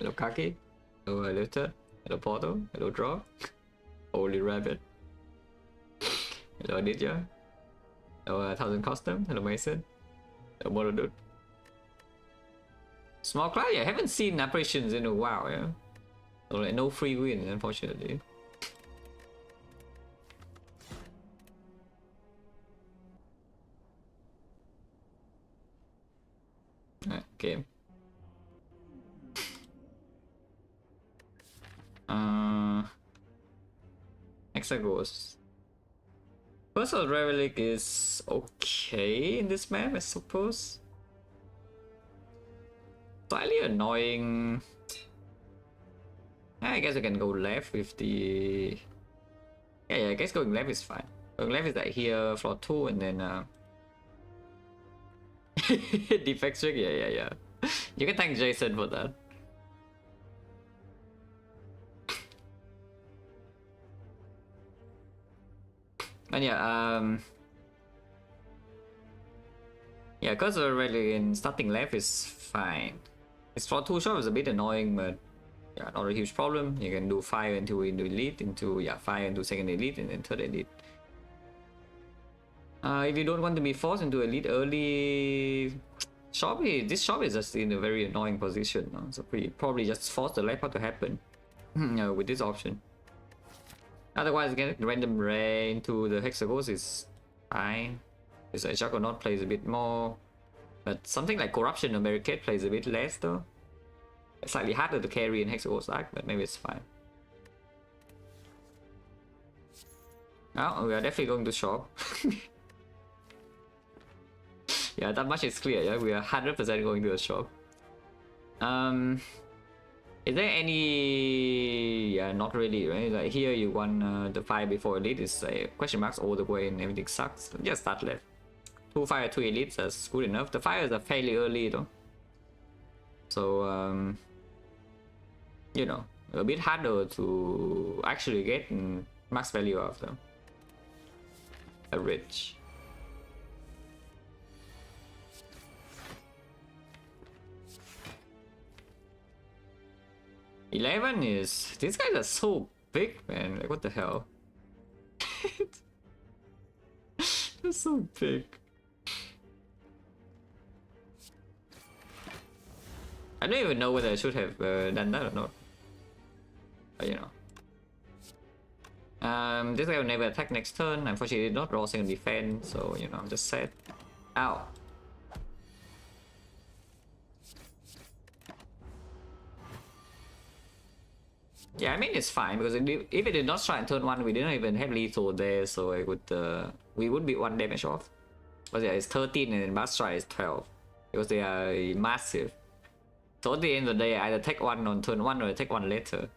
Hello Kaki. Hello Lifter. Hello Portal. Hello Draw. Holy Rabbit. Hello Aditya. Hello 1000 Custom. Hello Mason. Hello Motor Dude. Small Cloud, yeah, I haven't seen apparitions in a while, yeah. So like no free win, unfortunately. Alright, game. Hexaghost. Personal relic is okay in this map, I suppose. Slightly annoying. I guess I can go left with the... Yeah, I guess going left is fine. Going left is like here, floor 2, and then... Defect trick, yeah. You can thank Jason for that. And yeah, yeah, cursor really in starting left is fine. Its floor 2 shot is a bit annoying, but yeah, not a huge problem. You can do 5 into elite, into 5 into second elite, and then third elite. If you don't want to be forced into elite early, this shop is just in a very annoying position. So probably just force the left part to happen with this option. Otherwise, get random rain to the Hexaghost is fine. Because Juggernaut plays a bit more, but something like Corruption or Barricade plays a bit less though. It's slightly harder to carry in Hexaghost Arc, but maybe it's fine. Now we are definitely going to shop. Yeah, that much is clear. Yeah, we are 100% going to a shop. Is there any... Yeah, not really, right? Like here you won the 5 before elite is question marks all the way and everything sucks. Just start left. 2 fire, 2 elites, that's good enough. The fires are fairly early though. So, you know, a bit harder to actually get max value of them. A rich. $11 is... These guys are so big, man. Like, what the hell? They're so big. I don't even know whether I should have done that or not. But, you know. This guy will never attack next turn. Unfortunately, did not draw single defense, so, you know, I'm just sad. Ow. Yeah, I mean it's fine because if it did not strike turn 1, we didn't even have lethal there, so I would we would be 1 damage off. But yeah, it's 13 and Bast Strike is 12 because they are massive. So at the end of the day, I either take 1 on turn 1 or I take 1 later.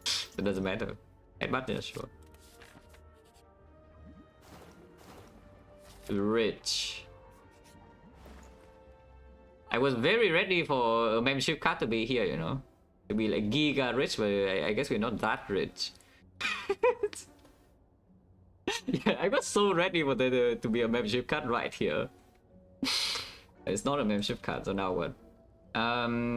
So it doesn't matter. But yeah, sure. Rich. I was very ready for a membership card to be here, you know. To be like giga rich, but I guess we're not that rich. Yeah, I got so ready for there to be a membership card right here. It's not a membership card, so now what?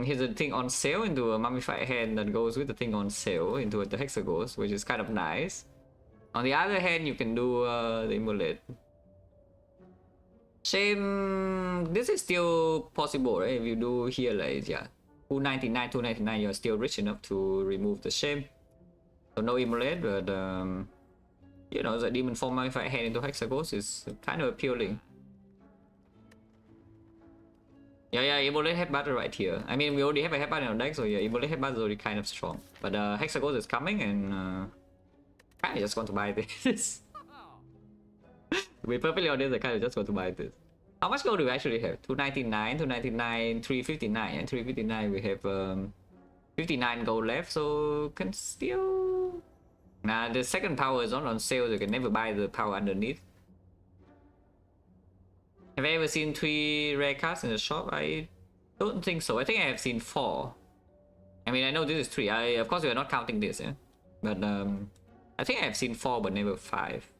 Here's a thing on sale into a mummified hand that goes with the thing on sale into the Hexaghost, which is kind of nice. On the other hand, you can do the Immolate. Shame, this is still possible, right? If you do here, like, yeah. 299, you're still rich enough to remove the shame. So no Immolate, but you know, the demon form mummified hand into Hexaghost is kind of appealing. Yeah, Immolate headbutt right here. I mean, we already have a headbutt in our deck, so yeah, Immolate headbutt is already kind of strong. But Hexaghost is coming, and kind of just want to buy this. To be perfectly honest, I kind of just want to buy this. How much gold do we actually have? 299, 359, and 359 we have 59 gold left, so can still... Nah, the second power is not on sale, so you can never buy the power underneath. Have I ever seen 3 rare cards in the shop? I don't think so. I think I have seen 4. I mean, I know this is 3. Of course, we are not counting this, yeah? But I think I have seen 4, but never 5.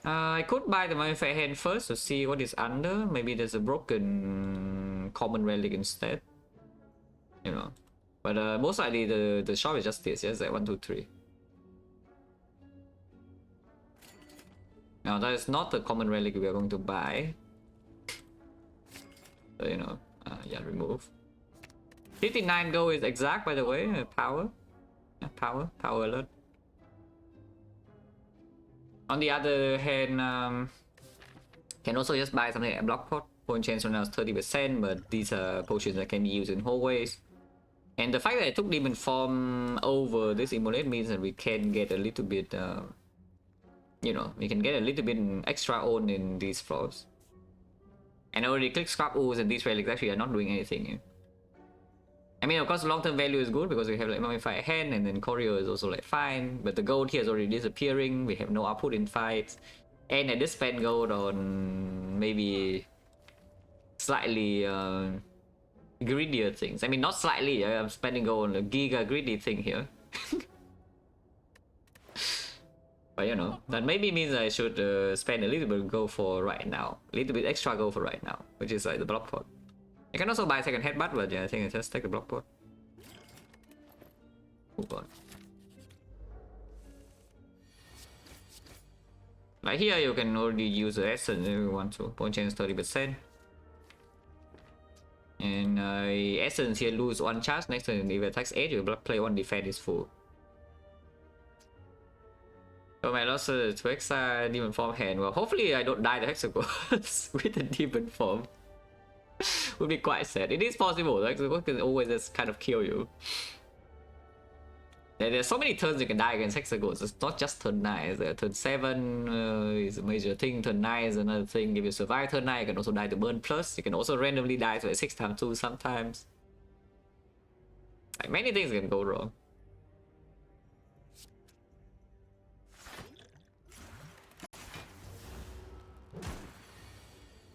I could buy the modified hand first to see what is under. Maybe there's a broken common relic instead. You know. But most likely the shop is just this. Yes, like 1, 2, 3. Now that is not the common relic we are going to buy. So, you know, yeah, remove. 59 gold is exact, by the way. Power. Yeah, power alert. On the other hand, can also just buy something like a block pot. Point chance right now is 30%, but these are potions that can be used in hallways. And the fact that I took demon form over this immolate means that we can get a little bit, you know, we can get a little bit extra on in these floors. And I already clicked scrap ooze, and these relics actually are not doing anything here. I mean, of course, long-term value is good because we have like mummified hand, and then choreo is also like fine. But the gold here is already disappearing. We have no output in fights, and I just spend gold on maybe slightly greedier things. I mean, not slightly. I'm spending gold on a giga greedy thing here. But you know, that maybe means I should spend a little bit of gold for right now, a little bit extra gold for right now, which is like the block pot. I can also buy a second headbutt, but yeah, I think I just take the block pot. Oh god. Like here, you can already use the essence if you want to. Point chance 30%. And essence here lose 1 charge next turn. If it attacks 8, you play 1 defense is full. So my loss to exile demon form hand. Well, hopefully I don't die the Hexaghost with the demon form. Would be quite sad. It is possible. Like Hexaghost can always just kind of kill you. There's so many turns you can die against Hexaghost. It's not just turn 9. Turn 7 is a major thing. Turn 9 is another thing. If you survive turn 9, you can also die to burn plus. You can also randomly die to a 6x2 sometimes. Like many things can go wrong.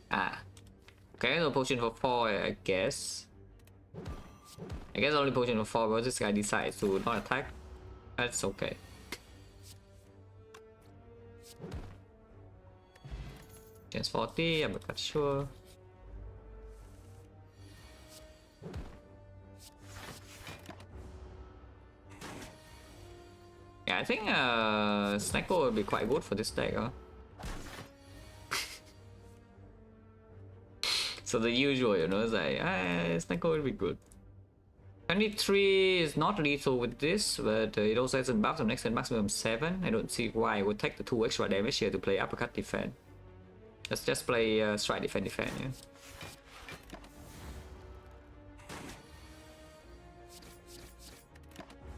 Ah. Okay, no potion for 4, I guess. I guess only potion for 4 because this guy decides to not attack. That's okay. Chance 40, I'm not sure. Yeah, I think Snecko would be quite good for this deck, huh? So the usual, you know, is like, Snecko will be good. 23 is not lethal with this, but it also has a buff on next turn maximum 7. I don't see why I would take the 2 extra damage here to play uppercut defend. Let's just play strike defend, yeah.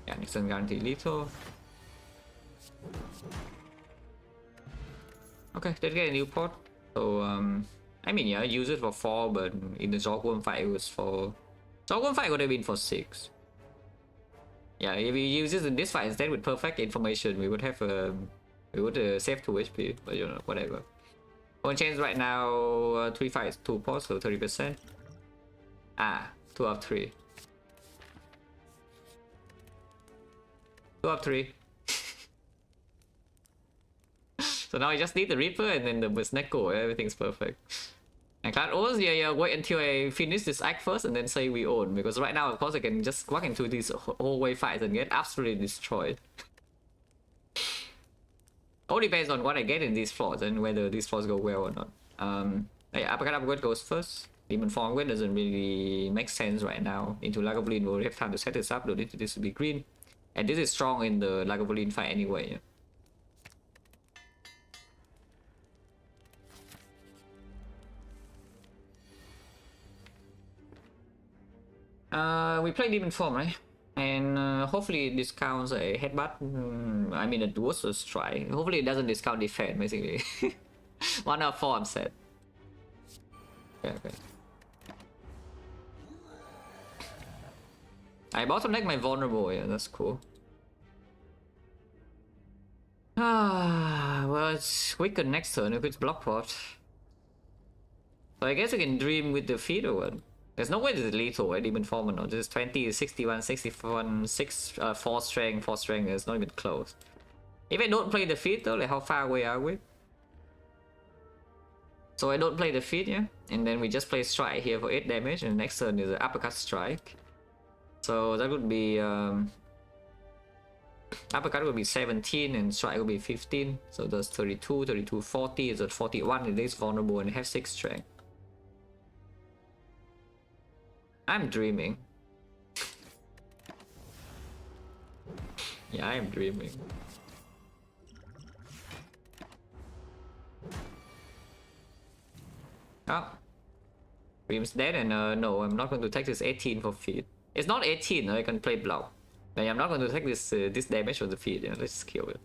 Yeah, next turn guarantee lethal. Okay, let's get a new pot. So, I mean, yeah, use it for 4, but in the Zorgworm fight, it was for... Zorgworm fight would have been for 6. Yeah, if we use this in this fight instead with perfect information, we would have we would save 2 HP, but you know, whatever. One chance right now, 3 fights, 2 pots, so 30%. Ah, 2 of 3. 2 of 3. So now I just need the Reaper and then the Snecko, everything's perfect. And Clan owns, yeah, wait until I finish this act first and then say we own. Because right now, of course, I can just walk into these hallway fights and get absolutely destroyed. All depends on what I get in these floors and whether these floors go well or not. Yeah, uppercut upgrade goes first. Demon form upgrade doesn't really make sense right now. Into Lagavulin, we'll have time to set this up. Don't need this to be green. And this is strong in the Lagavulin fight anyway. Yeah. We play demon form, right? And hopefully it discounts a headbutt. I mean, it was a strike. Hopefully it doesn't discount defense, basically. 1 out of 4, I'm set. Okay, okay. I bottom deck my vulnerable, yeah, that's cool. Ah, well, it's quicker next turn if it's block pot. So I guess I can dream with the feet or what? There's no way this is lethal, right? Demon form or not. This is 20, 61, 61, 4 strength, 4 strength is not even close. If I don't play the feet though, like how far away are we? So I don't play the feed, yeah? And then we just play strike here for 8 damage, and the next turn is the uppercut strike. So that would be uppercut would be 17 and strike would be 15. So that's 32, 32, 40. Is at 41. It is vulnerable and have 6 strength. I'm dreaming. Yeah, I am dreaming. Oh. Dream's dead, and no, I'm not going to take this 18 for feed. It's not 18, I can play block. But I'm not going to take this this damage for the feed. Yeah, let's kill it.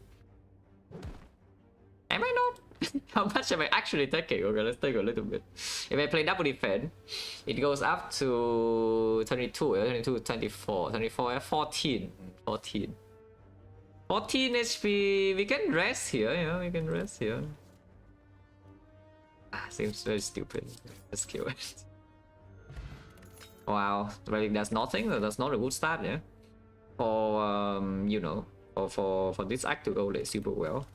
Am I not? How much am I actually taking? Okay, let's take a little bit. If I play double defense, it goes up to 22, 22, 24, 24, 14, 14. 14 HP. We can rest here, yeah, we can rest here. Ah, seems very stupid. Let's kill it. Wow, relic does nothing. That's not a good start, yeah. For you know, for this act to go like super well.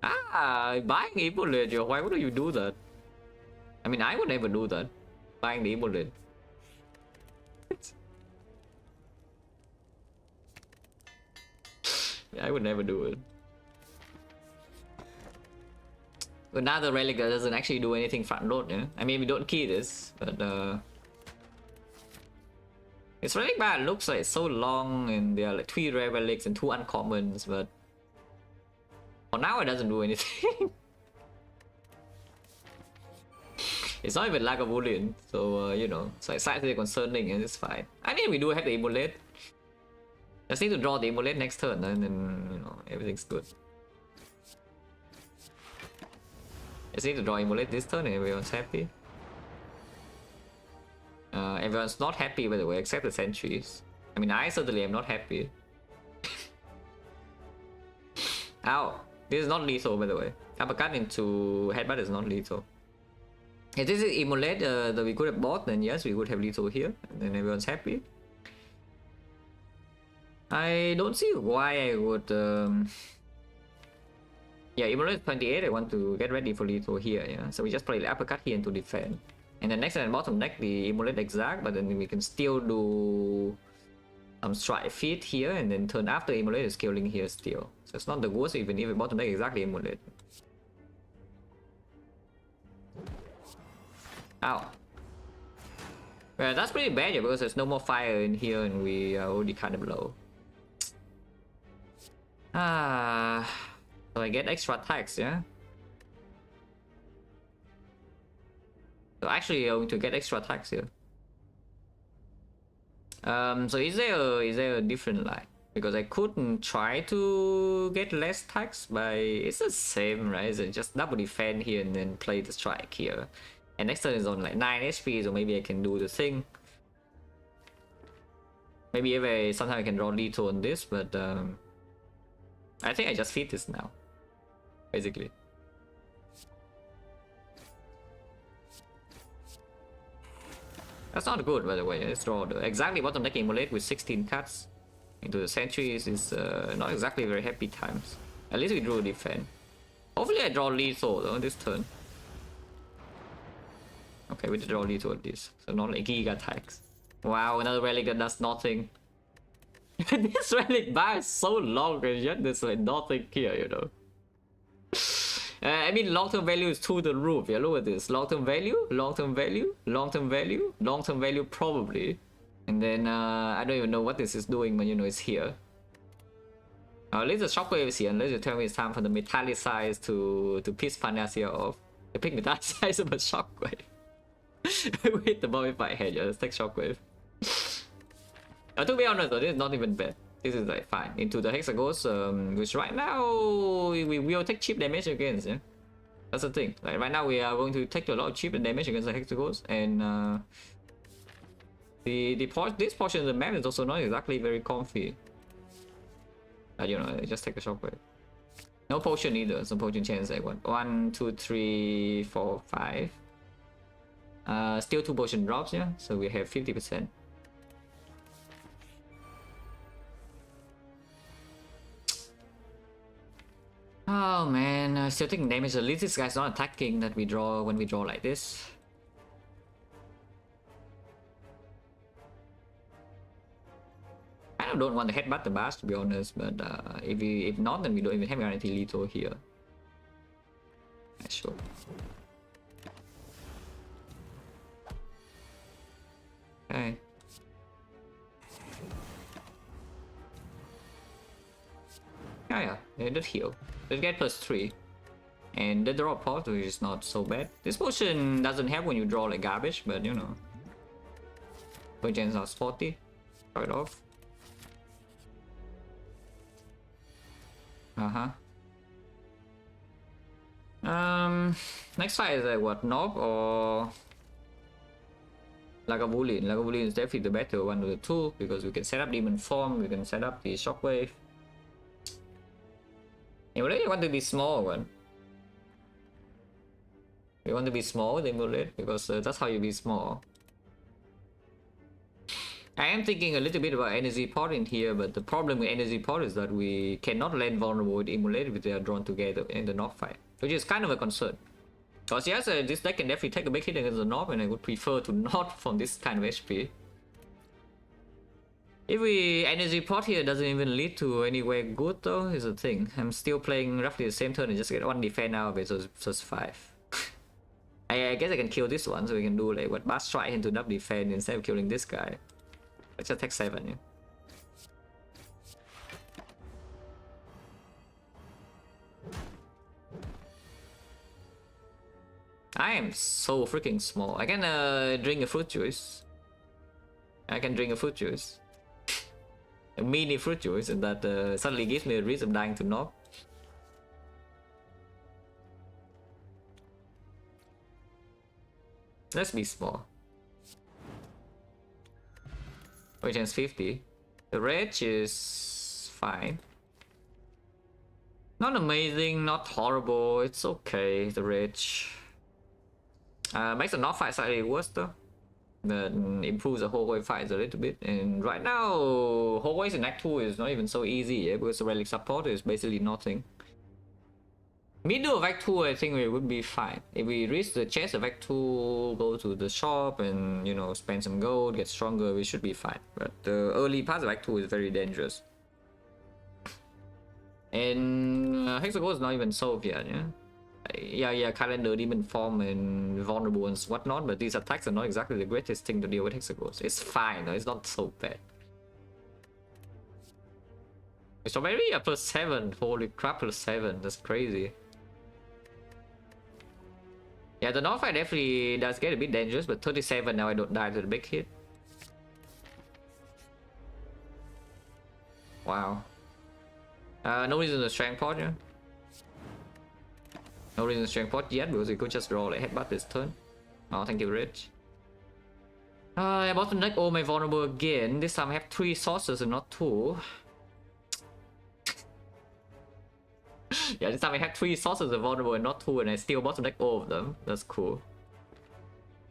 Ah, buying evil lid, yo. Why would you do that? I mean, I would never do that. Buying the evil lid. Yeah, I would never do it. But now the relic doesn't actually do anything front load, yeah? I mean, we don't key this, but it's relic bar looks like so long, and there are like 3 rare relics and 2 uncommons, but for now it doesn't do anything. It's not even lack of Boolean, so you know, it's like slightly concerning, and it's fine. I mean, we do have the emulate. Just need to draw the emulate next turn, and then you know everything's good. Just need to draw emulate this turn, and everyone's happy. Everyone's not happy, by the way, except the sentries. I mean, I certainly am not happy. Ow! This is not lethal, by the way. Uppercut into headbutt is not lethal. If this is emulate that we could have bought, then yes, we would have lethal here, and then everyone's happy. I don't see why I would. Yeah, emulate 28. I want to get ready for lethal here. Yeah, so we just play the uppercut here into defend. And then next and bottom deck the emulate exact, but then we can still do some strike feed here, and then turn after emulate is killing here still. So it's not the worst even if bottom deck exactly emulate. Ow. Well, that's pretty bad, yeah, because there's no more fire in here and we are already kind of low. So I get extra attacks, yeah? So actually I'm going to get extra attacks here. So is there a different line? Because I couldn't try to get less attacks by... It's the same, right? It's just double defend here and then play the strike here. And next turn is on like 9 HP, so maybe I can do the thing. Maybe if sometimes I can draw lethal on this, but I think I just feed this now, basically. That's not good, by the way. Let's draw the exactly bottom deck emulate with 16 cuts into the sentries is not exactly very happy times. At least we drew a defend. Hopefully I draw lethal though this turn. Okay, we did draw lethal at this, so not like giga attacks. Wow, another relic that does nothing. This relic bar is so long and yet there's like nothing here, you know. I mean, long-term value is through the roof. Yeah, look at this. Long-term value, long-term value, long-term value, long-term value probably. And then I don't even know what this is doing, but you know it's here. At least the shockwave is here, unless you tell me it's time for the metallicize to piss Panacea off. I pick metallicize over shockwave. We hit the bomb with my head, yeah, let's take shockwave. To be honest though, this is not even bad. This is like fine. Into the Hexaghost, which right now we will take cheap damage against, yeah? That's the thing. Like right now we are going to take a lot of cheap damage against the Hexaghost, and this portion of the map is also not exactly very comfy. But you know, just take a shockwave. No potion either, so potion chance like what? 1, 2, 3, 4, 5. Still 2 potion drops, yeah? So we have 50%. Oh man, still taking damage. At least this guy's not attacking that we draw when we draw like this. I don't want to headbutt the bass to be honest, but if not, then we don't even have guarantee lethal here. Sure. Okay. Yeah, it did heal. It get +3. And the draw pot, which is not so bad. This potion doesn't help when you draw like garbage, but you know. Point chance are 40. Draw it off. Next fight is like what, Knob or Lagavulin? Lagavulin is definitely the better one of the two because we can set up Demon Form, we can set up the Shockwave. And we really want to be small one. We want to be small, the Emulate, because that's how you be small. I am thinking a little bit about Energy Pot in here, but the problem with Energy Pot is that we cannot land vulnerable with Emulate if they are drawn together in the Knob fight, which is kind of a concern. Because yes, this deck can definitely take a big hit against the Knob, and I would prefer to not from this kind of HP. If we Energy Pot here doesn't even lead to anywhere good though, is the thing. I'm still playing roughly the same turn and just get one defense out of it, so it's just 5. I guess I can kill this one, so we can do like what, Bass Strike into double defense instead of killing this guy. Let's just attack 7, yeah. I am so freaking small. I can drink a fruit juice. I can drink a fruit juice. A mini fruit juice, and that suddenly gives me a risk of dying to Knob. Let's be small. Which is 50. The rage is fine. Not amazing, not horrible. It's okay. The rage makes the Knob fight slightly worse though. But improves the whole way fight a little bit. And right now, whole ways in Act 2 is not even so easy, yeah, because the relic support is basically nothing. Middle of Act 2, I think we would be fine. If we reach the chest of Act 2, go to the shop and, you know, spend some gold, get stronger, we should be fine. But the early part of Act 2 is very dangerous. And Hexaghost is not even solved yet, yeah? Yeah, calendar, demon form, and vulnerable and whatnot, but these attacks are not exactly the greatest thing to deal with Hexaghost. It's fine, it's not so bad. Strawberry a +7, holy crap, +7, that's crazy. Yeah, the Knob fight definitely does get a bit dangerous, but 37 now I don't die to the big hit. Wow. No reason to strength pot, yeah? No reason to strength pot yet, because we could just roll like headbutt this turn. Oh, thank you, Rich. I bottom deck all my vulnerable again. This time I have 3 sources and not 2. Yeah, this time I have 3 sources of vulnerable and not 2, and I still bottom deck all of them. That's cool.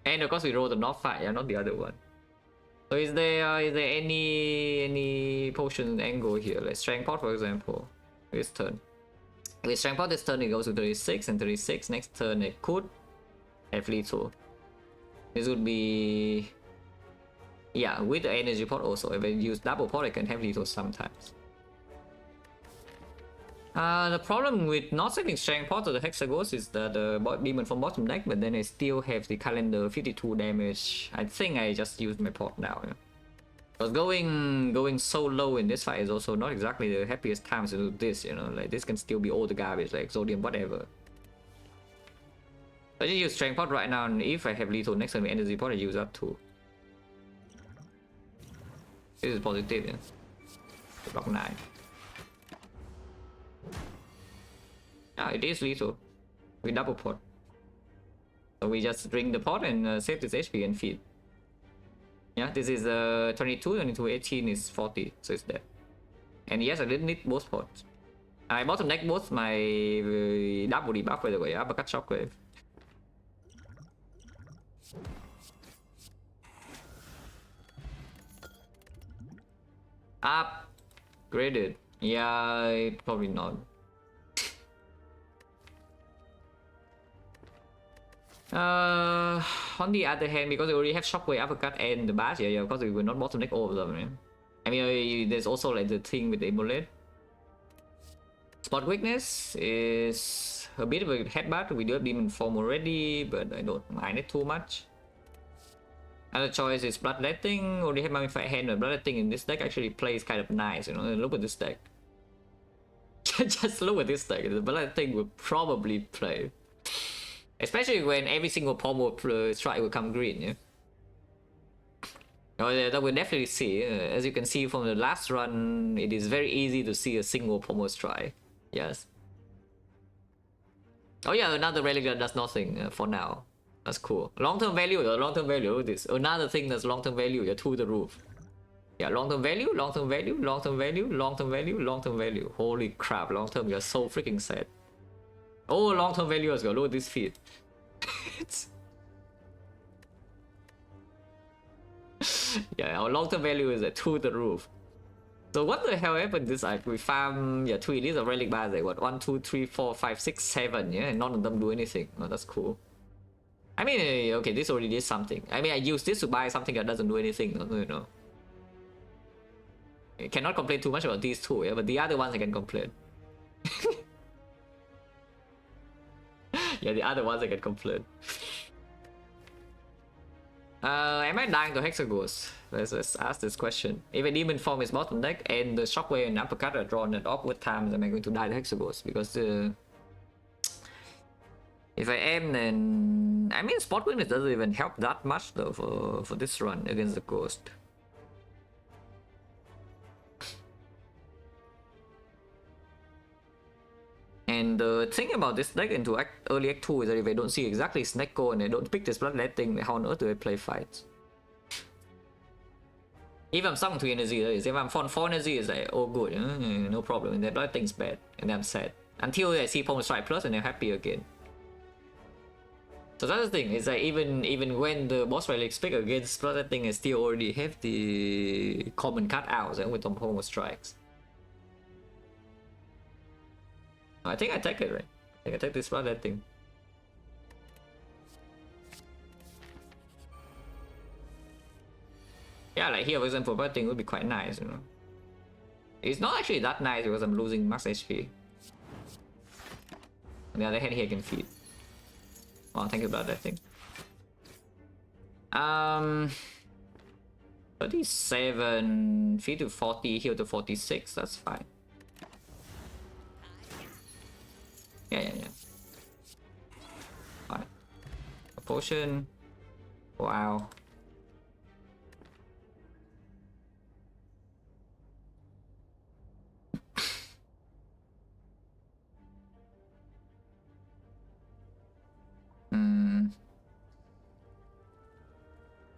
And of course we roll the Knob fight, yeah, not the other one. So is there any potion angle here? Like strength pot, for example, this turn. With strength pot this turn it goes to 36, and 36 next turn it could have lethal. This would be, yeah, with the energy pot also. If I use double pot I can have lethal sometimes. The problem with not setting strength pot to the Hexaghost is that the demon from bottom deck, but then I still have the calendar 52 damage. I think I just used my pot now. Yeah. Because going so low in this fight is also not exactly the happiest times to do this, you know, like this can still be all the garbage, like Zodium, whatever. I just use strength pot right now, and if I have lethal next time with energy pot, I use that too. This is positive, yeah. Block 9. Ah, it is lethal. We double pot. So we just drink the pot and save this HP and feed. Yeah, this is 22, 22, 18 is 40, so it's dead. And yes, I didn't need both pots. I bottom deck both my double debuff, by the way, uppercut shockwave. Upgraded. Yeah, probably not. On the other hand, because we already have Shockwave, Uppercut, and the Bash, yeah, because we will not bottleneck all of them, right? I mean, there's also like the thing with the Amulet. Spot weakness is a bit of a headbutt. We do have Demon Form already, but I don't mind it too much. Other choice is Bloodletting. Already have Mummified Hand, but Bloodletting in this deck actually plays kind of nice, you know. Look at this deck. Just look at this deck. The Bloodletting will probably play. Especially when every single pommel strike will come green, yeah? Oh, yeah, that we'll definitely see. As you can see from the last run, it is very easy to see a single pommel strike. Yes. Oh yeah, another relic that does nothing for now. That's cool. Long-term value, long-term value. This another thing that's long-term value, yeah, to the roof. Yeah, long-term value, long-term value, long-term value, long-term value, long-term value. Holy crap, long-term, you're so freaking sad. Oh, long-term value as well. Look at this feed. Yeah, our long-term value is to the roof. So what the hell happened this like we farm 2 elites of relic bars like what 1, 2, 3, 4, 5, 6, 7, yeah, and none of them do anything. Oh, that's cool. I mean, okay, this already did something. I mean, I use this to buy something that doesn't do anything, you know. I cannot complain too much about these two, yeah, but the other ones I can complain. Yeah, the other ones I can complain. Am I dying to Hexaghost? Let's ask this question. If a demon form is bottom deck and the Shockwave and Uppercut are drawn at awkward times, am I going to die to Hexaghost? Because if I am, then I mean spot weakness doesn't even help that much though for this run against the ghost. And the thing about this deck into early Act 2 is that if I don't see exactly XecnaR and I don't pick this Bloodletting, how on earth do I play fights? If I'm summoned to energy, that is. If I'm 4 energy, it's like, oh good, no problem. And that Bloodletting's bad, and I'm sad. Until I see Pommel Strike Plus and I'm happy again. So that's the thing, is like even when the boss relics pick against Bloodletting, I still already have the common cutouts with some Pommel Strikes. I think I take it, right? I think I take this Bloodletting. Yeah, like here for example, Bloodletting would be quite nice, you know. It's not actually that nice because I'm losing max HP. On the other hand, here I can feed. Oh, thank you, Bloodletting. 37, feed to 40, heal to 46, that's fine. Yeah. Alright. A potion. Wow.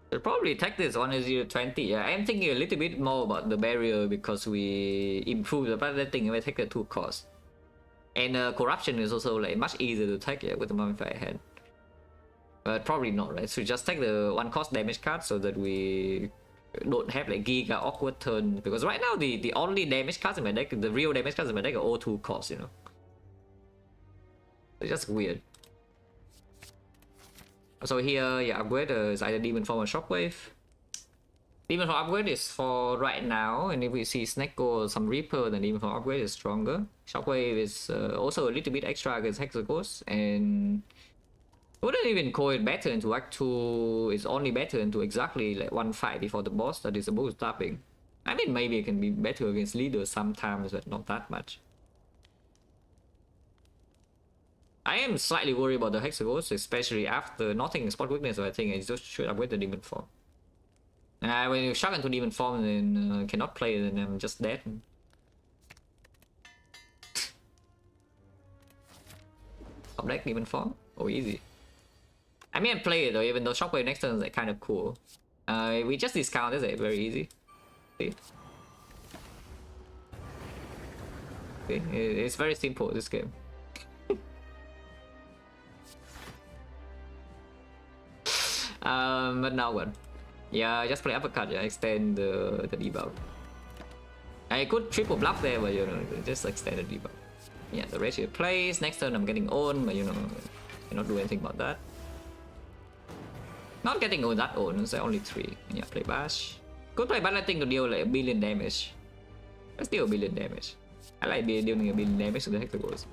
We'll probably take this 1-0-20. Yeah, I'm thinking a little bit more about the barrier because we improve the Bloodletting and we take the 2 costs. And corruption is also like much easier to take, yeah, with the Mummified Hand. But probably not, right? So just take the 1 cost damage card so that we don't have like giga awkward turn. Because right now the only damage cards in my deck, the real damage cards in my deck are all 2 costs, you know. It's just weird. So here, yeah, upgrade is either Demon Form or Shockwave. Demon Form upgrade is for right now, and if we see XecnaR or some Reaper, then Demon Form upgrade is stronger. Shockwave is also a little bit extra against Hexaghost, and wouldn't even call it better into Act 2. It's only better into exactly like 1 fight before the boss that is supposed to tapping. I mean, maybe it can be better against leaders sometimes, but not that much. I am slightly worried about the Hexaghost, especially after nothing spot weakness, so I think I just should upgrade the Demon Form. When you shock into Demon Form and cannot play, then I'm just dead. Top deck Demon Form? Oh, easy. I mean, I play it though, even though Shockwave next turn is like kind of cool. We just discount this, very easy. See? See? It's very simple, this game. But now what? Yeah, just play Uppercut, yeah, extend the debuff. I could triple bluff there, but you know, just extend the debuff. Yeah, the ratio plays. Next turn I'm getting owned, but you know, cannot do anything about that. Not getting all that old, it's only 3. Yeah, play bash. Could play Balleting to deal like a billion damage. Let's deal a billion damage. I like dealing a billion damage to the Hexaghost.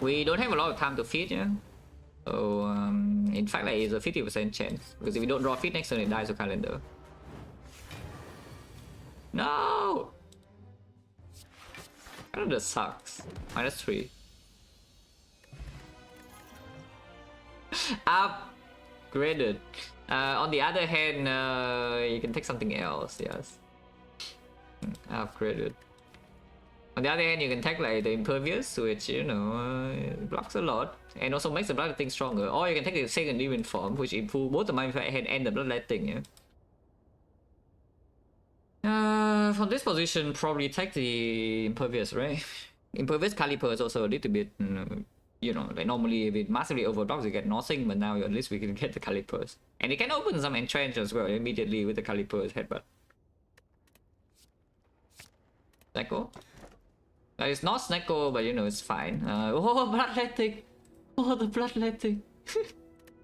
We don't have a lot of time to feed, yeah? So, in fact, like, it's a 50% chance. Because if we don't draw feed next turn, it dies to calendar. No! Calendar sucks. -3. Upgraded. On the other hand, you can take something else, yes. Upgraded. On the other hand, you can take like the Impervious, which, you know, blocks a lot. And also makes the Bloodletting stronger. Or you can take the second Demon form, which improves both the Mindflayer hand and the Bloodletting, yeah. From this position, probably take the Impervious, right? Impervious Caliper is also a little bit, you know, like normally if it massively overblocks, you get nothing, but now at least we can get the Calipers. And it can open some Entrench as well immediately with the Caliper's headbutt. Snecko? It's not Snecko, but you know, it's fine. Oh, Bloodletting! Oh, the Bloodletting!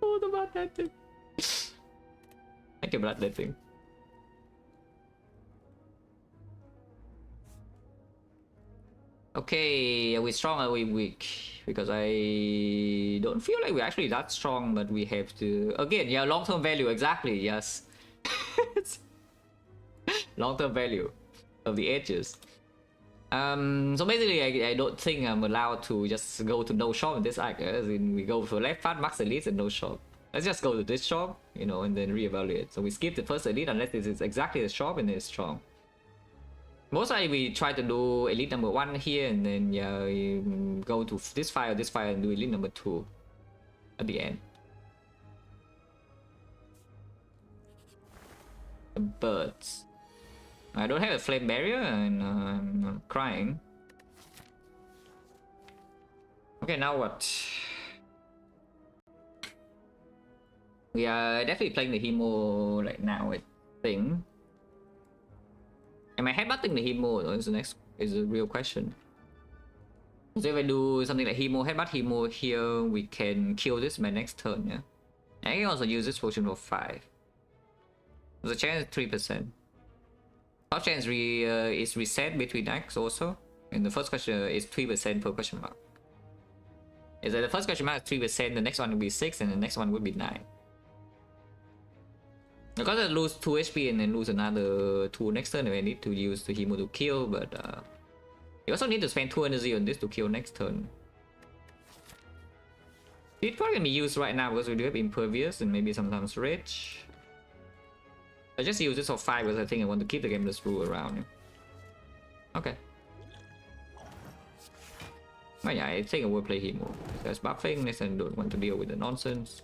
Oh, the Bloodletting! Thank you, Bloodletting. Okay, are we strong or are we weak? Because I don't feel like we're actually that strong, but we have to... Again, yeah, long-term value, exactly, yes. Long-term value of the edges. So basically, I don't think I'm allowed to just go to no shop in this act. As in, we go for left part, max elite, and no shop. Let's just go to this shop, you know, and then reevaluate. So we skip the first elite unless this is exactly the shop and it's strong. Most likely we try to do elite number 1 here, and then yeah, we go to this file, and do elite number 2 at the end. The birds. I don't have a flame barrier, and I'm crying. Okay, now what? We are definitely playing the Hemo right now, I think. Am I headbutting the Hemo? Is the real question. So if I do something like Hemo, headbutt Hemo here, we can kill this my next turn, yeah? I can also use this potion for 5. The chance is 3%. Top chance is reset between acts also. And the first question is 3% per question mark. Is that the first question mark is 3%, the next one will be 6, and the next one would be 9. Because I lose 2 HP and then lose another 2 next turn, I need to use the Hemo to kill, but you also need to spend 2 energy on this to kill next turn. It's probably gonna be used right now because we do have Impervious and maybe sometimes Rage. I just use this for 5 because I think I want to keep the Gameless Rule around. Okay. But yeah, I think I will play Hemo. There's buffing, next I don't want to deal with the nonsense.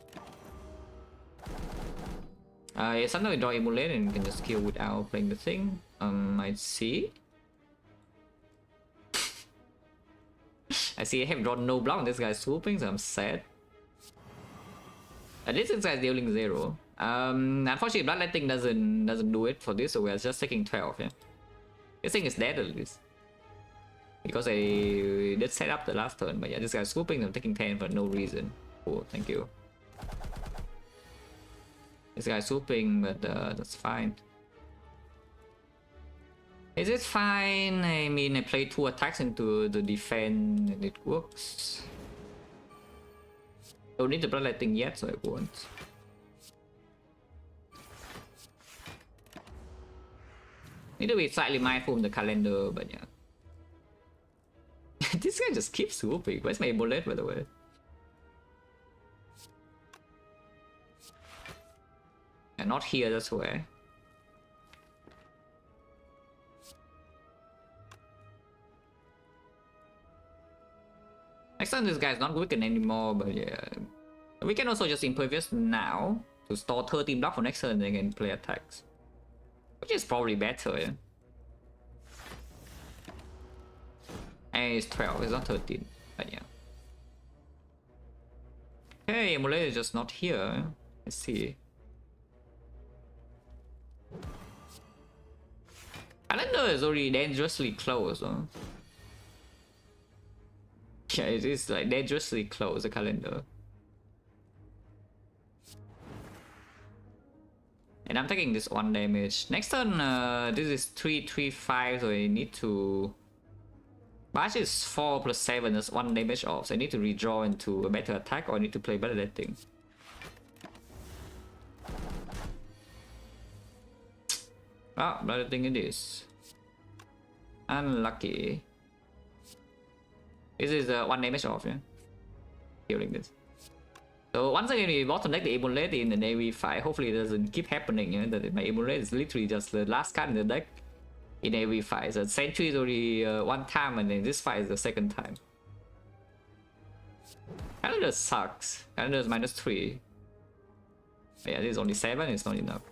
Yeah, sometimes we draw Emulate and can just kill without playing the thing. I see. I see I have drawn no block on this guy's swooping, so I'm sad. At least this guy's dealing 0. Unfortunately, Bloodletting doesn't do it for this, so we're just taking 12, yeah. This thing is dead at least. Because I did set up the last turn, but yeah, this guy's swooping, I'm taking 10 for no reason. Cool, thank you. This guy's swooping, but that's fine. Is it fine? I mean, I played 2 attacks into the defense and it works. Don't need the Bloodletting yet, so I won't. Need to be slightly mindful of the calendar, but yeah. This guy just keeps swooping. Where's my bullet, by the way? And not here, that's where. Next time this guy's not weakened anymore, but yeah. We can also just Impervious now to store 13 block for next turn and then play attacks. Which is probably better, yeah. And it's 12, it's not 13, but yeah. Hey, Emulate is just not here. I see. Calendar is already dangerously close, huh? Yeah, it is like dangerously close, the calendar. And I'm taking this 1 damage. Next turn, this is 3/3/5, so I need to... Bash is 4 plus 7, that's 1 damage off, so I need to redraw into a better attack, or I need to play Bloodletting. Ah, Bloodletting it is. Unlucky. This is 1 damage off, yeah? Healing this. So once again, we bottom deck the Immolate in the AV5. Hopefully it doesn't keep happening, you know, that my Immolate is literally just the last card in the deck in AV5. So Sentry is already 1 time, and then this fight is the 2nd time. Calendar sucks. Calendar is -3. Yeah, this is only 7, it's not enough.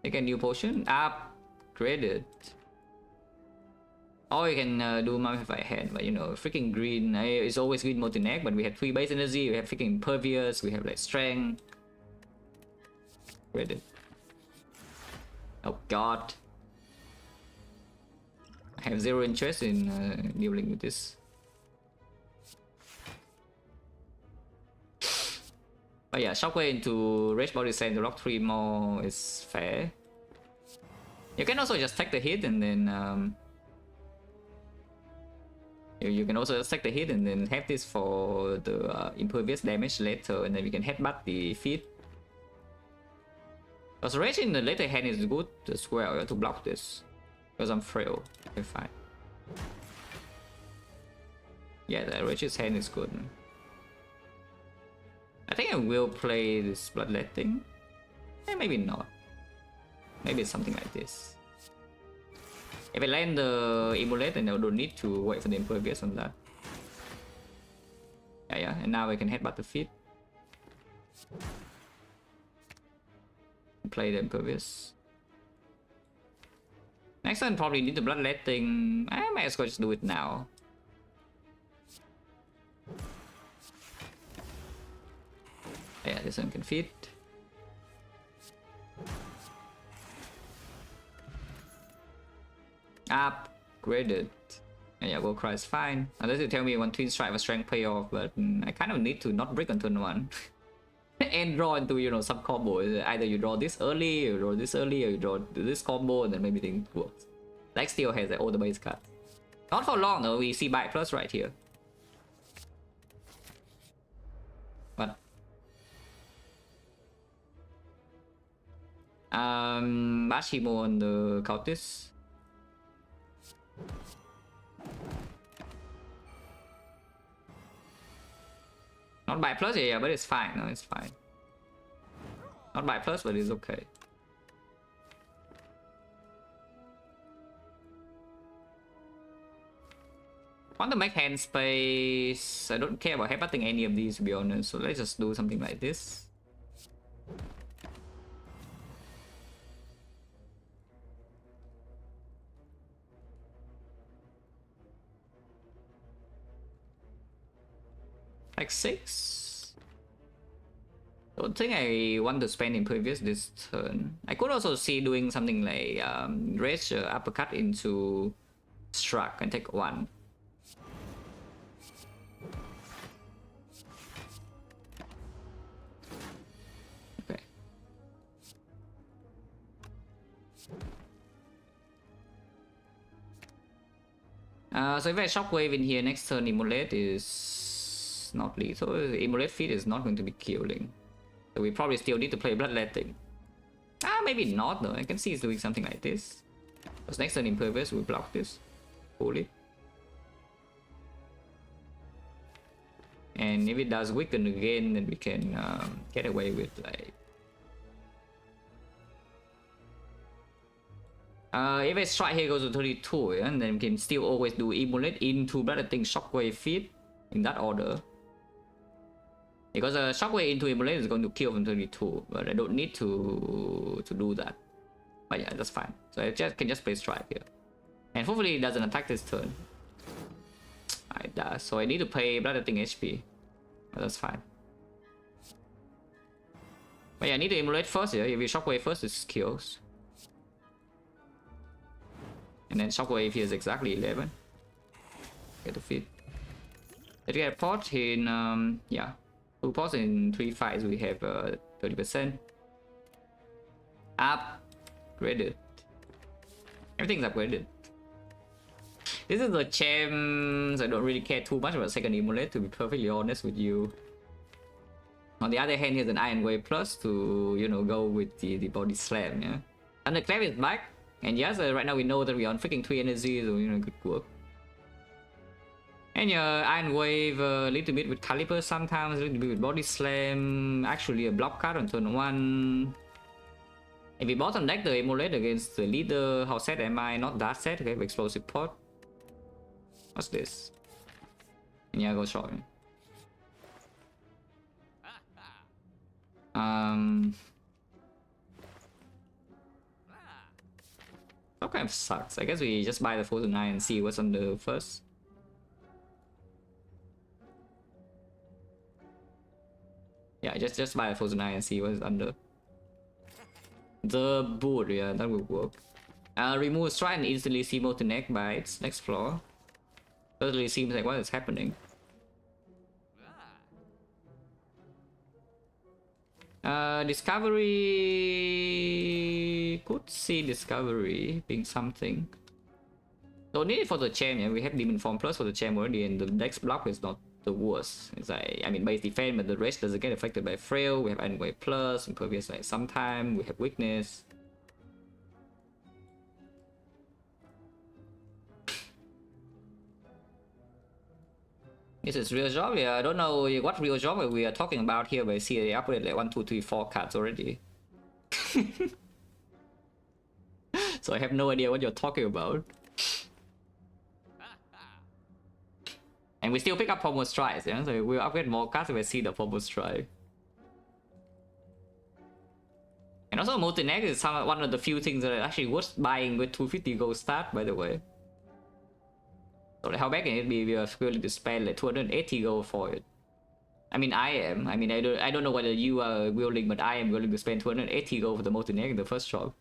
Take a new potion, upgraded. Or you can do Mummify Head, but you know, freaking green. It's always green multi-neck, but we have 3 base energy, we have freaking Impervious, we have like Strength. Upgraded. Oh god. I have 0 interest in dealing with this. But yeah, Shockwave into Rage Body Sand to rock 3 more is fair. You can also just take the hit and then you can also just take the hit and then have this for the impervious damage later, and then we can headbutt the feet. Because Rage in the later hand is good as well to block this. Because I'm frail. Okay, fine. Yeah, the Rage's hand is good. I think I will play this Bloodletting. Maybe not. Maybe it's something like this. If I land the Immolate, then I don't need to wait for the Impervious on that. Yeah, and now I can headbutt the feet. Play the Impervious. Next turn probably need the Bloodletting. I might as well just do it now. Yeah, this one can fit. Upgraded. Yeah, Will Cry is fine. Unless you tell me one Twin Strike with Strength payoff, but I kind of need to not break on turn 1. And draw into, you know, some combo. Either you draw this early, or you draw this early, or you draw this combo, and then maybe things works. Like still has all the base cards. Not for long though, we see Bite Plus right here. What? Bashimo on the Cultist. Not by plus, yeah, but it's fine. No, it's fine. Not by plus, but it's okay. I want to make hand space. I don't care about headbutting any of these, to be honest. So let's just do something like this. Like 6. Don't think I want to spend Impervious this turn. I could also see doing something like Rage Uppercut into Struck and take 1. Okay. So if I Shockwave in here, next turn Immolate is not lethal. Immolate feet is not going to be killing. So we probably still need to play Bloodletting. Maybe not though. I can see it's doing something like this. Because next turn Impervious will block this fully. And if it does weaken again, then we can get away with like... if I strike here goes to 32, yeah, and then we can still always do Immolate into Bloodletting, Shockwave, feet in that order. Because Shockwave into Immolate is going to kill from 32, but I don't need to do that. But yeah, that's fine. So I can just play Strike here. And hopefully it doesn't attack this turn. It does, so I need to pay Bloodletting HP. But that's fine. But yeah, I need to emulate first. Yeah, if you shockwave first, it's kills. And then shockwave here is exactly 11. Get the feed. Let's get a pot in, yeah. 2 pots in 3 fights, we have 30%. Upgraded. Everything's upgraded. This is the champs. I don't really care too much about second emulate, to be perfectly honest with you. On the other hand, here's an Iron Wave Plus to, you know, go with the body slam, yeah. And the clap is back. And yes, right now we know that we're on freaking 3 energy, so, you know, good work. And yeah, Iron Wave a little bit with Caliper sometimes, a little bit with Body Slam, actually a block card on turn 1. If we bottom deck the emulate against the leader, how set am I? Not that set, okay, explosive pot. What's this? And yeah, go short. That kind of sucks. I guess we just buy the 4 to 9 and see what's on the first. Yeah, just buy the 4 to 9 and see what's under. The boot, yeah, that will work. Remove strike and instantly see multi neck by its next floor. Totally seems like what is happening. Discovery... Could see Discovery being something. Don't need it for the champ, yeah. We have Demon Form Plus for the champ already, and the next block is not the worst. It's like, I mean, base defense, but the rest doesn't get affected by Frail. We have Iron Wave Plus, Impervious like sometime, we have Weakness. This is real job, yeah. I don't know what real job we are talking about here, but I see they uploaded like 1, 2, 3, 4 cards already. So I have no idea what you're talking about. And we still pick up Pommel Strikes, yeah? So we'll upgrade more cards if I see the Pommel Strike. And also multi-neck is one of the few things that are actually worth buying with 250 gold start, by the way. So like how bad can it be if you are willing to spend like 280 gold for it? I mean, I am. I mean, I don't know whether you are willing, but I am willing to spend 280 gold for the multi-neck in the first shot.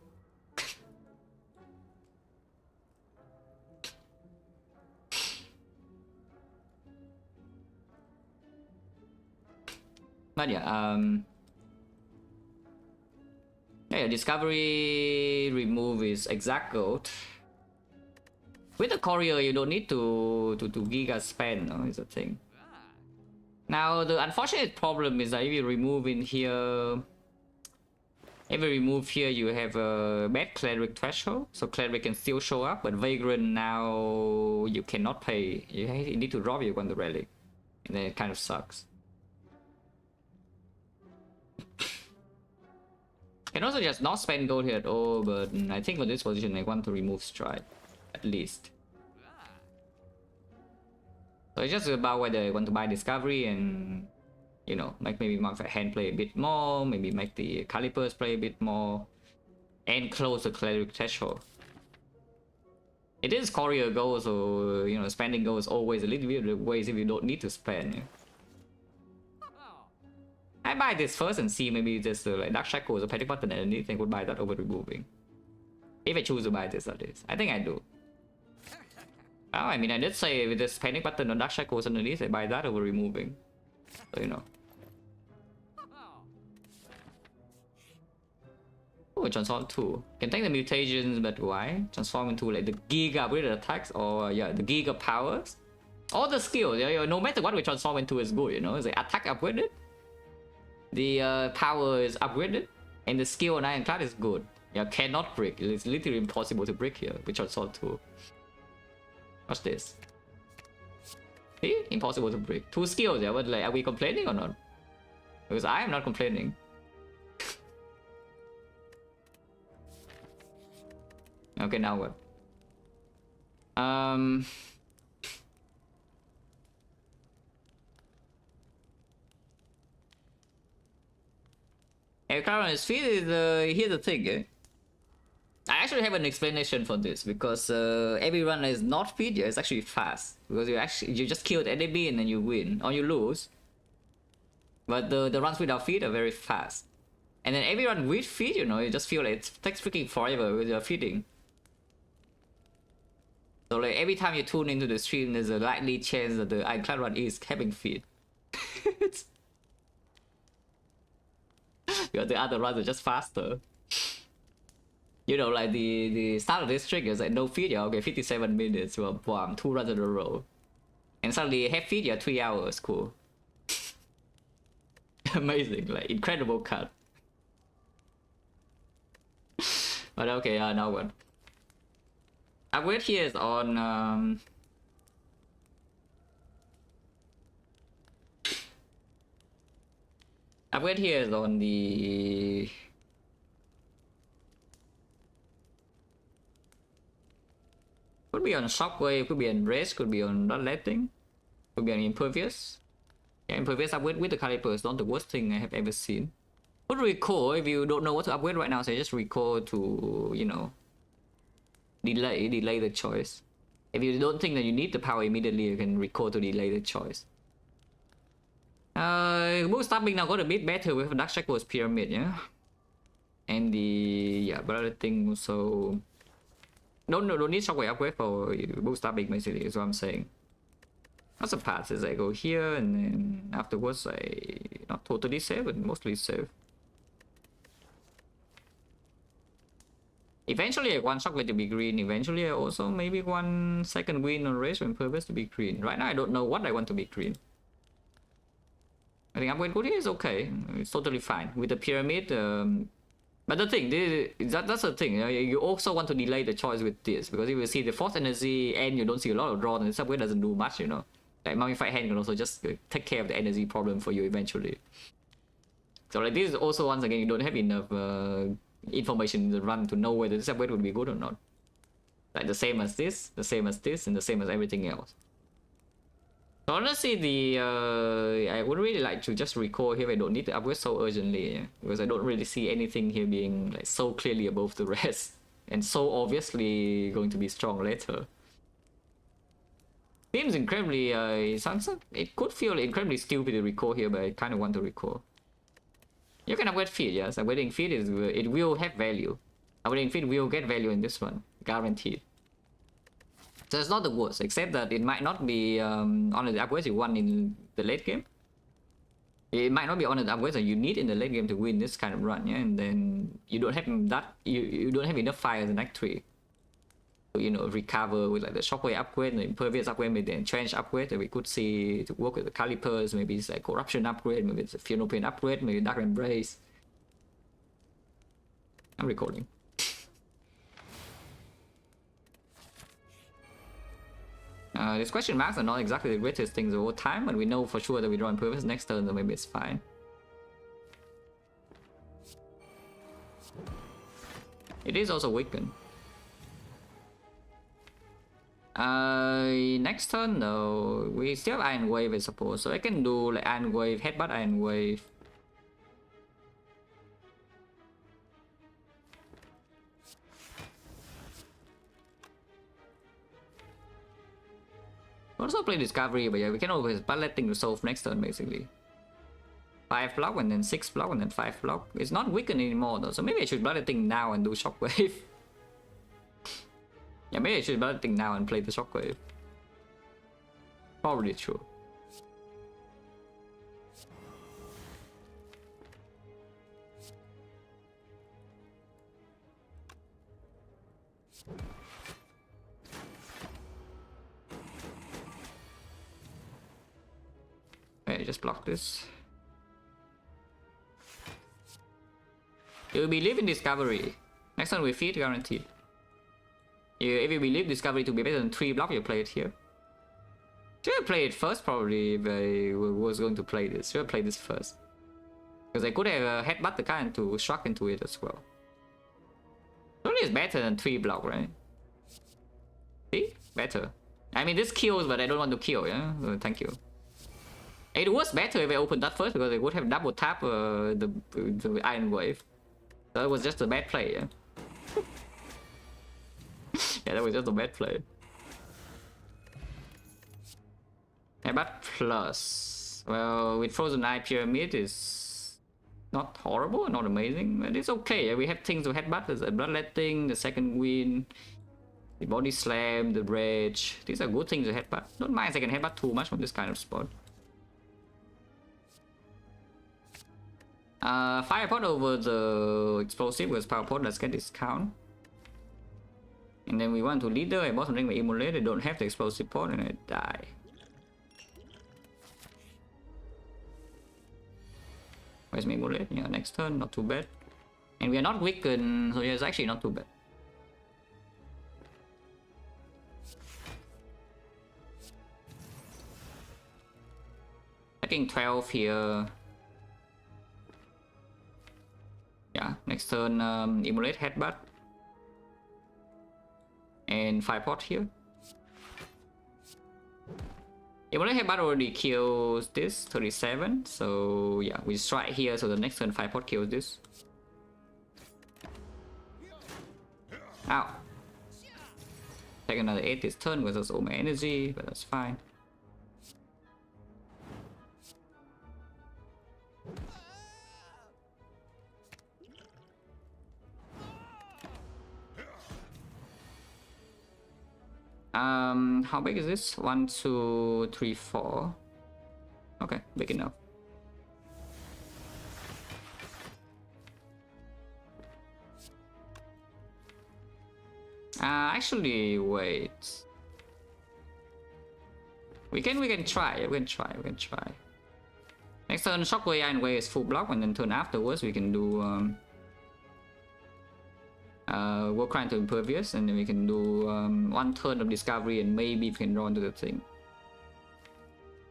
But yeah, yeah, discovery remove is Hexaghost. With the courier, you don't need to giga spend, no, is the thing. Now, the unfortunate problem is that if you remove in here, if you remove here, you have a bad cleric threshold, so cleric can still show up, but vagrant now you cannot pay. You need to drop you on the relic, and then it kind of sucks. Can also just not spend gold here at all, but I think for this position I want to remove strike, at least. So it's just about whether I want to buy discovery and, you know, maybe make the hand play a bit more, maybe make the calipers play a bit more, and close the cleric threshold. It is courier gold, so, you know, spending gold is always a little bit of ways if you don't need to spend. Yeah. I buy this first and see maybe just like Dark Shackles or Panic Button underneath, and would buy that over removing. If I choose to buy this, that is. I think I do. Oh, I mean, I did say with this Panic Button or Dark Shackles underneath, I buy that over removing. So, you know. Oh, transform 2. Can take the mutations, but why? Transform into like the Giga upgraded attacks or, yeah, the Giga powers. All the skills, yeah, no matter what we transform into is good, you know. It's like attack upgraded. The power is upgraded, and the skill on Ironclad is good. Yeah, cannot break. It's literally impossible to break here, which also 2. What's this? See? Impossible to break. 2 skills, yeah, but like, are we complaining or not? Because I am not complaining. Okay, now what? Current on his feet is here's the thing, eh? I actually have an explanation for this because every run is not feed, yeah, it's actually fast because you just kill the enemy and then you win or you lose. But the runs without feed are very fast. And then everyone with feed, you know, you just feel like it takes freaking forever with your feeding. So like every time you tune into the stream, there's a likely chance that the Ironclad run is having feed. Because the other runs are just faster. You know, like the start of this trick is like no feed, yeah, okay, 57 minutes, well, bam, 2 runs in a row. And suddenly have feed, yeah, 3 hours, cool. Amazing, like incredible cut. But okay, now what? Upgrade here is on upgrade here is on the could be on Shockwave, could be on Race, could be on Bloodletting, could be on Impervious. Yeah, Impervious upgrade with the Caliper is not the worst thing I have ever seen. Could recall if you don't know what to upgrade right now, so just recall to, you know, delay the choice. If you don't think that you need the power immediately, you can recall to delay the choice. Boost stopping now got a bit better with Dark Shackles Pyramid, yeah. And the brother thing also don't need Shockwave upgrade for boost stopping basically is what I'm saying. Lots of paths is I go here and then afterwards I not totally save but mostly save. Eventually I want Shockwave to be green, eventually I also maybe want second green on Race on purpose to be green. Right now I don't know what I want to be green. I think upgrade good here is okay, it's totally fine. With the pyramid, but the thing, that's the thing, you also want to delay the choice with this, because if you see the force energy and you don't see a lot of draw, then this upgrade doesn't do much, you know. Like Mummified Hand can also just take care of the energy problem for you eventually. So like this is also, once again, you don't have enough information in the run to know whether this upgrade would be good or not. Like the same as this, the same as this, and the same as everything else. So honestly, I would really like to just recall here. I don't need to upgrade so urgently, yeah? Because I don't really see anything here being like so clearly above the rest and so obviously going to be strong later. Seems incredibly, it could feel incredibly stupid to recall here, but I kind of want to recall. You can upgrade feed, yes. Upgrading feed is it will have value. Upgrading feed will get value in this one, guaranteed. So it's not the worst, except that it might not be on the upgrades you want in the late game. It might not be on the upgrades that you need in the late game to win this kind of run, yeah. And then you don't have that you don't have enough fires in Act 3. So, you know, recover with like the Shockwave upgrade, the Impervious upgrade, maybe the Entrench upgrade that we could see to work with the Calipers. Maybe it's like Corruption upgrade, maybe it's a Funeral Pain upgrade, maybe Dark Embrace. I'm recording. These question marks are not exactly the greatest things of all time, but we know for sure that we draw Impervious next turn, so maybe it's fine. It is also weakened. Next turn though, we still have Iron Wave I suppose, so I can do like Iron Wave, Headbutt Iron Wave. Also play Discovery, but yeah, we can always Bloodletting to solve next turn basically. 5 block and then 6 block and then 5 block. It's not weakened anymore though, so maybe I should Bloodletting now and do Shockwave. Yeah, maybe I should Bloodletting now and play the Shockwave. Probably true. Okay, just block this. You believe in Discovery. Next time we feed, guaranteed. If you believe Discovery to be better than 3 block, you play it here. Should I play it first? Probably if I was going to play this. Should I play this first? Because I could have headbutt the guy to shock into it as well. Surely it's better than 3 block, right? See? Better. I mean, this kills, but I don't want to kill, yeah? Thank you. It was better if I opened that first, because I would have double tap the Iron Wave. That was just a bad play, yeah? Yeah, that was just a bad play. Headbutt plus... Well, with Frozen Eye Pyramid is... Not horrible, not amazing, but it's okay. We have things to headbutt. There's a bloodletting, the second wind, the body slam, the rage. These are good things to headbutt. Don't mind if I can headbutt too much from this kind of spot. Fire pot over the explosive because power pot does get discount. And then we want to leader. I bought something with immolate. I don't have the explosive pot and I die. Where's my immolate? Yeah, next turn, not too bad. And we are not weakened, so yeah, it's actually not too bad. Taking 12 here. Yeah, next turn, immolate headbutt. And fire pot here. Immolate headbutt already kills this, 37. So yeah, we strike here, so the next turn fire pot kills this. Ow. Take another 8 this turn with all my energy, but that's fine. How big is this? 1, 2, 3, 4. Okay, big enough. Actually, wait. We can try. We can try. Next turn, Shockwave Iron Wave is full block, and then turn afterwards we can do Warcry to Impervious, and then we can do one turn of Discovery, and maybe we can draw into the thing.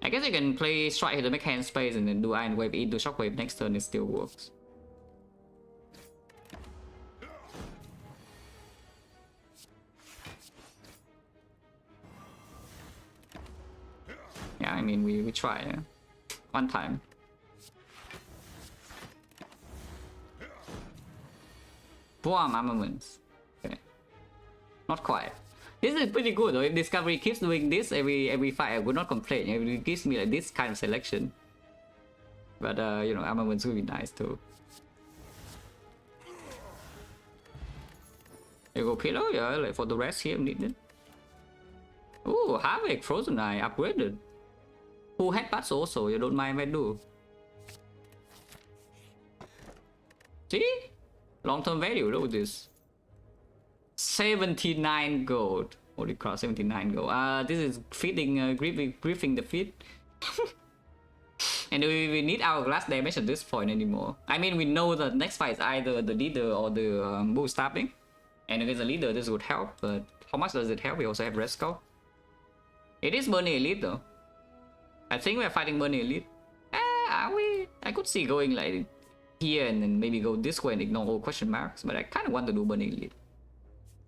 I guess you can play Strike here to make hand space, and then do Iron Wave into Shockwave next turn. It still works. Yeah, I mean we try, yeah. One time. Boom, armaments. Okay. Not quite. This is pretty good though. If Discovery keeps doing this every fight, I would not complain. It gives me like this kind of selection. But you know, armaments would be nice too. You go pillow, yeah, like for the rest here needed. Ooh, Havoc, Frozen Eye, upgraded. Who headbutts also, you don't mind if I do. See? Long-term value, look at this. 79 gold. Holy crap, 79 gold. This is feeding, griefing the feed. And we need hourglass damage at this point anymore. I mean, we know the next fight is either the leader or the bull stabbing. And if it's a leader, this would help, but how much does it help? We also have Red Skull. It is Burning Elite though. I think we're fighting Burning Elite. Are we? I could see going like here and then maybe go this way and ignore all question marks, but I kind of want to do Burning Elite.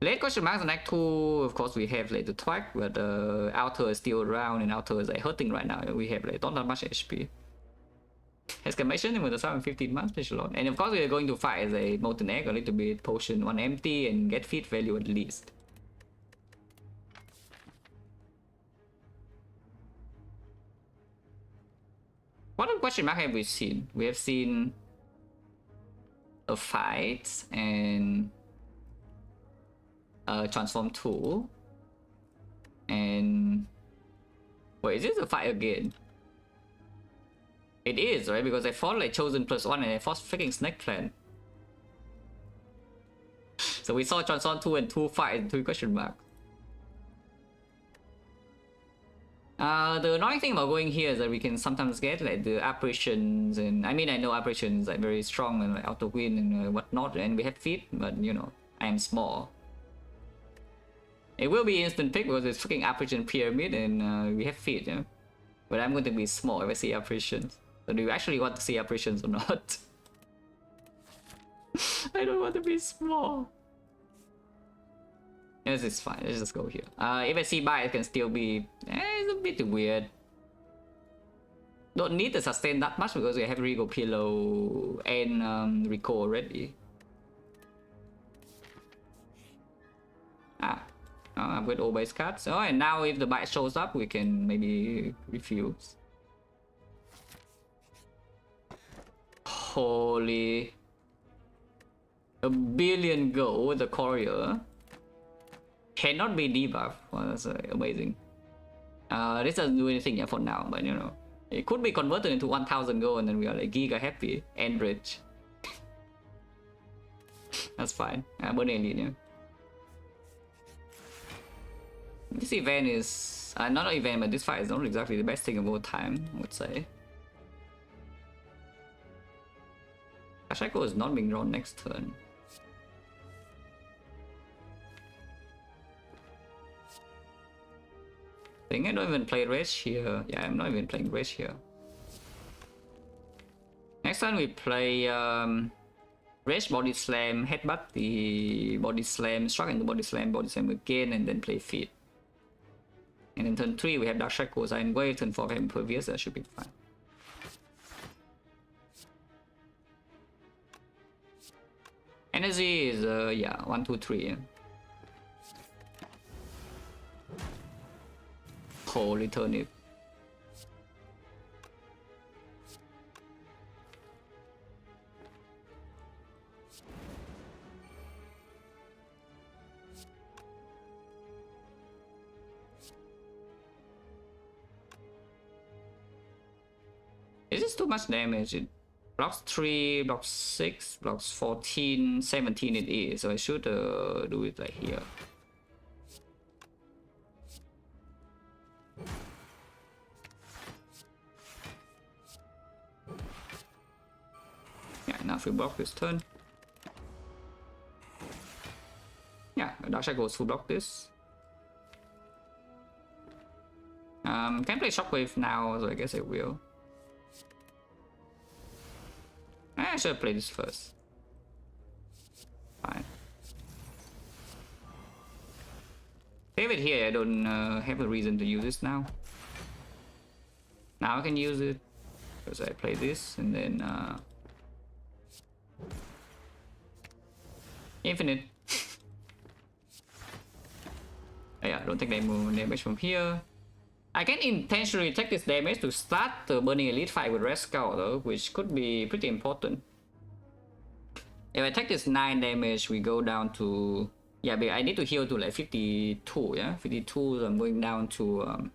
Late question marks on Act 2, of course we have like the Twag, but Outer is still around and Outer is like hurting right now. We have like not that much HP. Exclamation with the 715 months special on. And of course we are going to fight as a Molten Egg, a little bit potion, one empty, and get feed value at least. What question mark have we seen? We have seen a fight and a transform tool. And wait, is this a fight again? It is, right? Because I fought like Chosen +1 and I fought freaking Snake Clan. So we saw transform 2 and 2 fight and 2 question mark. The annoying thing about going here is that we can sometimes get like the apparitions, and I mean I know apparitions like very strong and like auto win and whatnot, and we have feet, but you know I am small. It will be instant pick because it's freaking apparition pyramid, and we have feet, you know. But I'm going to be small if I see apparitions. So do you actually want to see apparitions or not? I don't want to be small. Yes, it's fine. Let's just go here. If I see buy, it can still be... it's a bit weird. Don't need to sustain that much because we have Regal Pillow and Recall already. I'm with all base cards. Oh, and now if the buy shows up, we can maybe refuse. Holy. A billion gold with the courier. Cannot be debuffed. Well, that's amazing. This doesn't do anything yet for now, but you know. It could be converted into 1000 gold and then we are like giga happy and rich. That's fine. Burn alien, yeah. This event is not an event, but this fight is not exactly the best thing of all time, I would say. Hexaghost is not being drawn next turn. I think I don't even play Rage here. Yeah, I'm not even playing Rage here. Next time we play Rage, Body Slam, Headbutt, the Body Slam, Struck into Body Slam again, and then play Feet. And then turn 3 we have Dark Shackles and Wave, turn 4 we have Impervious, that should be fine. Energy is, yeah, 1, 2, 3. Yeah. Holy turnip. Is this too much damage? It blocks 3, blocks 6, blocks 14, 17 it is, so I should do it like here. Yeah, enough we block this turn. Yeah, Dark Shadow goes full block this. Can play Shockwave now, so I guess I will. I should play this first. Fine. Save it here, I don't have a reason to use this now. Now I can use it because I play this and then infinite. Yeah, don't take damage from here. I can intentionally take this damage to start the Burning Elite fight with Red Skull though, which could be pretty important. If I take this 9 damage, we go down to... Yeah, but I need to heal to like 52, yeah? 52, so I'm going down to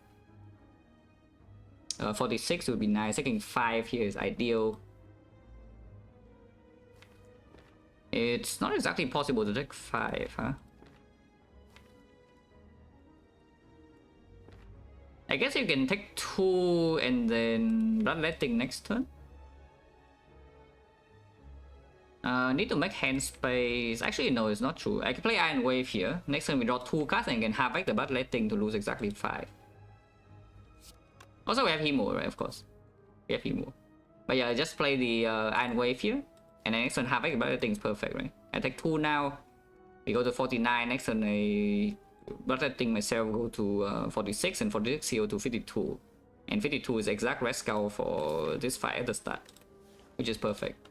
46 would be nice. Taking 5 here is ideal. It's not exactly possible to take 5, huh? I guess you can take 2 and then Bloodletting next turn. Need to make hand space. Actually, no, it's not true. I can play Iron Wave here. Next turn we draw 2 cards and can havoc the Bloodletting to lose exactly 5. Also, we have Hemo, right? Of course. We have Hemo. But yeah, I just play the Iron Wave here. And then next turn havoc the Bloodletting is perfect, right? I take 2 now. We go to 49. Next turn I... Bloodletting myself go to 46 and 46 heal to 52. And 52 is exact Red Skull for this fight at the start. Which is perfect.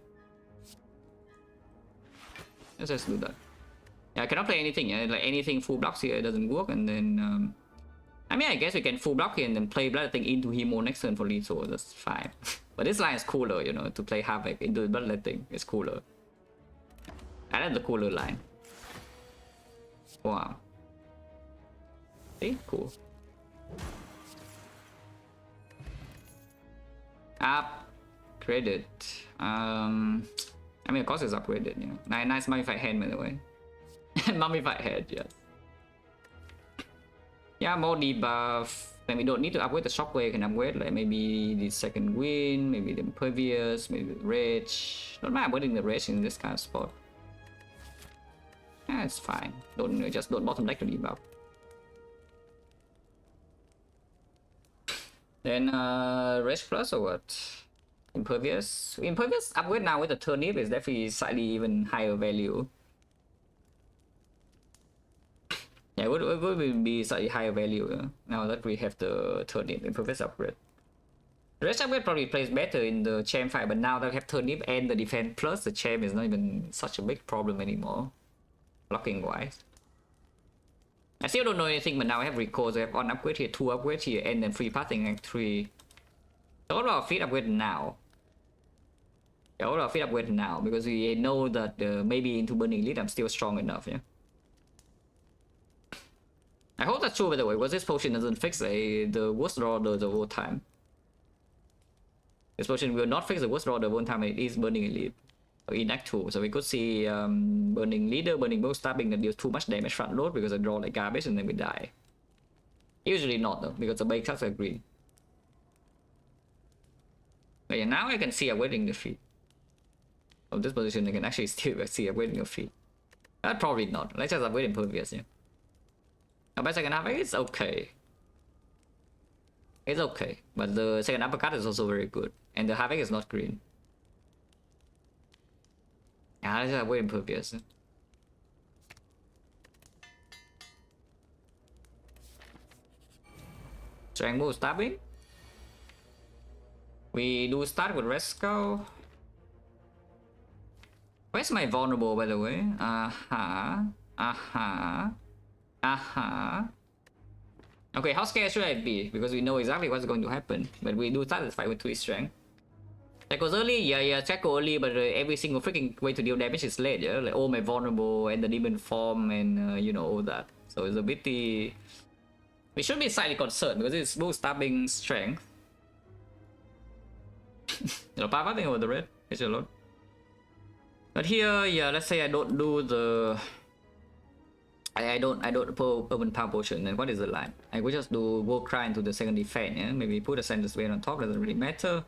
Let's just do that. Yeah, I cannot play anything, yeah? Like anything full blocks here doesn't work and then... I mean, I guess we can full block here and then play Bloodletting into Hemo next turn for lethal, that's fine. But this line is cooler, you know, to play Havoc into Bloodletting is cooler. I like the cooler line. Wow. See? Cool. Upgraded. I mean, of course it's upgraded, you know. Nice mummified hand, by the way. Mummified head, yes. Yeah, more debuff. Then we don't need to upgrade the Shockwave, can upgrade like maybe the second wind, maybe the Impervious, maybe the Rage. Don't mind upgrading the Rage in this kind of spot. Yeah, it's fine. Just don't bottom deck to debuff. Then Rage Plus or what? Impervious. Impervious upgrade now with the turnip is definitely slightly even higher value. Yeah, it would be slightly higher value now that we have the turnip Impervious upgrade. The Rage upgrade probably plays better in the champ fight, but now that we have turnip and the defense plus, the champ is not even such a big problem anymore, blocking wise. I still don't know anything, but now I have recall, so I have 1 upgrade here, 2 upgrades here, and then free passing like 3. So what about feet upgrade now? Yeah, all our feet upgrade now because we know that maybe into Burning Elite I'm still strong enough, yeah. I hope that's true, by the way, because this potion doesn't fix the worst order of all time. This potion will not fix the worst order of all time, it is Burning Elite. In Act 2, so we could see Burning Leader, Burning Bow Stabbing that deals too much damage front load because I draw like garbage and then we die. Usually not though, because the base cards are green. But yeah, now I can see awaiting defeat. From this position I can actually still see awaiting defeat. Probably not, let's just avoid Impervious, yeah. Now by second half, it's okay. It's okay, but the second uppercut is also very good. And the Havoc is not green. Yeah, let's just avoid Impervious. Strength move stabbing. We do start with Red Skull. Where's my vulnerable, by the way? Okay, how scared should I be? Because we know exactly what's going to happen. But we do start this fight with 3 strength. Checo's early, yeah, Checo early, but every single freaking way to deal damage is late, yeah? Like, oh, my vulnerable and the demon form and, you know, all that. So it's a bit the... We should be slightly concerned because it's both stabbing strength. You know, passing over the red, it's a lot. But here, yeah, let's say I don't do the... I don't pull Urban Power Potion, then what is the line? I would just do War Cry into the second defense, yeah? Maybe put a Sender Sphere on top, doesn't really matter.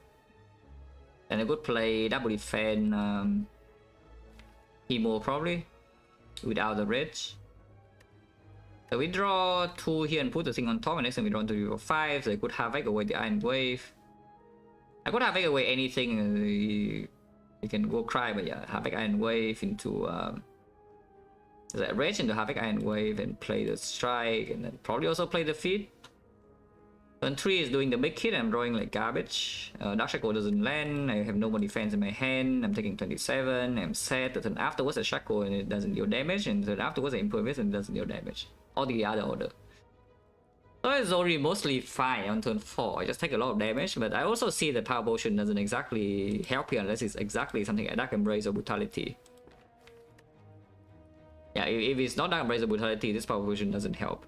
And I could play double defense Emo probably without the rage. So we draw 2 here and put the thing on top, and next time we draw 2 or 5. So I could Havoc away the Iron Wave. I could Havoc away anything. You can go cry, but yeah, Havoc Iron Wave into that rage into Havoc Iron Wave and play the strike, and then probably also play the feed. Turn 3 is doing the big hit. I'm drawing like garbage. Dark Shackle doesn't land. I have no more defense in my hand. I'm taking 27. I'm set. The turn afterwards a Shackle and it doesn't deal damage. And the turn afterwards I Impervious and it doesn't deal damage. Or the other order. So it's already mostly fine on turn 4. I just take a lot of damage. But I also see that Power Potion doesn't exactly help you unless it's exactly something like Dark Embrace or Brutality. Yeah, if it's not Dark Embrace or Brutality, this Power Potion doesn't help.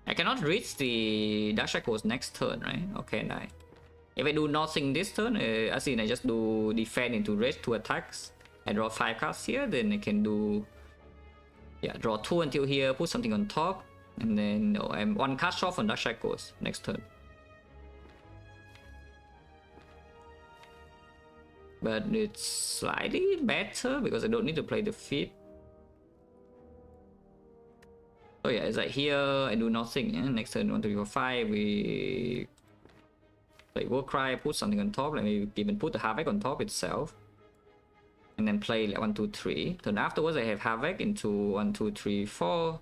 I cannot reach the Dark Shackles next turn, right? Okay, can I? If I do nothing this turn, as in I just do defend into rage 2 attacks. I draw 5 cards here, then I can do... Yeah, draw 2 until here, put something on top. And then no, I'm 1 card short on Dark Shackles next turn. But it's slightly better because I don't need to play the feed. Oh yeah, it's like here, I do nothing, yeah? Next turn 1, 2, 3, 4, 5, we play War Cry, put something on top, like maybe even put the Havoc on top itself. And then play like 1, 2, 3. Then afterwards I have Havoc into 1, 2, 3, 4.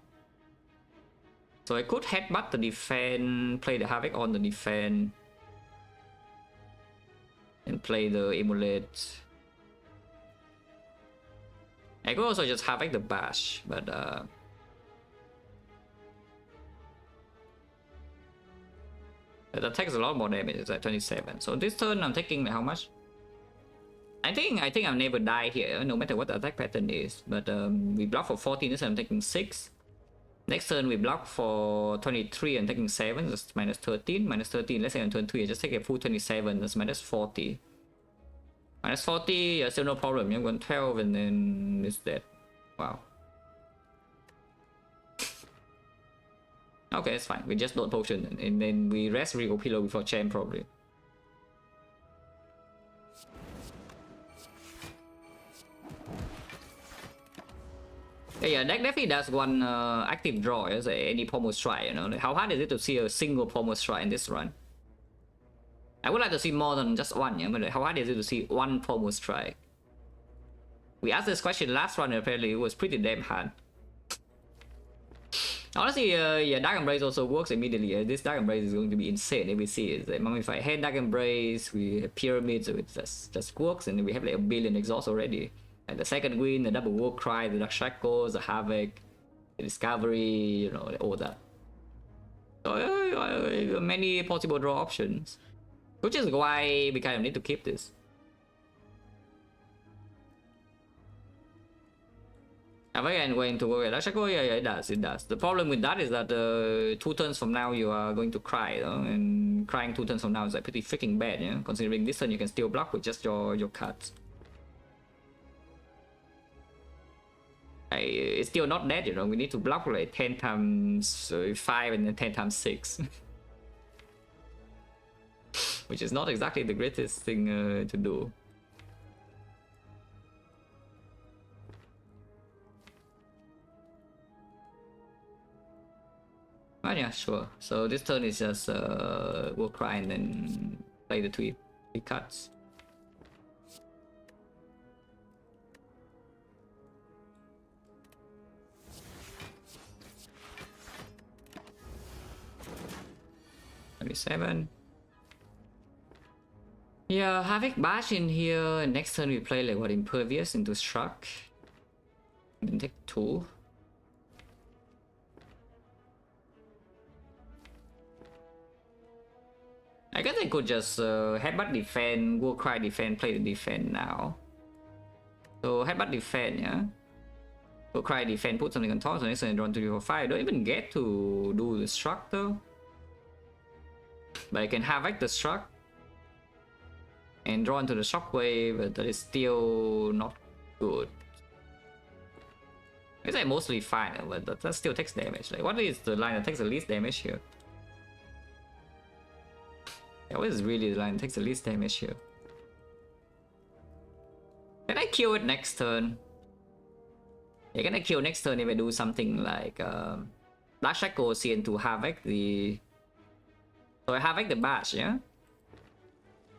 So I could headbutt the defense, play the Havoc on the defense. And play the Emulate. I could also just Havoc the Bash, but that takes a lot more damage. It's like 27. So this turn I'm taking how much? I think I'll never die here, no matter what the attack pattern is. But we block for 14, this time I'm taking 6. Next turn we block for 23 and taking 7, that's minus 13. Minus 13, let's say on turn 3 I just take a full 27, that's minus 40. Minus 40, still no problem. I'm going 12 and then it's dead. Wow. Okay, it's fine. We just don't potion and then we rest Regal Pillow before champ probably. Yeah, deck definitely does one active draw as any Pommel Strike, you know. Like, how hard is it to see a single Pommel Strike in this run? I would like to see more than just one, yeah, but how hard is it to see one Pommel Strike? We asked this question last run and apparently it was pretty damn hard. Honestly, yeah, Dark Embrace also works immediately. This Dark Embrace is going to be insane if we see it. Like, Mummified Head, Dark Embrace, we have Pyramids, so it just works, and we have like a billion exhausts already. And the second win, the double War Cry, the Dark Shackles, the Havoc, the Discovery, you know, all that. So many possible draw options, which is why we kind of need to keep this. Am I going to go with Hexaghost? Yeah, it does. The problem with that is that 2 turns from now you are going to cry, and crying 2 turns from now is like pretty freaking bad, yeah? Considering this turn you can still block with just your cards. It's still not dead, you know. We need to block like 10 times 5 and then 10 times 6. Which is not exactly the greatest thing to do. But yeah, sure. So this turn is just we'll cry and then play the 3 cards. $27. Yeah, Havoc Bash in here. Next turn we play like what, Impervious into Struck. Then take 2. I guess I could just headbutt defend, go cry defend, play the defend now. So headbutt defend, yeah. Go cry defend, put something on top, so next turn draw 2, 4, 5. I don't even get to do the struck though. But I can havoc the struck and draw into the shockwave, but that is still not good. I guess I mostly fine, but that still takes damage. Like, what is the line that takes the least damage here? Yeah, what is really the line that takes the least damage here? Can I kill it next turn? Yeah, can I kill next turn if I do something like Black Shackle CN to havoc the... So I havoc the bash, yeah?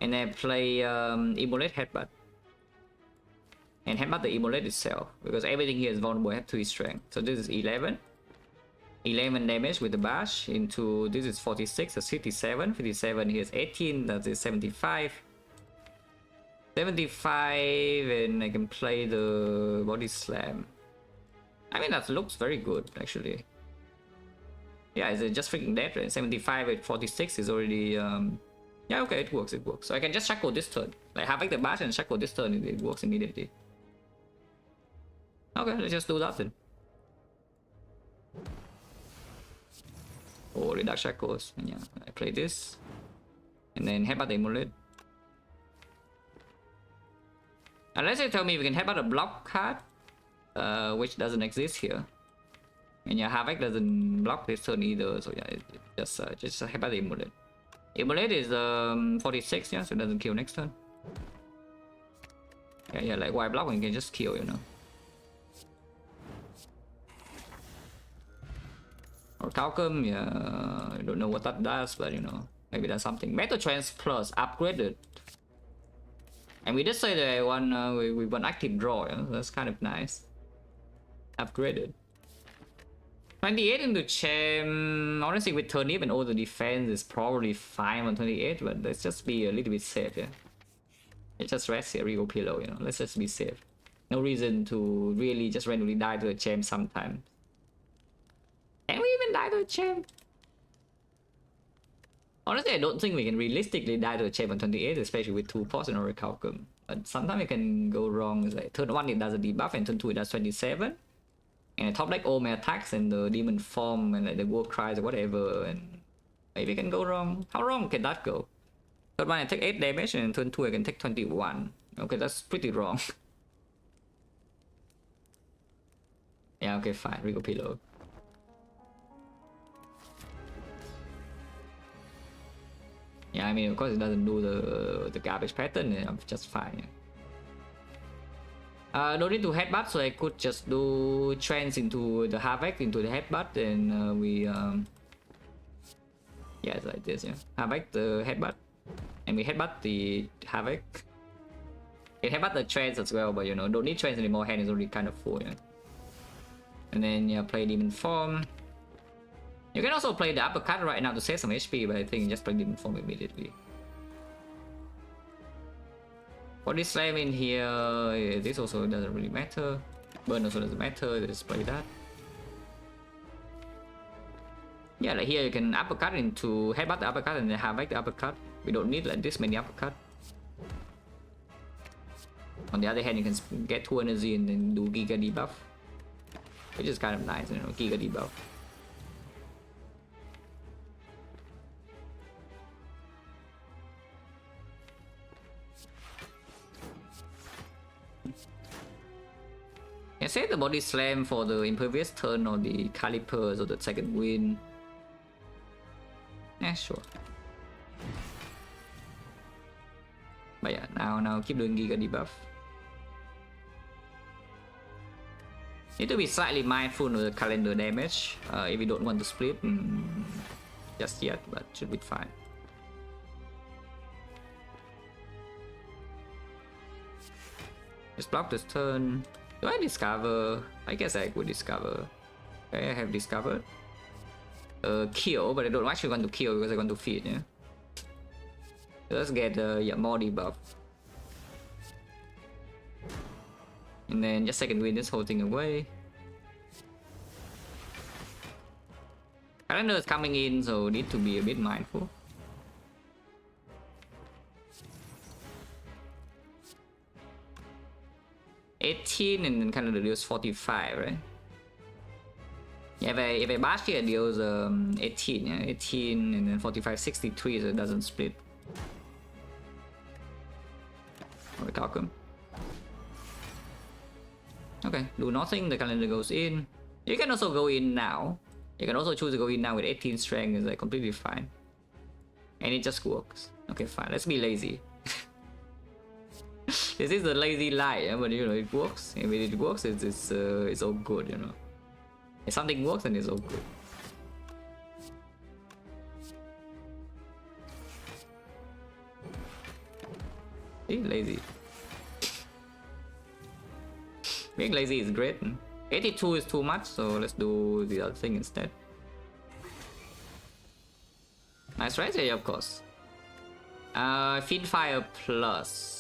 And I play Immolate Headbutt. And headbutt the Immolate itself, because everything here is vulnerable, I have 3 strength. So this is 11. 11 damage with the bash into, this is 46, that's 57. 57 here is 18, that is 75. 75, and I can play the Body Slam. I mean, that looks very good, actually. Yeah, it's just freaking dead, right? 75 at 46 is already... Yeah, okay, it works. So I can just shackle this turn. Like, havoc the bash and shackle this turn, it works immediately. Okay, let's just do that then. Oh, the Dark Shackles. And yeah, I play this. And then headbutt the Immolate. Unless they tell me we can headbutt a block card, which doesn't exist here. And yeah, Havoc doesn't block this turn either, so yeah, just headbutt the Immolate. Immolate is 46, yeah, so it doesn't kill next turn. Yeah, like white block, you can just kill, you know. Or Calcum, yeah, I don't know what that does, but you know, maybe that's something. Metal Trance Plus upgraded. And we just say that I want, we want active draw, you know? That's kind of nice. Upgraded. 28 into Champ. Honestly, with Turnip and all the defense is probably fine on 28, but let's just be a little bit safe, yeah. Let's just rest here, Regal Pillow, you know. Let's just be safe. No reason to really just randomly die to a Champ sometimes. Can we even die to a Champ? Honestly, I don't think we can realistically die to a Champ on 28, especially with 2 pots and or a Calcum. But sometimes it can go wrong. It's like turn 1 it does a debuff and turn 2 it does 27. And the top deck all my attacks and the demon form and like the war cries or whatever, and maybe it can go wrong. How wrong can that go? Turn 1 I take 8 damage and turn 2 I can take 21. Okay, that's pretty wrong. Yeah, okay, fine. Regal Pillow. Yeah, I mean, of course it doesn't do the garbage pattern, and I'm just fine. No need to headbutt, so I could just do trance into the havoc, into the headbutt, and we yeah, it's like this, yeah. Havoc the headbutt, and we headbutt the havoc. We headbutt the trance as well, but you know, don't need trance anymore. Hand is already kind of full, yeah. And then yeah, play demon form. You can also play the uppercut right now to save some HP, but I think just play demon form immediately. Body slam in here, this also doesn't really matter. Burn also doesn't matter, just play that. Yeah, like here you can uppercut into headbutt the uppercut and then havoc the uppercut. We don't need like this many uppercut. On the other hand, you can get 2 energy and then do Giga debuff, which is kind of nice, you know, Giga debuff. Can save the body slam for the impervious turn or the calipers or the second wind. Yeah, sure. But yeah, now keep doing Giga debuff. Need to be slightly mindful of the calendar damage if you don't want to split just yet, but should be fine. Just block this turn. Do I discover? I guess I would discover. Okay, I have discovered. Kill, but I don't actually want to kill because I want to feed, yeah. So let's get yeah, more debuff. And then just second wind this whole thing away. Calendar is coming in, so need to be a bit mindful. $18 and then calendar deals 45, right? Yeah, if I bash here deals 18, yeah, 18 and then 45, 63, so it doesn't split. Or Talcum. Okay, do nothing, the calendar goes in. You can also go in now. You can also choose to go in now with 18 strength, is like completely fine. And it just works. Okay, fine, let's be lazy. This is the lazy lie, yeah? But you know, it works. If it works, it's all good, you know. If something works, then it's all good. See, lazy. Being lazy is great. 82 is too much, so let's do the other thing instead. Nice strategy, of course. Feed fire plus.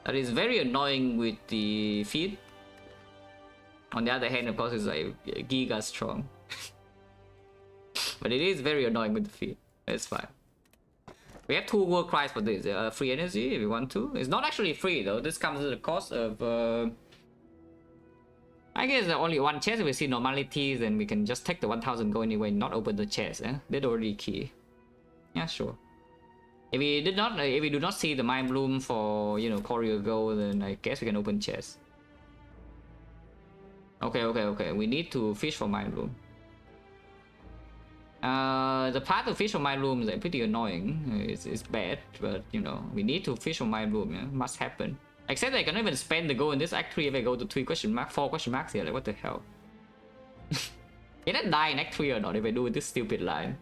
That is very annoying with the feed. On the other hand, of course, it's like giga strong. But it is very annoying with the feed. It's fine. We have 2 war cries for this. Free energy if you want to. It's not actually free though. This comes at the cost of I guess only 1 chest. If we see normalities, then we can just take the 1000 go anyway, not open the chest. That's already key. Yeah, sure. If we do not see the mind bloom for, you know, Courier Go, then I guess we can open chest. Okay. We need to fish for mind bloom. The path to fish for mind bloom is pretty annoying. It's bad, but you know, we need to fish for mind bloom. Yeah? Must happen. Except I cannot even spend the gold in this act 3 if I go to 3 question mark, 4 question marks here. Like what the hell? Can I die in act 3 or not if I do this stupid line?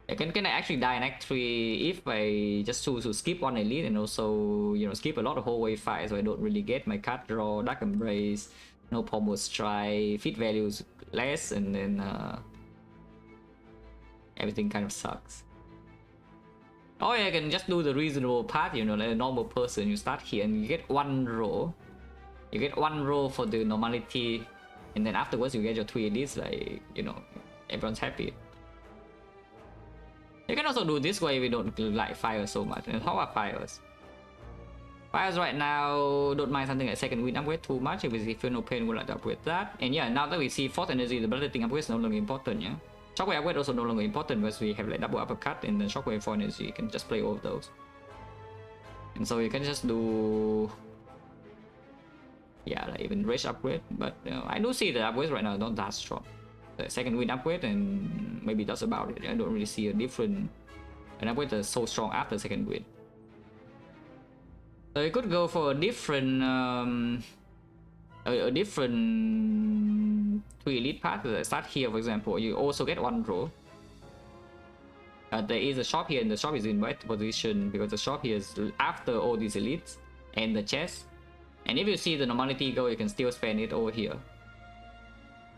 Can I actually die in act 3 if I just choose to skip 1 elite and also, you know, skip a lot of hallway fights so I don't really get my card draw, dark embrace, no pommel strike, feed values less, and then everything kind of sucks. Or I can just do the reasonable path, you know, like a normal person. You start here and you get 1 row. You get 1 row for the normality, and then afterwards you get your 3 elites, like, you know, everyone's happy. You can also do this way if we don't like fire so much. And how are fires? Fires right now, don't mind something like second wind upgrade too much. If we see feel no pain, we'll like to upgrade that. And yeah, now that we see fourth energy, the bloodletting upgrade is no longer important, yeah. Shockwave upgrade also no longer important because we have like double uppercut and then shockwave for energy. You can just play all of those. And so you can just do, yeah, like even rage upgrade. But I do see the upgrades right now don't that strong. The second wind upgrade and maybe that's about it. I don't really see a different an upgrade that's so strong after second wind. So you could go for a different a different 3 elite path. Start here, for example. You also get 1 row. There is a shop here, and the shop is in right position because the shop here is after all these elites and the chest. And if you see the normality go, you can still spend it over here.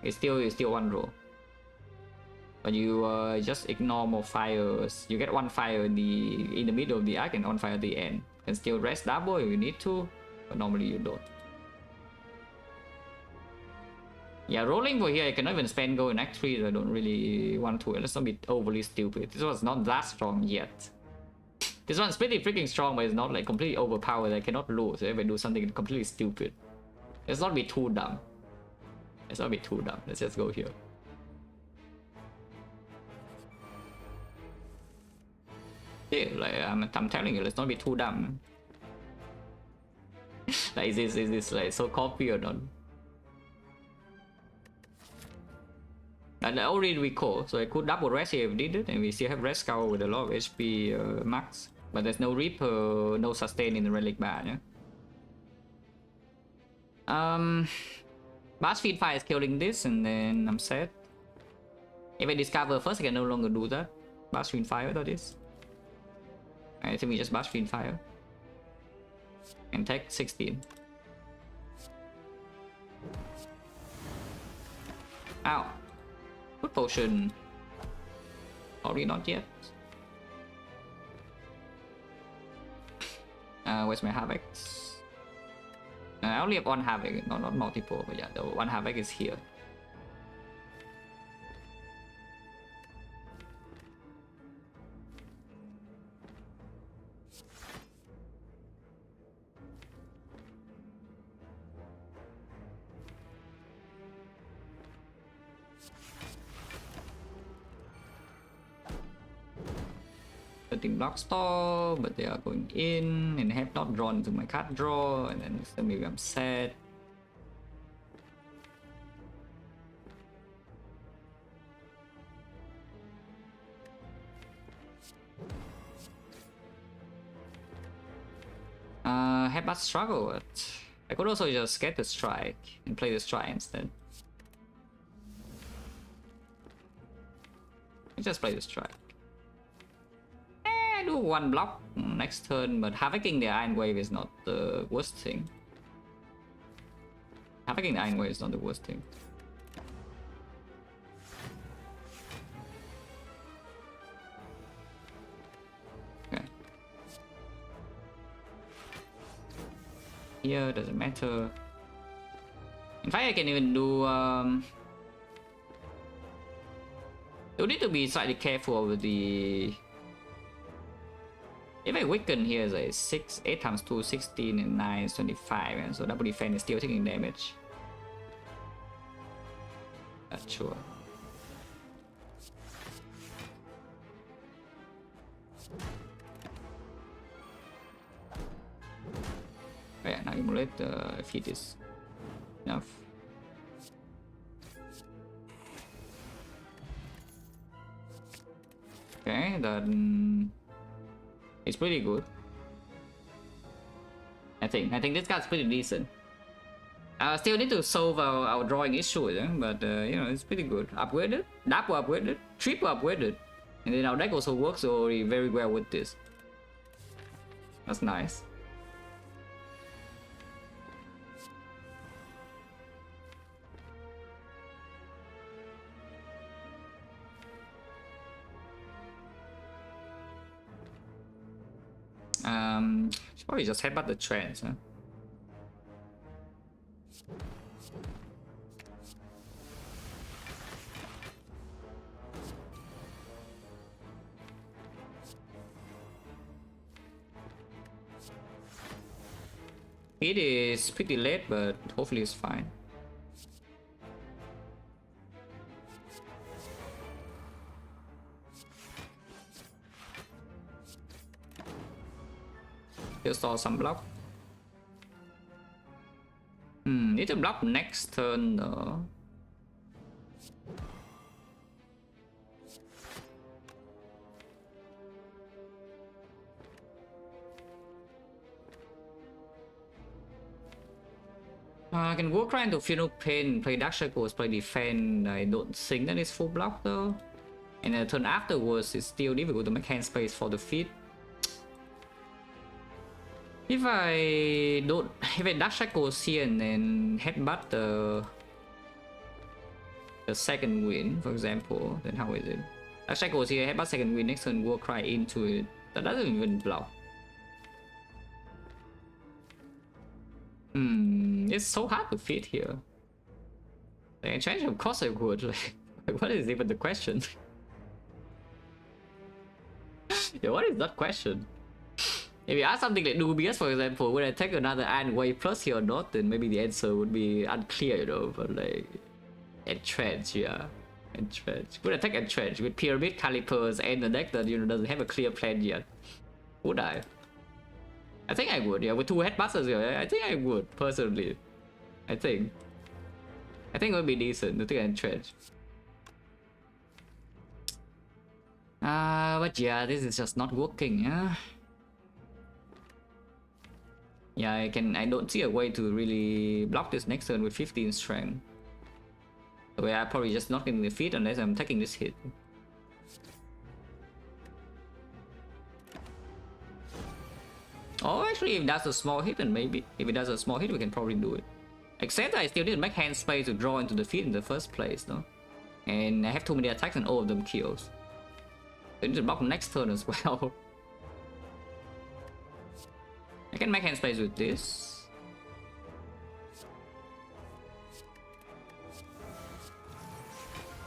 It's still 1 row. But you just ignore more fires. You get 1 fire in the middle of the arc and 1 fire at the end. You can still rest double if you need to, but normally you don't. Yeah, rolling for here, I cannot even spend gold in Act 3, so I don't really want to. Let's not be overly stupid. This one's not that strong yet. This one's pretty freaking strong, but it's not like completely overpowered. I cannot lose if I do something completely stupid. Let's not be too dumb. Let's not be too dumb. Let's just go here. Yeah, like I'm telling you, let's not be too dumb. Like, is this like so copy or not? And I already recall, so I could double rest here if needed, and we still have rest cover with a lot of HP max. But there's no Reaper, no sustain in the relic bar, yeah? Bash Feed Fire is killing this, and then I'm set. If I discover first, I can no longer do that. Bash Feed Fire, that is. I think we just Bash Feed Fire. And take 16. Ow. Good potion. Probably not yet. Where's my Havoc? I only have one Havoc, not multiple, but yeah, the one Havoc is here. Block store, but they are going in and have not drawn to my card draw, and then so maybe I'm sad. Headbutt struggle, but I could also just get the strike and play the strike instead. Just play the strike. Do one block next turn, but havocing the Iron Wave is not the worst thing. Havocing the Iron Wave is not the worst thing. Okay. Here doesn't matter. In fact, I can even do you need to be slightly careful with the. If I weaken here is like 8 times 2, 16 and 9 is 25, and so double defense is still taking damage. Not sure. Oh yeah, now emulate if it is enough. Okay, then it's pretty good. I think this card's pretty decent. Still need to solve our drawing issue, yeah? But you know, it's pretty good. Upgraded, double upgraded, triple upgraded, and then our deck also works already very well with this. That's nice. Should probably just headbutt the trends, huh? It is pretty late, but hopefully it's fine. Just saw some block. Need to block next turn though. I can walk right into Funeral Pain, play Dark Shackles, play Defend. I don't think that is full block though. And the turn afterwards it's still difficult to make hand space for the feet. If I Dark Shackles here and then headbutt the second win, for example, then how is it? Dark Shackles here, headbutt second win, next turn War Cry into it. That doesn't even block. It's so hard to fit here. Like, change, of course I would. Like, what is even the question? Yeah, what is that question? If you ask something like dubious, for example, would I take another iron wave plus here or not, then maybe the answer would be unclear, you know, but like... Entrench, yeah. Entrench. Would I take Entrench with Pyramid, Calipers, and the deck that, you know, doesn't have a clear plan yet? Would I? I think I would, yeah, with 2 headbusters here, I think I would, personally. I think it would be decent to take Entrench. But yeah, this is just not working, yeah. Yeah, I don't see a way to really block this next turn with 15 strength. So yeah, I'm probably just not getting the feet unless I'm taking this hit. Oh, actually, if that's a small hit, then maybe. If it does a small hit, we can probably do it. Except that I still need to make hand space to draw into the feet in the first place, no? And I have too many attacks and all of them kills. I need to block next turn as well. I can make hand space with this.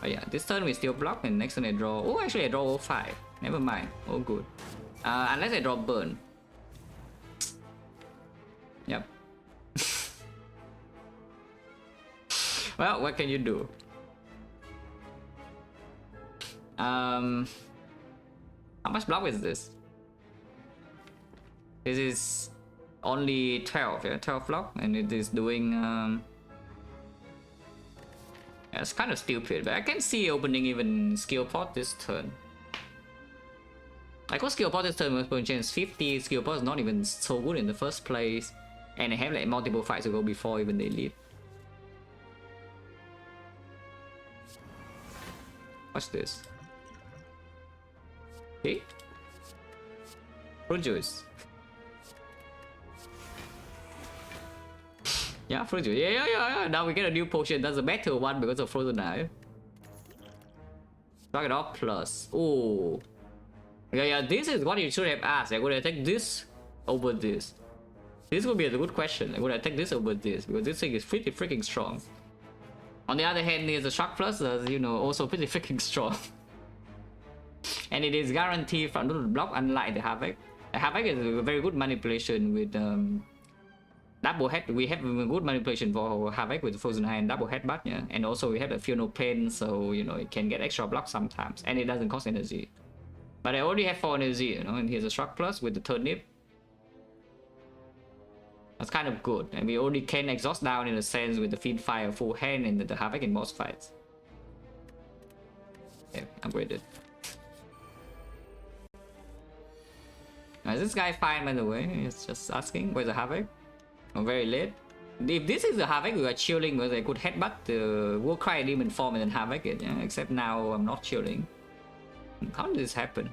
Oh yeah, this turn we still block and next turn I draw. Oh, actually I draw all 5. Never mind. Oh good. Unless I draw burn. Yep. Well, what can you do? How much block is this? This is only 12, yeah, 12 block, and it is doing yeah, it's kind of stupid, but I can see opening even skill pot this turn. Like, what skill pot this turn was going to change 50, skill pot is not even so good in the first place, and I have like multiple fights to go before even they lead. Watch this. See? Fruit juice. Yeah, fruit juice. Yeah. Now we get a new potion. That's a better one because of frozen eye. Drag it off plus. Oh. Yeah. This is what you should have asked. Like, would I take this over this? This would be a good question. Like, would I take this over this? Because this thing is pretty freaking strong. On the other hand, there's a shock plus that's, you know, also pretty freaking strong. And it is guaranteed from the block, unlike the Havoc. The Havoc is a very good manipulation with double head. We have a good manipulation for Havoc with Frozen Hand, double headbutt, yeah. And also we have the Feel No Pain, so you know it can get extra block sometimes, and it doesn't cost energy. But I already have 4 energy, you know, and here's a shock plus with the turnip. That's kind of good, and we already can exhaust down in a sense with the Feed Fire full hand and the Havoc in boss fights. Okay, upgraded. Is this guy fine, by the way? It's just asking. Where's the Havoc? I'm very late. If this is the Havoc, we are chilling because I could headbutt the Warcry Demon form and then Havoc it. Yeah? Except now I'm not chilling. How did this happen?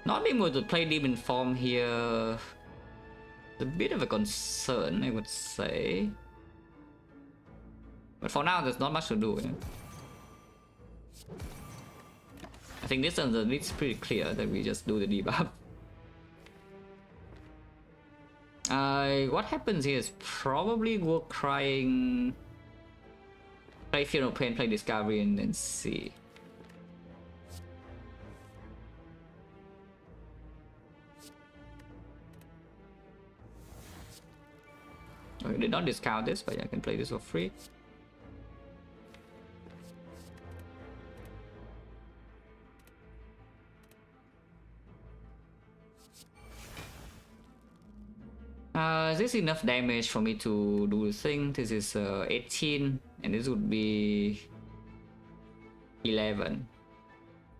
Not being able to play Demon form here is a bit of a concern, I would say. But for now, there's not much to do. Yeah? I think this turn it's pretty clear that we just do the debuff. What happens here is probably we're crying. Play Fear No Pain, play Discovery, and then see. I did not discount this, but yeah, I can play this for free. Is this enough damage for me to do the thing? This is 18, and this would be 11.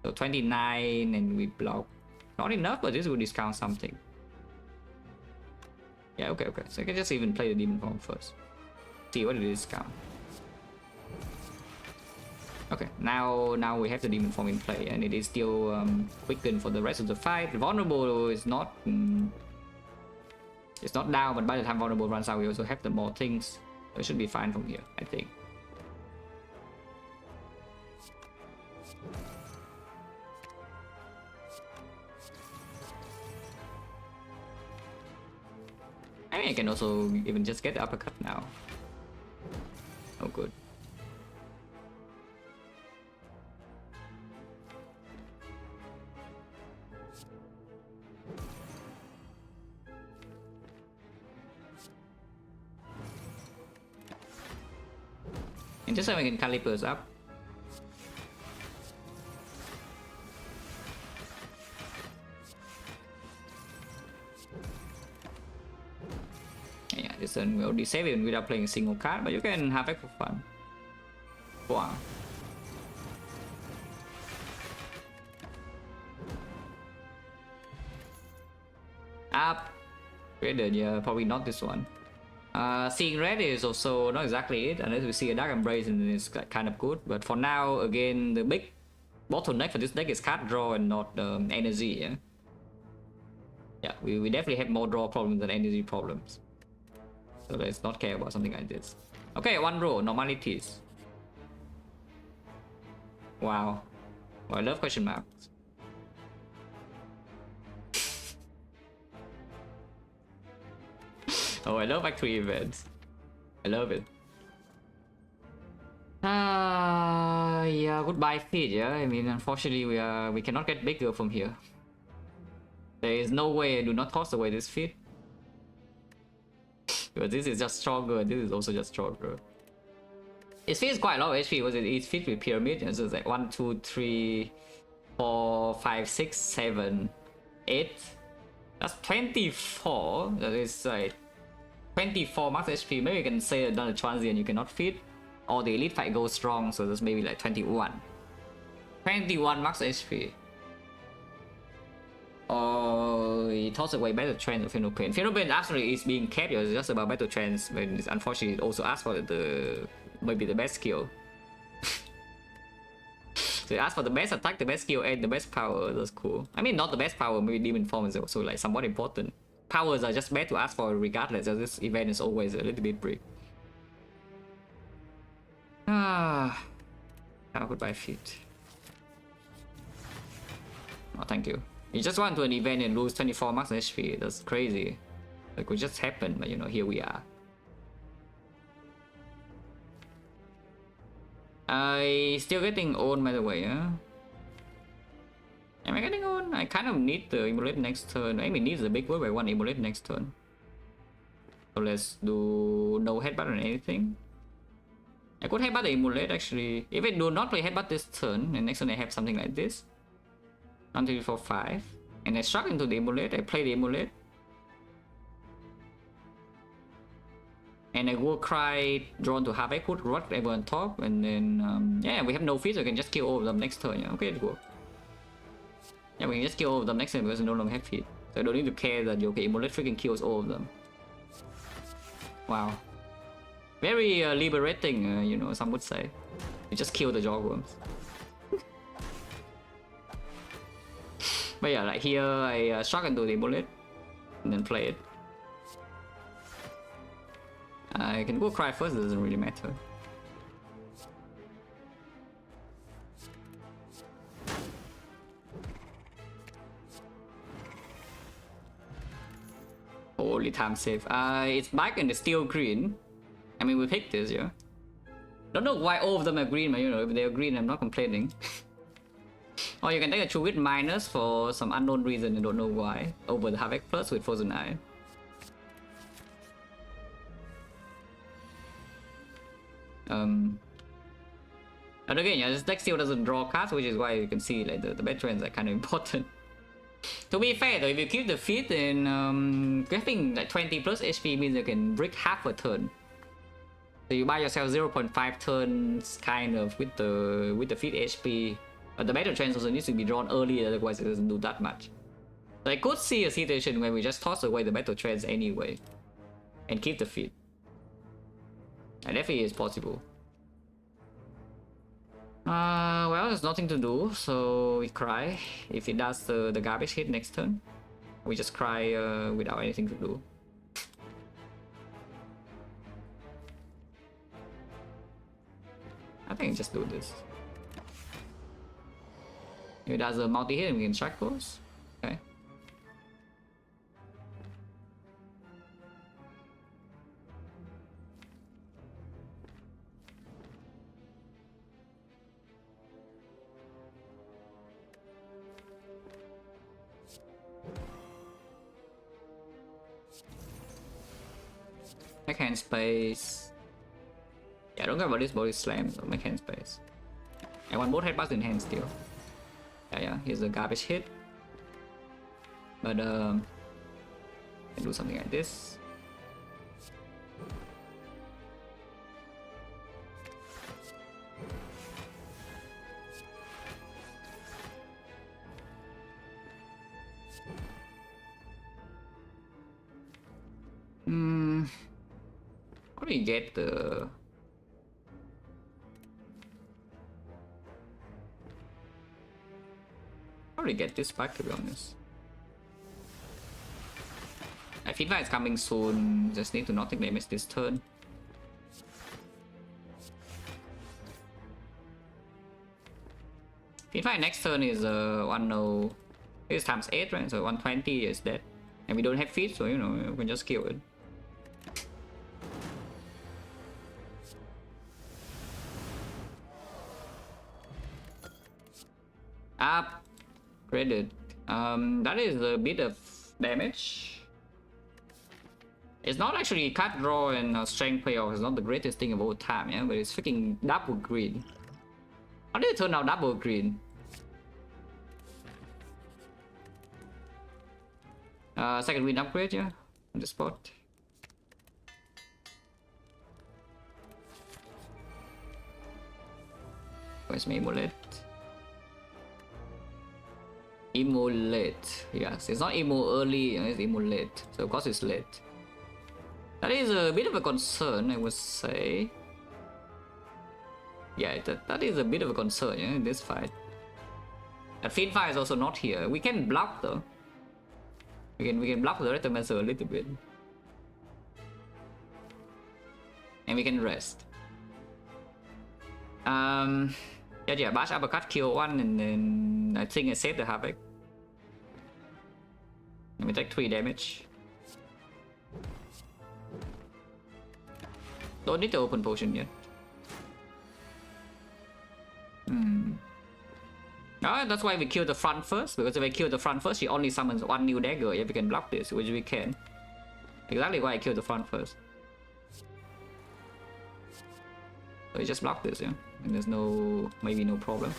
So 29, and we block. Not enough, but this will discount something. Yeah, okay. So I can just even play the demon form first. See what it discount. Okay, now we have the demon form in play, and it is still quickened for the rest of the fight. Vulnerable is not. It's not down, but by the time vulnerable runs out, we also have the more things. So it should be fine from here, I think. I mean, I can also even just get the uppercut now. good. And just so we can calipers up. Yeah, this turn we already save it without playing a single card, but you can have it for fun. Wow. Up. Rated, yeah, probably not this one. Seeing red is also not exactly it, unless we see a Dark Embrace and it's kind of good. But for now, again, the big bottleneck for this deck is card draw and not energy, yeah? Yeah, we definitely have more draw problems than energy problems. So let's not care about something like this. Okay, one row, normalities. Wow. Oh, I love question marks. Oh, I love factory events. I love it. Yeah, goodbye feed, yeah. I mean, unfortunately, we cannot get bigger from here. There is no way I do not toss away this feed. But this is just stronger, this is also just stronger. It feels quite a lot of HP, was it? It fits with pyramid, and so it's like 1, 2, 3, 4, 5, 6, 7, 8. That's 24. That is like 24 max HP. Maybe you can say another transient you cannot feed. Or the elite fight goes strong, so that's maybe like 21. 21 max HP. Oh, he tossed away battle trends of Phenopain. Phenopain actually is being kept, it's just about battle trends, but unfortunately it also asks for the maybe the best skill. So it asks for the best attack, the best skill, and the best power. That's cool. I mean, not the best power, maybe demon form is also like somewhat important. Powers are just bad to ask for regardless, as this event is always a little bit brick. Ah, goodbye feet. Oh, thank you. You just went to an event and lose 24 max HP. That's crazy. Like, it just happened, but you know, here we are. I still getting owned, by the way, huh? Am I getting owned? I kind of need the immolate next turn. I mean, needs the big word by one immolate next turn. So let's do no headbutt or anything. I could headbutt the immolate actually. If I do not play headbutt this turn, and next turn I have something like this. 1, 2, 3, 4, 5. And I struck into the immolate. I play the immolate. And I will cry drawn to half. I put whatever on top, and then yeah, we have no feet, so we can just kill all of them next turn. Yeah, okay, cool. Yeah, we can just kill all of them next turn because we no longer have feet. So I don't need to care that okay, immolate freaking kills all of them. Wow. Very liberating, you know, some would say. You just kill the jawworms. But yeah, like here I struck into the bullet and then play it. I can go cry first, it doesn't really matter. Holy time save. It's black and it's still green. I mean, we picked this, yeah. Don't know why all of them are green, but you know, if they're green, I'm not complaining. Or you can take a true wit minus for some unknown reason, I don't know why, over the Havoc plus with Frozen Eye. And again, yeah, this deck still doesn't draw cards, which is why you can see like the bad trends are kind of important. To be fair though, if you keep the feet, then getting like 20 plus HP means you can brick half a turn. So you buy yourself 0.5 turns kind of with the feet HP. But the battle trends also needs to be drawn early, otherwise it doesn't do that much. So I could see a situation where we just toss away the battle trends anyway and keep the feet. And definitely is possible. Well, there's nothing to do, so we cry. If it does the garbage hit next turn, we just cry without anything to do. I think just do this. If it does a multi-hit, we can strike those. Okay. Make hand space. Yeah, don't care about this body slam, so make hand space. I want both headbutts in hand still. Yeah, here's a garbage hit. But I can do something like this. How do you get the... How do you get this back, to be honest? Feedback is coming soon, just need to not take damage this turn. Feedback next turn is 10... This times 8, right? So 120 is dead. And we don't have feet, so you know, we can just kill it. Upgraded. That is a bit of damage. It's not actually cut draw and strength payoff. It's not the greatest thing of all time, yeah, but it's freaking double green. How did it turn out double green? Second wind upgrade, yeah, on the spot. Where's my amulet? Immolate. Yes, it's not immo early, it's immolate. So of course it's late. That is a bit of a concern, I would say. Yeah, that is a bit of a concern, yeah, in this fight. That Fiend Fire is also not here. We can block though. We can block the Retomancer a little bit. And we can rest. Yeah, bash uppercut, kill one, and then I think I save the Havoc. Let me take 3 damage. Don't need to open potion yet. That's why we kill the front first, because if I kill the front first, she only summons 1 new dagger. Yeah, we can block this, which we can. Exactly why I kill the front first. So we just block this, yeah. And there's maybe no problem.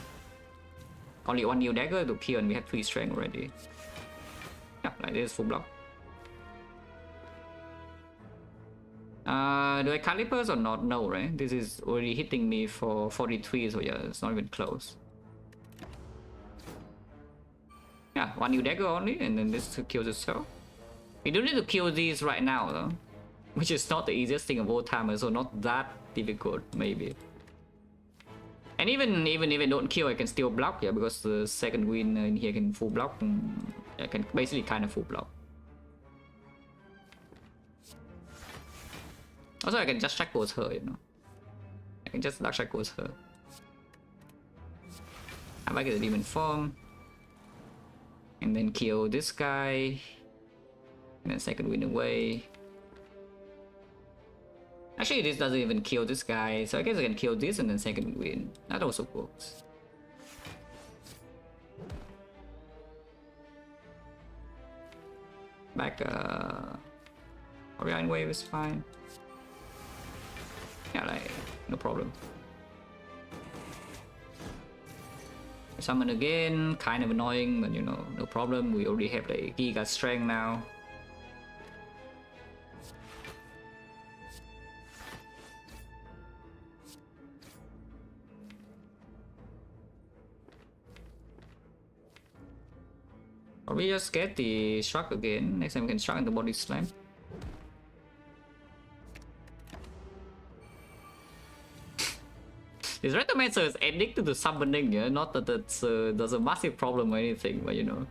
Only 1 new dagger to kill, and we have 3 strength already. Yeah, like this, full block. Do I calipers or not? No, right? This is already hitting me for 43, so yeah, it's not even close. Yeah, 1 new dagger only, and then this kills itself. We don't need to kill these right now, though. Which is not the easiest thing of all time, so not that difficult, maybe. And even if I don't kill, I can still block, yeah, because the second win in here can full block, and I can basically kind of full block. Also, I can just check towards her, you know. I can just dark check towards her. I might get the demon form. And then kill this guy. And then second win away. Actually, this doesn't even kill this guy, so I guess I can kill this and then second win. That also works. Back, Orion Wave is fine. Yeah, like, no problem. Summon again, kind of annoying, but you know, no problem. We already have the Giga Strength now. Or we just get the Shrug again. Next time we can Shrug in the body slam. This Retomancer is addicted to summoning, yeah? Not that there's a massive problem or anything, but you know.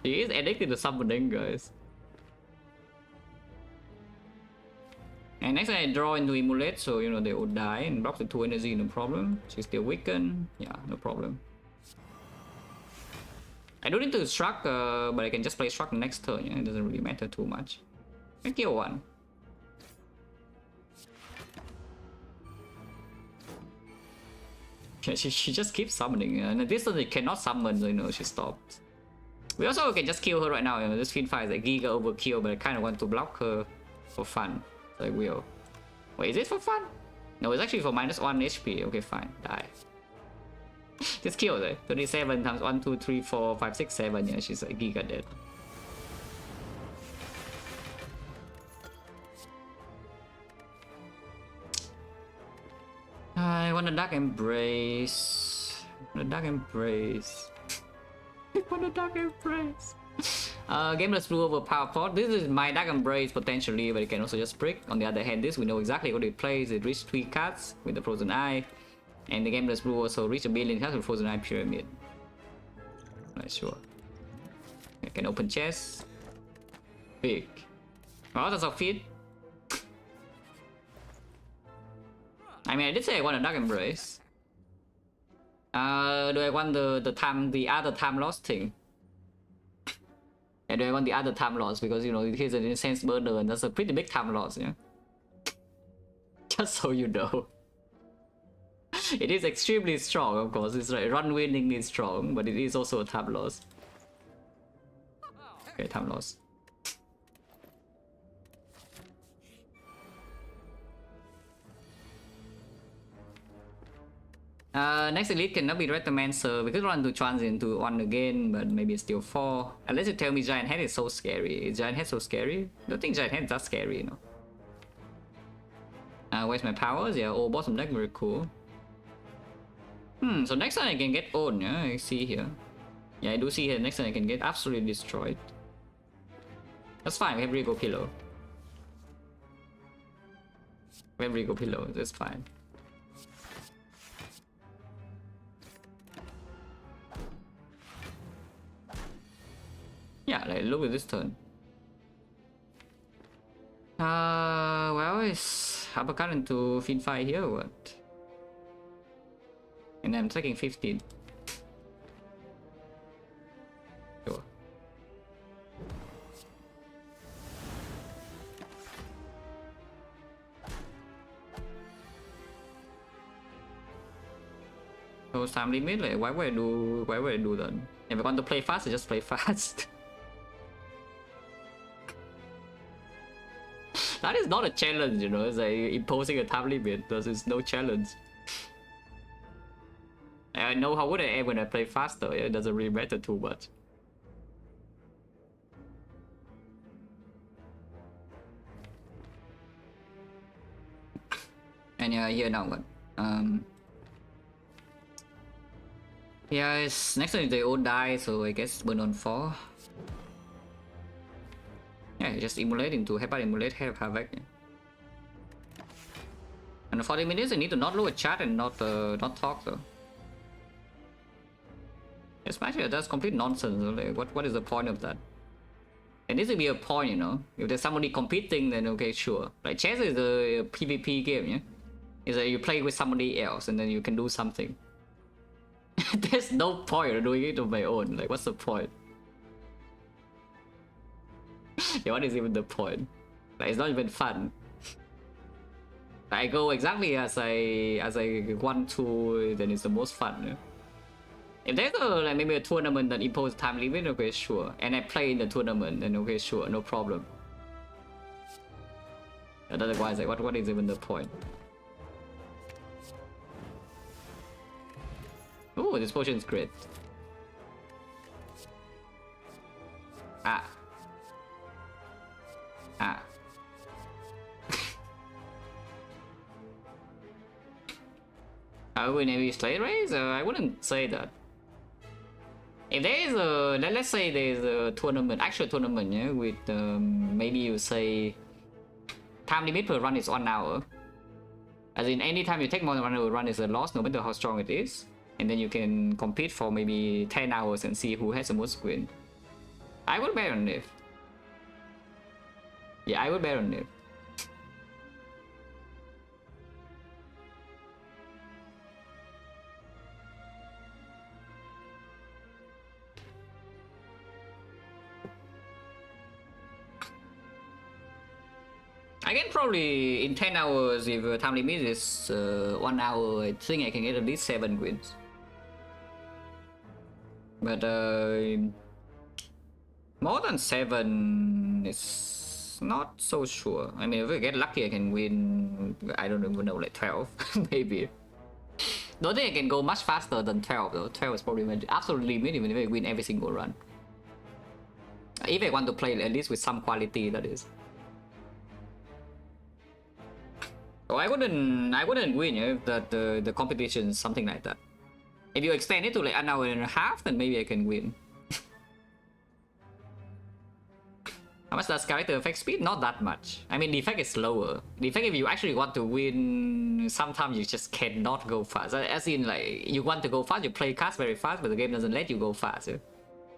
He is addicted to summoning, guys. And next I draw into Immolate, so you know they will die and block the 2 energy, no problem. She's still weakened, yeah, no problem. I don't need to Shrug, but I can just play Shrug next turn, yeah? It doesn't really matter too much. I kill 1. She just keeps summoning, and this one they cannot summon, so you know she stopped. We also can just kill her right now. You know, this Fin Fi is a giga overkill, but I kind of want to block her for fun. So I will. Wait, is it for fun? No, it's actually for -1 HP. Okay, fine. Die. Just kill her. 27 times 1, 2, 3, 4, 5, 6, 7. Yeah, she's like giga dead. I want a Dark Embrace. I want a Dark Embrace. I want a Dark Embrace. Gameless Blue over Power Pot. This is my Dark Embrace potentially, but it can also just break. On the other hand, this we know exactly what it plays. It reached 3 cards with the Frozen Eye. And the Gameless Blue also reached 1 billion cards with Frozen Eye Pyramid. Not sure. I can open chest. Big. Oh, that's a feed. I mean, I did say I want a Dark Embrace. Do I want the other time lost thing? And do I want the other time loss? Because, you know, here's an Incense Burner and that's a pretty big time loss, yeah? Just so you know. It is extremely strong, of course. It's like run winning is strong, but it is also a time loss. Okay, time loss. Next elite cannot be Retomancer. We could run to Transient to 1 again, but maybe it's still 4. Unless you tell me Giant Head is so scary. Is Giant Head so scary? I don't think Giant Head is that scary, you know. Where's my powers? Yeah, oh, bottom deck, very cool. So next time I can get owned, yeah, I see here. Yeah, I do see here, next time I can get absolutely destroyed. That's fine, we have Rigo Pillow. We have Rigo Pillow, that's fine. Yeah, like, look at this turn. Well, is uppercut into Fin Fi here or what? And I'm taking 15. Sure. So time limit, like, why would I do that? If I want to play fast, I just play fast. That is not a challenge, you know, it's like imposing a time limit. There's no challenge. I know how would I am when I play faster, it doesn't really matter too much. And yeah, here now what? Yeah, it's next time they all die, so I guess burn on 4. Yeah, just emulate into Hebat emulate Havoc. Yeah. And for 40 minutes I need to not look at chat and not talk though. It's actually that's complete nonsense. Like, what is the point of that? There needs to be a point, you know. If there's somebody competing, then okay, sure. Like chess is a PvP game, yeah. It's like you play with somebody else and then you can do something. There's no point of doing it on my own. Like, what's the point? Yeah, what is even the point? Like, it's not even fun. I go exactly as I want to, then it's the most fun. Yeah? If there's like maybe a tournament that imposes time limit, okay, sure. And I play in the tournament, then okay, sure, no problem. But otherwise, like, what is even the point? Oh, this potion is great. Ah. I win every slate race? I wouldn't say that. If there is a, let's say there's a tournament, actual tournament, yeah, with maybe you say time limit per run is 1 hour. As in, anytime you take more than 1 hour run is a loss, no matter how strong it is. And then you can compete for maybe 10 hours and see who has the most win. I would bet on it. Yeah, I would bet on it. I can probably, in 10 hours, if time limit is 1 hour, I think I can get at least 7 wins. But More than 7 is not so sure. I mean, if I get lucky, I can win, I don't even know, like 12, maybe. Don't think I can go much faster than 12 though. 12 is probably my absolute limit even if I win every single run. If I want to play at least with some quality, that is. So I wouldn't win if the competition is something like that. If you extend it to like an hour and a half, then maybe I can win. How much does character effect speed? Not that much. I mean, Defect is slower. Defect, if you actually want to win, sometimes you just cannot go fast. As in, like, you want to go fast, you play cards very fast, but the game doesn't let you go fast.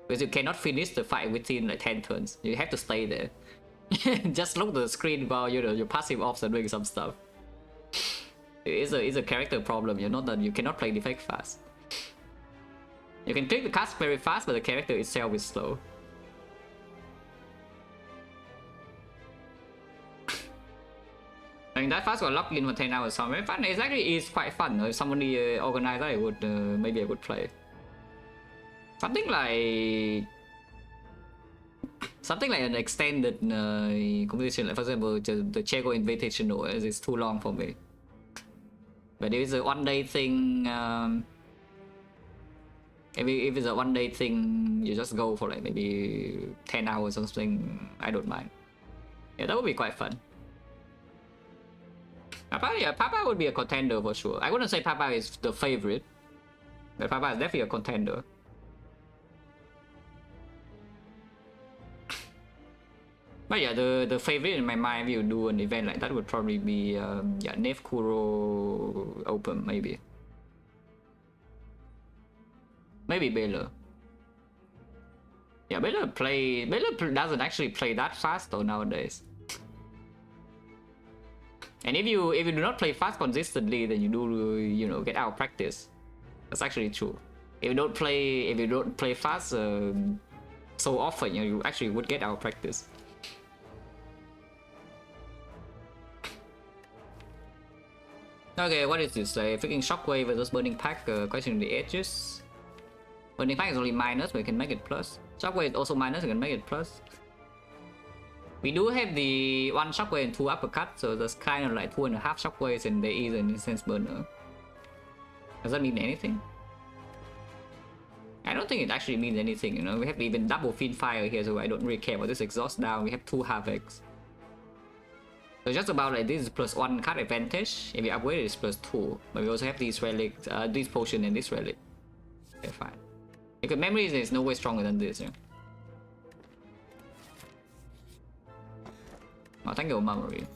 Because you cannot finish the fight within like 10 turns. You have to stay there. Just look at the screen while your passive offs are doing some stuff. It's a character problem. You're not that you cannot play Defect fast. You can click the cards very fast, but the character itself is slow. I mean, that fast got locked in for 10 hours. So very fun. It actually is quite fun. If somebody organized that, I would maybe I would play. Something like an extended competition, like for example, the Chego Invitational is too long for me. But if it's a one-day thing, if it's a one-day thing, you just go for like maybe 10 hours or something. I don't mind. Yeah, that would be quite fun. Papa would be a contender for sure. I wouldn't say Papa is the favorite, but Papa is definitely a contender. But yeah, the favorite in my mind, if you do an event like that, would probably be yeah, Nef Kuro Open, maybe Baylor. Yeah, Baylor doesn't actually play that fast though nowadays. And if you do not play fast consistently, then you do get out of practice. That's actually true. If you don't play fast so often, you actually would get out of practice. Okay, what is this? Freaking Shockwave versus Burning Pack, questioning the edges. Burning Pack is only minus, but we can make it plus. Shockwave is also minus, we can make it plus. We do have the 1 Shockwave and 2 uppercut, so that's kind of like 2.5 Shockwaves, and there is an Incense Burner. Does that mean anything? I don't think it actually means anything, We have even double Fiend Fire here, so I don't really care about this exhaust down. We have 2 Havocs. So just about like this is +1 card advantage. If you upgrade it, it's +2. But we also have these relics, this potion and this relic. Okay, fine. Because memories is no way stronger than this, Oh, thank you, memory.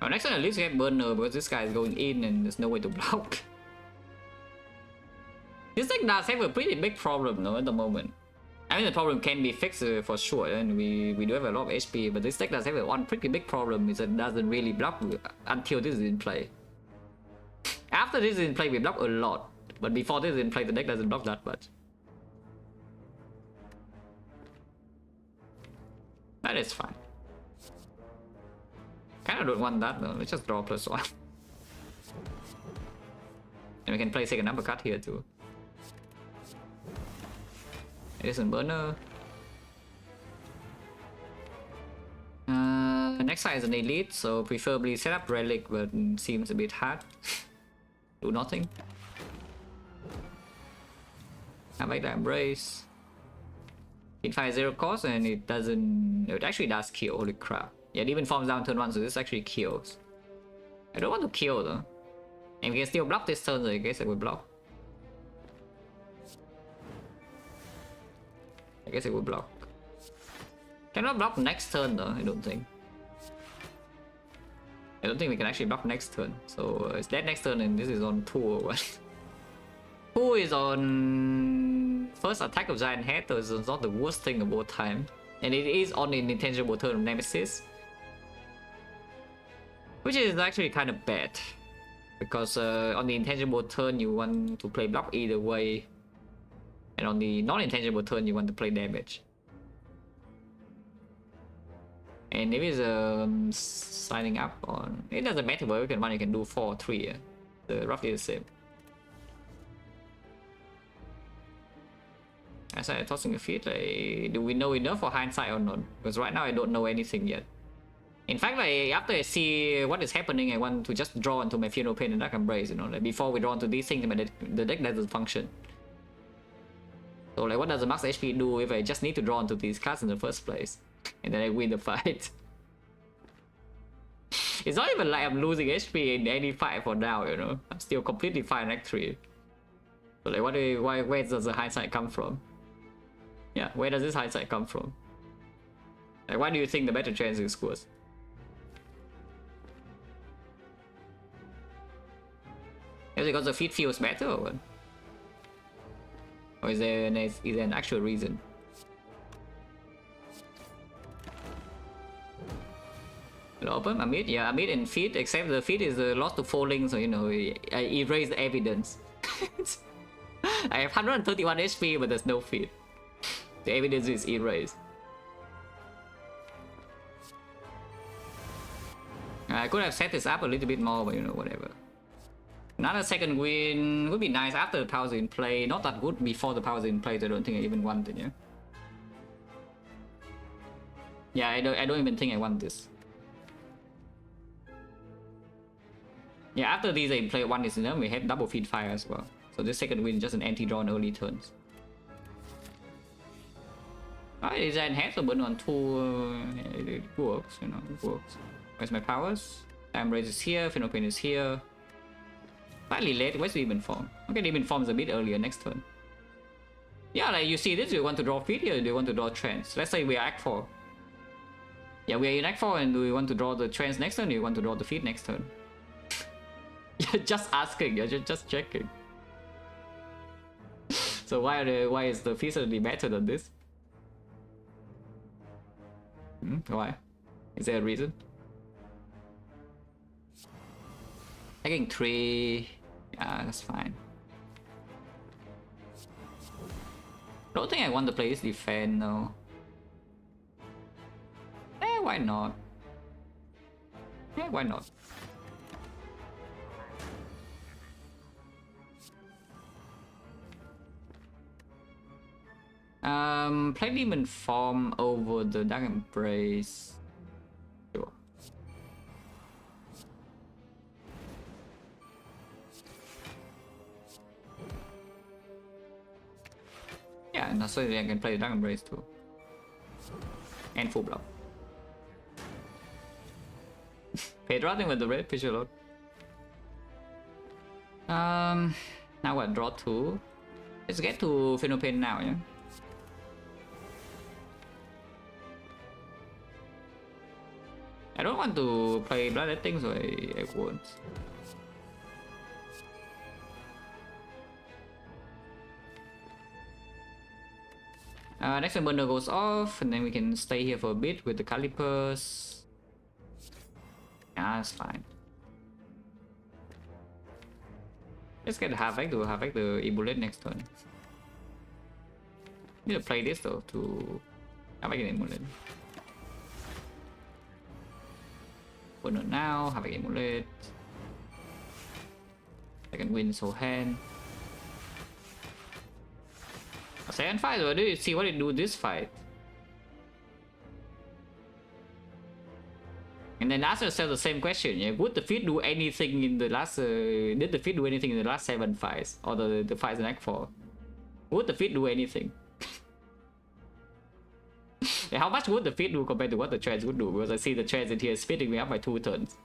Well, next time at least we have burner because this guy is going in and there's no way to block. This deck does have a pretty big problem though at the moment. I mean the problem can be fixed for sure, and we do have a lot of HP, but this deck does have one pretty big problem, is that it doesn't really block until this is in play. After this is in play we block a lot, but before this is in play the deck doesn't block that much. That is fine. Kinda don't want that though, let's just draw +1. And we can play second uppercut here too. It isn't burner. Next side is an elite, so preferably set up relic, but seems a bit hard. Do nothing. I make the embrace. It fires 0 cost and it doesn't. It actually does kill. Holy crap! Yeah, it even forms down turn 1, so this actually kills. I don't want to kill though. And we can still block this turn, so I guess I will block. I guess it will block. Cannot block next turn though, I don't think. I don't think we can actually block next turn. So it's dead next turn and this is on 2 or what? 2 is on first attack of Giant Head, so it's not the worst thing of all time. And it is on an intangible turn of Nemesis. Which is actually kind of bad. Because on the intangible turn you want to play block either way. And on the non-intangible turn you want to play damage. And if it's signing up on, it doesn't matter whether you can one, you can do 4 or 3. Yeah? They're roughly the same. I said tossing a feed, like, do we know enough for hindsight or not? Because right now I don't know anything yet. In fact, like, after I see what is happening, I want to just draw into my Funeral Pain and Dark Embrace, you know, like before we draw into these things, the deck doesn't function. So like, what does the max HP do if I just need to draw into these cards in the first place? And then I win the fight. It's not even like I'm losing HP in any fight for now, you know. I'm still completely fine Act 3. So like, where does the hindsight come from? Yeah, where does this hindsight come from? Like, why do you think the better chance is worse? Is it because the feed feels better or what? Or is there an actual reason? Open Amit? Yeah, Amit and feed, except the feed is lost to falling, so you know, I erase the evidence. I have 131 HP, but there's no feed. The evidence is erased. I could have set this up a little bit more, but you know, whatever. Another second win would be nice after the power's in play. Not that good before the power's in play, so I don't think I even want it, yeah? Yeah, I don't even think I want this. Yeah, after these I play one is enough, we have double feed fire as well. So this second win is just an anti-draw on early turns. Alright, is that enhancement on 2? It works, you know, it works. Where's my powers? Time Raise is here, Funeral Pain is here. Slightly late, where's the Demon Form? Okay, Demon Form is a bit earlier next turn. Yeah, like you see this, do you want to draw feed here or do you want to draw trance? Let's say we are Act 4. Yeah, we are in Act 4 and do we want to draw the trance next turn or do you want to draw the feed next turn? You're just asking, you're just checking. So why is the feed suddenly better than this? Why? Is there a reason? Taking 3. Yeah, that's fine. Don't think I want to play this defend though. Why not? Why not? Play Demon Form over the Dark Embrace. Sure. Yeah, and so I can play the Dark Embrace too. And full block. Paid routing with the red picture load. Now what? Draw 2. Let's get to Funeral Pain now, yeah? I don't want to play Bloodletting, so I won't. Next time burner goes off, and then we can stay here for a bit with the Calipers. Yeah, that's fine. Let's get Havoc to Havoc the Ebullate next turn. Need to play this though to Havoc an Ebullate. Burner now, Havoc Ebullate. I can win so hand. A second fight, or do you see what it do this fight? And then ask yourself the same question, yeah? Would the feed do anything in the last did the feed do anything in the last 7 fights? Or the fights in Act 4? Would the feed do anything? Yeah, how much would the feed do compared to what the trance would do? Because I see the trance in here speeding me up by 2 turns.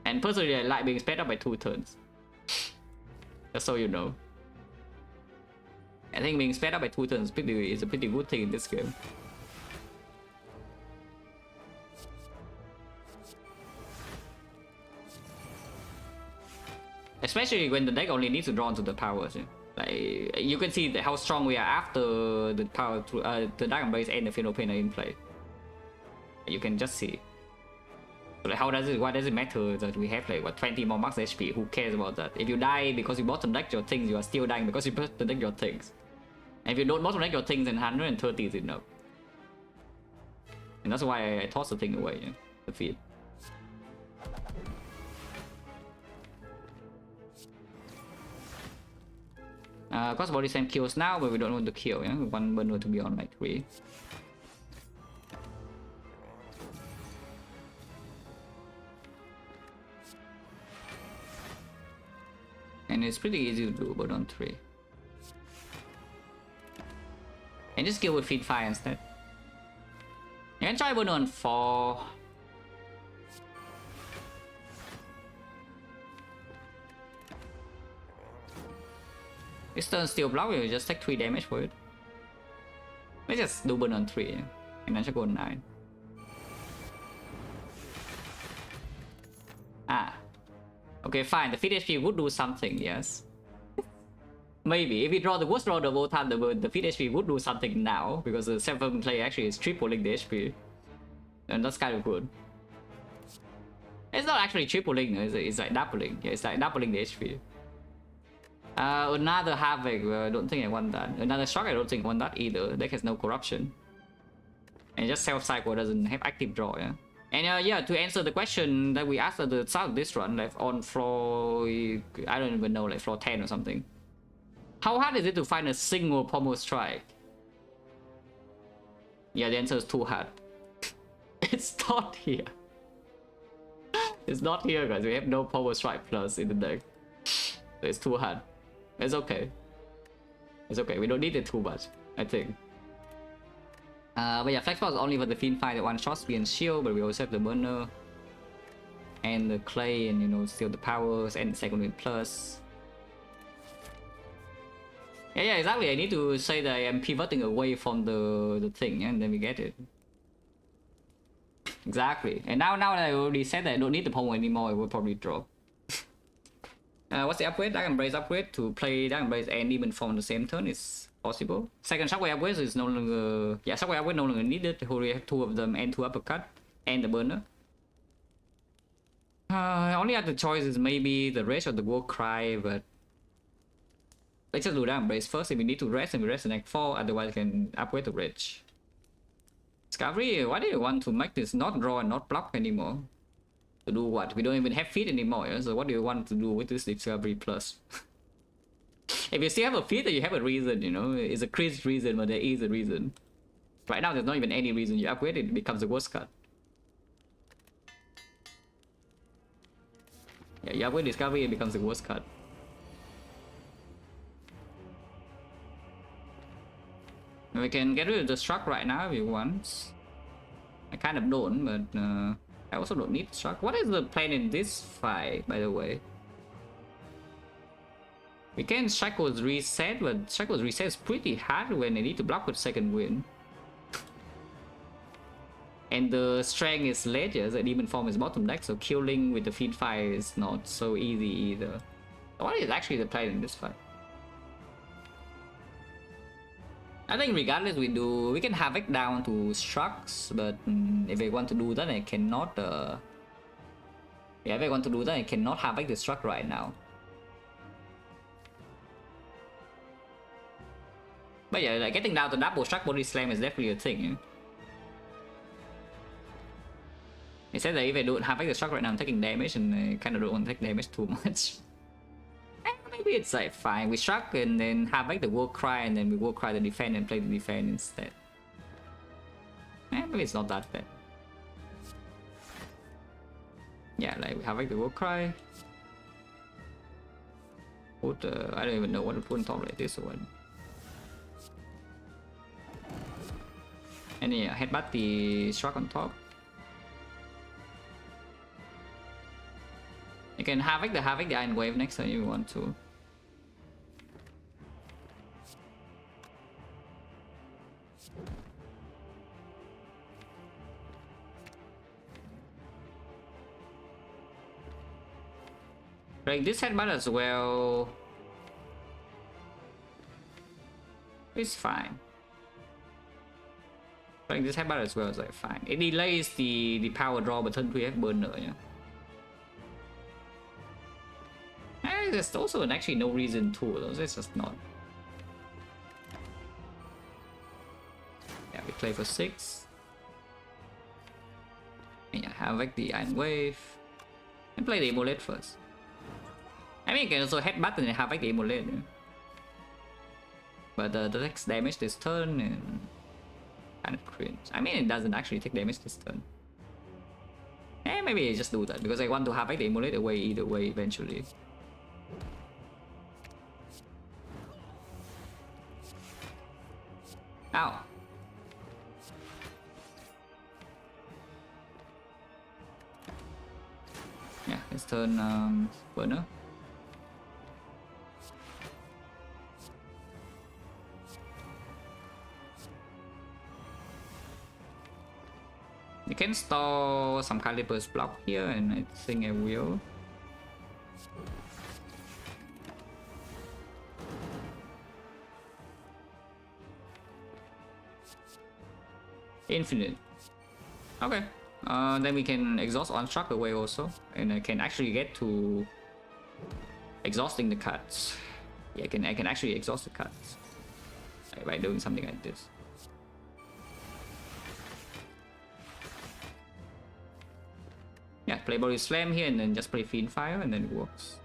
And personally I like being sped up by 2 turns. Just so you know. I think being sped up by 2 turns is a pretty good thing in this game. Especially when the deck only needs to draw into the powers. Yeah? Like, you can see how strong we are after the power to the Dark Embrace and the Funeral Pain are in play. You can just see. So like, why does it matter that we have like what 20 more max HP? Who cares about that? If you die because you bottom deck your things, you are still dying because you bottom deck your things. And if you don't bottom deck your things, then 130 is enough. And that's why I tossed the thing away, yeah? The feed. Cost body slam kills now, but we don't want to kill, yeah? We want burner to be on like 3. And it's pretty easy to do, but on 3. And just kill with feed 5 instead. You can try burner on 4. This turn still block, you just take 3 damage for it. Let's just do burn on 3, yeah? And then just go on 9. Ah. Okay, fine. The feed HP would do something, yes. Maybe. If we draw the worst draw the whole time, the feed HP would do something now, because the 7 play actually is tripling the HP. And that's kind of good. It's not actually tripling, it's like doubling. Yeah, it's like doubling the HP. Another Havoc, I don't think I want that. Another Shock, I don't think I want that either. Deck has no corruption. And just self-cycle doesn't have active draw, yeah. And yeah, to answer the question that we asked at the start of this run, like on floor, I don't even know, like floor 10 or something. How hard is it to find a single pommel strike? Yeah, the answer is too hard. It's not here. It's not here, guys. We have no pommel strike plus in the deck. So it's too hard. It's okay. It's okay. We don't need it too much, I think. But yeah, Flex Ball is only for the Fiend Fight that one shot speed and shield, but we also have the burner and the clay, and you know, steal the powers and the second wind plus. Yeah, exactly. I need to say that I am pivoting away from the thing, and then we get it. Exactly. And now that I already said that I don't need the pommel anymore, it will probably drop. What's the upgrade? Dark Embrace upgrade to play Dark Embrace and Demon Form on the same turn is possible. Second Shockwave upgrade is no longer... Yeah, Shockwave upgrade no longer needed. We already have 2 of them and 2 uppercut and the burner. Only other choice is maybe the Rage or the War Cry, but... Let's just do Dark Embrace first. If we need to rest, and we rest in Act 4, otherwise we can upgrade the Rage. Discovery, why do you want to make this not draw and not block anymore? To do what? We don't even have feed anymore, yeah? So what do you want to do with this Discovery Plus? If you still have a feed, then you have a reason, you know? It's a crazy reason, but there is a reason. Right now, there's not even any reason. You upgrade it, it becomes the worst card. Yeah, you upgrade Discovery, it becomes the worst card. And we can get rid of the Struck right now if you want. I kind of don't, but I also don't need Struck. What is the plan in this fight, by the way? We can Shackles reset, but Shackles reset is pretty hard when they need to block with second wind. And the strength is late, yes, the Demon Form is bottom deck, so killing with the Fiend Fire is not so easy either. What is actually the plan in this fight? I think regardless we can Havoc down to Strucks, but if I want to do that I cannot yeah, if I want to do that I cannot Havoc the Struck right now. But yeah, like getting down to double Struck body slam is definitely a thing, yeah? It says that if I don't Havoc the Struck right now I'm taking damage, and I kinda don't want to take damage too much. Maybe it's like fine, we Struck and then Havoc the War Cry, and then we War Cry the defend and play the defend instead. Maybe it's not that bad. Yeah, like we Havoc the War Cry. Put I don't even know what to put on top like this or what. And yeah, headbutt the Struck on top. You can Havoc the Iron Wave next time you want to. Like this headbutt as well. It's fine. Like this headbutt as well is like fine. It delays the power draw but turn 3 burner, yeah. There's also actually no reason to, though. It's just not. Yeah, we play for 6. Havoc the Iron Wave. And play the Immolate first. I mean, you can also headbutt and Havoc the Immolate. Yeah. But the next damage this turn and kind of cringe. I mean, it doesn't actually take damage this turn. Maybe I just do that because I want to Havoc the Immolate away either way eventually. Ow. Yeah, let's turn burner. You can store some Caliber's block here, and I think I will. Infinite. Okay. Then we can exhaust on struck away also, and I can actually get to exhausting the cards. Yeah, I can actually exhaust the cards by doing something like this. Yeah, play Body Slam here and then just play Fiend Fire and then it works.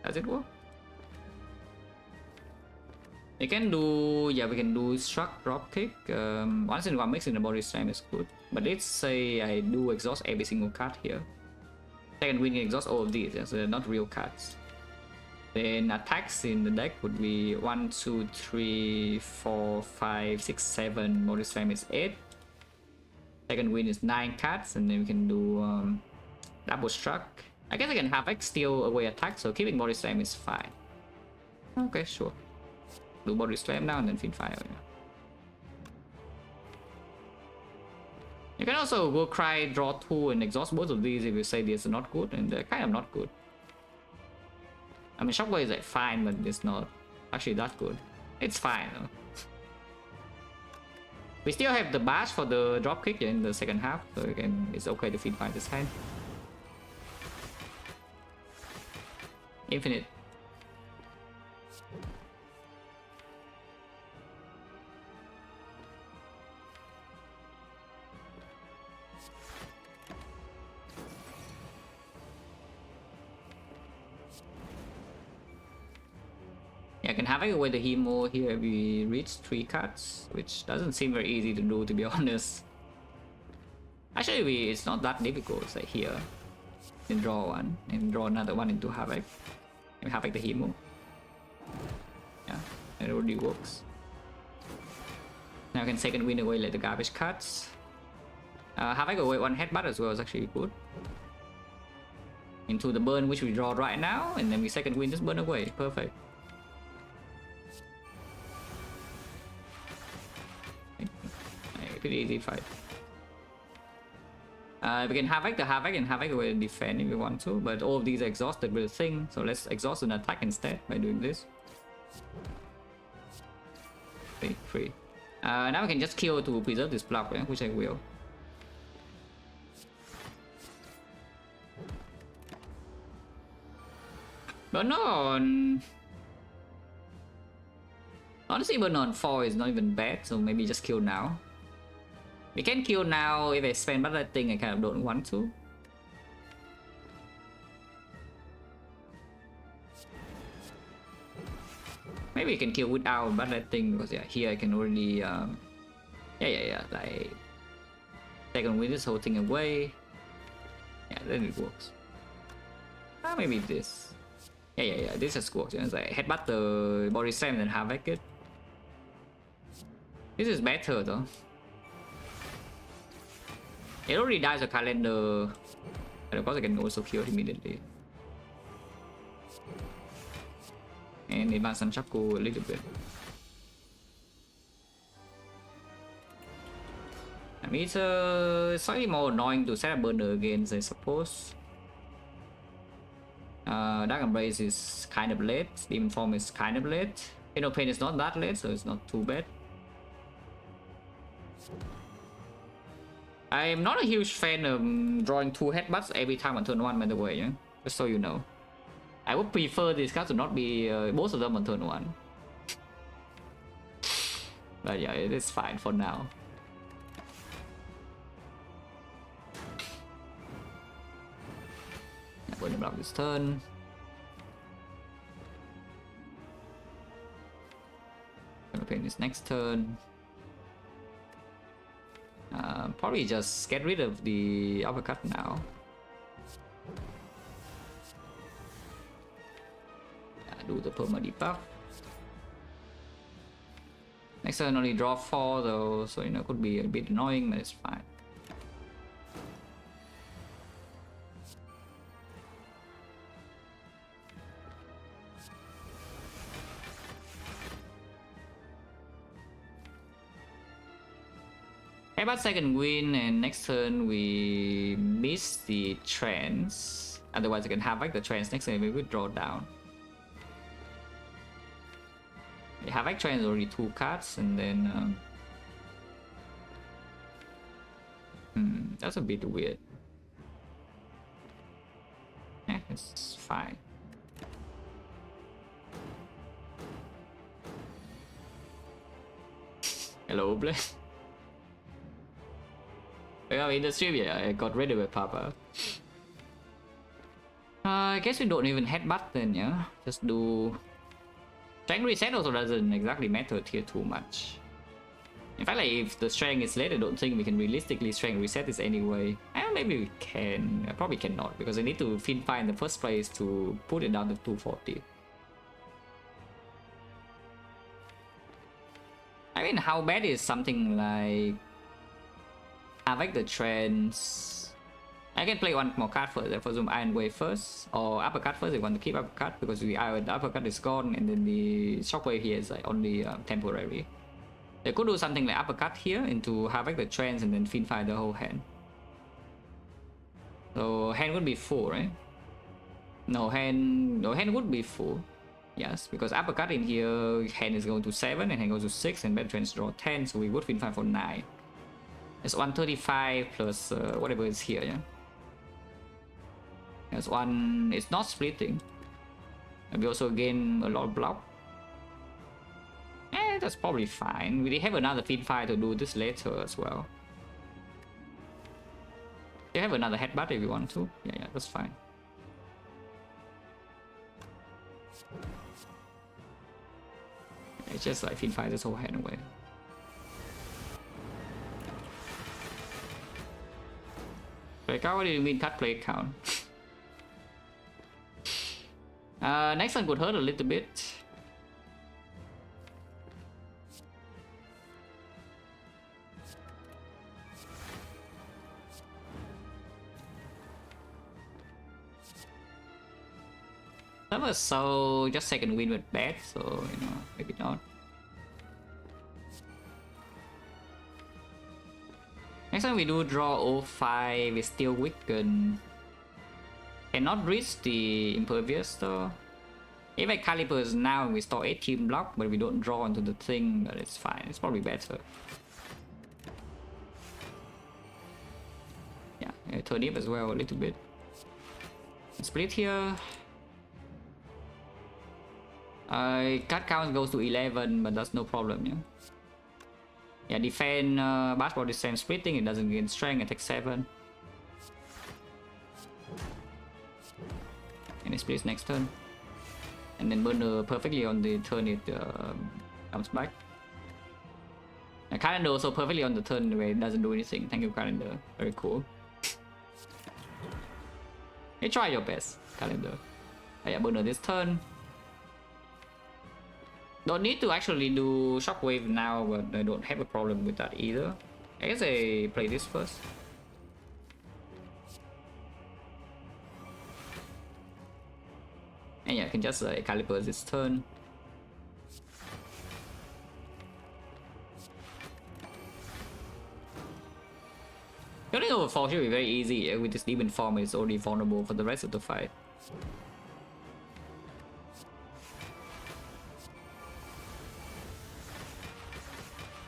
Does it work? You can do, yeah, we can do Struck, Drop Kick. Once in one mix in the Body Slam is good. But let's say I do exhaust every single card here. Second win can exhaust all of these, yeah, so they're not real cards. Then attacks in the deck would be 1, 2, 3, 4, 5, 6, 7. Body Slam is 8. Second win is 9 cards, and then we can do double struck. I guess I can have X steal away attack, so keeping Body Slam is fine. Okay, sure. Do Body Slam now and then Fiend Fire. Yeah. You can also go Cry, draw 2 and exhaust both of these if you say these are not good, and they're kind of not good. I mean, Shockwave is like fine, but it's not actually that good. It's fine though. We still have the bash for the dropkick in the second half, so again, it's okay to Fiend Fire this time. Infinite. Yeah, I can have it away the Hemo here. We reach 3 cards, which doesn't seem very easy to do, to be honest. Actually, it's not that difficult. It's like here, then draw one, and draw another one into Havoc. And Havoc the Hemo. Yeah, it already works. Now I can second win away like the garbage cards. Havoc away 1 headbutt as well is actually good. Into the burn which we draw right now, and then we second win this burn away. Perfect. Pretty easy fight. We can Havoc the Havoc and Havoc will defend if we want to, but all of these are exhausted with a thing, so let's exhaust an attack instead by doing this. Okay, free. Now we can just kill to preserve this block, yeah, which I will. But no on... Honestly, burn on 4 is not even bad, so maybe just kill now. We can kill now if I spend, but I think I kind of don't want to. Maybe we can kill without, but I think because yeah, here I can already yeah, like second win this whole thing away. Yeah, then it works. Maybe this. Yeah, this just works. It's like headbutt the Body Slam and then Havoc it. This is better though. It already dies a calendar, and of course I can also kill it immediately. And advance Sanchaku a little bit. I mean, it's slightly more annoying to set up burner against, I suppose. Dark Embrace is kind of late, Demon Form is kind of late. Inno Pain is not that late, so it's not too bad. I'm not a huge fan of drawing 2 headbutts every time on turn 1, by the way, yeah? Just so you know. I would prefer these cards to not be both of them on turn 1. But yeah, it is fine for now. Burn the block this turn. Gonna paint this next turn. Probably just get rid of the uppercut now. Do the perma debuff. Next turn only draw 4 though, so you know, could be a bit annoying, but it's fine. About second win, and next turn we miss the trance. Otherwise, I can have like the trance. Next turn we withdraw down. The Havoc Trance is already 2 cards, and then that's a bit weird. It's fine. Hello, Bless. Yeah, in the stream, yeah, I got rid of it, Papa. I guess we don't even headbutt then, yeah? Just do... Strength reset also doesn't exactly matter here too much. In fact, like, if the strength is late, I don't think we can realistically strength reset this anyway. Maybe we can. I probably cannot, because I need to Finfire in the first place to put it down to 240. I mean, how bad is something like... Avec the trends. I can play one more card first. For example, Iron Wave first, or uppercut first. I want to keep uppercut because the uppercut is gone, and then the shockwave here is like only temporary. They could do something like uppercut here into Havoc the trends and then Finfire the whole hand. So hand would be full, right? No hand would be full. Yes, because uppercut in here, hand is going to 7 and hand goes to 6, and bad trends draw 10, so we would Finfire for 9. It's 135 plus whatever is here, yeah? There's one, it's not splitting. And we also gain a lot of block. That's probably fine. We have another Finfire to do this later as well. You have another headbutt if you want to. Yeah, that's fine. It's just like Finfire this whole hand away. Play count? What do you mean cut play count? Next one could hurt a little bit. So just second win with bad, so you know, maybe not. Next time we do draw 05, we still weaken. Cannot reach the impervious though. If I calibers now we store 18 block, but we don't draw onto the thing, but it's fine. It's probably better. Yeah, turn it as well a little bit. Split here. Card count goes to 11, but that's no problem, yeah. Yeah, defend basketball the same splitting, it doesn't gain strength, it takes 7. And it splits next turn. And then burn perfectly on the turn it comes back. And calendar also perfectly on the turn where it doesn't do anything. Thank you, calendar. Very cool. You try your best, calendar. Yeah, burn this turn. Don't need to actually do shockwave now, but I don't have a problem with that either. I guess I play this first. And yeah, I can just caliper this turn. Getting over 4 should be very easy. With this demon form, it's already vulnerable for the rest of the fight.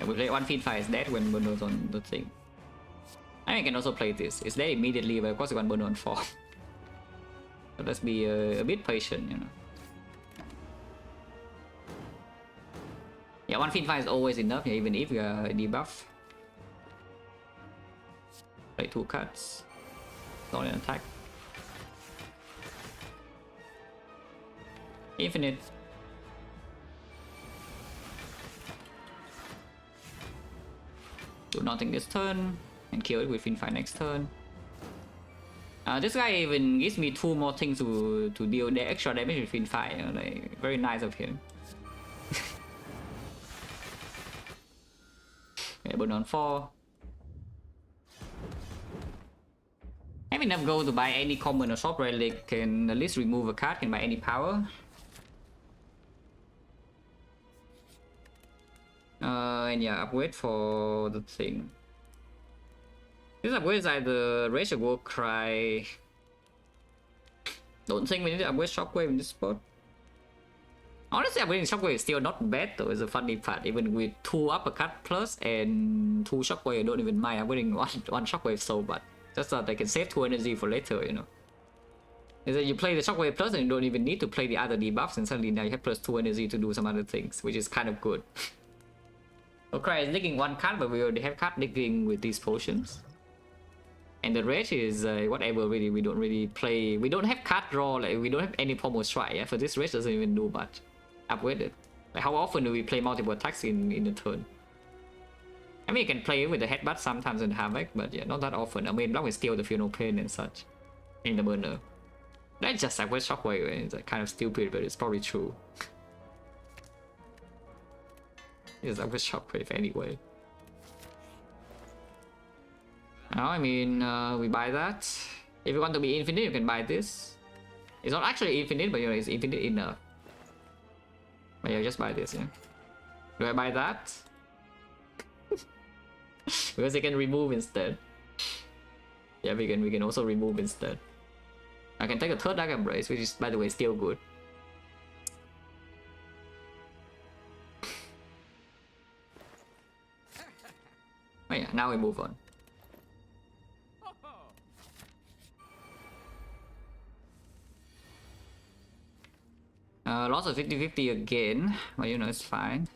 We play one Finfire is dead when Burno's on the thing. I mean, I can also play this. It's dead immediately, but of course you want Burno on 4. So let's be a bit patient, you know. Yeah, one Finfire is always enough, yeah, even if you are debuff. Play 2 cards. Not an attack. Infinite. Do nothing this turn and kill it with Finfire next turn. This guy even gives me 2 more things to deal the extra damage with Finfire. You know, like, very nice of him. Yeah, burn on 4. I have enough gold to buy any common or shop relic, can at least remove a card, can buy any power. And yeah, upgrade for the thing. This upgrade is either Rage or War Cry. Don't think we need to upgrade Shockwave in this spot. Honestly, upgrading Shockwave is still not bad though, it's a funny part. Even with 2 uppercut plus and 2 Shockwave, I don't even mind upgrading one Shockwave so bad. Just so that I can save 2 energy for later, you know. Is that you play the Shockwave plus and you don't even need to play the other debuffs, and suddenly now you have plus 2 energy to do some other things, which is kind of good. Okay, is digging 1 card, but we already have card digging with these potions. And the rest is whatever, really. We don't really play, we don't have card draw, like we don't have any pommel strike. Yeah, for this rest doesn't even do much. Upgrade it. Like how often do we play multiple attacks in a turn? I mean, you can play with the headbutt sometimes in Havoc, but yeah, not that often. I mean, block is still the Feel No Pain and such in the burner. That's just upgrade Shockwave. It's like kind of stupid, but it's probably true. It's upgrade Shockwave anyway. Now, I mean, we buy that. If you want to be infinite, you can buy this. It's not actually infinite, but you know, it's infinite enough. But yeah, just buy this, yeah. Do I buy that? Because they can remove instead. Yeah, we can also remove instead. I can take a 3rd Dark Embrace, which is, by the way, still good. Oh yeah, now we move on. Lots of 50-50 again, but you know, it's fine.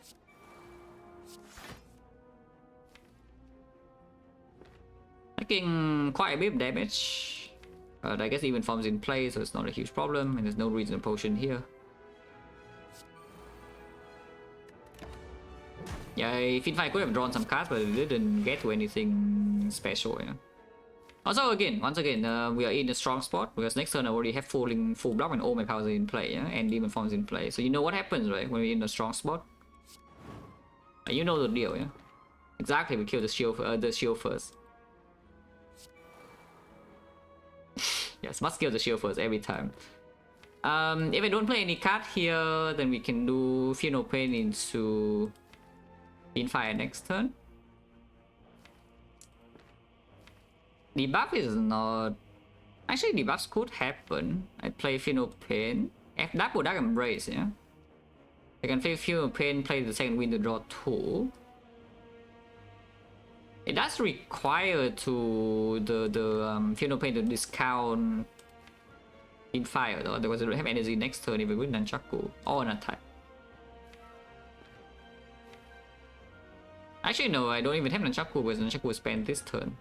Taking quite a bit of damage, but I guess even forms in play, so it's not a huge problem, and there's no reason to potion here. Yeah, Finfire could have drawn some cards, but it didn't get to anything special. Yeah. Also, once again, we are in a strong spot because next turn I already have full block and all my powers are in play, yeah? And demon forms in play. So you know what happens, right? When we're in a strong spot, you know the deal, yeah. Exactly, we kill the shield first. Yes, must kill the shield first every time. If I don't play any card here, then we can do Feel No Pain into Finfire next turn. Debuff is not... Actually, debuffs could happen. I play Feel No Pain. F double Dark Embrace, yeah? I can play Feel No Pain, play the second wind to draw 2. It does require to the Feel No Pain to discount Finfire though, otherwise I don't have energy next turn if we win Nunchaku or an attack. Actually no, I don't even have Nunchaku because Nunchaku will spend this turn.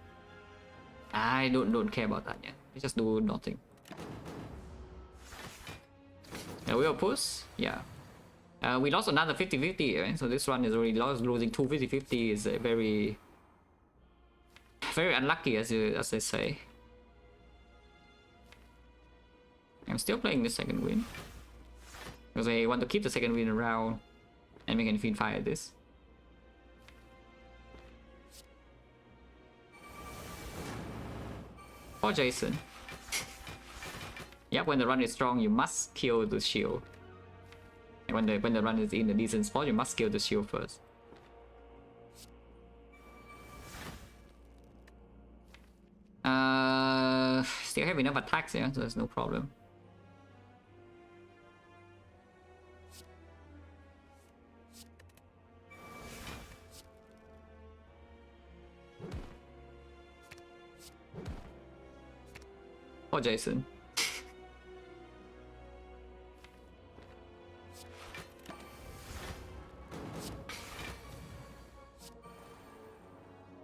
I don't care about that yet. I just do nothing. We will push? Yeah. We lost another 50-50, right? So this one is already lost. Losing 2 50-50 is very unlucky, as they say. I'm still playing the second win because I want to keep the second win around and we can Finfire this. Or Jason. Yep, when the run is strong, you must kill the shield. And when the run is in a decent spot, you must kill the shield first. Still have enough attacks, yeah, so there's no problem. Or Jason.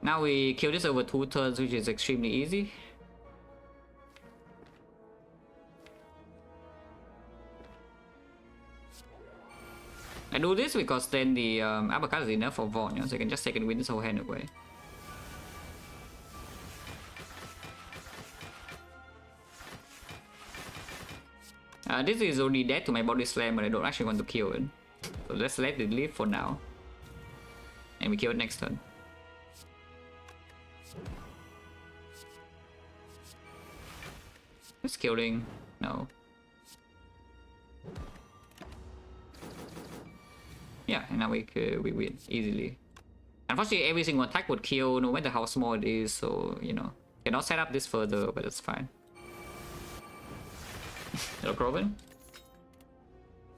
Now we kill this over 2 turns, which is extremely easy. I do this because then the uppercut is enough for Vaughn, you know, so I can just take and win this whole hand away. This is only dead to my body slam, but I don't actually want to kill it. So let's let it live for now. And we kill it next turn. Just killing. No. Yeah, and now we win easily. Unfortunately, every single attack would kill, no matter how small it is, so, you know. Cannot set up this further, but it's fine. No problem.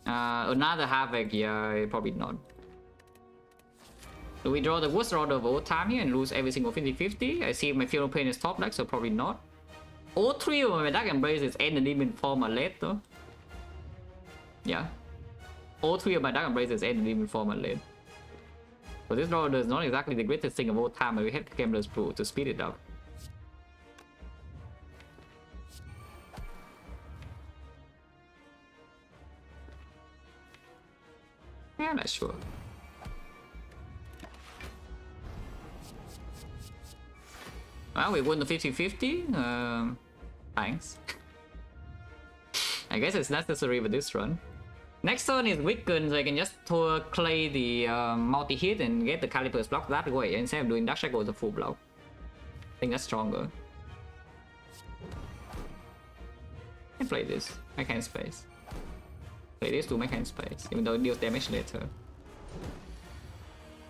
Another Havoc, yeah, probably not. Do we draw the worst order of all time here and lose every single 50-50? I see my Funeral Pain is top deck, so probably not. All three of my Dark Embraces and the Demon Form are late though. Yeah. All three of my Dark Embraces and the Demon Form are late. So this draw order is not exactly the greatest thing of all time, but we have Gambler's Brew to speed it up. Yeah, I'm not sure. Well, we won the 50-50. Thanks. I guess it's necessary with this run. Next turn is Weaken, so I can just play the multi-hit and get the Caliper's block that way instead of doing Dark Shackle with a full block. I think that's stronger. And play this. Make hand space. Play this to make hand space, even though it deals damage later.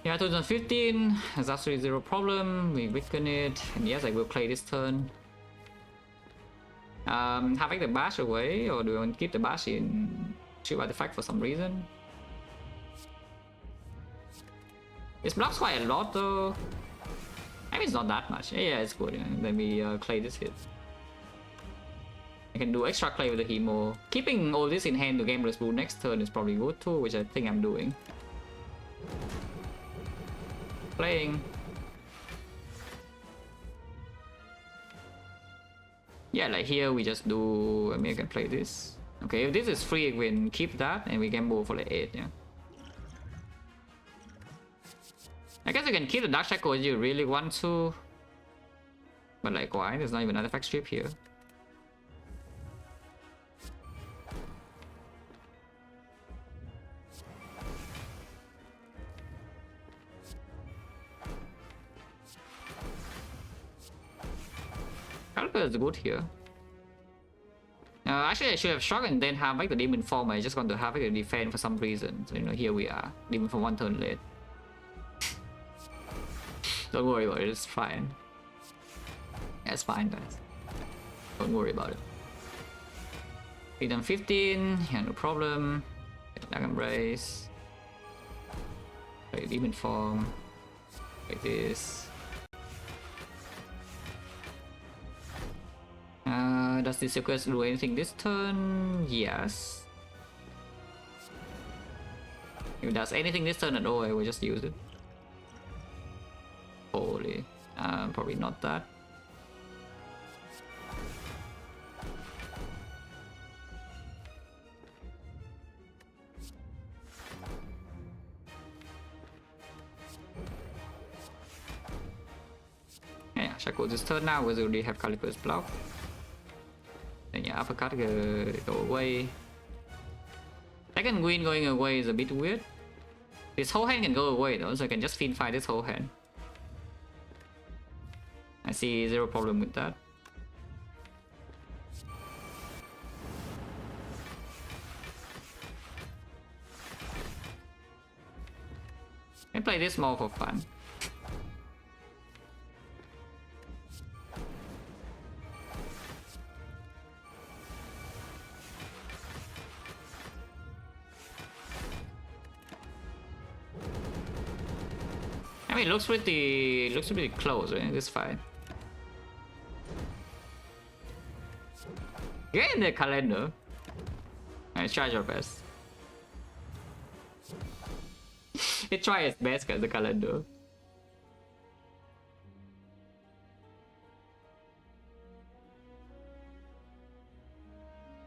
Yeah, 2015, that's absolutely zero problem. We weaken it, and yes, I will play this turn. Having the bash away, or do we want to keep the bash in shoot by Defect for some reason? It blocks quite a lot though. I mean, it's not that much. Yeah, it's good. Yeah. Let me play this hit. I can do extra play with the Hemo. Keeping all this in hand to Gambler's Brew next turn is probably good too, which I think I'm doing. Playing. Yeah, like here we just do. I mean, I can play this. Okay, if this is free, we can keep that and we gamble for like 8. Yeah. I guess you can keep the Dark Shackle if you really want to. But like, why? There's not even another fact strip here. Caliper is good here. Actually, I should have shocked and then have like the Demon Form. I just want to have it to defend for some reason. So, you know, here we are. Demon Form 1 turn late. Don't worry about it, it's fine. Yeah, it's fine, guys. Don't worry about it. Freedom 15, yeah, no problem. Dark Embrace. Play Demon Form. Like this. Does this quest do anything this turn? Yes. If it does anything this turn at all, I will just use it. Holy. Probably not that. Yeah, Shackle this turn now, we already have Caliper's block. And yeah, uppercut go away. Second Wind going away is a bit weird. This whole hand can go away though, so I can just fiend fight this whole hand. I see zero problem with that. I play this more for fun. I mean, it looks pretty close, right? It's fine. Get in the calendar. Alright, try your best. It try its best, guys, the calendar.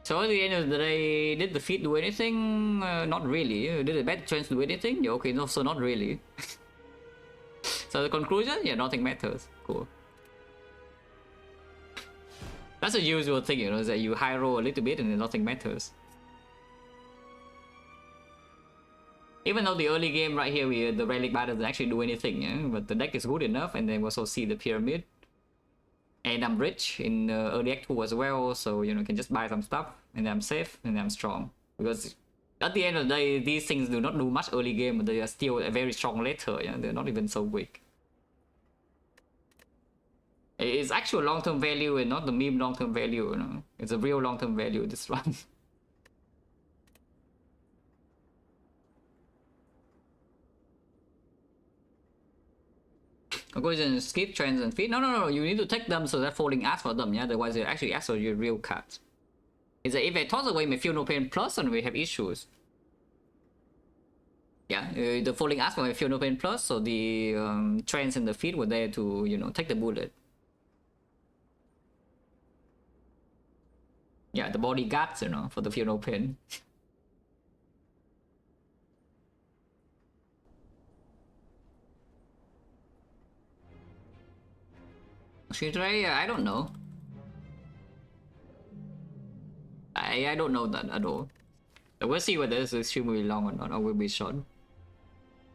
So at the end of the day, did the feat do anything? Not really. Did the bad trends do anything? Yeah, okay, no, so not really. So the conclusion, yeah, nothing matters. Cool. That's a usual thing, you know, is that you high roll a little bit and then nothing matters. Even though the early game right here, the relic bar doesn't actually do anything, yeah? But the deck is good enough, and then we also see the pyramid. And I'm rich in early act 2 as well, so you know, can just buy some stuff, and I'm safe, and I'm strong. Because at the end of the day, these things do not do much early game, but they are still very strong later, yeah? They're not even so weak. It's actual long-term value and not the meme long-term value, you know? It's a real long-term value, this run. Conclusion, skip trends and feed. No, you need to take them so that folding asks for them, yeah? Otherwise they actually ask for your real cards. Is that if I toss away my feel no pain plus and we have issues. Yeah, the folding asks for my feel no pain plus, so the trends and the feed were there to, you know, take the bullet. Yeah, the bodyguards, you know, for the feel no pain. Shidray, I don't know. I don't know that at all. We'll see whether this stream will be long or not, or will be short.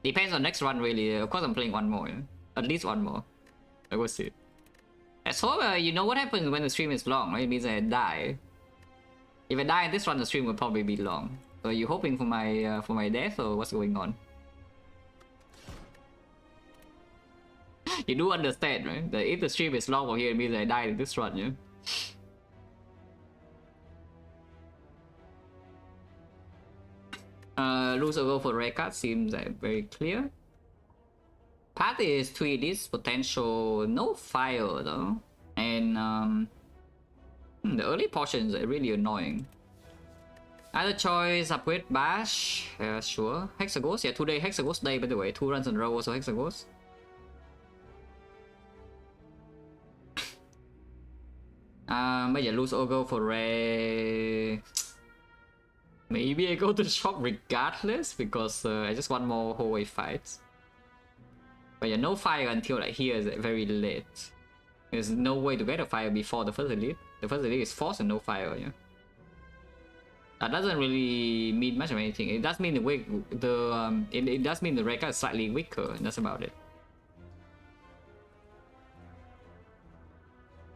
Depends on next run, really. Of course, I'm playing one more. Yeah? At least one more. I will see. So, you know what happens when the stream is long, right? It means I die. If I die in this run, the stream will probably be long. So, are you hoping for my death, or what's going on? You do understand, right? That if the stream is long over here, it means I die in this run, yeah? Lose or go for rare card seems very clear. Path is 3 this potential, no fire though. And the early portions are really annoying. Other choice, upgrade bash, sure. Hexaghost, yeah, today Hexaghost day by the way, 2 runs in a row also Hexaghost. Bây giờ lose or go for rare. Maybe I go to the shop regardless because I just want more hallway fights. But yeah, no fire until like here is very late. There's no way to get a fire before the first elite. The first elite is forced and no fire, yeah. That doesn't really mean much of anything. It does mean it does mean the Rekka is slightly weaker, and that's about it.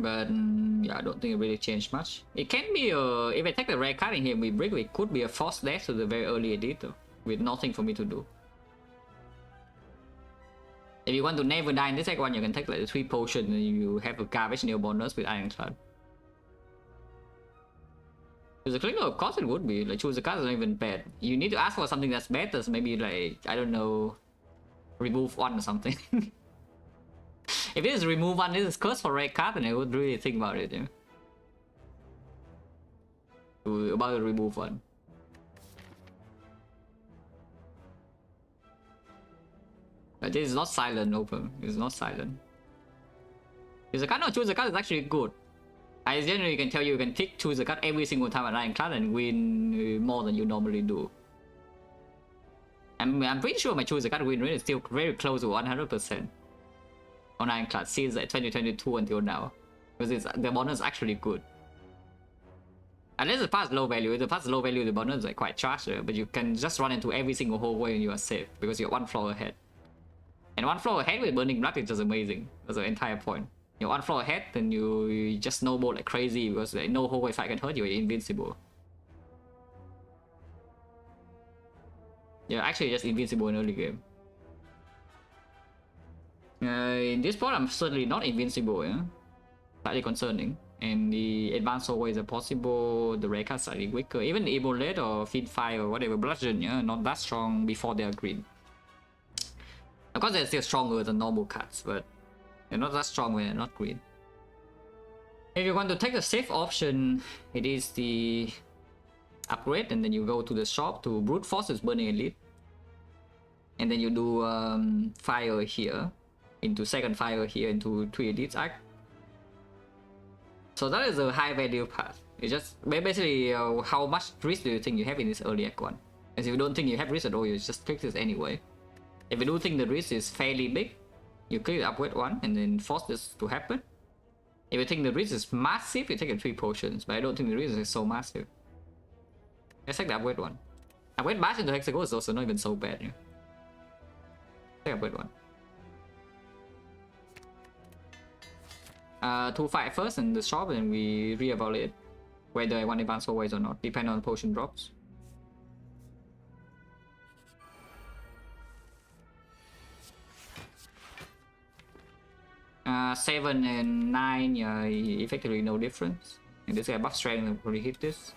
But yeah, I don't think it really changed much. It can be if I take the rare card in here we break, it could be a forced death to the very early edit though, with nothing for me to do. If you want to never die in this second one, you can take like the 3 potion and you have a garbage nail bonus with Ironclad. Choose a clicker, of course it would be. Like choose a card is not even bad. You need to ask for something that's better, so maybe like, I don't know, remove 1 or something. If it is remove 1, this is curse for red card, then I would really think about it, yeah. About to remove 1. But this is not silent open. It's not silent. Choose a card? No, choose a card is actually good. I generally can tell you can choose a card every single time at Ironclad and win more than you normally do. I'm pretty sure my choose a card win rate is still very close to 100%. On Ironclad since like 2022 until now, because the bonus is actually good. Unless the pass low value, if the pass low value, the bonus is like quite charged, but you can just run into every single hallway and you are safe because you're 1 floor ahead. And 1 floor ahead with Burning Blood is just amazing. That's the entire point. You're 1 floor ahead, then you just snowball like crazy because like, no hallway fight can hurt you. You're invincible. You're actually just invincible in early game. In this part, I'm certainly not invincible, yeah? Slightly concerning. And the advanced hallways are possible, the rare cards are slightly weaker. Even the Immolate or Feed Fire or whatever, Bludgeon, yeah? Not that strong before they are green. Of course, they're still stronger than normal cards, but they're not that strong when they're not green. If you want to take the safe option, it is the upgrade, and then you go to the shop to Brute Force's Burning Elite. And then you do fire here. Into second fire here into 3 elites act. So that is a high value path. It's just basically how much risk do you think you have in this early act one? As if you don't think you have risk at all, you just click this anyway. If you do think the risk is fairly big, you click the upgrade one and then force this to happen. If you think the risk is massive, you take the 3 potions, but I don't think the risk is so massive. Let's take the upgrade one. Upgrade bash into Hexaghost is also not even so bad. Yeah. Take upgrade one. 2 fight first in the shop and we re-evaluate whether I want advanced always or not, depending on potion drops. Uh, 7 and 9, yeah, effectively no difference. And this guy buff strength will probably hit this.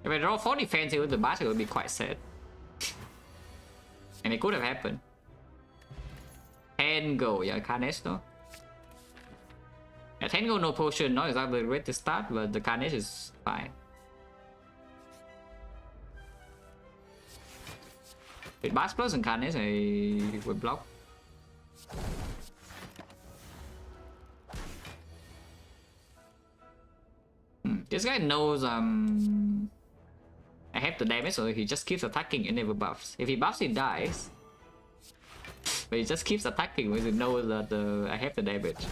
If I draw 4 defense with the bash, it would be quite sad. And it could have happened. 10 go, yeah, Carnage though. Yeah, 10 go, no potion, not exactly the way to start, but the Carnage is fine. With Bash Plus and Carnage, I would block. This guy knows I have the damage, so he just keeps attacking and never buffs. If he buffs, he dies. But he just keeps attacking because he knows that I have the damage.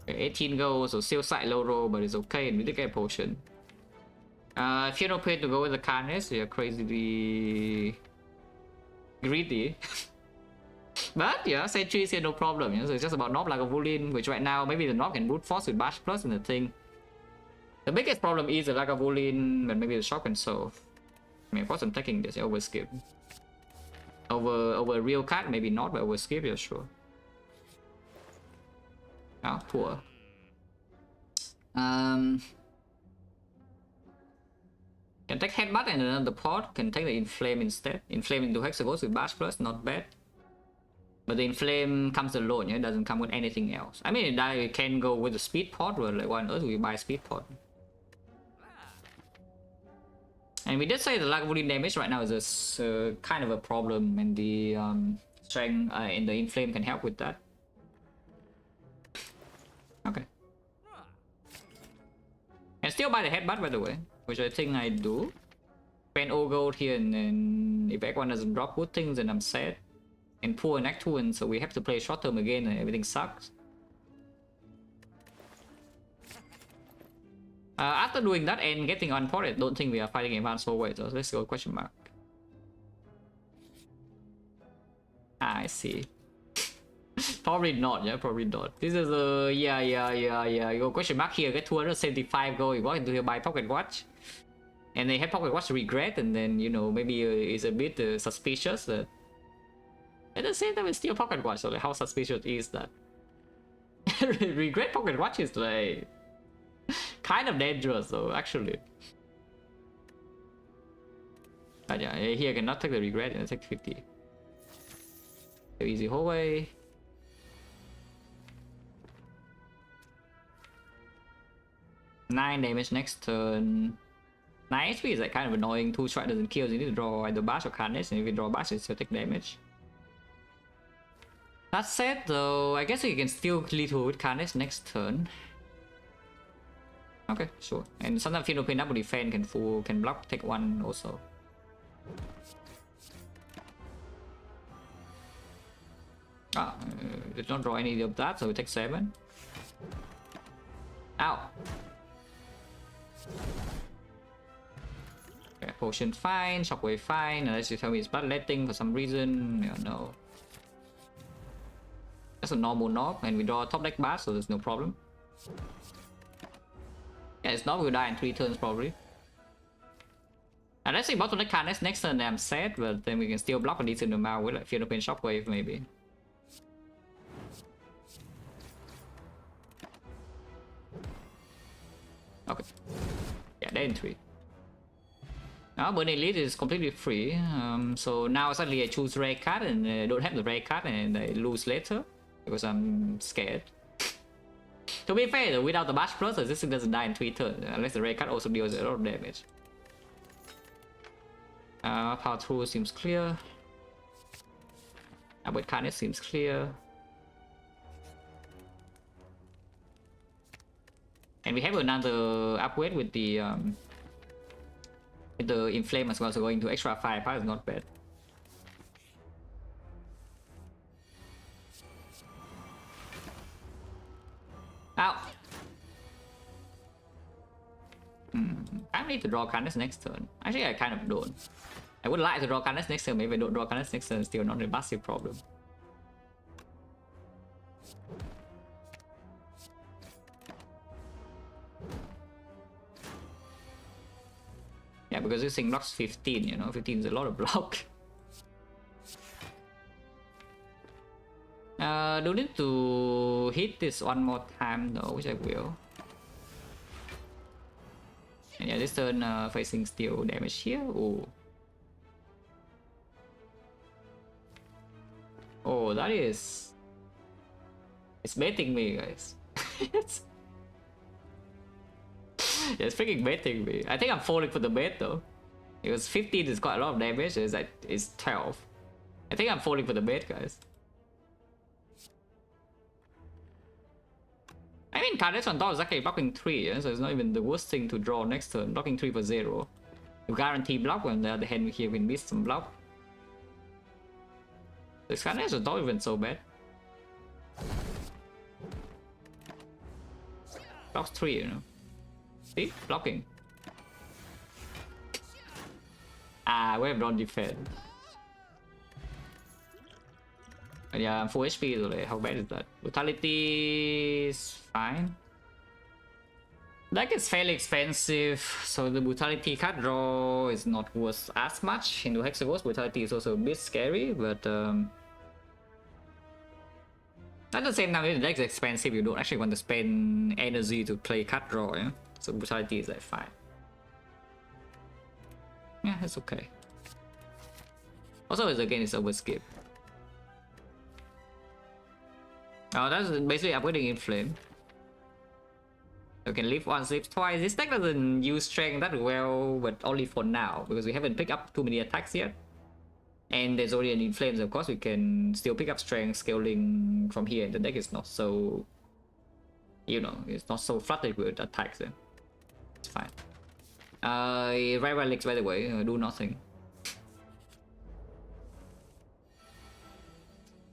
18 gold, so still slight low roll, but it's okay, and we did get a potion. If you're no paid to go with the Carnage, you're crazily greedy. But yeah, Sentry is here, no problem. You know? So it's just about Knob like a Vulin, which right now maybe the Knob can brute force with Bash Plus and the thing. The biggest problem is the lack of Vulin, but maybe the shop can solve. I mean, of course I'm taking this, over skip. Over a real card, maybe not, but over skip, yeah, sure. Oh, poor. Can take Headbutt and another pot, can take the Inflame instead. Inflame into Hexaghost with Bash Plus, not bad. But the Inflame comes alone, yeah? It doesn't come with anything else. I mean, that can go with the Speed Pot, but like, why on earth we buy Speed Pot? And we did say the lack of damage right now is a, kind of a problem, and the strength in the Inflame can help with that. Okay. And still buy the Headbutt, by the way, which I think I do. Spend all gold here, and then if Act 1 doesn't drop good things, then I'm sad. And poor in Act 2, and so we have to play short term again, and everything sucks. After doing that and getting on port, I don't think we are fighting advanced forward, so let's go question mark. Ah, I see. Probably not, yeah, probably not. This is a yeah. You go question mark here, get 275 gold, you walk into here buy pocket watch. And they have pocket watch regret, and then you know maybe it's a bit suspicious that at the same time it's still pocket watch, so like how suspicious is that? Regret pocket watch is like kind of dangerous though, actually. But yeah, here I cannot take the regret and I take 50. So easy hallway. Nine damage next turn. 9 HP is like kind of annoying. 2 strike doesn't kill, so you need to draw either Bash or Carnage, and if you draw Bash, you still take damage. That said though, I guess you can still lethal with Carnage next turn. Okay, sure. And sometimes if you don't pin up with defense can block, take 1 also. Did not draw any of that, so we take 7. Ow! Okay, potion fine, shockwave fine, unless you tell me it's bloodletting for some reason. Yeah, no. That's a normal knob, and we draw a top deck bash, so there's no problem. Yeah, it's not will die in 3 turns probably. And let's say bottom deck Carnage next turn, I'm sad, but then we can still block a decent amount with like Fear of Pain Shockwave maybe. Okay. Yeah, they're in 3. Now Burn Elite is completely free, so now suddenly I choose rare card and don't have the rare card and I lose later because I'm scared. To be fair, without the Bash Plus, this thing doesn't die in 3 turns, unless the Ray Cut also deals a lot of damage. Power through seems clear. Upward Carnage seems clear. And we have another upgrade with the Inflame as well, so going to extra 5 is not bad. Ow! I need to draw Carnage next turn. Actually, I kind of don't. I would like to draw Carnage next turn, maybe I don't draw Carnage next turn, still not a massive problem. Yeah, because this thing blocks 15, you know, 15 is a lot of block. Do need to hit this one more time though, which I will. And yeah, this turn facing steel damage here. Ooh. Oh, that is... It's baiting me, guys. Yeah, it's freaking baiting me. I think I'm falling for the bait though. Because 15 is quite a lot of damage, it's like it's 12. I think I'm falling for the bait, guys. I mean, Carnage on top is actually blocking 3, yeah? So it's not even the worst thing to draw next turn. Blocking 3 for 0. You guarantee block, on the other hand here we miss some block. This Carnage is not even so bad. Blocks 3, you know. See? Blocking. Ah, we have drawn defend. But yeah, I'm full HP, so like, how bad is that? Brutality is fine. Deck is fairly expensive, so the Brutality card draw is not worth as much. Into Hexaghost, Brutality is also a bit scary, but at the same time, if the deck is expensive, you don't actually want to spend energy to play card draw, yeah? So Brutality is like fine. Yeah, it's okay. Also, again, it's overskip. Oh, that's basically upgrading Inflame. You can live once, live twice. This deck doesn't use strength that well, but only for now, because we haven't picked up too many attacks yet. And there's already an Inflame, so of course we can still pick up strength scaling from here. The deck is not so, you know, it's not so flooded with attacks then. It's fine. Relics, by the way, do nothing.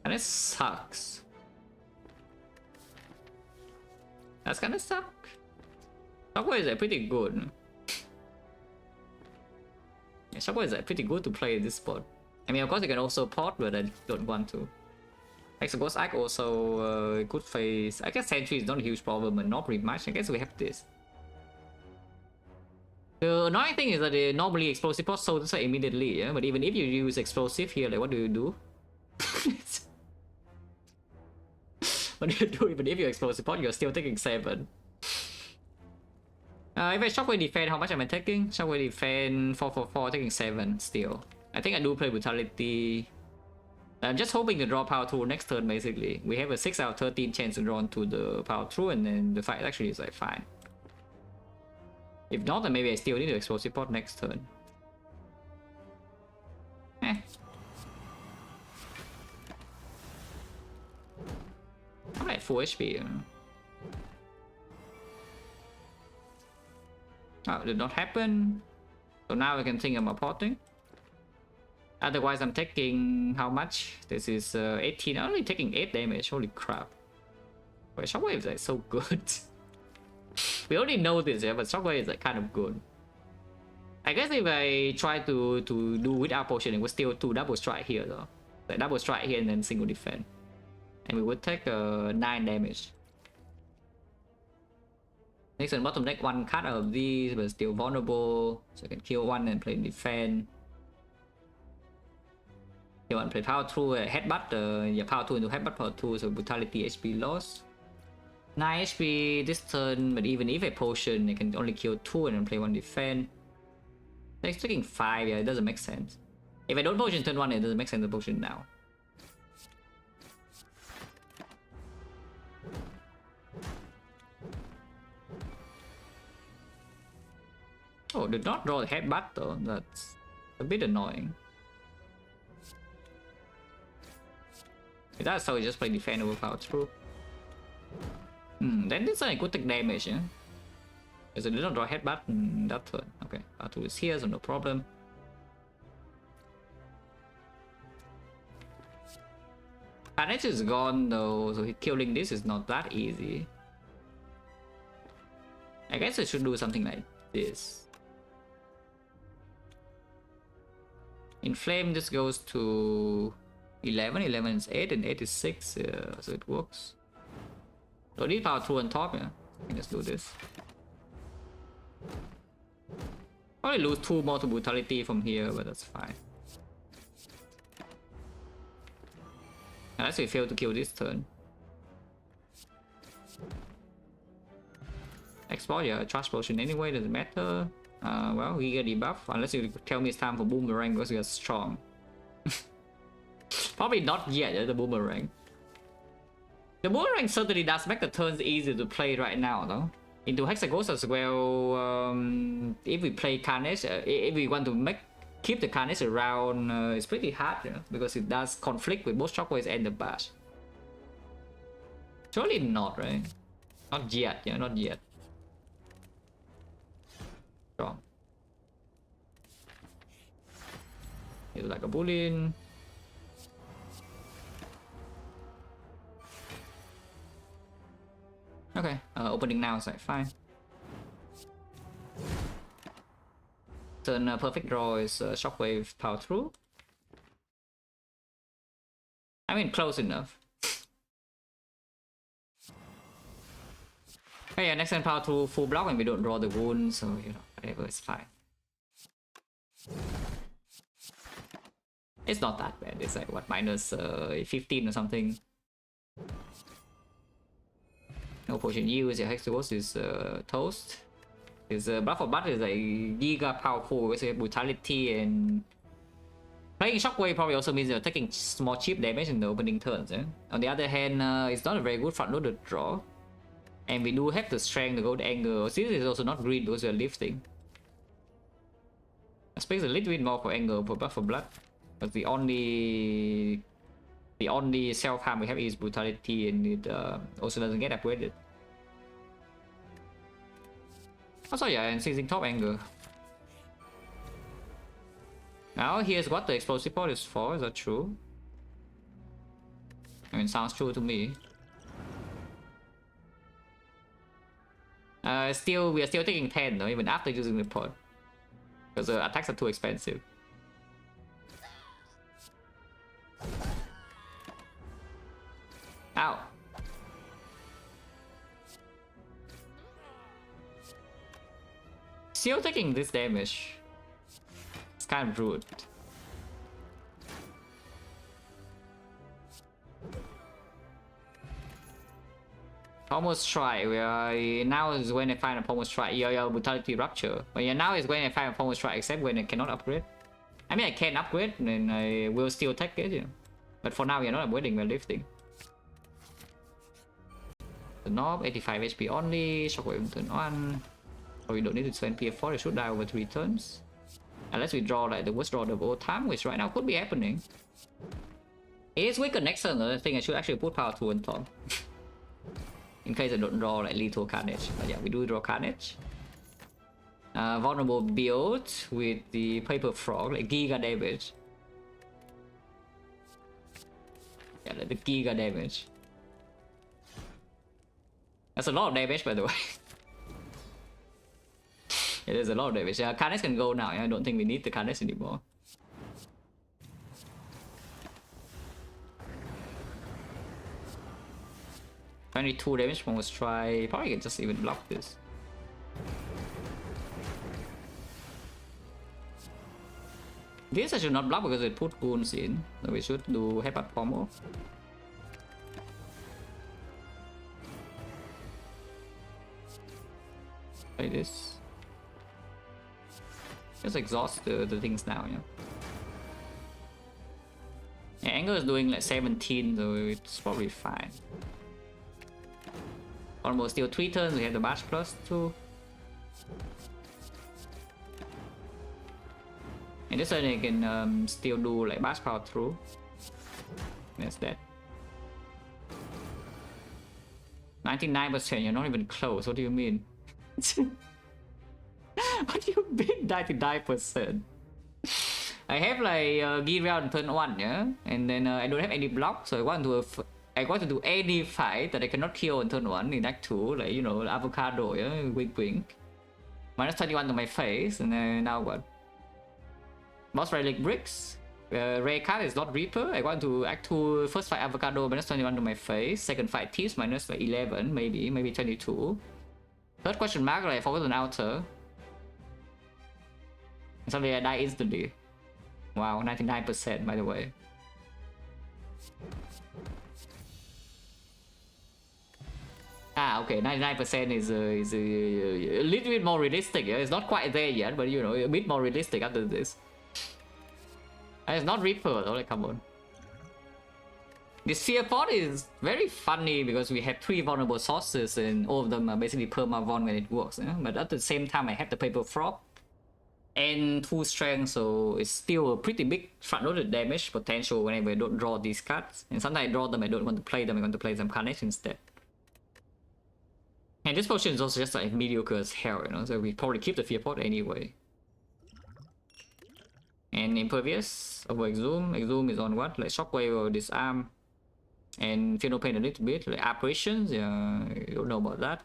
And it sucks. That's kinda suck. Shockwave is pretty good. Yeah, Shockwave is pretty good to play in this spot. I mean, of course you can also port, but I don't want to. Hexaghost Act also good face. I guess Sentry is not a huge problem, but not really much. I guess we have this. The annoying thing is that they normally explosive port so immediately, yeah? But even if you use explosive here, like what do you do? What do you do even if you explosive port? You're still taking 7. If I Shockwave defend, how much am I taking? Shockwave defend 444, taking 7 still. I think I do play Brutality. I'm just hoping to draw power through next turn basically. We have a 6 out of 13 chance to draw into the power through, and then the fight actually is like fine. If not, then maybe I still need to explosive port next turn. I'm at full HP. Oh, did not happen. So now I can think about porting. Otherwise, I'm taking how much? This is 18. I'm only taking 8 damage. Holy crap. Wait, Shockwave is like so good. We already know this, yeah, but Shockwave is like kind of good. I guess if I try to do without potion, it would still 2 double strike here though. Like double strike here and then single defense. And we would take 9 damage. Next on bottom deck, 1 card out of these, but still vulnerable. So I can kill 1 and play defense. Kill 1, play power through, headbutt, yeah, power 2 into headbutt, power 2, so brutality HP loss. 9 HP this turn, but even if I potion, I can only kill 2 and then play 1 defense. Next taking 5, yeah, it doesn't make sense. If I don't potion turn 1, it doesn't make sense to potion now. Oh, did not draw the headbutt though. That's a bit annoying. If that's how we just play defend over power through. Then this one could take damage, yeah? Because it did not draw headbutt in that turn. Okay, power through is here, so no problem. Carnage is gone though, so killing this is not that easy. I guess I should do something like this. Inflame, this goes to 11, 11 is 8, and 8 is 6, so it works. So need power through on top, yeah. Let's do this. Probably lose 2 more to brutality from here, but that's fine. Unless we fail to kill this turn. Export your trash potion anyway, doesn't matter. Well, we get debuff, unless you tell me it's time for boomerang because we are strong. Probably not yet, the boomerang. The boomerang certainly does make the turns easier to play right now, though. Into Hexaghost as well, if we play Carnage, if we want to keep the Carnage around, it's pretty hard, yeah, because it does conflict with both Shockwaves and the Bash. Surely not, right? Not yet, yeah, not yet. Strong. It's like a bullion. Okay, opening now is like fine. Turn perfect draw is Shockwave power through. I mean, close enough. Oh yeah, next turn power through full block and we don't draw the wound, so you know, whatever, it's fine. It's not that bad, it's like what, minus 15 or something. No potion use, your Hexaghost is toast. His Blood for Blood is like giga powerful with brutality, and playing Shockwave probably also means you're taking small cheap damage in the opening turns. Eh? On the other hand, it's not a very good front loaded draw. And we do have the strength to go to anger. This is also not green because we're lifting. I suppose a little bit more for anger for Blood for Blood. But the only self-harm we have is brutality, and it also doesn't get upgraded. Also, yeah, and seizing top anger. Now here's what the explosive pod is for. Is that true? I mean, sounds true to me. We are still taking 10 though, even after using the pod, because the attacks are too expensive. Ow. Still taking this damage. It's kind of rude. Pommel Strike, now is when I find a Pommel Strike. Your brutality rupture. But yeah, now is when I find a Pommel Strike, except when I cannot upgrade. I mean, I can upgrade, and I will still take it, you know. But for now, we are not upgrading, we're lifting. The knob, 85 HP only, Shockwave turn 1. So we don't need to spend PF4, it should die over 3 turns. Unless we draw like the worst draw of all time, which right now could be happening. It is weaker next turn, I think I should actually put power 2 on top. In case I don't draw like lethal Carnage. But yeah, we do draw Carnage. Vulnerable build with the Paper Frog, like giga damage. Yeah, like the giga damage. That's a lot of damage, by the way. It is a lot of damage. Yeah, Carnage can go now. Yeah? I don't think we need the Carnage anymore. Only 2 damage from us try. Probably can just even block this. This I should not block because it put goons in. So we should do headbutt pommel. Like this. Just exhaust the things now, yeah. Yeah, anger is doing like 17, so it's probably fine. Almost still 3 turns, we have the bash plus 2. And this turn I can still do like bash power through. That's that. 99%, you're not even close. What do you mean? What do you mean 99%? I have like Gear on turn 1, yeah? And then I don't have any block, so I want to do any fight that I cannot kill on turn 1 in deck 2, like, you know, avocado, yeah? Wink wink. Minus 21 to my face, and then now what? Boss relic bricks. Rare card is Lord Reaper. I want to act to first fight avocado minus 21 to my face. Second fight thieves minus like 11, maybe 22. Third question mark, like I forgot an outer. And suddenly I die instantly. Wow, 99% by the way. Ah, okay, 99% is a little bit more realistic. Yeah? It's not quite there yet, but you know, a bit more realistic after this. And it's not Reaper though, like come on. This Fear Pot is very funny because we have 3 vulnerable sources and all of them are basically perma-von when it works. Yeah? But at the same time, I have the Paper Frog and 2 strength, so it's still a pretty big front-loaded damage potential whenever I don't draw these cards. And sometimes I draw them, I don't want to play them, I want to play some Carnage instead. And this potion is also just like mediocre as hell, you know, so we probably keep the Fear Pot anyway. And Impervious over Exhume. Exhume is on what? Like Shockwave or Disarm. And Feel No Pain a little bit. Like Apparitions, yeah, you don't know about that.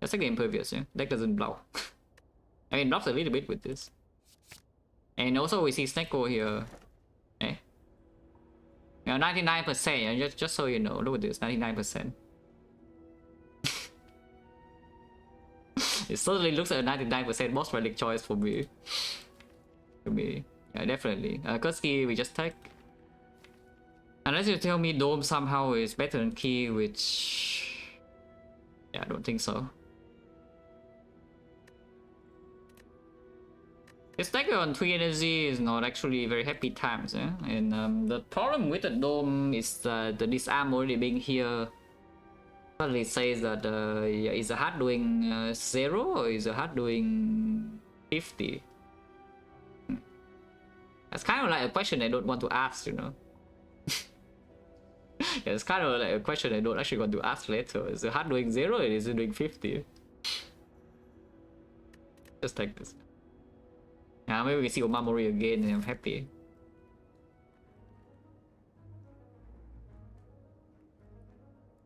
Let's take the Impervious, yeah. Deck doesn't block. I mean, blocks a little bit with this. And also we see Snecko here. Eh? You know, 99%, yeah, just so you know. Look at this, 99%. It certainly looks like a 99% boss relic choice for me. Yeah, definitely. Kursky, we just take. Unless you tell me Dome somehow is better than Key, which... yeah, I don't think so. This deck on 3 energy is not actually very happy times, eh? And the problem with the Dome is that the disarm already being here suddenly says that yeah, is the heart doing 0 or is the heart doing 50? That's kind of like a question I don't want to ask, you know. Yeah, it's kind of like a question I don't actually want to ask later. Is the heart doing 0 or is it doing 50? Just take this. Yeah, maybe we see Omamori again and I'm happy.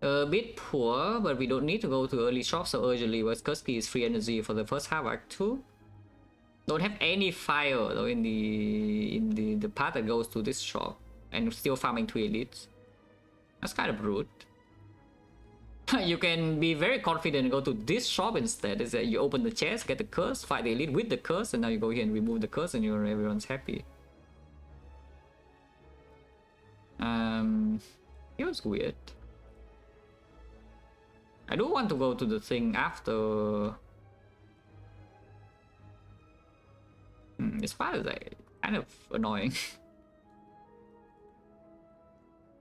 A bit poor, but we don't need to go to early shop so urgently. Whereas Kursky is free energy for the first half act 2. Don't have any fire though in the path that goes to this shop, and still farming 2 elites. That's kind of rude. You can be very confident and go to this shop instead. Is that you open the chest, get the curse, fight the elite with the curse, and now you go here and remove the curse, and everyone's happy. It was weird. I do want to go to the thing after. This part is like kind of annoying.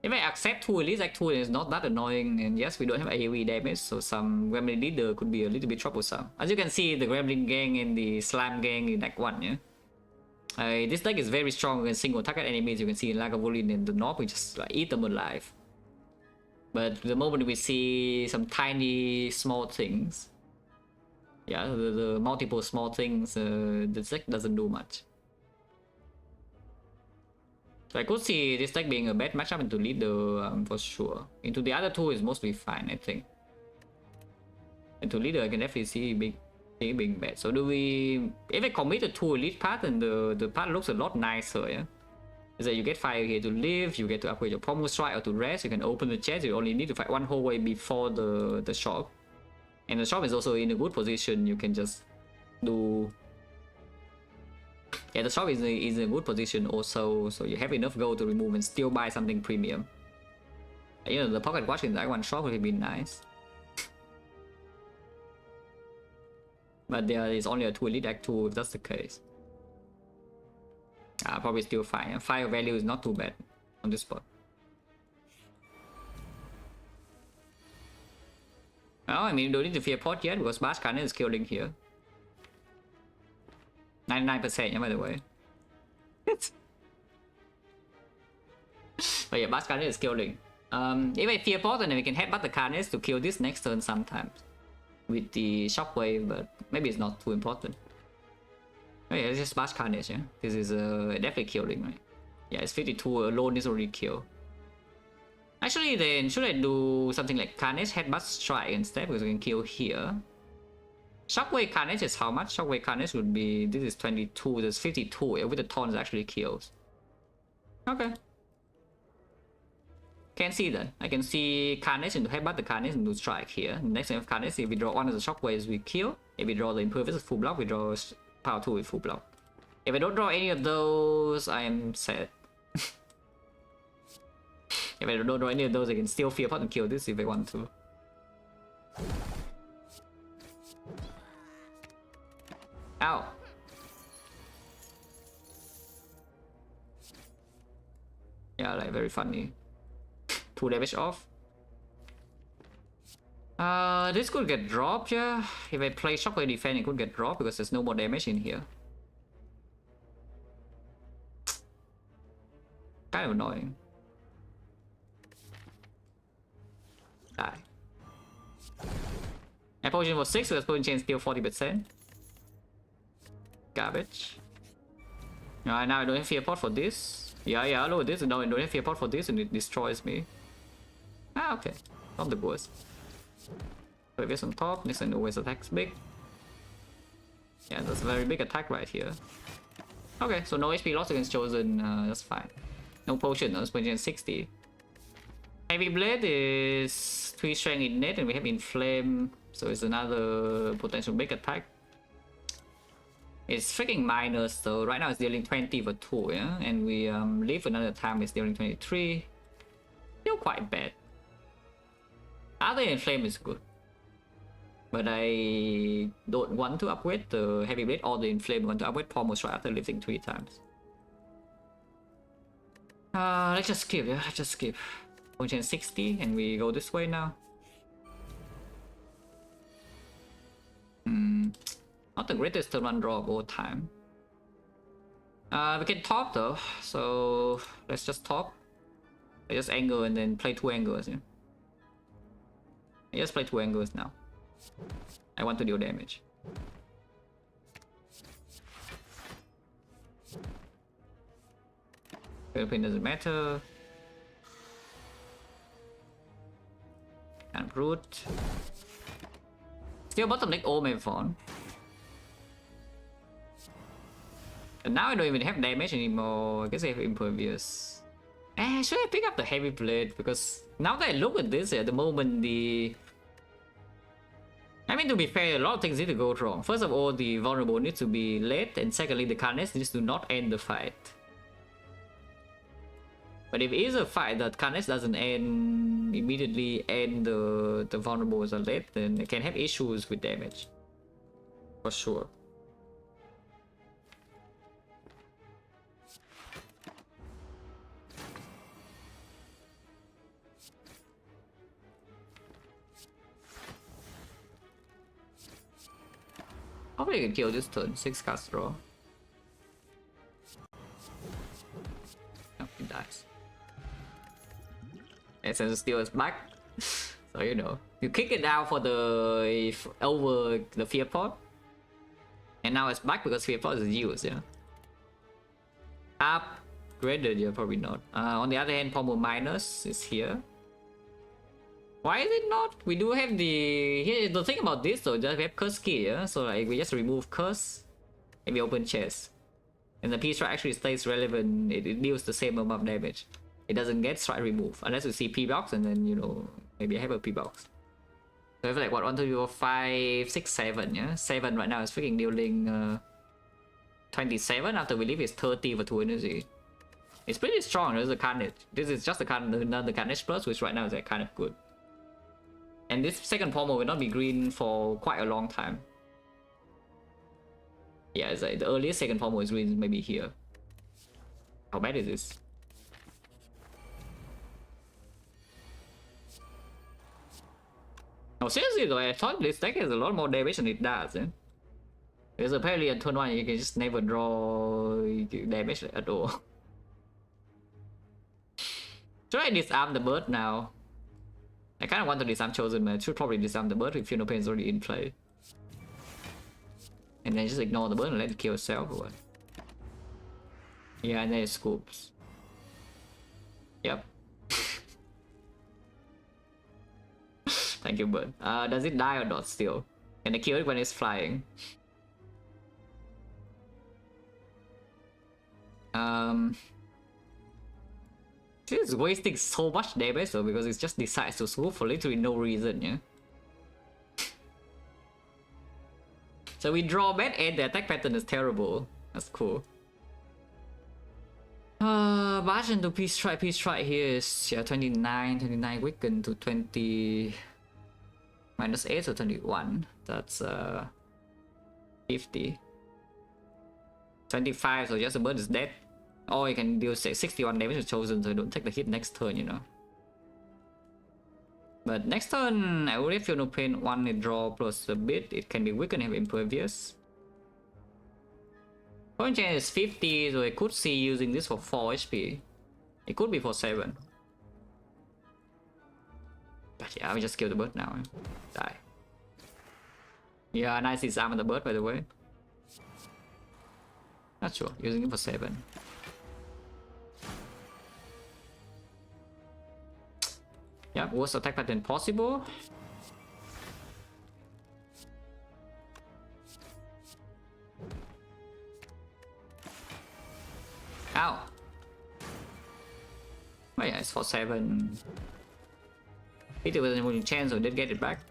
If I accept 2 elites, Act 2 is not that annoying, and yes, we don't have AoE damage, so some Gremlin leader could be a little bit troublesome. As you can see, the Gremlin gang and the Slime gang in Act 1, yeah? This deck is very strong against single target enemies. You can see in Lagavulin in the north, we just like eat them alive. But the moment we see some tiny small things, yeah, the multiple small things, the deck doesn't do much. So I could see this deck being a bad matchup into leader for sure. Into the other 2 is mostly fine, I think. Into leader I can definitely see being bad. So do we... if I commit the 2 elite path, then the path looks a lot nicer, yeah? Is that you get fire here to live, you get to upgrade your pommel strike or to rest, you can open the chest, you only need to fight 1 whole way before the shop. And the shop is also in a good position, you can just do... yeah, the shop is in a good position also, so you have enough gold to remove and still buy something premium. You know, the pocket watch in that one shop would have been nice. But there is only a 2 elite act 2 if that's the case. Probably still fine. Fire value is not too bad on this spot. Well, I mean, you don't need to fear pot yet because Bash Cannon is killing here. 99%, yeah, by the way. But yeah, Bash Carnage is killing. If I fear pot, then we can headbutt the Carnage to kill this next turn sometimes with the Shockwave, but maybe it's not too important. Oh yeah, it's just Bash Carnage, yeah? This is definitely killing, right? Yeah, it's 52 alone is already kill. Actually, then should I do something like Carnage Headbutt Strike instead, because we can kill here. Shockwave Carnage is how much? Shockwave Carnage would be, this is 22, there's 52, yeah, with the taunts actually kills. Okay. Can see that. I can see Carnage into Headbutt the Carnage and do Strike here. Next time of Carnage, if we draw one of the Shockwaves, we kill. If we draw the Impervious full block, we draw Power 2 with full block. If I don't draw any of those, I am sad. If I don't draw any of those, I can still Fear Pot and kill this if I want to. Ow. Yeah, like very funny. 2 damage off. This could get dropped, yeah. If I play Shockwave Defense, it could get dropped because there's no more damage in here. Kind of annoying. Die. My potion was 6, so that's potion chain still 40%. Garbage. Alright, now I don't have Fear Pot for this. Yeah, look at this. No, I don't have Fear Pot for this and it destroys me. Ah, okay. Not the worst. So this on top, next time always attacks big. Yeah, that's a very big attack right here. Okay, so no HP loss against Chosen, that's fine. No potion, no potion 60. Heavy Blade is 3 strength in net and we have Inflame, so it's another potential big attack. It's freaking minus, so right now it's dealing 20 for 2, yeah? And we live another time, it's dealing 23. Still quite bad. Other Inflame is good. But I don't want to upgrade the Heavy Blade or the Inflame. I want to upgrade Pommel Strike after lifting 3 times. Let's just skip, yeah? Let's just skip. Potion 60 and we go this way now. Not the greatest turn 1 draw of all time. We can top though, so let's just top. I just angle and then play 2 angles, yeah? I just play 2 angles now. I want to deal damage. Philippine doesn't matter. And root. Still bottom deck Omen Phone. And now I don't even have damage anymore. I guess I have Impervious. Should I pick up the Heavy Blade? Because now that I look at this, at the moment I mean, to be fair, a lot of things need to go wrong. First of all, the Vulnerable needs to be late, and secondly, the Carnage needs to not end the fight. But if it is a fight that Carnage doesn't end immediately and the Vulnerables are late, then it can have issues with damage. For sure. Hopefully I can kill this turn. 6 cast draw. No, he dies. And since Steel is back, so you know. You kick it down for the over the Fear Pot. And now it's back because Fear Pot is used, yeah. Upgraded, yeah, probably not. On the other hand, Pommel Minus is here. Why is it not? We do have the thing about this though, we have Curse Key, yeah? So like we just remove Curse and we open chest. And the P-Strike actually stays relevant, it deals the same amount of damage. It doesn't get strike remove unless you see P-Box and then, you know, maybe I have a P-Box. So I have like what, 1, 2, 3, 4, 5, 6, 7, yeah? 7 right now is freaking dealing 27, after we leave is 30 for 2 energy. It's pretty strong, there's a Carnage. This is just the Carnage Plus, which right now is like kind of good. And this second Pommel will not be green for quite a long time. Yeah, it's like the earliest second Pommel is green maybe here. How bad is this? No, seriously though, I thought this deck has a lot more damage than it does, eh? Because apparently on turn 1 you can just never draw damage at all. Should I disarm the bird now? I kind of want to disarm Chosen, but I should probably disarm the bird if Funeral Pain is already in play. And then just ignore the bird and let it kill itself or what? Yeah, and then it scoops. Yep. Thank you, bird. Does it die or not still? Can I kill it when it's flying? It's wasting so much damage though because it just decides to swoop for literally no reason, yeah? So we draw bad and the attack pattern is terrible. That's cool. Bash into Peace Strike here is yeah 29 weaken to 20 minus 8 so 21. That's 50. 25, so just the bird is dead. Or you can deal 61 damage to Chosen, so don't take the hit next turn, you know. But next turn, I already feel no pain. 1 it draw plus a bit. It can be weakened and have impervious. Point chance is 50, so I could see using this for 4 HP. It could be for 7. But yeah, I will just kill the bird now. Die. Yeah, nice disarm on the bird, by the way. Not sure, using it for 7. Yeah, worst attack pattern possible. Ow. Oh yeah, it's for 7. 50% chance, so did get it back.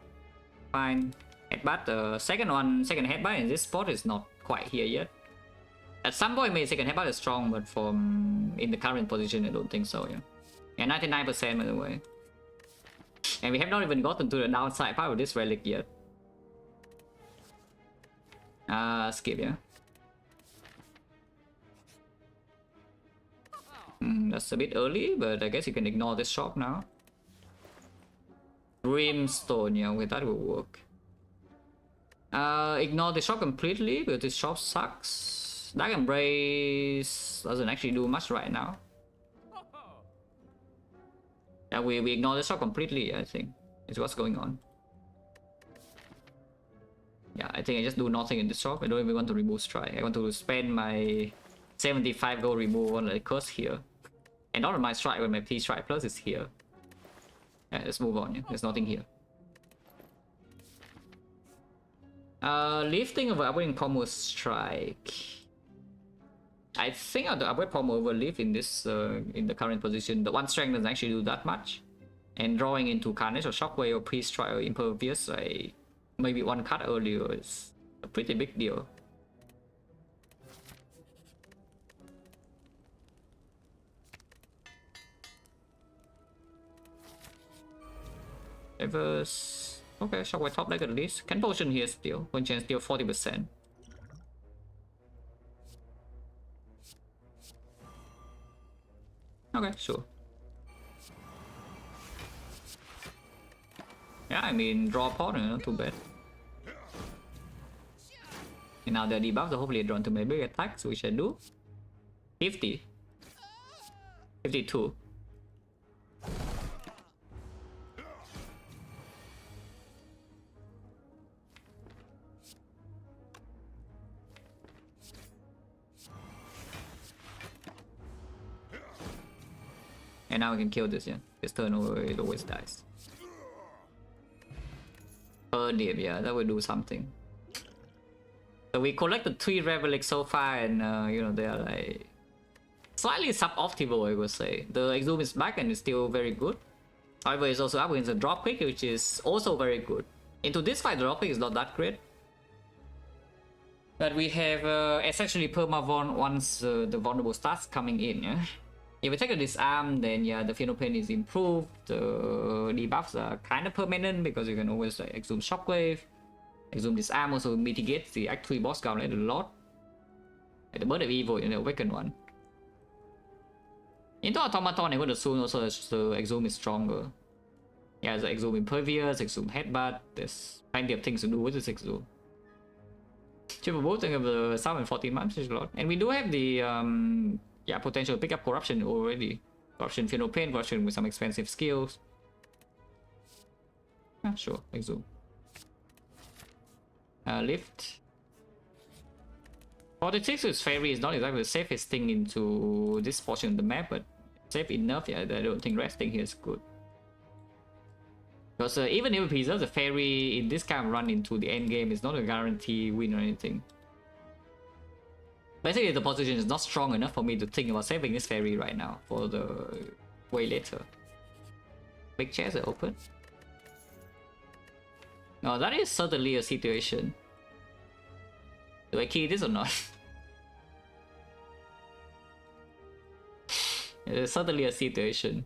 Fine. Headbutt, the second headbutt in this spot is not quite here yet. At some point, maybe second headbutt is strong, but from in the current position, I don't think so. Yeah, yeah, 99% by the way. And we have not even gotten to the downside part of this relic yet. Skip, yeah. That's a bit early, but I guess you can ignore this shop now. Brimstone, yeah, okay, that will work. Ignore the shop completely, because this shop sucks. Dark Embrace doesn't actually do much right now. Yeah, we ignore the shop completely, I think. Is what's going on. Yeah, I think I just do nothing in this shop. I don't even want to remove strike. I want to spend my 75 gold remove on the curse here. And not on my strike when my P strike plus is here. Yeah, let's move on. Yeah. There's nothing here. Lifting of upgrading pommel strike. I think I'll upgrade pommel over lift in this in the current position. The 1 strength doesn't actually do that much. And drawing into Carnage or Shockwave or Priest Strike or Impervious, maybe 1 cut earlier is a pretty big deal. Reverse. Okay, Shockwave top deck at least. Can potion here still. One chance still 40%. Okay, sure. Yeah, I mean, draw a partner, not too bad. And now they're debuffed, so hopefully I draw into my big attacks, which I do. 50. 52. And now we can kill this, yeah. This turn over, it always dies. Dip, yeah, that will do something. So we collected 3 relics so far, and you know, they are like slightly suboptimal, I would say. The Exhume is back and it's still very good. However, it's also up against the dropkick, which is also very good. Into this fight, the dropkick is not that great. But we have essentially perma-von once the vulnerable starts coming in, yeah? If we take a disarm, then yeah, the Funeral Pain is improved. The debuffs are kind of permanent because you can always like, Exhume Shockwave. Exhume Disarm also mitigates the Act 3 boss count a lot. Like the Bird of Evil in the Awakened one. Into Automaton, I would assume also the Exhume is stronger. Yeah, the Exhume Impervious, Exhume Headbutt. There's plenty of things to do with this Exhume. Triple bolting of the 7 14 months is a lot. And we do have the yeah, potential pick up corruption already. Corruption, Feel No Pain, Corruption with some expensive skills. Ah, sure, Exhume. Lift. 46 with Fairy is not exactly the safest thing into this portion of the map, but safe enough. Yeah, I don't think resting here is good. Because even if we preserve the Fairy in this kind of run into the end game, it's not a guarantee win or anything. Basically, the position is not strong enough for me to think about saving this Fairy right now for the way later. Big chairs are open. No, that is certainly a situation. Do I key this or not? It's certainly a situation.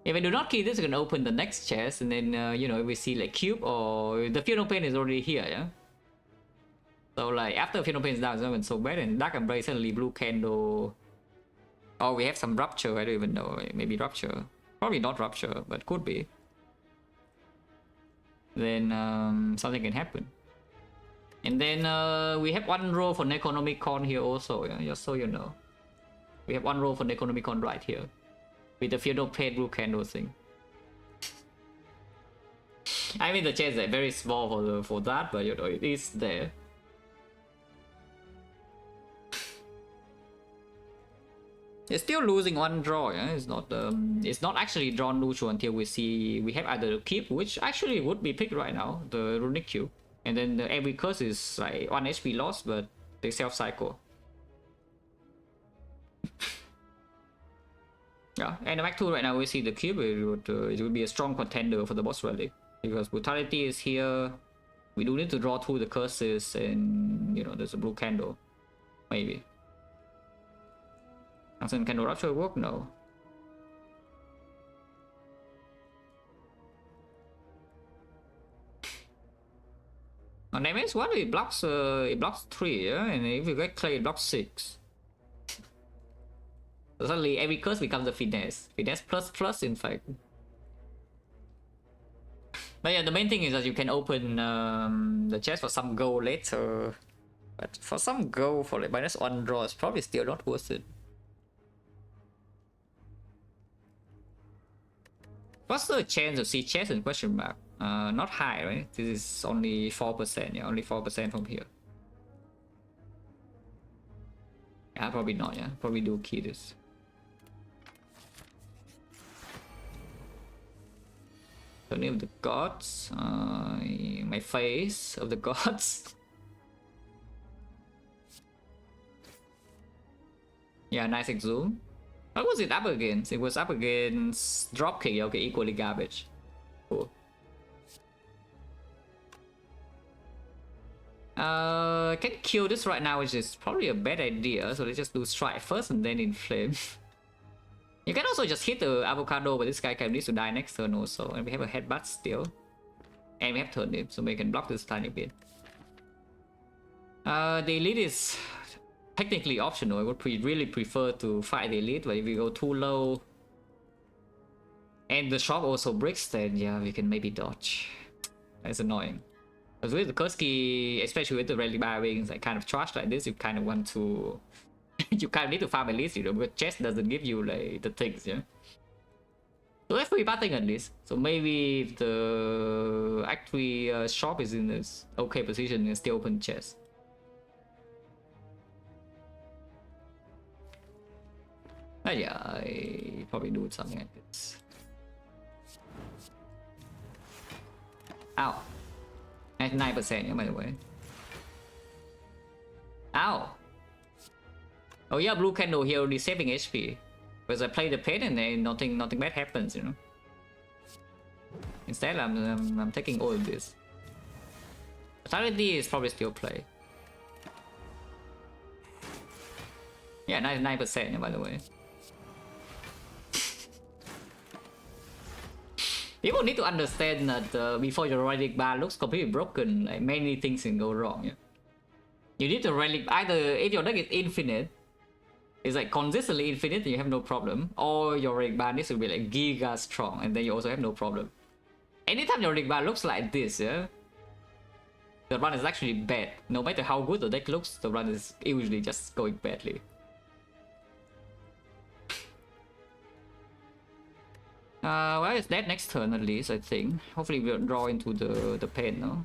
If I do not key this, I can open the next chest, and then you know, if we see like cube or the Feel No Pain is already here, yeah. So like after Feel No Pain is down, it's not even so bad, and Dark Embrace suddenly blue candle. Oh, we have some rupture. I don't even know. Maybe rupture. Probably not rupture, but could be. Then something can happen. And then we have one row for Necronomicon here also, yeah? Just so you know. We have one row for Necronomicon right here. With the Feel No Pain blue candle thing. I mean the chance is very small for that, but you know, it is there. It's still losing one draw, yeah? It's not actually drawn neutral until we have either the cube, which actually would be picked right now, the runic cube. And then every curse is like 1 HP loss, but they self-cycle. Yeah, and back 2 right now we see the cube, it would be a strong contender for the boss relic. Because Brutality is here, we do need to draw through the curses, and you know, there's a blue candle. Maybe. Can the rupture work? No. On damage 1 it blocks 3, yeah? And if you get clay it blocks 6. So suddenly every curse becomes a finesse. Finesse plus in fact. But yeah, the main thing is that you can open the chest for some gold later. But for some gold for like -1 draw, it's probably still not worth it. What's the chance of see chest in question mark? Not high, right? This is only 4%, yeah, only 4% from here. Yeah, probably not, yeah. Probably do key this. The name of the gods. My face of the gods. Yeah, nice exhume. What was it up against? It was up against Dropkick. Okay, equally garbage. Cool. Can kill this right now, which is probably a bad idea. So let's just do strike first and then inflame. You can also just hit the avocado, but this guy can need to die next turn also. And we have a headbutt still. And we have turnip, so we can block this tiny bit. The elite is technically optional. I would really prefer to fight the elite, but if we go too low and the shop also breaks, then yeah, we can maybe dodge. That's annoying. Because with the curse key, especially with the relic bar wings, like kind of trash like this, you kind of want to you kind of need to farm at least, you know, because chest doesn't give you like the things, yeah. So let's free batting at least. So maybe if the Act 3 shop is in this okay position, and still open chest. But yeah, I probably do something like this. Ow. 99%, yeah, by the way. Ow. Oh yeah, blue candle here only saving HP. Because I play the pain and then nothing bad happens, you know. Instead, I'm taking all of this. Fatality is probably still play. Yeah, 99%, yeah, by the way. People need to understand that before your relic bar looks completely broken, like many things can go wrong. Yeah? You need to relic either if your deck is infinite, it's like consistently infinite, and you have no problem, or your relic bar needs to be like giga strong, and then you also have no problem. Anytime your relic bar looks like this, yeah, the run is actually bad. No matter how good the deck looks, the run is usually just going badly. Well, it's dead next turn at least, I think. Hopefully we'll draw into the pain, no?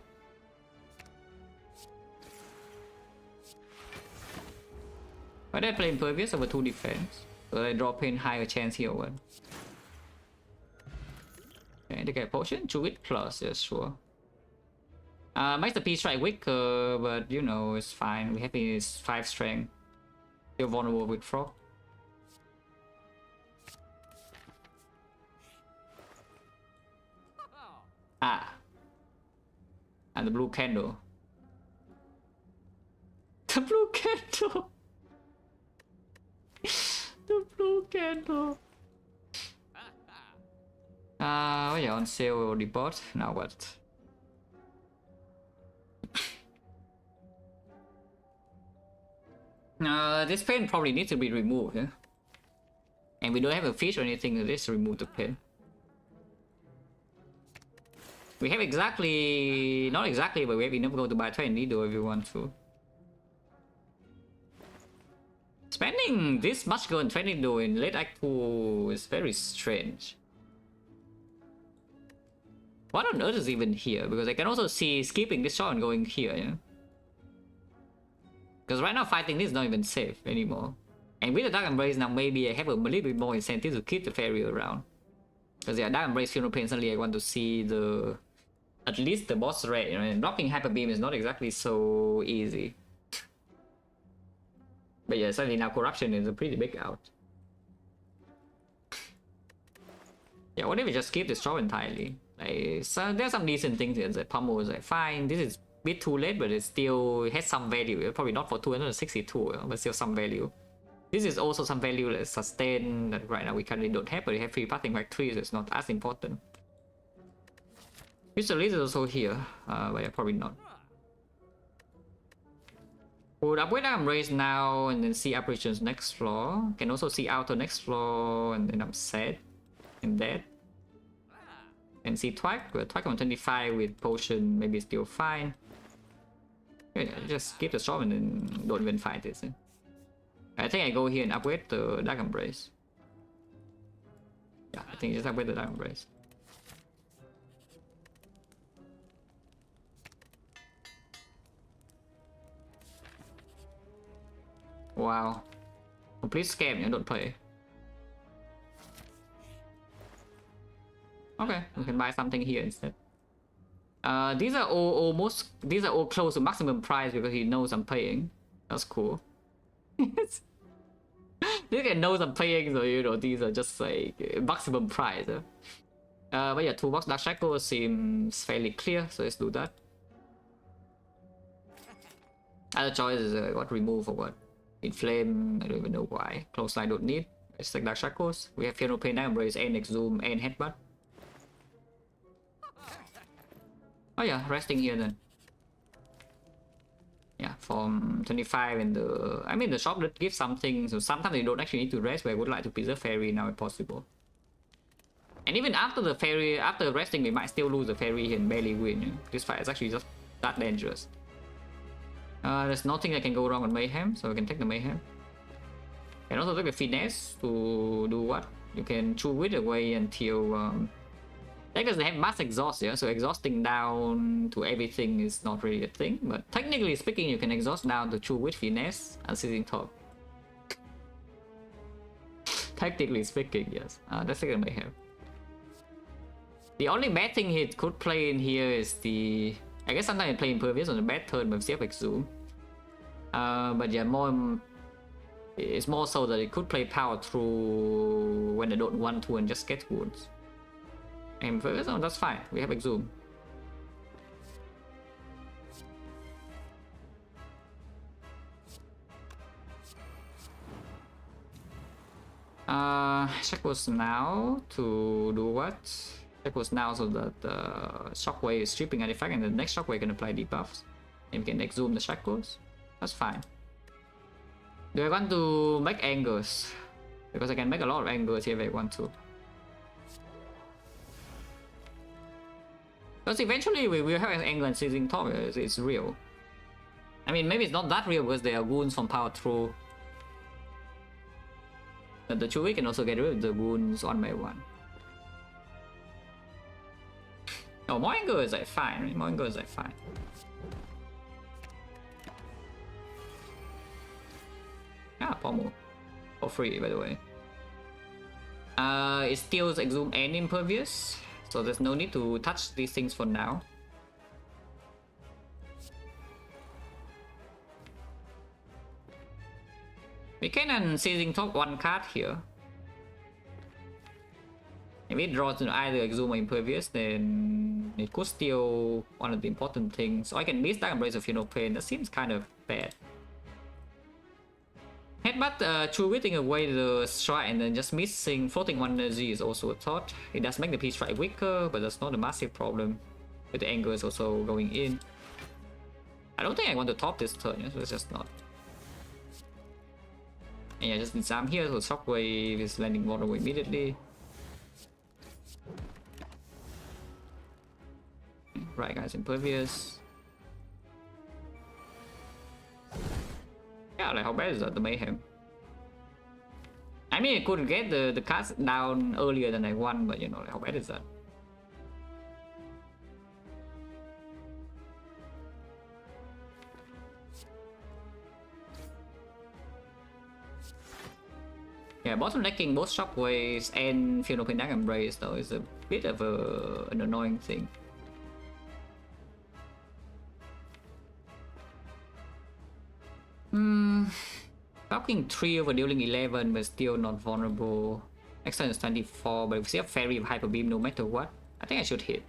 Why did I play Impervious over 2 defense? So I draw pain higher chance here one. Okay, they get potion, chew it plus, yeah, sure. Makes the P strike weaker, but you know, it's fine. We have his 5 strength. Still vulnerable with frog. Ah. And the blue candle. The blue candle. The blue candle. Oh yeah, on sale the bot. Now what? This pain probably needs to be removed, yeah? And we don't have a fish or anything to just remove the pain. We have exactly, not exactly, but we have enough go to buy trade needle if you want to. Spending this much gold and trade needle in late act 2 is very strange. What on earth is even here? Because I can also see skipping this shot and going here, yeah? Because right now fighting this is not even safe anymore. And with the Dark Embrace now, maybe I have a little bit more incentive to keep the fairy around. Because yeah, Dark Embrace, Funeral Pain, suddenly I want to see the... at least the boss rate, you know, and blocking Hyper Beam is not exactly so easy. But yeah, suddenly now Corruption is a pretty big out. Yeah, what if we just skip this draw entirely? Like, so there's some decent things here. The Pummel is like, fine, this is a bit too late, but it still has some value. Probably not for 262, but still some value. This is also some value that sustain that right now we currently don't have, but we have free passing like 3, so it's not as important. Mr. Liz is also here, but yeah, probably not. Would upgrade our race now and then see apparitions next floor. Can also see outer next floor and then I'm sad and dead. And see Twag, but Twag on 25 with potion maybe still fine. Yeah, just keep the storm and then don't even fight this. I think I go here and upgrade the Dark Embrace. Yeah, I think just upgrade the Dark Embrace. Wow. Complete scam, you don't play. Okay, we can buy something here instead. These are all close to maximum price because he knows I'm paying. That's cool. This guy knows I'm paying, so you know these are just like maximum price. But yeah, 2 box Dark Shackle seems fairly clear, so let's do that. Other choice is what remove or what? Inflame, I don't even know why. Close line don't need. It's like Dark Shackles. We have Funeral Pain, Embrace, and Exhume, and Headbutt. Oh yeah, resting here then. Yeah, from 25 in the... I mean the shop did give something, so sometimes you don't actually need to rest, but I would like to preserve fairy now if possible. And even after the fairy, after resting, we might still lose the fairy and barely win. You know? This fight is actually just that dangerous. There's nothing that can go wrong with Mayhem, so we can take the Mayhem. And also take the Finesse to do what? You can chew it away until... Because they have mass exhaust, yeah? So exhausting down to everything is not really a thing. But technically speaking, you can exhaust down to chew with Finesse and sitting top. Technically speaking, yes. That's the Mayhem. The only bad thing he could play in here is the... I guess sometimes I play Impervious on a bad turn, but still Exhume. But yeah, it's more so that it could play Power through when I don't want to and just get wounds. And Impervious, oh, that's fine. We have Exhume. Shackles now to do what? Shackles now so that Shockwave is stripping an effect and the next Shockwave can apply debuffs. And we can Exhume the Shackles. That's fine. Do I want to make angles? Because I can make a lot of angles here if I want to. Because eventually we will have an angle and seizing top, it's real. I mean, maybe it's not that real because there are wounds from Power Through. But the Chewie can also get rid of the wounds one by one. Oh, more anger is like fine, right? More anger is like fine. Ah, pommel. For free, by the way. It steals Exhume and Impervious, so there's no need to touch these things for now. We can seizing top one card here. If it draws either Exhume or Impervious, then it could steal one of the important things. So I can miss Dark Embrace of Feel No Pain. That seems kind of bad. Headbutt, true witting away the strike and then just missing floating one energy is also a thought. It does make the P strike weaker, but that's not a massive problem. With the anger is also going in. I don't think I want to top this turn, so it's just not. And yeah, just disarm here, so Shockwave is landing vulnerable immediately. Right, guys, Impervious. Yeah, like how bad is that, the Mayhem? I mean, I could get the cards down earlier than I won, but you know, like how bad is that? Yeah, bottlenecking both Shockwaves and Feel No Pain Dark Embrace though is a bit of an annoying thing. Blocking 3 over dealing 11 but still not vulnerable. Extra is 24, but if we see a Fairy with Hyper Beam no matter what, I think I should hit.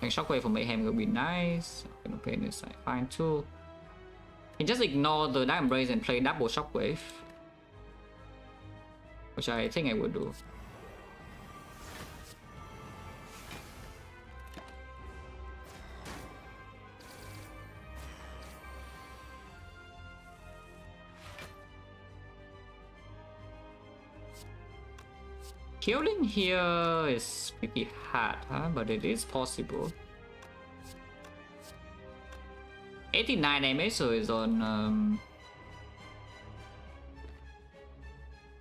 And Shockwave for Mayhem would be nice. Feel No Pain is like fine too. You can just ignore the Dark Embrace and play double Shockwave, which I think I would do. Killing here is pretty hard, huh? But it is possible. 89 damage, so it's on.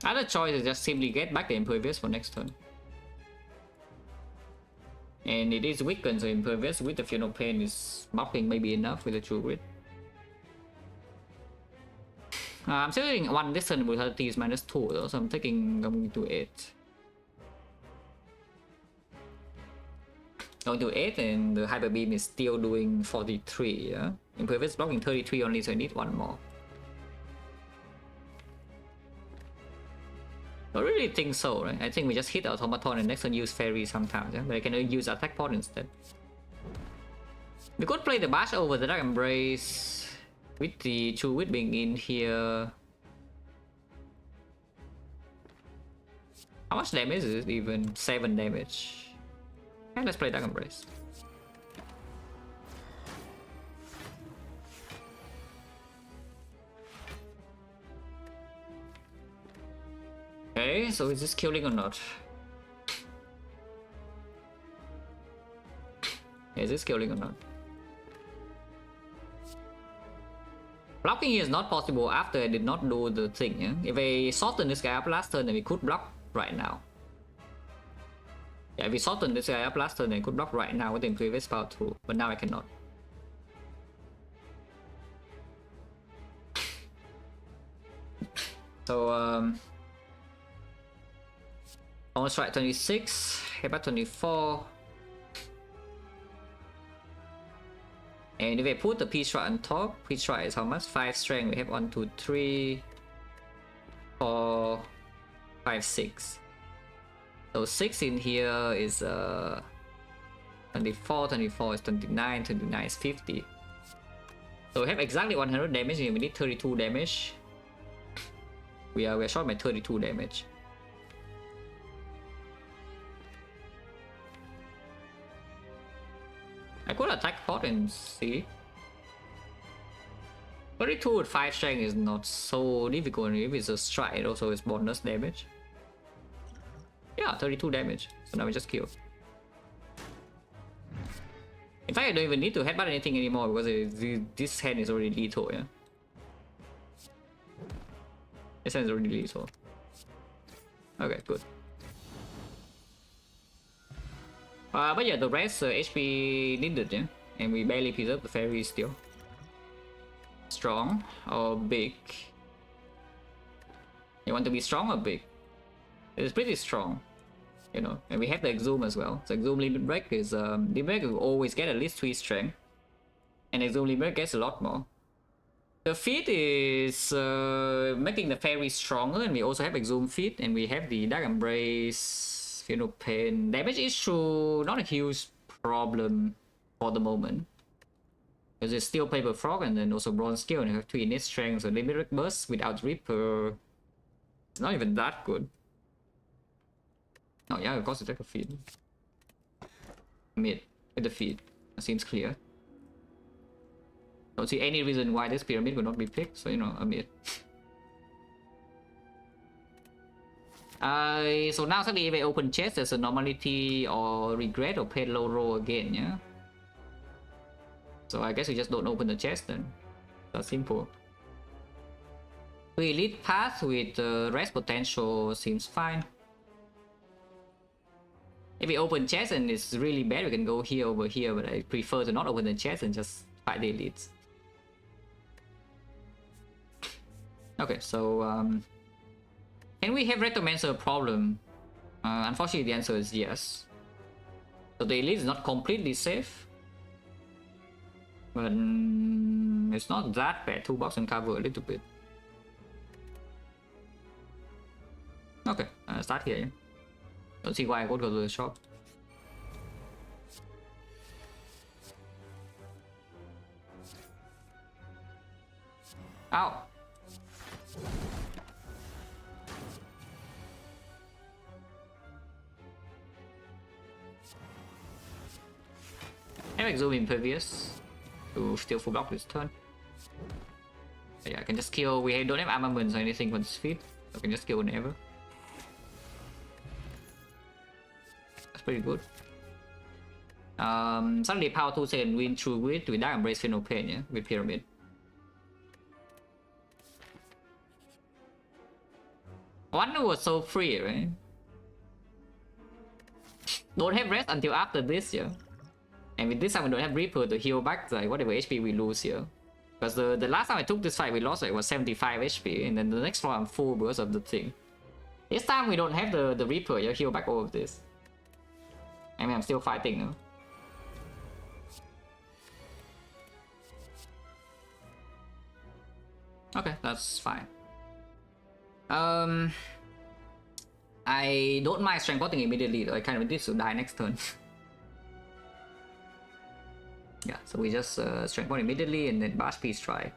Other choice is just simply get back the Impervious for next turn. And it is weakened, so Impervious with the Feel No Pain is buffing maybe enough with the True Grit. I'm still doing one distance with 30 is -2 though, so I'm going to 8. Going to 8 and the Hyper Beam is still doing 43, yeah? Impervious blocking 33 only, so I need one more. I really think so, right? I think we just hit Automaton and next turn use Fairy sometimes, yeah? But I can use Attack Pod instead. We could play the Bash over the Dark Embrace with the True Wit being in here. How much damage is it even? 7 damage. Okay, let's play Dark Embrace. Okay, so is this killing or not? Is this killing or not? Blocking here is not possible after I did not do the thing, yeah? If I soften this guy up last turn, then we could block right now. Yeah, if we soften this guy up last turn, then I could block right now with the previous power 2, but now I cannot. So, almost right 26, headbutt 24. And if I put the P strike on top, P strike is how much? 5 strength. We have 1, 2, 3, 4, 5, 6. So 6 in here is 24, 24 is 29, 29 is 50. So we have exactly 100 damage and we need 32 damage. We are short by 32 damage. I could attack pot and see. 32 with 5 strength is not so difficult, and if it's a strike it also is bonus damage. Yeah, 32 damage, so now we just kill. In fact, I don't even need to headbutt anything anymore because this hand is already lethal, yeah? This hand is already lethal. Okay, good. But yeah, the rest HP needed, yeah, and we barely preserve the fairy still. Strong or big? You want to be strong or big? It's pretty strong, you know. And we have the Exhume as well. So Exhume limit break is limit break will always get at least 3 strength, and Exhume limit break gets a lot more. The feat is making the fairy stronger, and we also have Exhume feat, and we have the Dark Embrace. Feel no pain. Damage issue, not a huge problem for the moment. Because it's still Paper Frog and then also Bronze Scale, and you have 2 innate strength, so Limerick Burst without Reaper. It's not even that good. Oh yeah, of course, you take a feed. Mid with the feed. That seems clear. Don't see any reason why this pyramid would not be picked, so you know, a mid. So now suddenly if I open chest, there's a normality or regret or pay low roll again, yeah? So I guess we just don't open the chest then. That's simple. We elite path with rest potential seems fine. If we open chest and it's really bad, we can go here over here, but I prefer to not open the chest and just fight the elites. Okay, so can we have Rectomancer a problem? Unfortunately, the answer is yes. So the elite is not completely safe, but it's not that bad. 2 box and cover a little bit. Okay, start here. Yeah? Don't see why I would go to the shop. Ow! I Exhume Impervious to steal full block this turn. But yeah, I can just kill. We don't have armaments or anything on this feed, so I can just kill whenever. That's pretty good. Suddenly power 2 second win through grid with Dark Embrace Final Pain, yeah, with Pyramid. One was so free, right? Don't have rest until after this, yeah. And with this time we don't have Reaper to heal back like whatever HP we lose here. Because the last time I took this fight we lost like was 75 HP, and then the next floor I'm full because of the thing. This time we don't have the Reaper, you heal back all of this. I mean I'm still fighting now. Okay, that's fine. I don't mind strength potting immediately though, I kind of need to die next turn. Yeah, so we just strength point immediately and then bash piece try.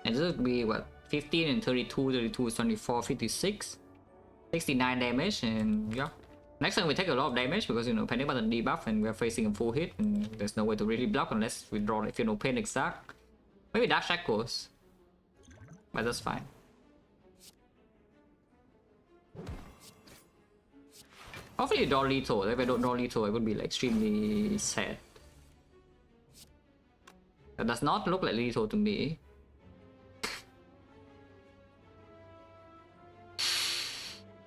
And this would be what, 15 and 32, 32 is 24, 56, 69 damage, and yeah. Next turn we take a lot of damage because you know panic button debuff and we're facing a full hit and there's no way to really block unless we draw like, you know, pain exact. Maybe Dark Shackles. But that's fine. Hopefully you draw lethal. If I don't draw lethal, I would be like extremely sad. That does not look like lethal to me.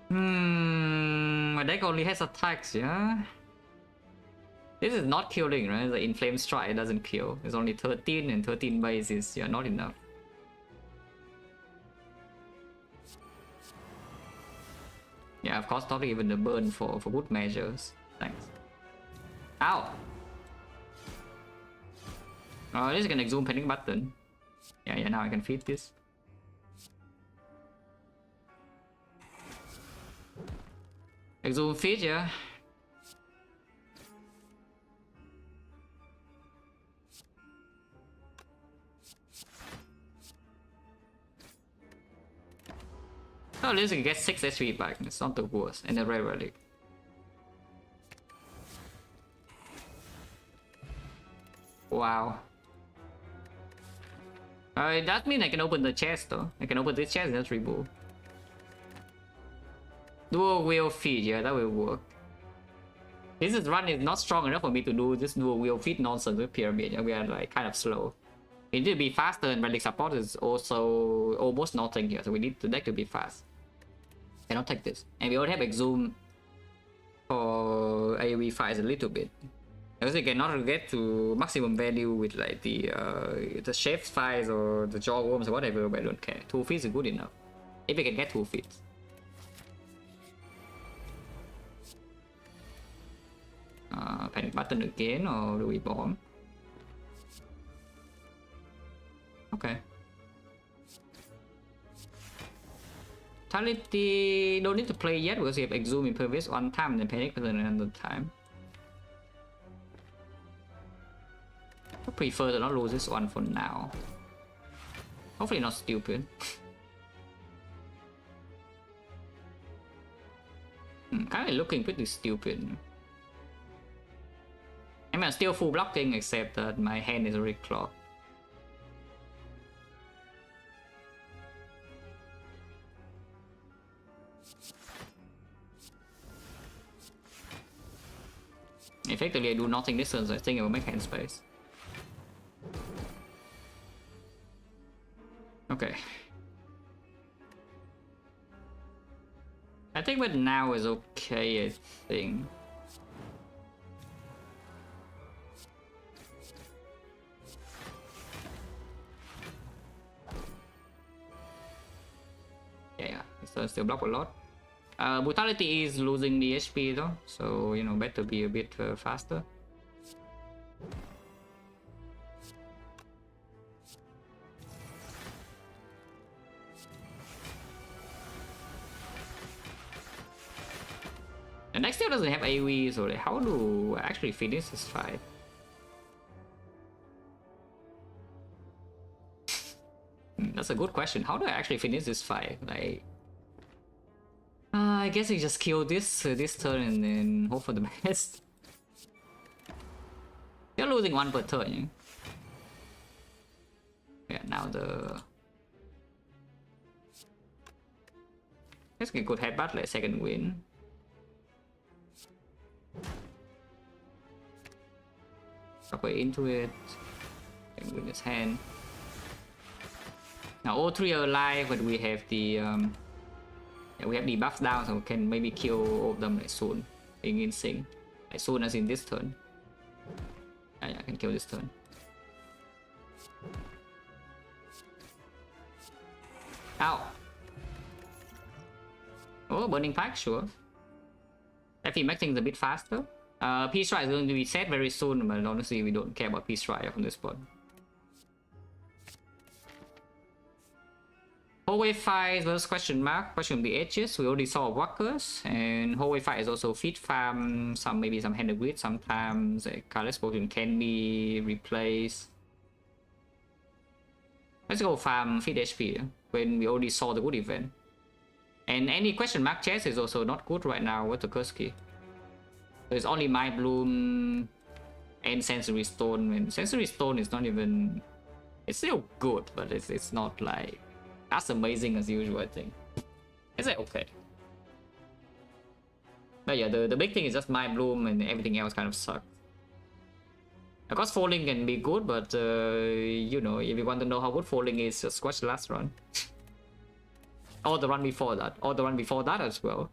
My deck only has attacks, yeah? This is not killing, right? The Inflame Strike doesn't kill. It's only 13 and 13 base is yeah, not enough. Yeah, of course, not even the burn for good measures. Thanks. Ow! Oh, this is an Exhume Panic Button. Yeah, now I can feed this. Exhume feed, yeah. Oh, at least we can get 6 HP back. It's not the worst. And a rare relic. Wow. It does mean I can open the chest though. I can open this chest and just remove. Dual wheel feed, yeah, that will work. This run is not strong enough for me to do this dual wheel feed nonsense with Pyramid. Yeah, we are like kind of slow. We need to be faster, and relic support is also almost nothing here, so we need the deck to be fast. Cannot take this. And we already have Exhume for AoE fights a little bit. Because they cannot get to maximum value with like the chef's fights or the jaw worms or whatever, but I don't care. 2 feet is good enough. If we can get 2 feet. Panic button again, or do we bomb? Okay. Vitality don't need to play yet because we have Exhume in previous one time and then Panic button another time. I prefer to not lose this one for now. Hopefully not stupid. Kind of looking pretty stupid. I mean, I'm still full blocking except that my hand is already clogged. Effectively, I do nothing this turn, so I think it will make hand space. Okay. I think but now is okay, I think. Yeah, it's still block a lot. Brutality is losing the HP though, so you know, better be a bit faster. The next tier doesn't have AoE, so how do I actually finish this fight? That's a good question. How do I actually finish this fight? Like, I guess I just kill this this turn and then hope for the best. You're losing 1 per turn. Yeah, now the. Let's get good headbutt, like second win. Drop way into it. And win his hand. Now all 3 are alive, but we have the yeah, we have the buffs down, so we can maybe kill all of them like soon. Being in sync. As soon as in this turn. Yeah, I can kill this turn. Ow! Oh, burning pack, sure. Definitely make things a bit faster. Peace Strike is going to be set very soon, but honestly, we don't care about Peace Strike from this point. Hallway fights versus question mark the edges. We already saw walkers, and hallway fight is also feed farm. Maybe some hand grid. Sometimes Careless Potion can be replaced. Let's go farm feed HP when we already saw the good event. And any question mark chest is also not good right now with the curse key. There's only Mind Bloom and Sensory Stone, and Sensory Stone is not even. It's still good, but it's not like as amazing as usual, I think. It's like okay. But yeah, the big thing is just Mind Bloom and everything else kind of sucks. Of course, falling can be good, but you know, if you want to know how good falling is, just watch the last run. Or the run before that. Or the run before that as well.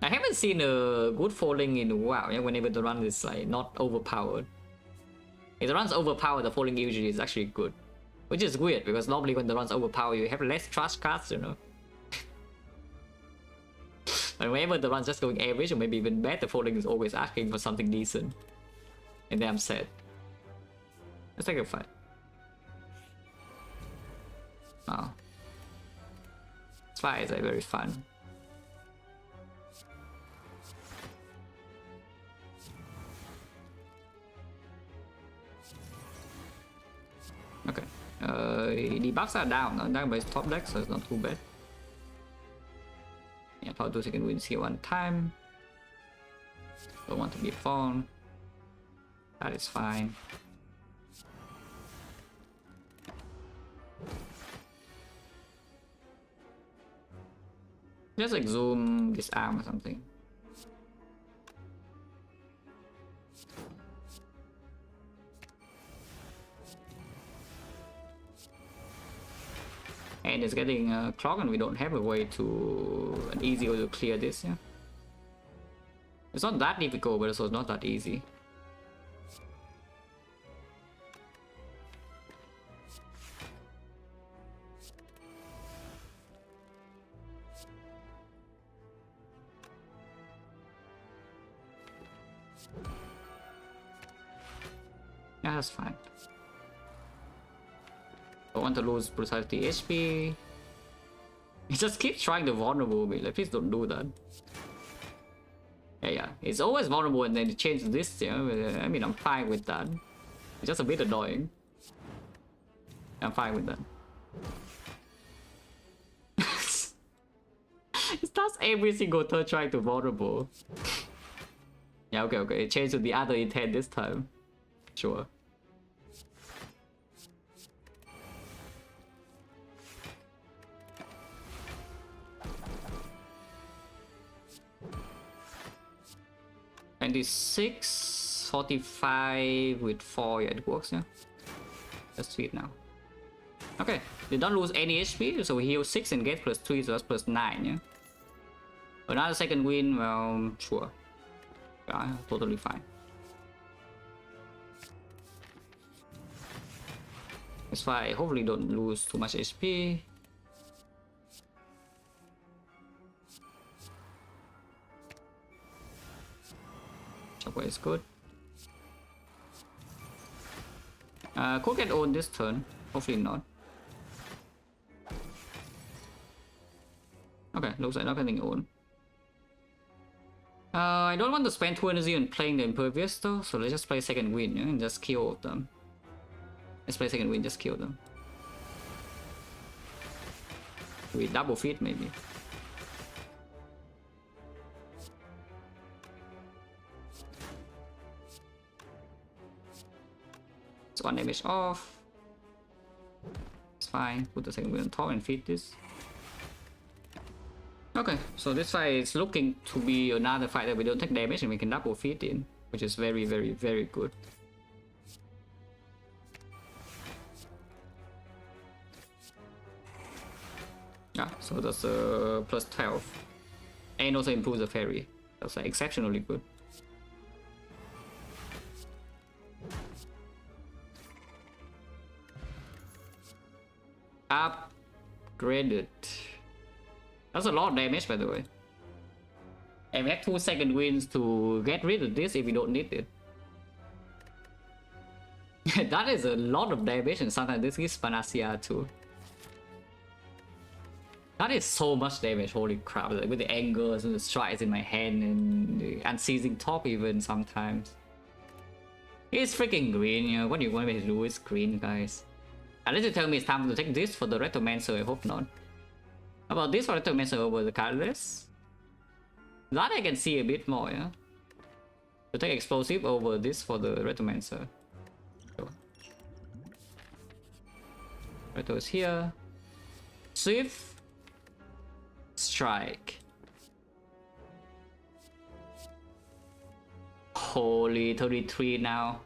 I haven't seen a good falling in a while, yeah, whenever the run is like not overpowered. If the run's overpowered, the falling usually is actually good. Which is weird, because normally when the run's overpowered, you have less trash cards, you know. And whenever the run's just going average, or maybe even bad, the falling is always asking for something decent. And then I'm sad. Let's take a fight. Oh. This fight is like very fun. Okay. The buffs are down by his top deck, so it's not too bad. Yeah, power 2 second wins here one time. Don't want to be pawn. That is fine. Just like zoom this arm or something. And it's getting clogged, and we don't have a way to an easy way to clear this. Yeah, it's not that difficult, but also not that easy. Yeah, that's fine. Don't want to lose brutality HP. He just keeps trying to vulnerable me. Like, please don't do that. Yeah, it's always vulnerable and then it changes this. Yeah, I mean, I'm fine with that. It's just a bit annoying. I'm fine with that. It starts every single turn trying to vulnerable. Yeah, okay. It changed to the other intent this time. Sure. And 45 with 4, yeah, it works, yeah. That's sweet now. Okay, they don't lose any HP, so we heal 6 and get +3, so that's +9, yeah. Another second win, well, sure. Yeah, totally fine. That's why I hopefully don't lose too much HP. Shockwave is good. Could get owned this turn. Hopefully not. Okay, looks like not getting owned. I don't want to spend 2 energy on playing the Impervious though, so let's just play second win, yeah, and just kill them. Let's play second win, just kill them. We double feed maybe. It's 1 damage off. It's fine. Put the second win on top and feed this. Okay, so this fight is looking to be another fight that we don't take damage and we can double feed in, which is very, very, very good. Yeah, so that's +12. And also improves the fairy. That's like exceptionally good. Upgraded. That's a lot of damage, by the way. And we have 2 second wins to get rid of this if we don't need it. That is a lot of damage, and sometimes this is Panacea too. That is so much damage, holy crap, like with the angles and the strikes in my hand and the unceasing top even sometimes. It's freaking green, you know, what do you want me to do with green, guys? Unless you tell me it's time to take this for the Retromancer, I hope not. How about this for Retromancer over the cardless? That I can see a bit more, yeah? To take explosive over this for the Retromancer. Sure. Retro is here. Swift. Strike. Holy 33 now.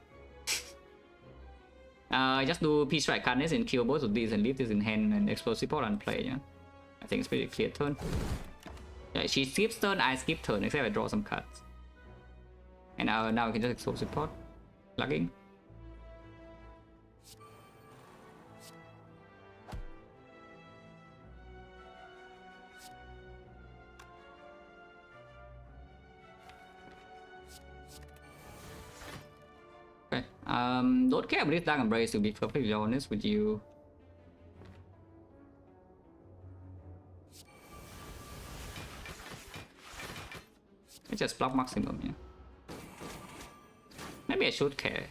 Just do P-Strike Carnage and kill both of these and leave this in hand and explosive pot and play, yeah? I think it's pretty clear turn. Yeah, she skips turn, I skip turn, except I draw some cards. And now we can just explosive pot. Plugging. Okay. Don't care about this Dark Embrace, to be perfectly honest with you. It's just block maximum, yeah. Maybe I should care.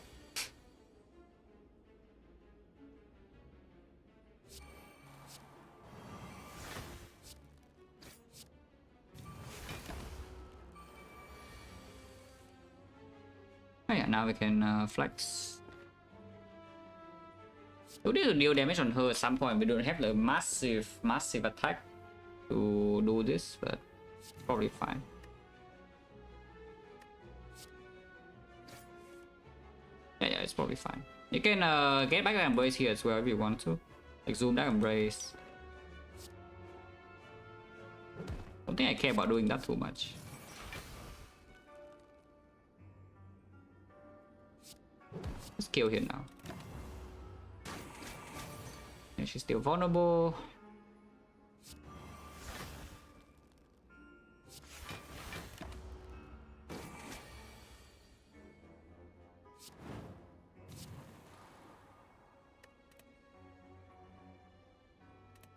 Oh yeah, now we can flex. We need to deal damage on her at some point. We don't have the massive attack to do this, but probably fine. Yeah, it's probably fine. You can get back that embrace here as well if you want to. Like zoom that embrace. Don't think I care about doing that too much. Let's kill here now. And she's still vulnerable.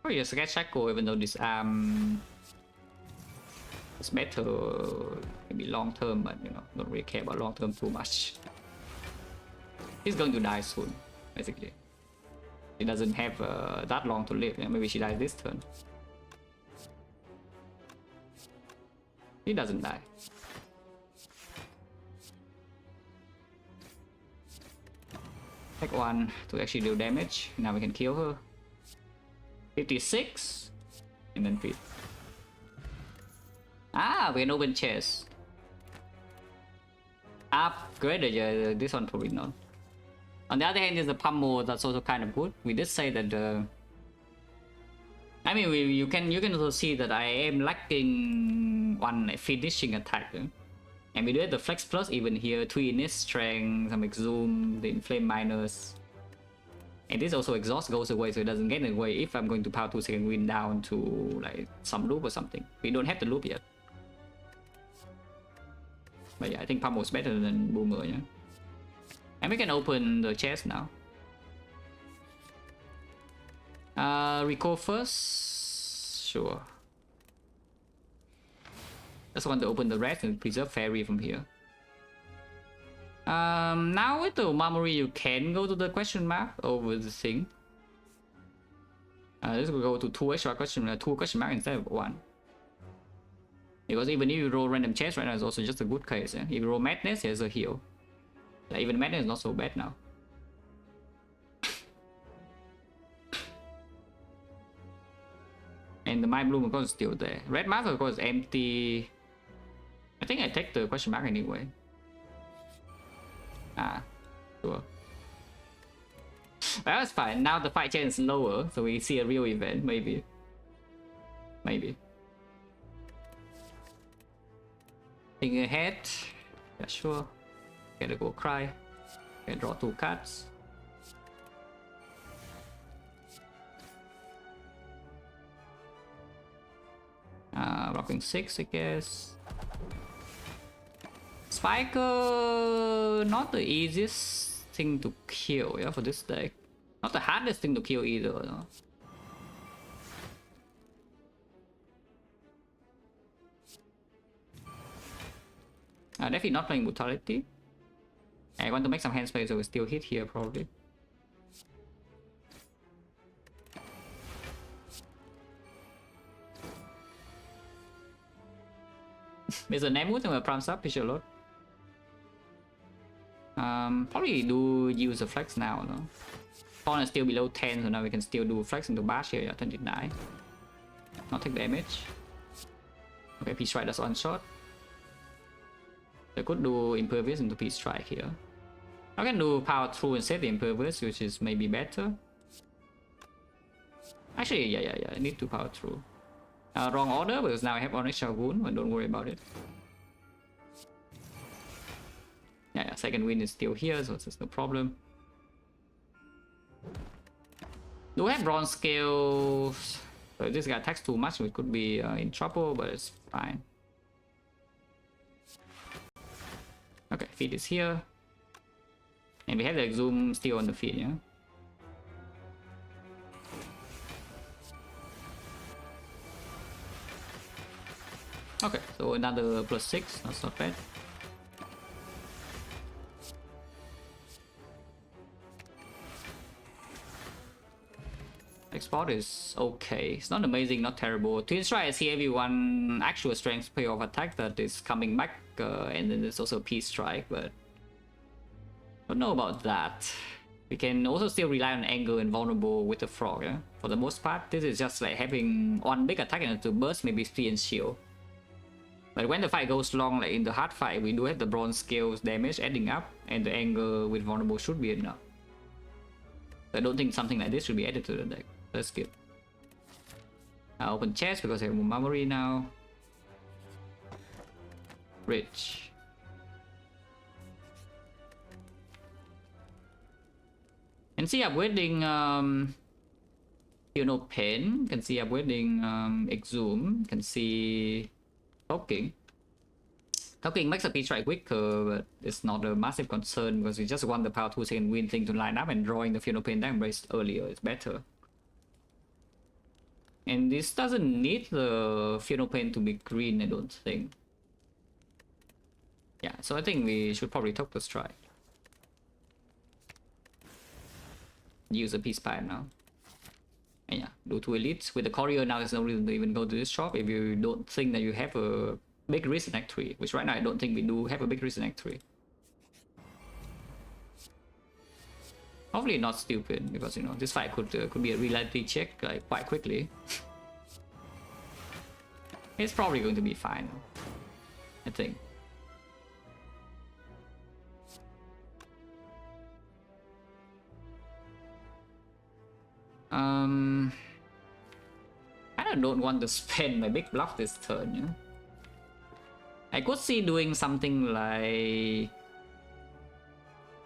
Oh yeah, Hexaghost, even though this is better maybe long term, but you know, don't really care about long term too much. He's going to die soon, basically. He doesn't have that long to live. Yeah, maybe she dies this turn. He doesn't die. Take one to actually deal damage. Now we can kill her. 56 and then feed. Ah, we can open chest. Upgrade, yeah, this one probably not. On the other hand, there's the pummel that's also kind of good. We did say that I mean, you can also see that I am lacking one finishing attack. And we do have the flex plus even here, 3 in strength, some exhume, the inflame minus. And this also exhaust goes away, so it doesn't get away if I'm going to power 2 second wind down to like some loop or something. We don't have the loop yet. But yeah, I think Pummel's better than Boomer, yeah. And we can open the chest now. Recall first? Sure. Just want to open the rest and preserve Fairy from here. Now with the memory, you can go to the question mark over the thing. This will go to 2 extra question mark instead of 1. Because even if you roll random chest right now, it's also just a good case. Eh? If you roll madness, here's a heal. Like, even madness is not so bad now. And the Mind Bloom of course is still there. Red Mask of course is empty. I think I take the question mark anyway. Ah, sure. Well, that's fine. Now the fight chance is lower, so we see a real event, maybe. Maybe. Thinking ahead. Yeah, sure. Gotta go cry. Can draw 2 cards. Rocking 6, I guess. Spiker, not the easiest thing to kill, yeah, for this deck. Not the hardest thing to kill either, no? Definitely not playing Brutality. I want to make some hand space, so we still hit here probably. Bây giờ ném út mà prime sub thì sure. Probably do use the flex now, no? Pawn is still below 10, so now we can still do flex into bash here at 29. Not take damage. Okay, Peace Strike does one shot. I could do Impervious into Peace Strike here. I can do Power Through instead the Impervious, which is maybe better. Actually, yeah, I need to Power Through. Wrong order, because now I have Onyx Shogun, but don't worry about it. Yeah, second wind is still here, so there's no problem. Do we have bronze scales? So if this guy attacks too much, we could be in trouble, but it's fine. Okay, feed is here. And we have the exhume still on the feed, yeah? Okay, so another +6, that's not bad. Export is okay. It's not amazing, not terrible. Twin Strike, I see everyone actual strength payoff attack that is coming back, and then there's also Peace Strike, but don't know about that. We can also still rely on angle and vulnerable with the frog, yeah? For the most part, this is just like having one big attack and to burst, maybe 3 and shield. But when the fight goes long, like in the hard fight, we do have the bronze scales damage adding up, and the angle with vulnerable should be enough. I don't think something like this should be added to the deck. Let's skip. I open chest because I have more memory now. Rich. Can see upgrading Pen. Can see upgrading Exhume. Can see Talking. Talking makes a speed strike quicker, but it's not a massive concern because we just want the power 2 second win thing to line up, and drawing the Pen Dark Embrace earlier is better. And this doesn't need the Pen to be green, I don't think. Yeah, so I think we should probably talk the strike. Use a peace pipe now. And yeah, do 2 elites. With the courier now, there's no reason to even go to this shop if you don't think that you have a big risk in Act 3. Which right now I don't think we do have a big risk in Act 3. Hopefully not stupid, because you know, this fight could be a reality check like quite quickly. It's probably going to be fine, I think. I don't want to spend my big bluff this turn, you know? I could see doing something like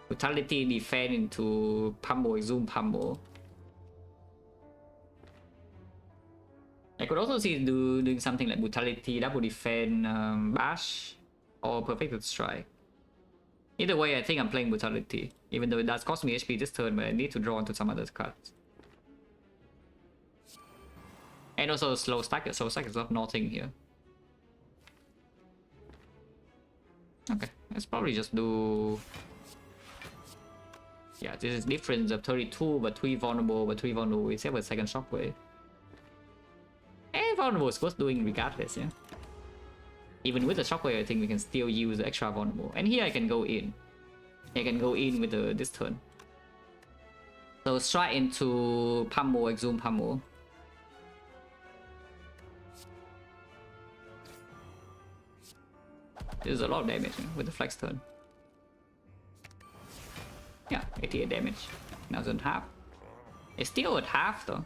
Brutality Defend into Pummel, Exhume Pummel. I could also see doing something like Brutality, Double Defend, Bash, or Perfected Strike. Either way, I think I'm playing Brutality, even though it does cost me HP this turn, but I need to draw into some other cards. And also slow stack, so stack is not nothing here. Okay, let's probably just do... Yeah, this is difference of 32, but 3 vulnerable, we have a second shockwave. And vulnerable is worth doing regardless, yeah. Even with the shockwave, I think we can still use the extra vulnerable. And here I can go in. I can go in with this turn. So strike into Pummel, Exhume Pummel. This is a lot of damage, yeah, with the flex turn. Yeah, 88 damage. Now it's at half. It's still at half though.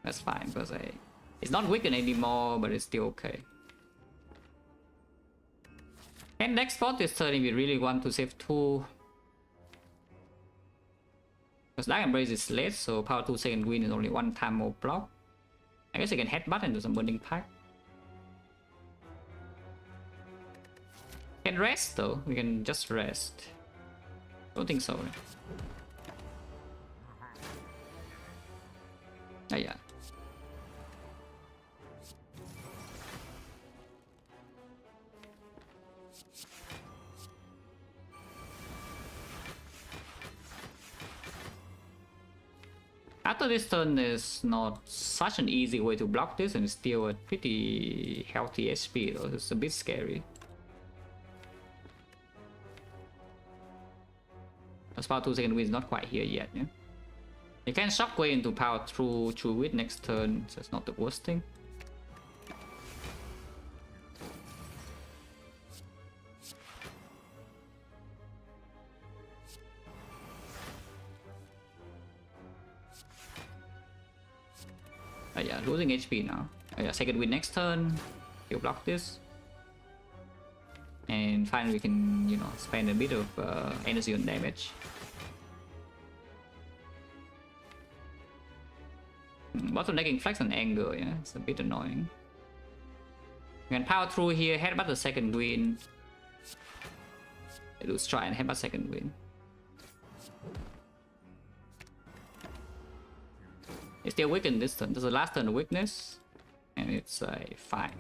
That's fine because it's not weakened anymore, but it's still okay. And next spot this turn if we really want to save 2. Because Dark Embrace is less, so power 2 second win is only 1 time more block. I guess I can headbutt and do some burning pack. Can rest though, we can just rest. Don't think so, right? Ah, yeah. After this turn is not such an easy way to block this, and it's still a pretty healthy SP though, it's a bit scary. As power 2 second win is not quite here yet, yeah? You can shockwave into power through Wit next turn, so it's not the worst thing. Oh yeah, losing HP now. Oh yeah, second win next turn. You block this. And finally we can, you know, spend a bit of energy on damage. Bottlenecking flex and anger, yeah, it's a bit annoying. You can power through here, headbutt the second win. Lose try and headbutt second win. It's still weakened this turn. This is the last turn of weakness, and it's fine.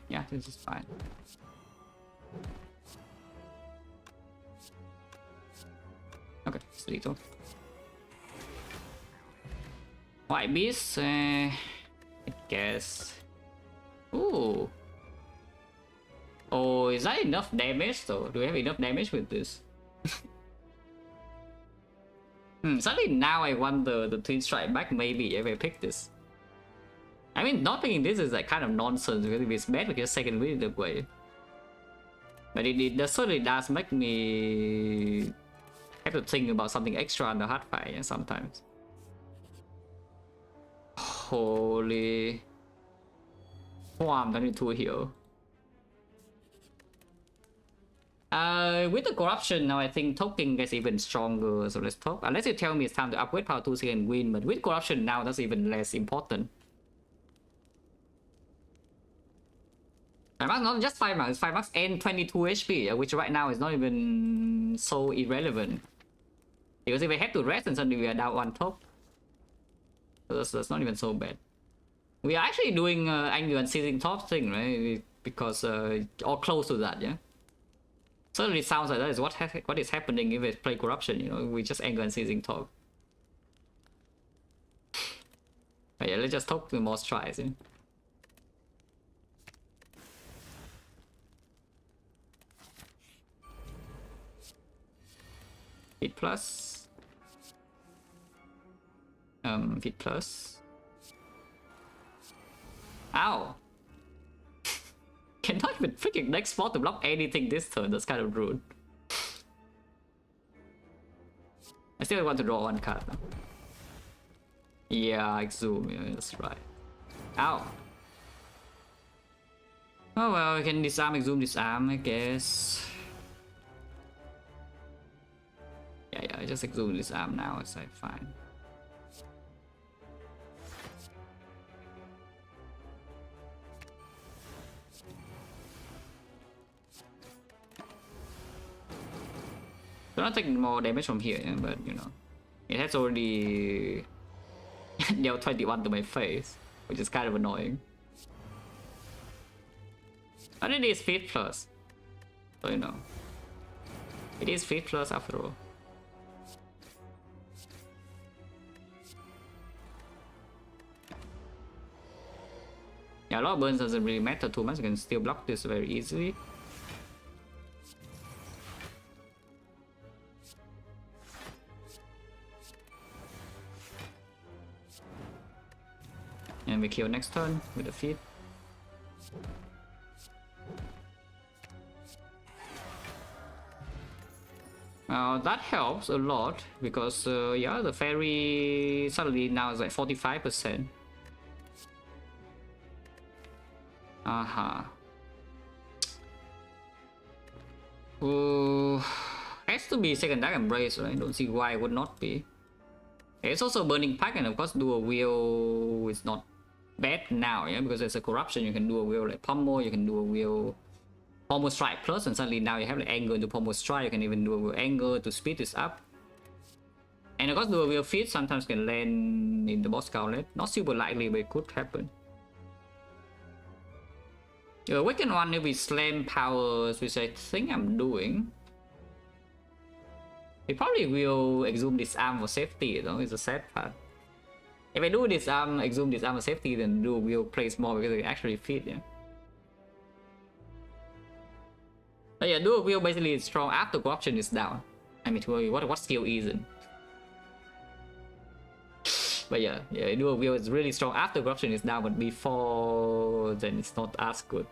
Yeah, this is fine. Okay, it's lethal. White Beast, I guess. Ooh. Oh, is that enough damage though? Do we have enough damage with this? Suddenly now I want the twin strike back maybe if I pick this. I mean, not picking this is like kind of nonsense because if it's bad we just second win the way. But it certainly does make me have to think about something extra on the hard fight, yeah, sometimes. Holy. Farm 22 here. With the corruption now, I think token gets even stronger. So let's talk. Unless you tell me it's time to upgrade power 2 and win, but with corruption now, that's even less important. Not just 5 marks, 5 marks and 22 HP, which right now is not even so irrelevant. Because if we have to rest and suddenly we are down 1 top, so that's not even so bad. We are actually doing angry and seizing top thing, right? Because or close to that, yeah. Certainly sounds like that is what is happening if we play corruption. You know, we just anger and seizing top. But yeah, let's just talk to more tries. Yeah? Hit plus. Hit plus. Ow! Cannot even freaking next spot to block anything this turn. That's kind of rude. I still want to draw 1 card now. Yeah, Exhume. Yeah, that's right. Ow! Oh well, we can disarm, Exhume, disarm, I guess. Yeah, I just Exhume, disarm now. It's like fine. We're not taking more damage from here, yeah, but you know, it has already dealt 21 to my face, which is kind of annoying. But it is 5th plus, so you know, it is 5th plus after all. Yeah, a lot of burns doesn't really matter too much. You can still block this very easily. And we kill next turn with the feet. That helps a lot because yeah, the fairy suddenly now is like 45%. Has to be second dark embrace, right? I don't see why it would not be. It's also burning pack, and of course dual wheel is not bad now, yeah, because there's a corruption. You can do a wheel like Pommel, you can do a wheel Pommel Strike plus, and suddenly now you have like anger into Pommel Strike. You can even do a wheel anger to speed this up. And of course do a wheel feed sometimes can land in the boss gauntlet. Not super likely, but it could happen. The weakened one if we slam powers, which I think I'm doing. We probably will exhume disarm for safety, though. It's a sad part. If I do disarm, exhume disarm for safety, then do will place more because it actually fit, yeah. But yeah, dual wheel basically is strong after corruption is down. I mean, what skill isn't? But yeah, dual wheel is really strong after corruption is down, but before then it's not as good.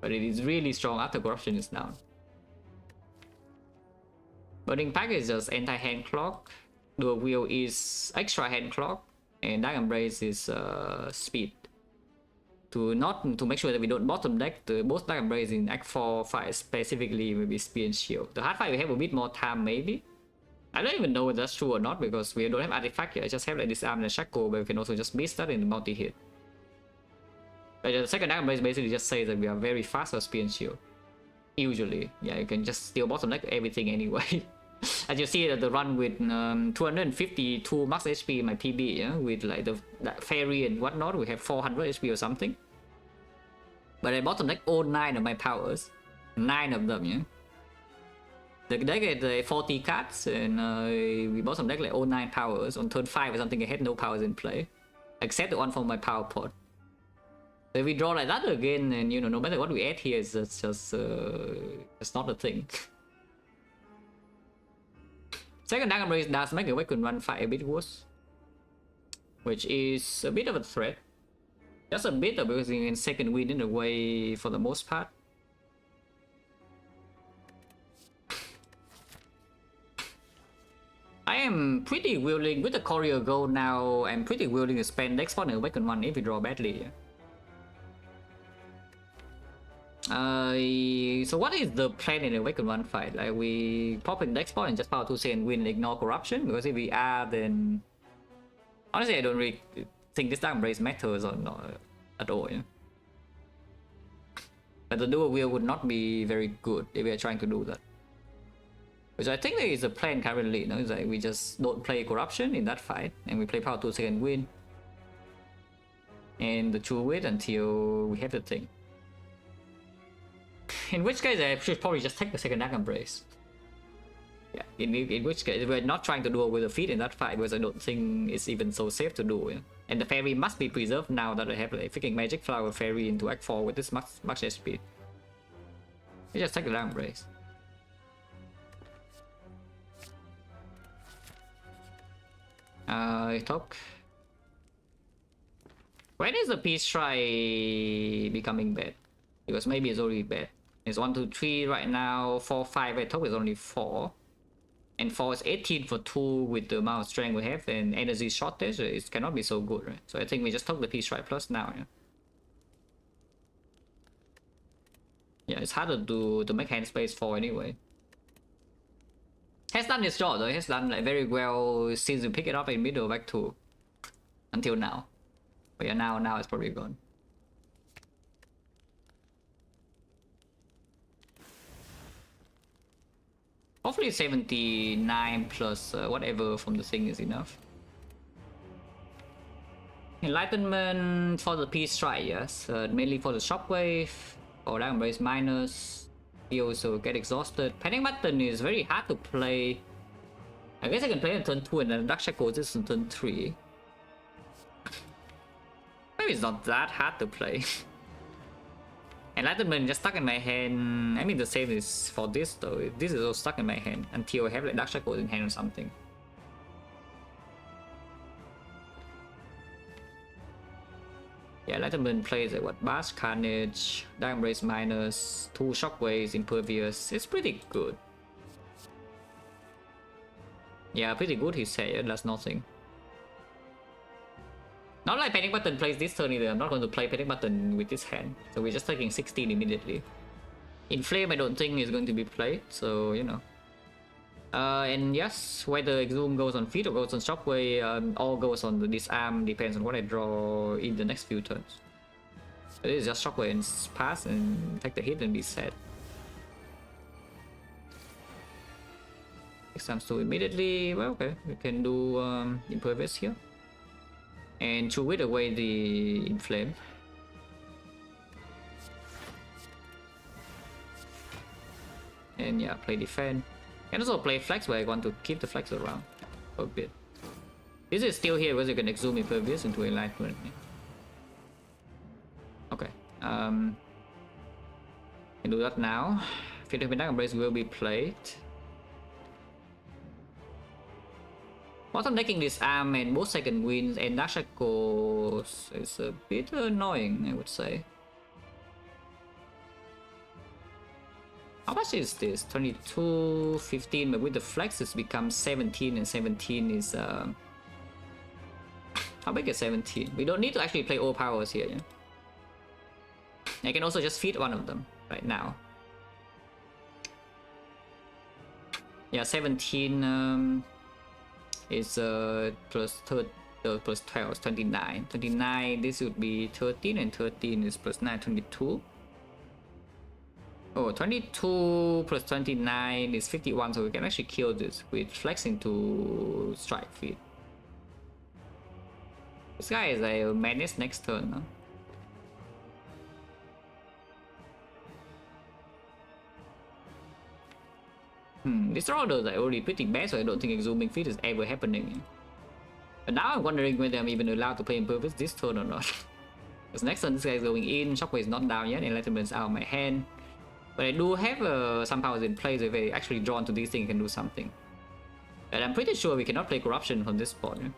But it is really strong after corruption is down. Burning Pack is just anti-hand clock. Dual wheel is extra hand clock, and Dark Embrace is speed. To make sure that we don't bottom deck the both Dark Embrace in Act 4 fight specifically, maybe speed and shield. The hard fight we have a bit more time maybe. I don't even know if that's true or not because we don't have artifact yet. I just have like disarm and shackle, but we can also just beat that in the multi-hit. But the second Dark Embrace basically just says that we are very fast for speed and shield. Usually, yeah, you can just steal bottom deck everything anyway. As you see that the run with 252 max HP in my PB, yeah, with like the fairy and whatnot, we have 400 HP or something. But I bottom deck all 9 of my powers, 9 of them, yeah. The deck had 40 cards, and we bottom deck like all 9 powers on turn 5 or something. I had no powers in play, except the one from my power pot. So if we draw like that again, and you know, no matter what we add here, it's just it's not a thing. Second Dark Embrace does make a weapon run fight a bit worse, which is a bit of a threat. Just a bit, because you can second win in a way for the most part. I am pretty willing, with the Courier Gold now, I'm pretty willing to spend next spot and Awaken 1 if we draw badly. So what is the plan in Awaken 1 fight? Like we pop in next spot and just power 2 and win, ignore corruption? Because if we are, then honestly I don't really think this Dark Embrace matters or not at all. Yeah? But the dual wheel would not be very good if we are trying to do that. Which I think there is a plan currently, it's like we just don't play corruption in that fight and we play power 2 and win. And the true wait until we have the thing. In which case I should probably just take the second Dark Embrace. Yeah, in which case we're not trying to duel with the feet in that fight because I don't think it's even so safe to do. Yeah? And the fairy must be preserved now that I have a freaking magic flower fairy into Act 4 with this much HP. You just take the Dark Embrace. Top. When is the peace try becoming bad? Because maybe it's already bad. It's 1, 2, 3 right now. 4, 5. I top is only 4. And 4 is 18 for 2 with the amount of strength we have and energy shortage. It cannot be so good, right? So I think we just top the peace try plus now. Yeah, it's harder to make hand space for anyway. Has done its job though, has done like very well since you pick it up in middle back to until now. But yeah, now it's probably gone. Hopefully 79 plus whatever from the thing is enough. Enlightenment for the peace strike, yes. Mainly for the shockwave or Dark Embrace minus. We also get exhausted. Panic button is very hard to play. I guess I can play on turn 2 and then Dark Shackles is on turn 3. Maybe it's not that hard to play. Enlightenment just stuck in my hand. I mean the same is for this though. This is all stuck in my hand until I have like Dark Shackles in hand or something. Yeah, Enlightenment plays like what? Bash, Carnage, Dark Embrace minus, 2 Shockwaves, Impervious. It's pretty good. Yeah, pretty good he said, that's nothing. Not like Panic Button plays this turn either. I'm not going to play Panic Button with this hand. So we're just taking 16 immediately. Inflame I don't think is going to be played, so you know. And yes, whether Exhume goes on feet or goes on Shockwave or goes on the Disarm depends on what I draw in the next few turns. It is just Shockwave and pass and take the hit and be set. 6 times 2 immediately. Well, okay, we can do Impervious here. And to wait away the Inflame. And yeah, play Defend. Can also play Flex where I want to keep the Flex around for a bit. This is still here because you can Exhume Impervious into Enlightenment. Okay. Can do that now. Fate of Dark Embrace will be played. Bottom decking this arm and both second wins and Dark Shackles is a bit annoying, I would say. How much is this? 22, 15, but with the flex it's become 17 and 17 is how big is 17? We don't need to actually play all powers here, yeah? I can also just feed one of them right now. Yeah, 17 is plus 12 is 29. 29, this would be 13 and 13 is plus 9, 22. Oh, 22 plus 29 is 51, so we can actually kill this with flexing to strike feed. This guy is a madness next turn, huh? This roll is already pretty bad, so I don't think exhuming feed is ever happening. But now I'm wondering whether I'm even allowed to play Impervious this turn or not. Because next turn this guy is going in, Shockwave is not down yet, Enlightenment's out of my hand. But I do have some powers in place, so if I actually draw into these things, I can do something. But I'm pretty sure we cannot play Corruption from this spot. Yeah?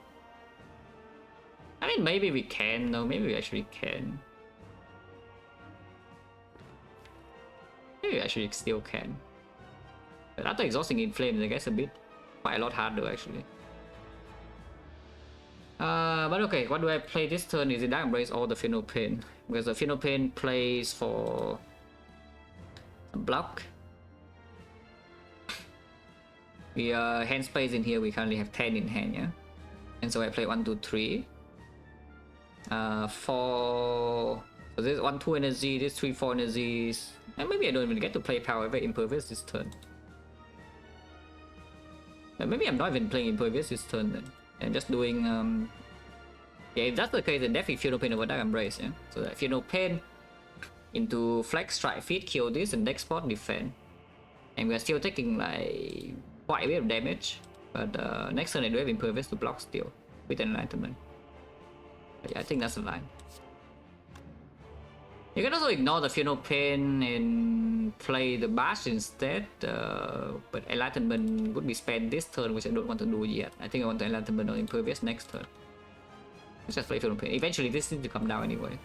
I mean, maybe we can, no, maybe we actually can. Maybe we actually still can. But after exhausting Inflames, I guess a bit quite a lot harder actually. But okay, what do I play this turn? Is it Dark Embrace or the Final Pain? Because the Final Pain plays for a block. We hand space in here, we currently have 10 in hand, yeah? And so I play 1, 2, 3. 4. So this 1, 2 energy, this 3, 4 energies. And maybe I don't even get to play Power Ever Impervious this turn. And maybe I'm not even playing Impervious this turn then. I'm just doing yeah, if that's the case, then definitely Final Pain over Dark Embrace, yeah? So that Final Pain into Flex, Strike, Feed, kill this, and next spot defend. And we're still taking like quite a bit of damage. But next turn I do have Impervious to block still with Enlightenment. But yeah, I think that's the line. You can also ignore the Final Pain and play the Bash instead. But Enlightenment would be spent this turn, which I don't want to do yet. I think I want the Enlightenment or Impervious next turn. Let's just play Final Pain. Eventually this needs to come down anyway.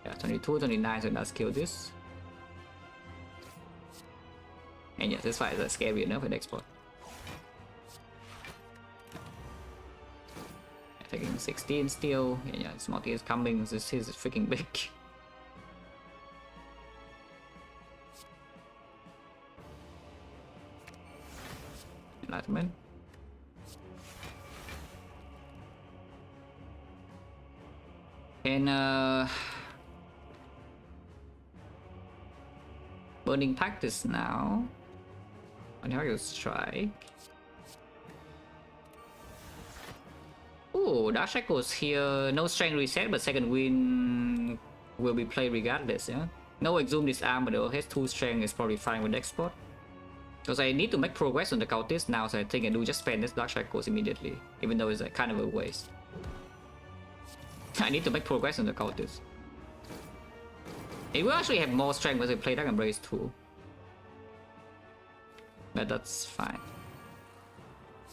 Yeah, 22, 29, so it does kill this. And yeah, this fight is scary enough at export. Taking 16 still. Yeah, Smarty is coming. This is freaking big. Enlightenment. And Burning Practice now. On how you strike. Ooh, Dark Shackles here. No strength reset, but second wind will be played regardless, yeah? No Exhume Disarm, but the has 2 strength is probably fine with export. Because I need to make progress on the cultist now, so I think I do just spend this Dark Shackles immediately. Even though it's kind of a waste. I need to make progress on the cultist. It will actually have more strength when I play Dark Embrace too. But that's fine.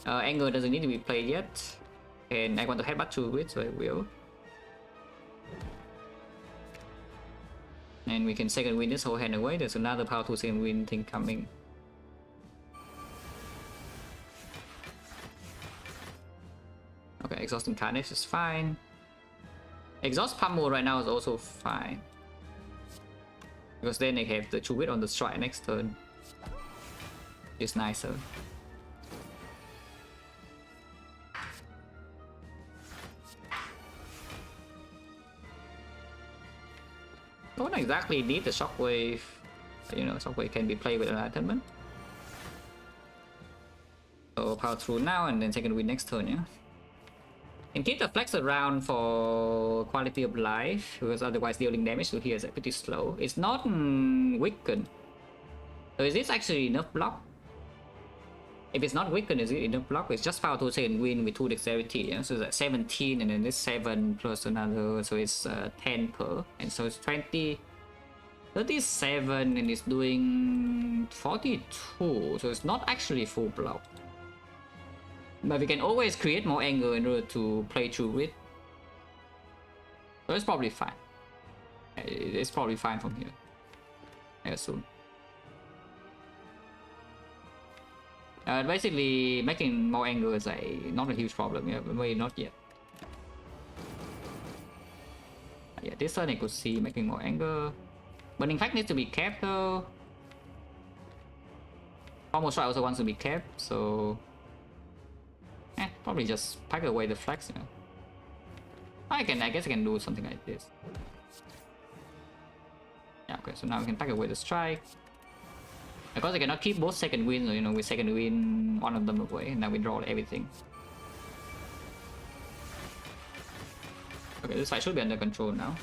Anger doesn't need to be played yet. And I want to headbutt through it, so I will. And we can second win this whole hand away. There's another power to second win thing coming. Okay, Exhausting Carnage is fine. Exhaust Pummel right now is also fine. Because then they have the True Wit on the strike next turn. It's nicer. Don't exactly need the Shockwave. You know, Shockwave can be played with Enlightenment. So power through now and then second win next turn, yeah? And keep the flex around for quality of life, because otherwise dealing damage to here is pretty slow. It's not weakened. So is this actually enough block? If it's not weakened, is it enough block? It's just power to second win with 2 dexterity, yeah? So it's 17 and then this 7 plus another, so it's 10 per. And so it's 20, 37 and it's doing 42, so it's not actually full block. But we can always create more anger in order to play through it. So it's probably fine. It's probably fine from here, I assume. Basically, making more anger is not a huge problem, yeah, but maybe not yet. Yeah, this turn I could see making more anger. Burning Fact needs to be kept though. Almost also wants to be kept, so probably just pack away the flex, you know. I guess I can do something like this. Yeah, okay, so now we can pack away the strike. Because I cannot keep both second wins, you know, with second win one of them away, and now we draw everything. Okay, this fight should be under control now.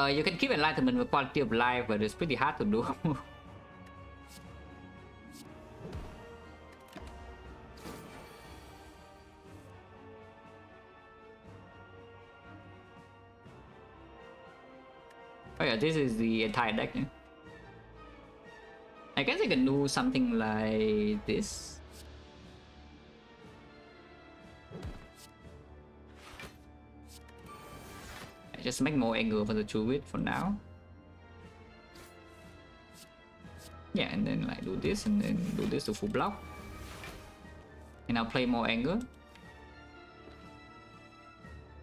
You can keep Enlightenment with quality of life, but it's pretty hard to do. Oh yeah, this is the entire deck. Yeah? I guess I can do something like this. I just make more angle for the True Wit for now. Yeah, and then like do this and then do this to full block. And I'll play more anger.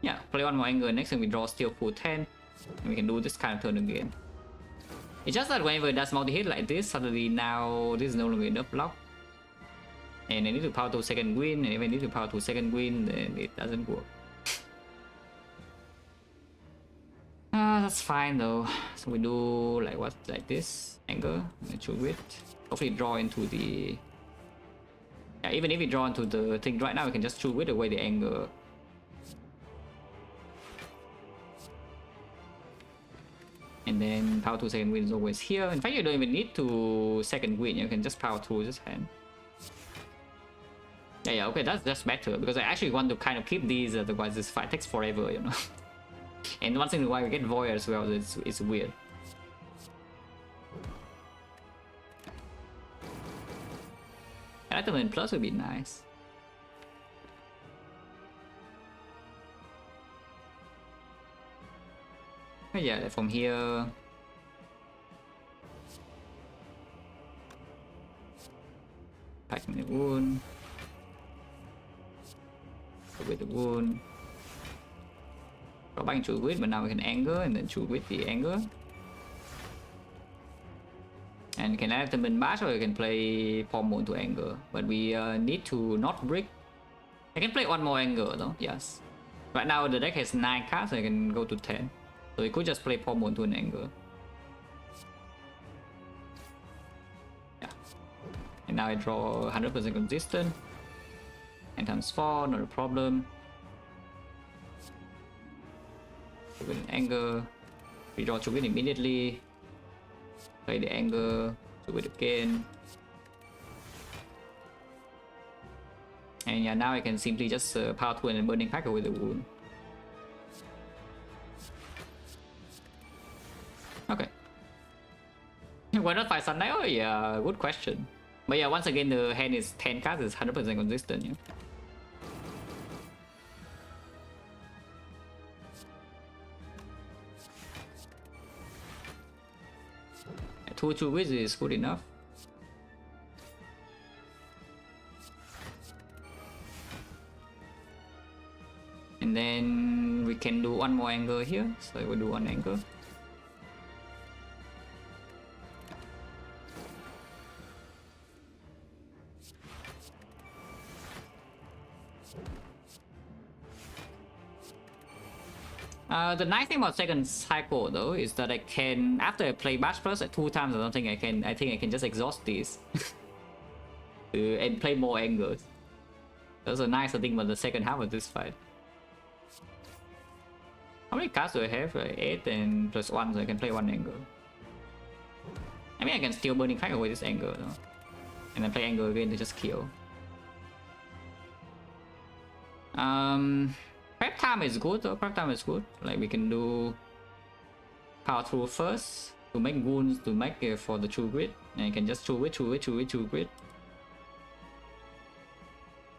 Yeah, play one more anger next and we draw still full 10. And we can do this kind of turn again. It's just that whenever it does multi-hit like this, suddenly now this is no longer enough block. And I need to power to second win, and if I need to power to second win, then it doesn't work. That's fine though. So we do like what, like this, anger, and choose it. Hopefully draw into the... Yeah, even if we draw into the thing right now, we can just choose with away the anger. And then power to second win is always here. In fact, you don't even need to second win, you can just power through this hand. Yeah, okay, that's better, because I actually want to kind of keep these, otherwise this fight takes forever, you know. And once in a while we get void as well, it's weird. Enlightenment plus would be nice. But yeah, like from here... Packing the wound. With the wound. Draw back into wit, but now we can anger and then choose with the anger. And you can add the min bash or you can play Pommel to anger. But we need to not brick. I can play one more anger though, yes. Right now the deck has 9 cards, so I can go to 10. So we could just play Pommel to an anger. Yeah. And now I draw 100% consistent. And times 4, not a problem. With an anger. Redraw to win immediately. Play the anger. To win again. And yeah, now I can simply just power through and burning packer with the wound. Okay. Why not fight Sunday? Oh yeah, good question. But yeah, once again, the hand is 10 cards, it's 100% consistent. Yeah. Two wizards is good enough. And then we can do one more angle here, so we'll do one angle. The nice thing about second cycle though is that I can, after I play Bash Plus at 2 times or something, I think I can just exhaust these and play more angles. That's a nice thing about the second half of this fight. How many cards do I have? 8 and plus 1, so I can play one angle. I mean, I can still burning fire away this angle though. And then play angle again to just kill. Prep time is good though, prep time is good. Like we can do power through first to make wounds to make for the true grid. And you can just true grid.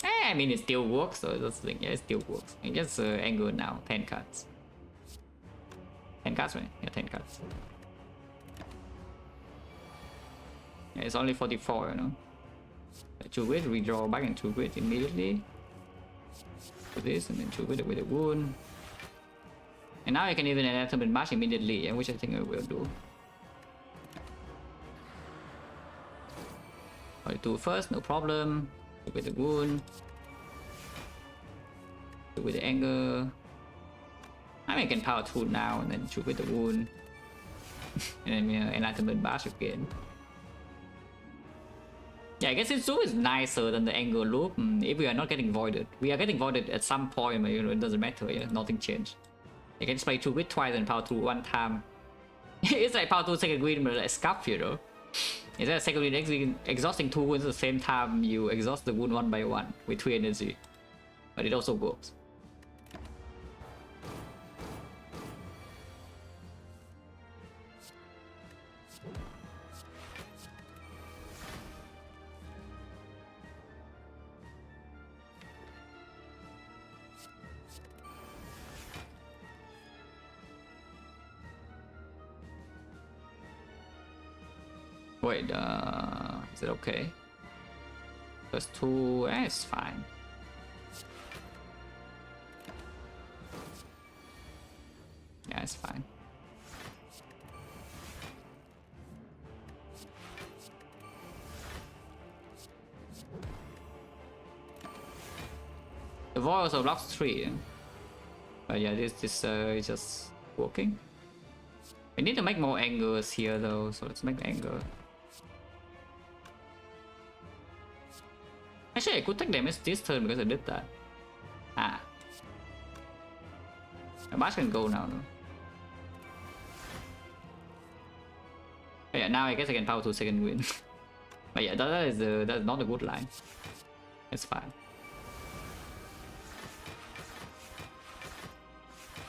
I mean it still works, so that's the thing, yeah, it still works. And just angle now, 10 cards. 10 cards, right? Yeah, 10 cards. Yeah, it's only 44, you know. True grid, redraw back and true grid immediately. This and then true with a wound. And now I can even enlightenment bash immediately, which I think I will do. I'll do first, no problem. With the wound. With the anger. I mean I can power through now and then shoot with the wound. And then enlightenment bash again. Yeah, I guess it's always nicer than the angle loop if we are not getting voided. We are getting voided at some point, but you know, it doesn't matter, yeah, nothing changed. You can just play 2 with twice and power through 1 time. It's like power through second win, but like scuff, you know. Instead of second win exhausting 2 wounds at the same time, you exhaust the wound 1 by 1 with 3 energy. But it also works. Wait, is it okay? +2, it's fine. Yeah, it's fine. The void also blocks 3. But yeah, this is just working. We need to make more angles here though, so let's make the angle. Actually, I could take damage this turn because I did that. Ah. The bash can go now. No? But yeah, now I guess I can power to second win. But yeah, that's not a good line. It's fine.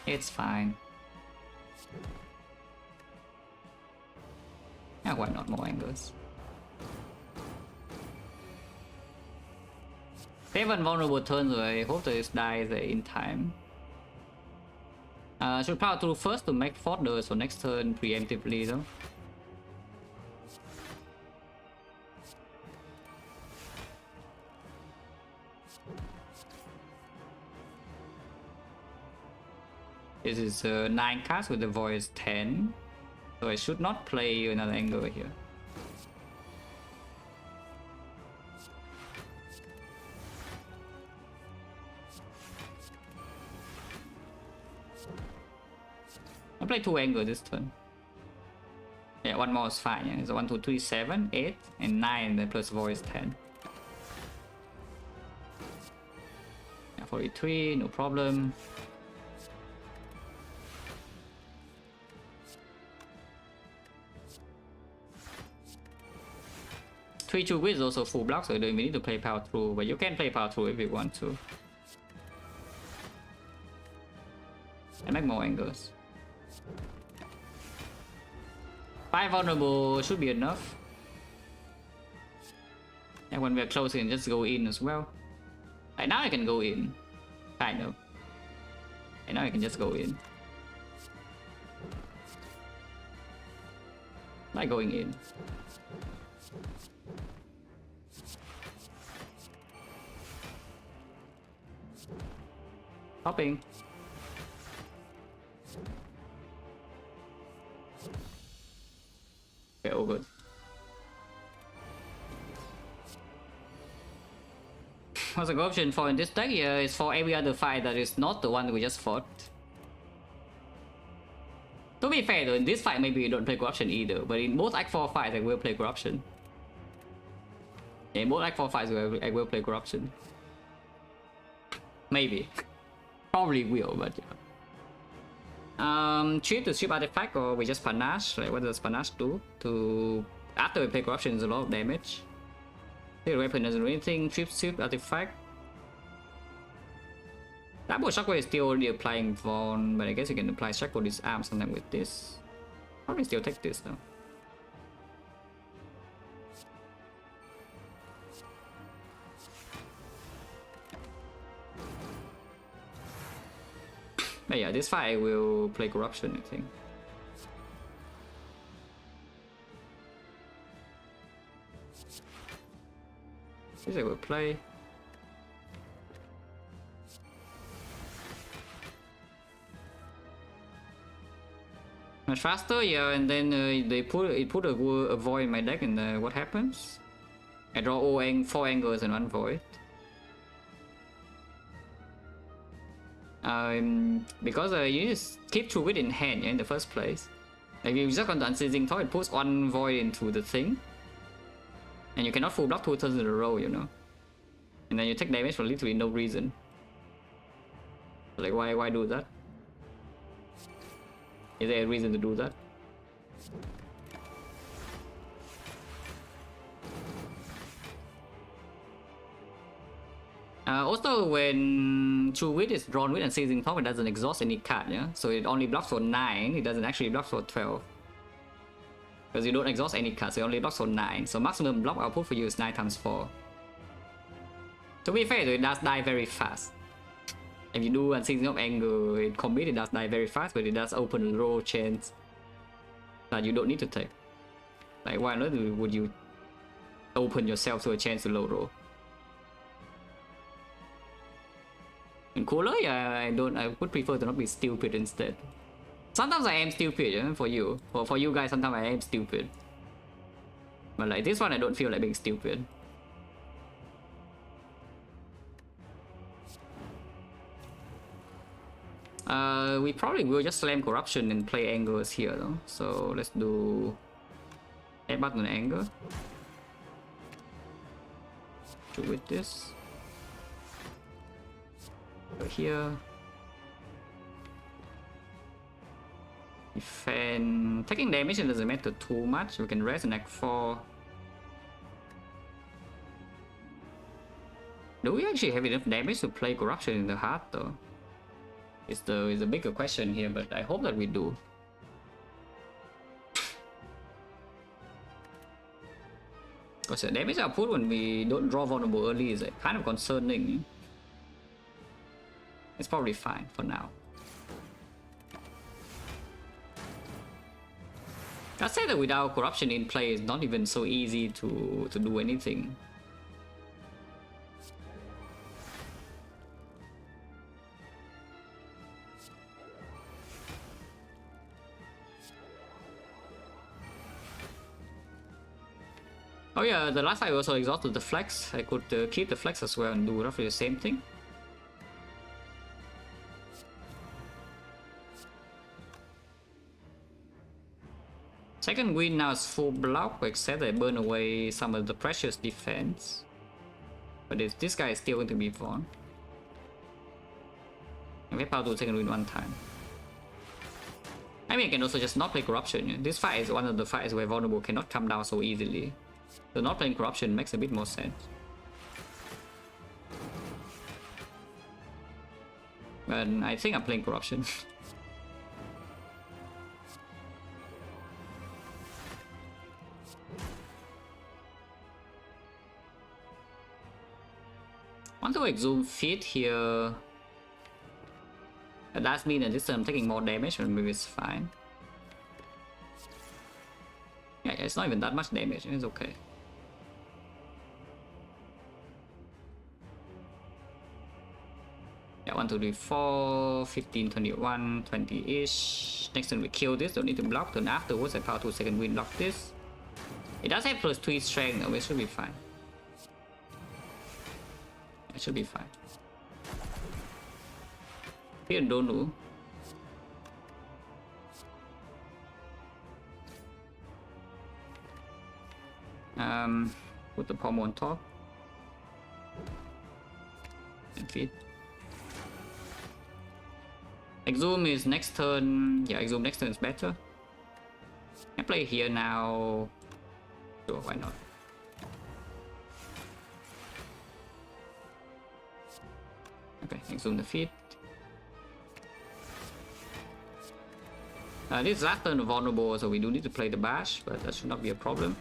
It's fine. Yeah, why not more angles? 7 vulnerable turns, so I hope this dies in time. Should power through first to make fodder so next turn preemptively though. This is 9 cards with the void is 10. So I should not play another angle here. I'll play 2 angles this turn. Yeah, 1 more is fine. Yeah, it's 1, 2, 3, 7, 8, and 9, then plus void is 10. Yeah, 43, no problem. Three True Wit is also full block, so we need to play power through, but you can play power through if you want to. And make more angles. 5 vulnerable should be enough. And when we're closing, just go in as well. Right now I can go in. Kind of. And now I can just go in. Like going in. Hopping. Okay, all good. What's the option for in this deck? Yeah, it's for every other fight that is not the one we just fought. To be fair though, in this fight maybe you don't play corruption either, but in most Act 4 fights I will play corruption. Yeah, in most Act 4 fights I will play corruption. Maybe. Probably will, but yeah. Chip to strip artifact or we just panache? Like what does panache do? To after we play corruption is a lot of damage. The weapon doesn't do anything. Strip artifact. Double shockwave is still only applying Vaughn, but I guess you can apply Shackle Disarm something with this. Probably still take this though. But yeah, this fight I will play corruption, I think. This I will play. Much faster, yeah, and then they put a void in my deck, and what happens? I draw 4 angles and 1 void. Because you just keep True Wit in hand in the first place. Like if you just got the Unceasing Thought, it puts 1 void into the thing. And you cannot full block 2 turns in a row, you know. And then you take damage for literally no reason. Like why do that? Is there a reason to do that? Also, when True Wit is drawn with Unceasing Thought, it doesn't exhaust any card, yeah? So it only blocks for 9, it doesn't actually block for 12. Because you don't exhaust any cards, so it only blocks for 9. So maximum block output for you is 9 times 4. To be fair, it does die very fast. If you do Unceasing of Anger, it commit, it does die very fast, but it does open a row chance that you don't need to take. Like, why not would you open yourself to a chance to low roll? In cooler, yeah, I would prefer to not be stupid instead. Sometimes I am stupid, yeah, for you. For you guys, sometimes I am stupid. But like this one, I don't feel like being stupid. We probably will just slam corruption and play angers here though. So let's do headbutt and anger. Do with this. Go here. Defend. Taking damage doesn't matter too much. We can rest in Act 4. Do we actually have enough damage to play corruption in the heart though? Is a bigger question here, but I hope that we do. Because the damage output when we don't draw vulnerable early is kind of concerning. It's probably fine for now. I say that without corruption in play, it's not even so easy to do anything. Oh yeah, the last time I also exhausted the flex. I could keep the flex as well and do roughly the same thing. Second wind now is full block, except I burn away some of the precious defense. But this guy is still going to be fun. And we have power to second wind one time. I mean, I can also just not play corruption. This fight is one of the fights where vulnerable cannot come down so easily. So not playing corruption makes a bit more sense. But I think I'm playing corruption. Want to exhume feet here. That does mean that this time I'm taking more damage, but maybe it's fine. Yeah, it's not even that much damage, it's okay. Yeah, 1, 2, 3, 4, 15, 21, 20-ish. Next time we kill this, don't need to block. Then afterwards I power to second wind block this. It does have +3 strength, though, it should be fine. It should be fine. Here, don't know. Put the pommel on top. And feed. Exhume is next turn. Yeah, Exhume next turn is better. I play here now. Sure, why not? Okay, Exhume the feet. This is last turn vulnerable, so we do need to play the bash, but that should not be a problem.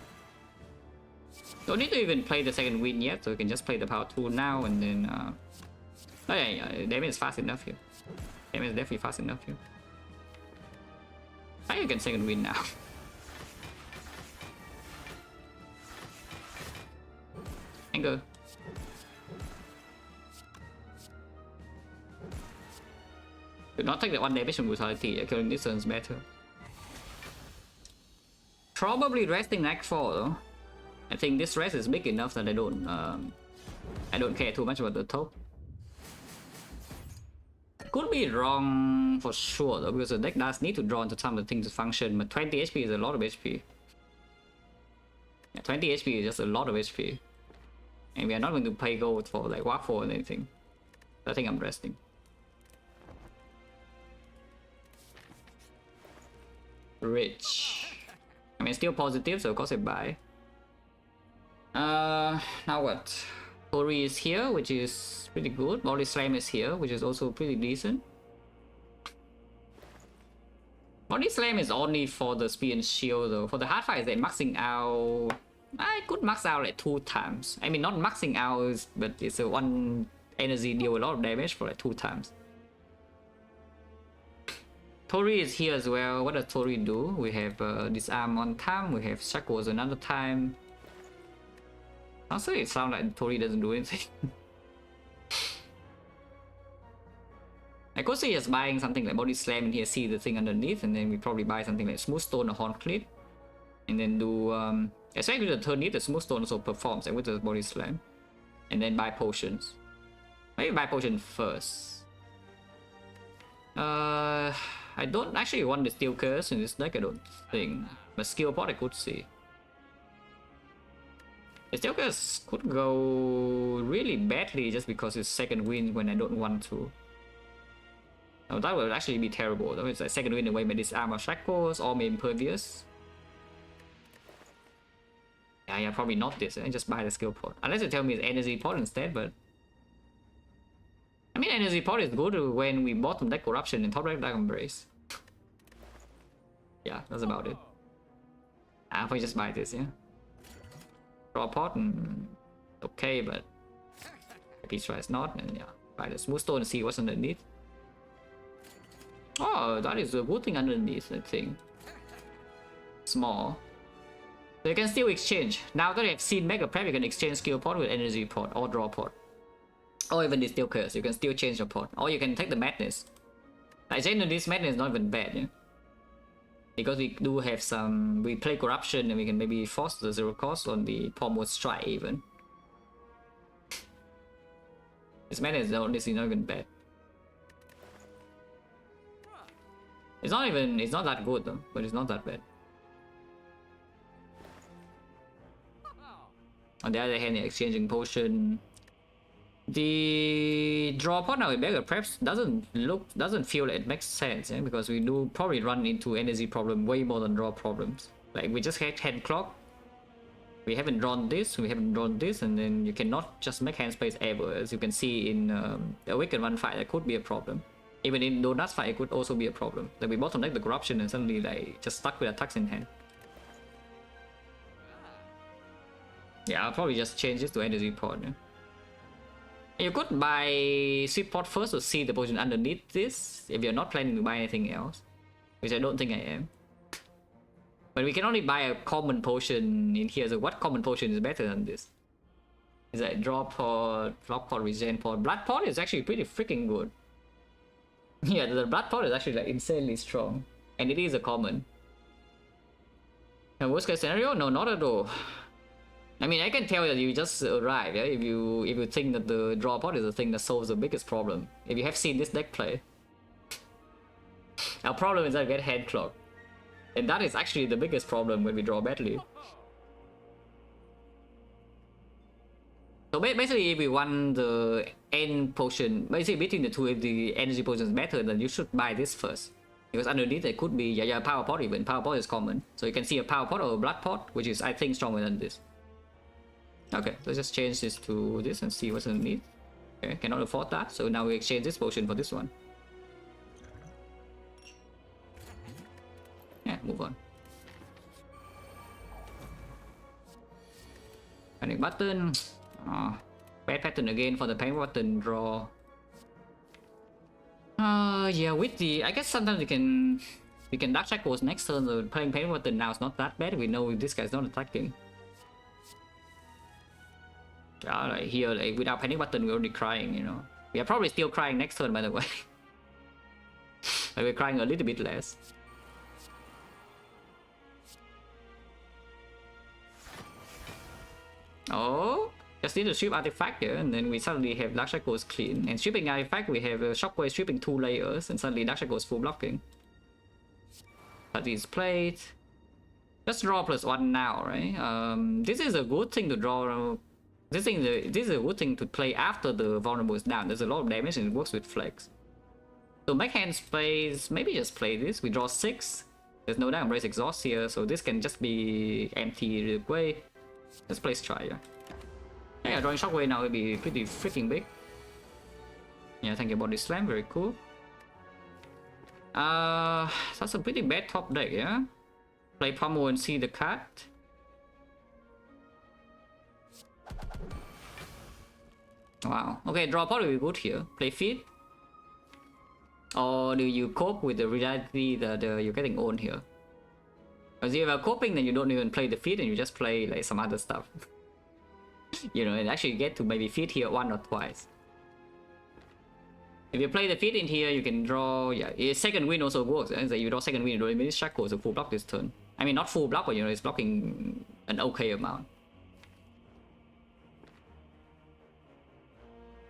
Don't need to even play the second wind yet, so we can just play the power tool now and then. Oh yeah, damage is fast enough here. Damage is definitely fast enough here. I can second wind now. Anger. Do not take the 1 damage from brutality. Killing this turn is better. Probably resting Act 4 though. I think this rest is big enough that I don't care too much about the top. Could be wrong for sure though, because the deck does need to draw into some of the things to function, but 20 HP is a lot of HP. Yeah, 20 HP is just a lot of HP. And we are not going to pay gold for like Waffle or anything. So I think I'm resting. Rich. I mean, still positive, so of course I buy. Now what? Tori is here, which is pretty good. Body Slam is here, which is also pretty decent. Body Slam is only for the speed and shield though. For the hard fights, they're maxing out. I could max out like 2 times. I mean, not maxing out, but it's a 1 energy deal a lot of damage for like 2 times. Tori is here as well. What does Tori do? We have disarm on time. We have shackles another time. Also, it sounds like Tori doesn't do anything. I could see just buying something like body slam in here, see the thing underneath, and then we probably buy something like smooth stone or horn clit, and then do especially the turn need the smooth stone also performs with the body slam, and then buy potions. Maybe buy potion first. I don't actually want the steel curse in this deck, I don't think. But skill pot I could see. The steel curse could go really badly just because it's second wind when I don't want to. Oh, that would actually be terrible. That was like second wind away by disarm of shackles or maybe impervious. Yeah, probably not this. I just buy the skill pot. Unless you tell me it's energy pot instead, but I mean energy pot is good when we bottom deck corruption and top deck dark embrace. Yeah, that's about it. I'll probably just buy this, yeah. Draw pot and okay, but peace tries not, and yeah, buy the smooth stone and see what's underneath. Oh, that is a good thing underneath, I think. Small. So you can still exchange. Now that you have seen Mega Prep, you can exchange skill pot with energy pot or draw pot. Or even the steel curse, you can still change your pot. Or you can take the madness. Like generally this madness is not even bad, yeah. Because we do have some, we play corruption and we can maybe force the zero cost on the pommel strike even. This madness is honestly not even bad. It's not that good though, but it's not that bad. On the other hand, the exchanging potion, the draw pot now with Beggar Preps doesn't feel like it makes sense, yeah? Because we do probably run into energy problem way more than draw problems. Like we just had hand clock, we haven't drawn this, and then you cannot just make hand space ever. As you can see in the Awakened one fight, that could be a problem. Even in Donuts fight, it could also be a problem. That we bottom deck the corruption and suddenly like just stuck with attacks in hand. Yeah, I'll probably just change this to energy pot. Yeah? You could buy sweet pot first to see the potion underneath this if you're not planning to buy anything else, which I don't think I am. But we can only buy a common potion in here. So what common potion is better than this? Is that draw pot, flock pot, regen pot? Blood pot is actually pretty freaking good. Yeah, the blood pot is actually like insanely strong, and it is a common. And worst case scenario, no, not at all. I mean, I can tell that you just arrived, yeah? If you think that the draw pot is the thing that solves the biggest problem. If you have seen this deck play, our problem is that we get hand clock, and that is actually the biggest problem when we draw badly. So basically, if we want the end potion, basically between the two, if the energy potion is better, then you should buy this first. Because underneath there could be power pot even. Power pot is common. So you can see a power pot or a blood pot, which is I think stronger than this. Okay, let's just change this to this and see what's underneath. Okay, cannot afford that. So now we exchange this potion for this one. Yeah, move on. Panic button. Oh, bad pattern again for the panic button draw. Yeah, with the I guess sometimes we can dark shackles next turn. So playing panic button now is not that bad. We know this guy's not attacking. Yeah, like here, like without panic button, we're already crying. You know, we are probably still crying next turn, by the way. Like we're crying a little bit less. Oh. Just need to strip artifact here, and then we suddenly have Dark Shackles clean. And stripping artifact, we have Shockwave stripping 2 layers, and suddenly Dark Shackles full blocking. But is played. Just draw +1 now, right? This is a good thing to draw. This is a good thing to play after the vulnerable is down. There's a lot of damage and it works with flex. So make hand space, maybe just play this. We draw 6. There's no dark embrace exhaust here, so this can just be empty real quick. Let's play Strider. Yeah, drawing Shockwave now will be pretty freaking big. Yeah, thank you body slam, very cool. That's a pretty bad top deck, yeah? Play Pommel and see the card. Wow, okay, draw pot will be good here. Play Feed. Or do you cope with the reality that you're getting owned here? Because if you're coping, then you don't even play the feed and you just play like some other stuff. You know, and actually get to maybe feed here one or twice. If you play the feed in here, you can draw. Yeah, second wind also works. So you draw second wind, you don't even shackle, so full block this turn. I mean, not full block, but you know, it's blocking an okay amount.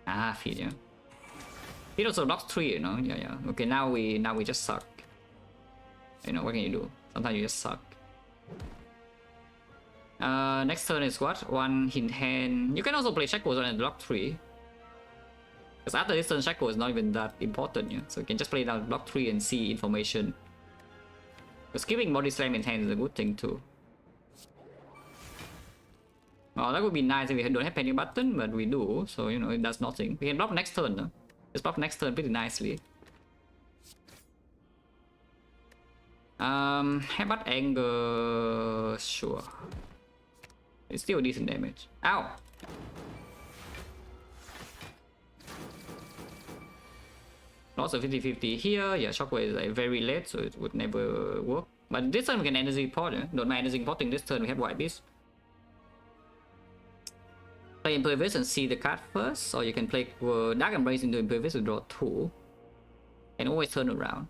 Ah, feed, yeah. Feed also blocks 3, you know. Yeah. Okay, now we just suck. You know, what can you do? Sometimes you just suck. Next turn is what? 1 hint hand. You can also play shackles on block 3. Because after this turn, shackle is not even that important, yeah. So you can just play down block 3 and see information. Because keeping body slam in hand is a good thing too. Well, that would be nice if we don't have panic button, but we do, so you know, it does nothing. We can block next turn, though. Just block next turn pretty nicely. Headbutt anger, sure. It's still decent damage. Ow! Lots of 50-50 here. Yeah, shockwave is like very late, so it would never work. But this turn we can energy pot. Don't mind energy potting this turn. We have white beast. Play Impervious and see the card first, or you can play Dark Embrace into Impervious to draw 2. And always turn around.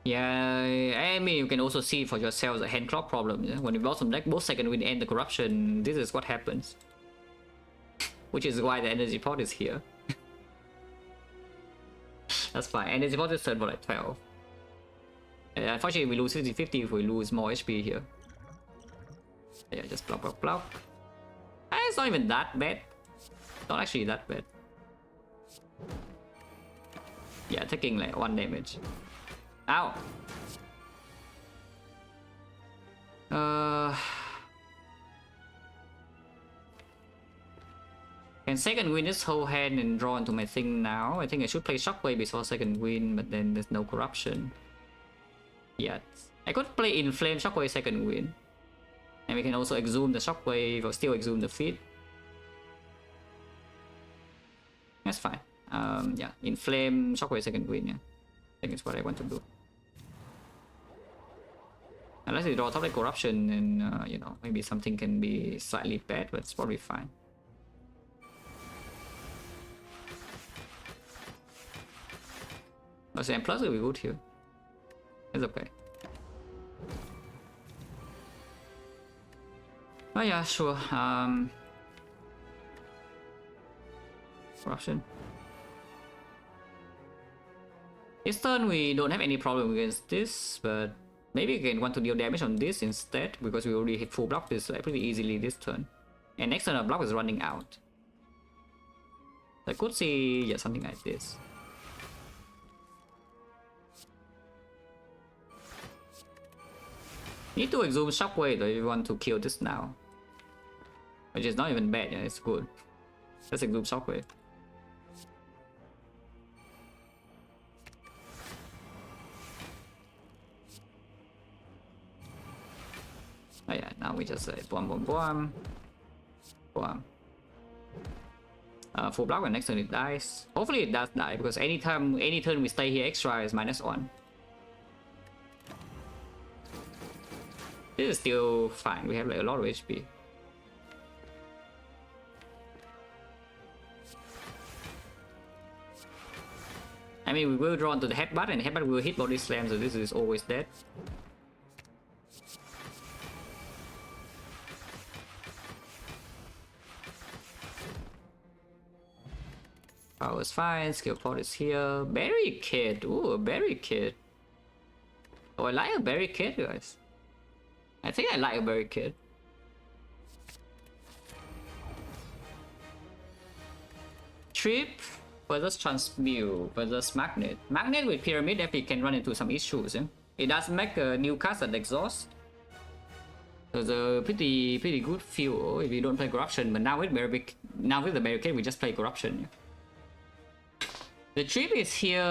Yeah, I mean, you can also see for yourselves a hand clock problem. Yeah? When you bottom deck both second wind and the corruption, this is what happens. Which is why the energy pot is here. That's fine. Energy pot is turn for like 12. Unfortunately, we lose 50-50 if we lose more HP here. Yeah, just block. It's not even that bad. Not actually that bad. Yeah, taking like 1 damage. Ow! Can second win this whole hand and draw into my thing now? I think I should play Shockwave before second win, but then there's no corruption yet. I could play Inflame Shockwave second win. And we can also exhume the Shockwave or still exhume the feed. That's fine. Yeah, Inflame Shockwave second win, yeah. I think it's what I want to do. Unless you draw top deck corruption and you know, maybe something can be slightly bad, but it's probably fine. Oh, so plus will be good here. It's okay. Oh yeah, sure. Corruption. This turn we don't have any problem against this, but maybe we can want to deal damage on this instead, because we already hit full block this like pretty easily this turn. And next turn our block is running out. I could see, yeah, something like this. Need to exhume Shockwave though if you want to kill this now. Which is not even bad, yeah, it's good. Let's exhume Shockwave. Oh yeah, now we just say boom. Full block and next turn it dies. Hopefully it does die, because any turn we stay here extra is -1. This is still fine, we have like a lot of HP. I mean, we will draw onto the headbutt, and the headbutt will hit body slam, so this is always dead. Power is fine, skill pot is here. Berry Kid, ooh, a Berry Kid. Oh, I like a Berry Kid, guys. I think I like a Berry Kid. Trip versus Transmute versus Magnet. Magnet with Pyramid Epic can run into some issues. Yeah? It does make a new cast at Exhaust. So it's a pretty good feel if you don't play Corruption. But now with the Barricade, we just play Corruption. Yeah? The trip is here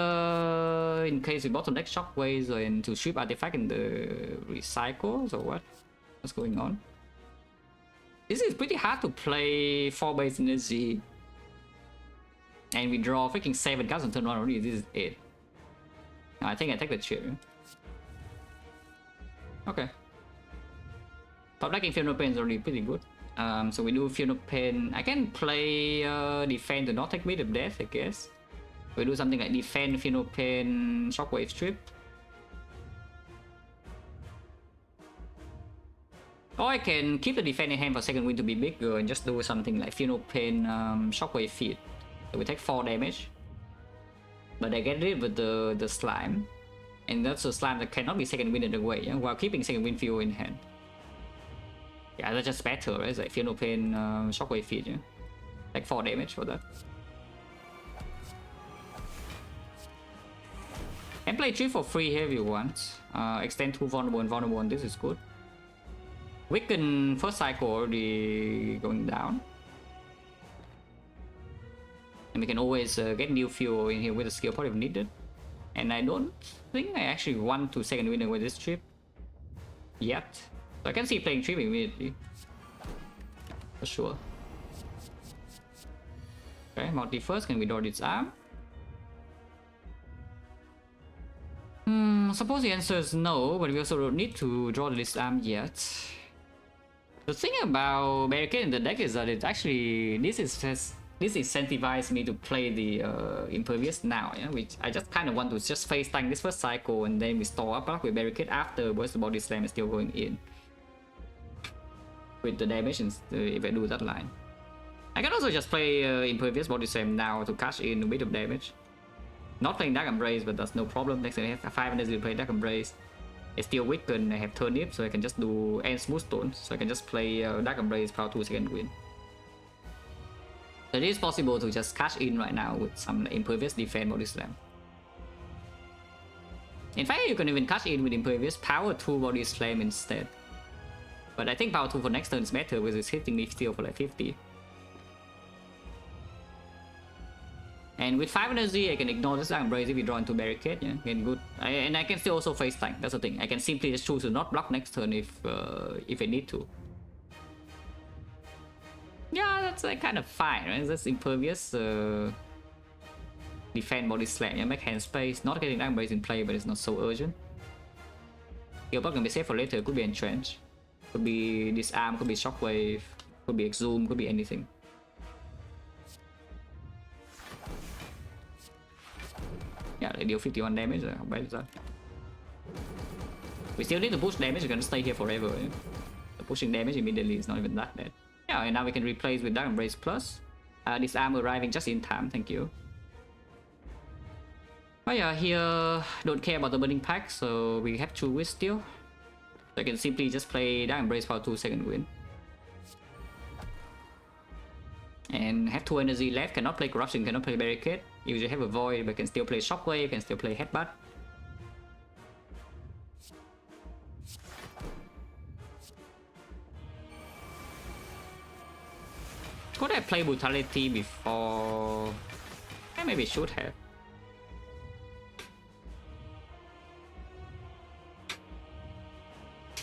in case we bottom deck Shockwaves or to strip artifact in the recycles or what? What's going on? This is pretty hard to play 4 base energy. And we draw freaking 7 cards on turn 1 already. This is 8. No, I think I take the chip. Okay. Top decking Fear No Pain is already pretty good. So we do Fear No Pain. I can play Defend to not take Beat of Death, I guess. We do something like Defend, Fear No Pain, Shockwave Strip. Or I can keep the Defend in hand for second win to be bigger and just do something like Fear No Pain, Shockwave Feed. So we take 4 damage. But I get rid with the slime. And that's a slime that cannot be second win in the way, yeah? While keeping second win fuel in hand. Yeah, that's just better, right? It's like Fear No Pain, Shockwave Feed, yeah? Like 4 damage for that. And play 3 for free here if you want. Extend 2 vulnerable and vulnerable, and this is good. Weaken first cycle already going down. And we can always get new fuel in here with the skill pot if needed. And I don't think I actually want to second winner with this trip yet. So I can see playing trip immediately. For sure. Okay, multi first, can we draw this arm? Suppose the answer is no, but we also don't need to draw this arm yet. The thing about Barricade in the deck is that it actually this incentivizes me to play the Impervious now, yeah? Which I just kind of want to just face tank this first cycle and then we store up with Barricade afterwards. The Body Slam is still going in with the damage if I do that line. I can also just play Impervious Body Slam now to cash in a bit of damage. Not playing Dark Embrace, but that's no problem. Next time I have 5 energy to play Dark Embrace. It's still weakened, I have Turnip, so I can just do and Smooth Stone, so I can just play Dark Embrace, Power 2 second win. So it is possible to just cash in right now with some Impervious Defense Body Slam. In fact, you can even cash in with Impervious Power 2 Body Slam instead. But I think Power 2 for next turn is better because it's hitting me still for like 50. And with 5 energy, I can ignore this Dark Embrace if we draw into Barricade, yeah, again good. And I can still also face tank, that's the thing. I can simply just choose to not block next turn if I need to. Yeah, that's like kind of fine, right? That's Impervious, Defend Body Slam, yeah, make hand space. Not getting Dark Embrace in play, but it's not so urgent. Healbot can be saved for later, could be Entrench. Could be Disarm, could be Shockwave, could be Exhume, could be anything. Yeah, they deal 51 damage, how bad is that? We still need to push damage, we're gonna stay here forever. Yeah? The pushing damage immediately is not even that bad. Yeah, and now we can replace with Dark Embrace Plus. Disarm arriving just in time, thank you. But yeah, here don't care about the Burning Pack, so we have 2 wish still. So I can simply just play Dark Embrace Power 2 second win. And have 2 energy left, cannot play Corruption, cannot play Barricade. Usually have a Void, but can still play Shockwave, can still play Headbutt. Could I play Brutality before? Yeah, maybe should have.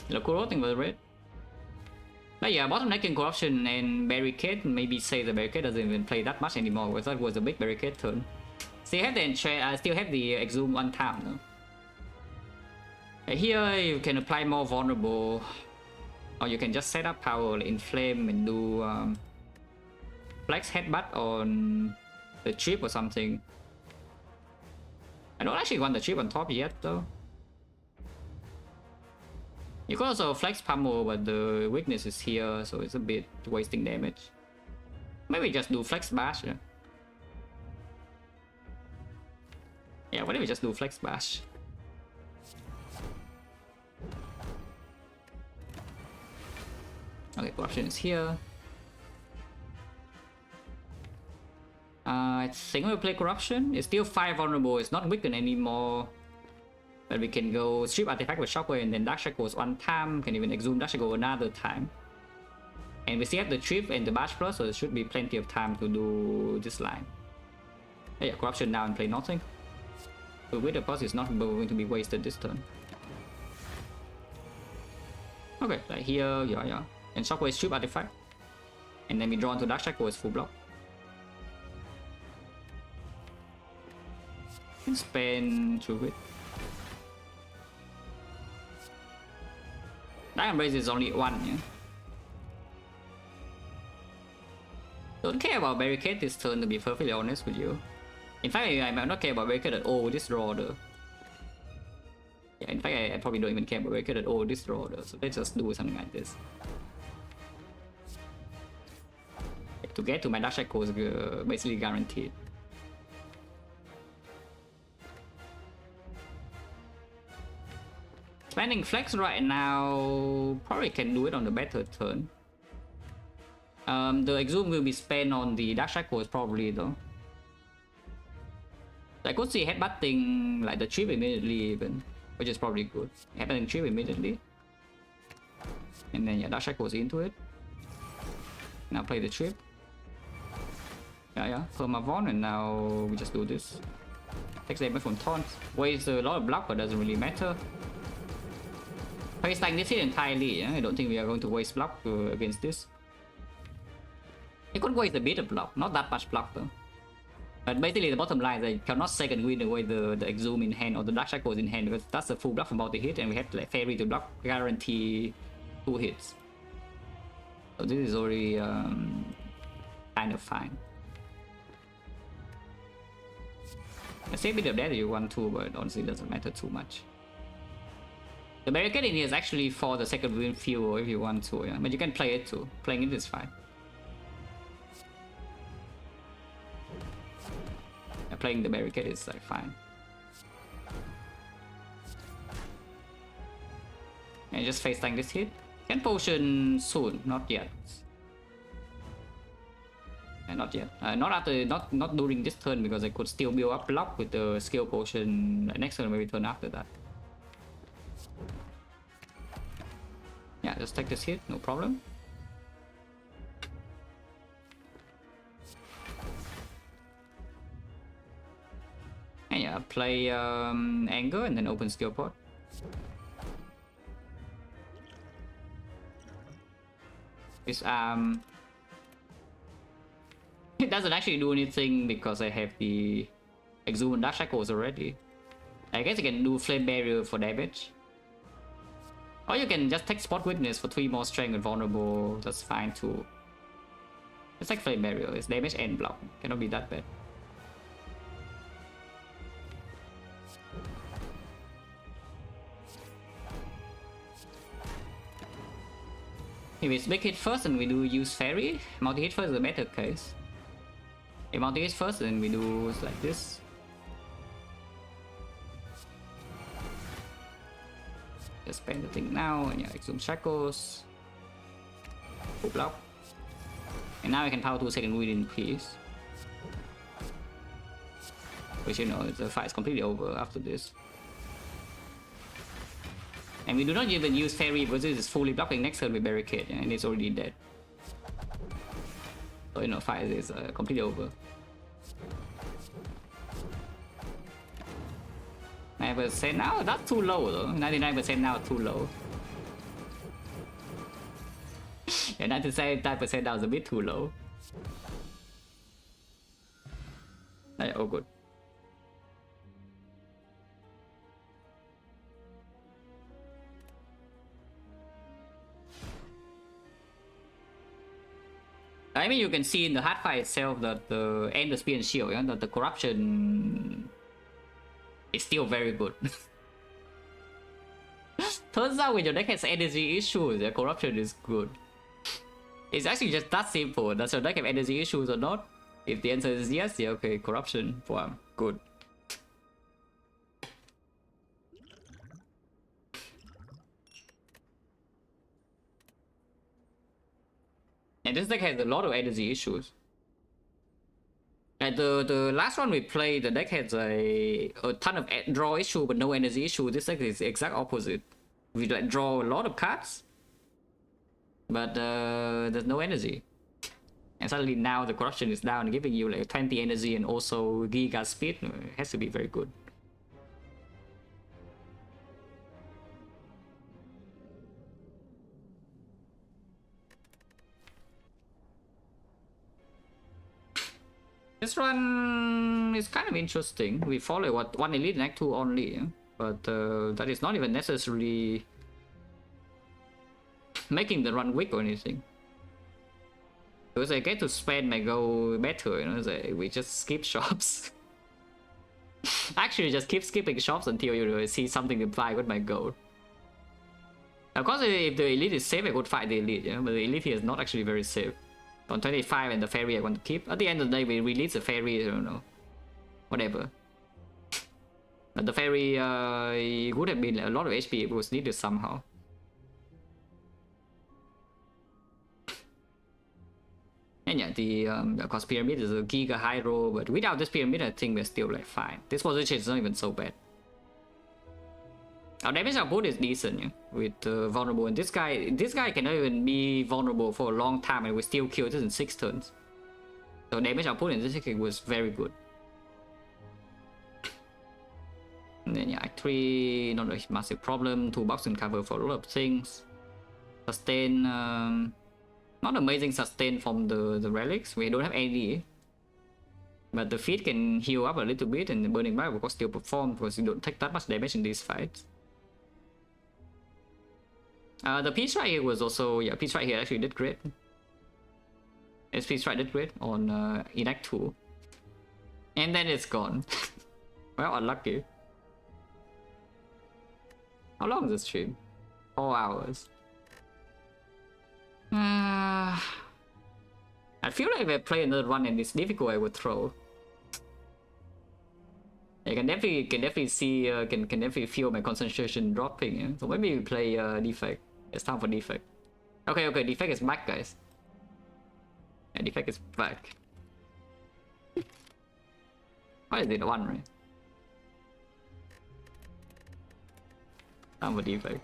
Lokuro, thing was red. But yeah, bottom decking Corruption and Barricade, maybe say the Barricade doesn't even play that much anymore, because that was a big Barricade turn. Still have the still have the Exhume one time though. Here you can apply more vulnerable, or you can just set up power, inflame and do flex headbutt on the chip or something. I don't actually want the chip on top yet though. You can also flex pummel, but the weakness is here, so it's a bit wasting damage. Maybe just do flex bash. Yeah, why don't we just do flex bash? Okay, corruption is here. I think we'll play corruption. It's still 5 vulnerable, it's not weakened anymore. But we can go strip artifact with Shockwave and then Dark Shackles one time, can even exhume Dark Shackle another time. And we still have the trip and the bash plus, so there should be plenty of time to do this line. Yeah, corruption now and play nothing. But with the boss is not going to be wasted this turn. Okay, like here, yeah. And Shockwave strip artifact. And then we draw into Dark Shadow as full block. And spend through it. Dark Embrace is only one, yeah. Don't care about Barricade this turn, to be perfectly honest with you. In fact, I might not care about Barricade at all this draw order. Yeah, in fact, I probably don't even care about Barricade at all this draw order. So let's just do something like this. To get to my Dark Shadow is basically guaranteed. Spending Flex right now probably can do it on the better turn. The Exhume will be spent on the Dark Shadows probably though. I could see headbutting like the trip immediately even, which is probably good. Headbutting trip immediately. And then yeah, Dark Shadows into it. Now play the trip. Yeah, Permavon, and now we just do this. Takes damage from taunt. Wastes a lot of block but doesn't really matter. Play stacking this hit entirely, yeah? I don't think we are going to waste block against this. It could waste a bit of block, not that much block though. But basically the bottom line is I cannot second win away the Exhume in hand or the Dark Shadows in hand because that's a full block from multi-hit and we have to like Fairy to block, guarantee 2 hits. So this is already kind of fine. I say a bit of that if you want to, but honestly it doesn't matter too much. The Barricade in here is actually for the second win fuel if you want to, yeah. But you can play it too. Playing it is fine. Yeah, playing the Barricade is like fine. And just face tank this hit. Can potion soon, not yet. Not yet. Not after, not during this turn because I could still build up block with the skill potion next turn, maybe turn after that. Yeah, just take this hit, no problem. And yeah, play Anger and then open skill pot. This it doesn't actually do anything because I have the Exhume and Dark Shadows already. I guess I can do Flame Barrier for damage. Or you can just take Spot Witness for 3 more strength and vulnerable, that's fine too. It's like Flame Barrier, it's damage and block, cannot be that bad. If it's big hit first and we do use Fairy, multi-hit first is a better case. If multi-hit first then we do like this. Just spend the thing now and yeah, Exhume Shackles. Full block. And now I can power to second win in peace. Which you know, the fight is completely over after this. And we do not even use Fairy because this is fully blocking next turn with Barricade, yeah, and it's already dead. So you know, fight is completely over. 9% now? That's too low though. 99% now too low. Yeah, 99% now is a bit too low. Yeah, oh good. I mean, you can see in the hard fight itself that the end of Spear and Shield, yeah, that the corruption is still very good. Turns out when your deck has energy issues, yeah, corruption is good. It's actually just that simple. Does your deck have energy issues or not? If the answer is yes, yeah, okay, corruption, wow, good. And this deck has a lot of energy issues. And the last one we played, the deck has a ton of draw issue but no energy issue. This deck is the exact opposite. We like draw a lot of cards, but there's no energy. And suddenly now the corruption is down, giving you like 20 energy and also giga speed. It has to be very good. This run is kind of interesting. We follow what one elite in Act 2 only, yeah? But that is not even necessarily making the run weak or anything. Because I get to spend my gold better, you know, so we just skip shops. Actually, just keep skipping shops until you see something to buy with my gold. Of course, if the elite is safe, I could fight the elite, yeah? But the elite here is not actually very safe. On 25 and the fairy I want to keep. At the end of the day, we release the fairy, I don't know. Whatever. But the fairy would have been a lot of HP if it was needed somehow. And yeah, the of course pyramid is a giga hydro, but without this pyramid I think we're still like fine. This position is not even so bad. Our damage output is decent, yeah, with vulnerable, and this guy cannot even be vulnerable for a long time and we still kill this in 6 turns. So damage output in this ticket was very good. And then yeah, Act 3, not a massive problem. Toolbox can cover for a lot of things. Sustain, not amazing sustain from the relics. We don't have any. But the feet can heal up a little bit, and the burning blast of course still perform because you don't take that much damage in these fights. The piece right here was also, yeah, piece right here actually did great. This piece right did great on in Act 2. And then it's gone. Well, unlucky. How long is this stream? 4 hours. I feel like if I play another one and it's difficult, I would throw. I can definitely see, can definitely feel my concentration dropping. Yeah? So maybe we play Defect. It's time for Defect. Okay, Defect is back, guys. Yeah, Defect is back. What is it? 1, right? Time for Defect.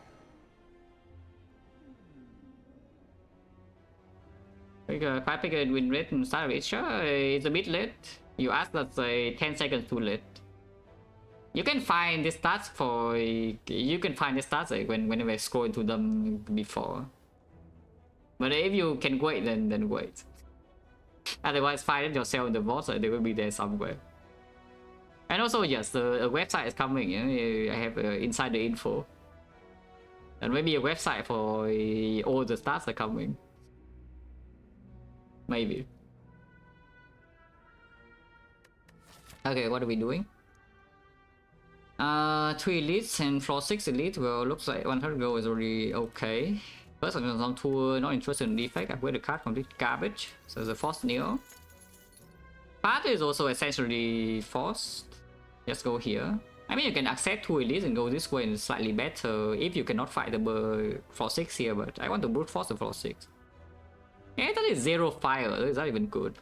If I pick a win rate and start with sure, it's a bit late. You asked, let's say 10 seconds too late. You can find the stats for, you can find the stats like whenever I scroll into them before. But if you can wait, then wait. Otherwise, find it yourself in the vault, so they will be there somewhere. And also, yes, the website is coming. Yeah? I have insider info. And maybe a website for all the stats are coming. Maybe. Okay, what are we doing? 3 elites and floor 6 elite. Well, looks like 100 gold is already okay. First, I'm on tour, not interested in Defect. I've got the card complete garbage. So the Force Neo. Path is also essentially forced. Just go here. I mean, you can accept 2 elites and go this way, and it's slightly better if you cannot fight the floor 6 here, but I want to brute force the floor 6. Yeah, that is 0 fire. Is that even good?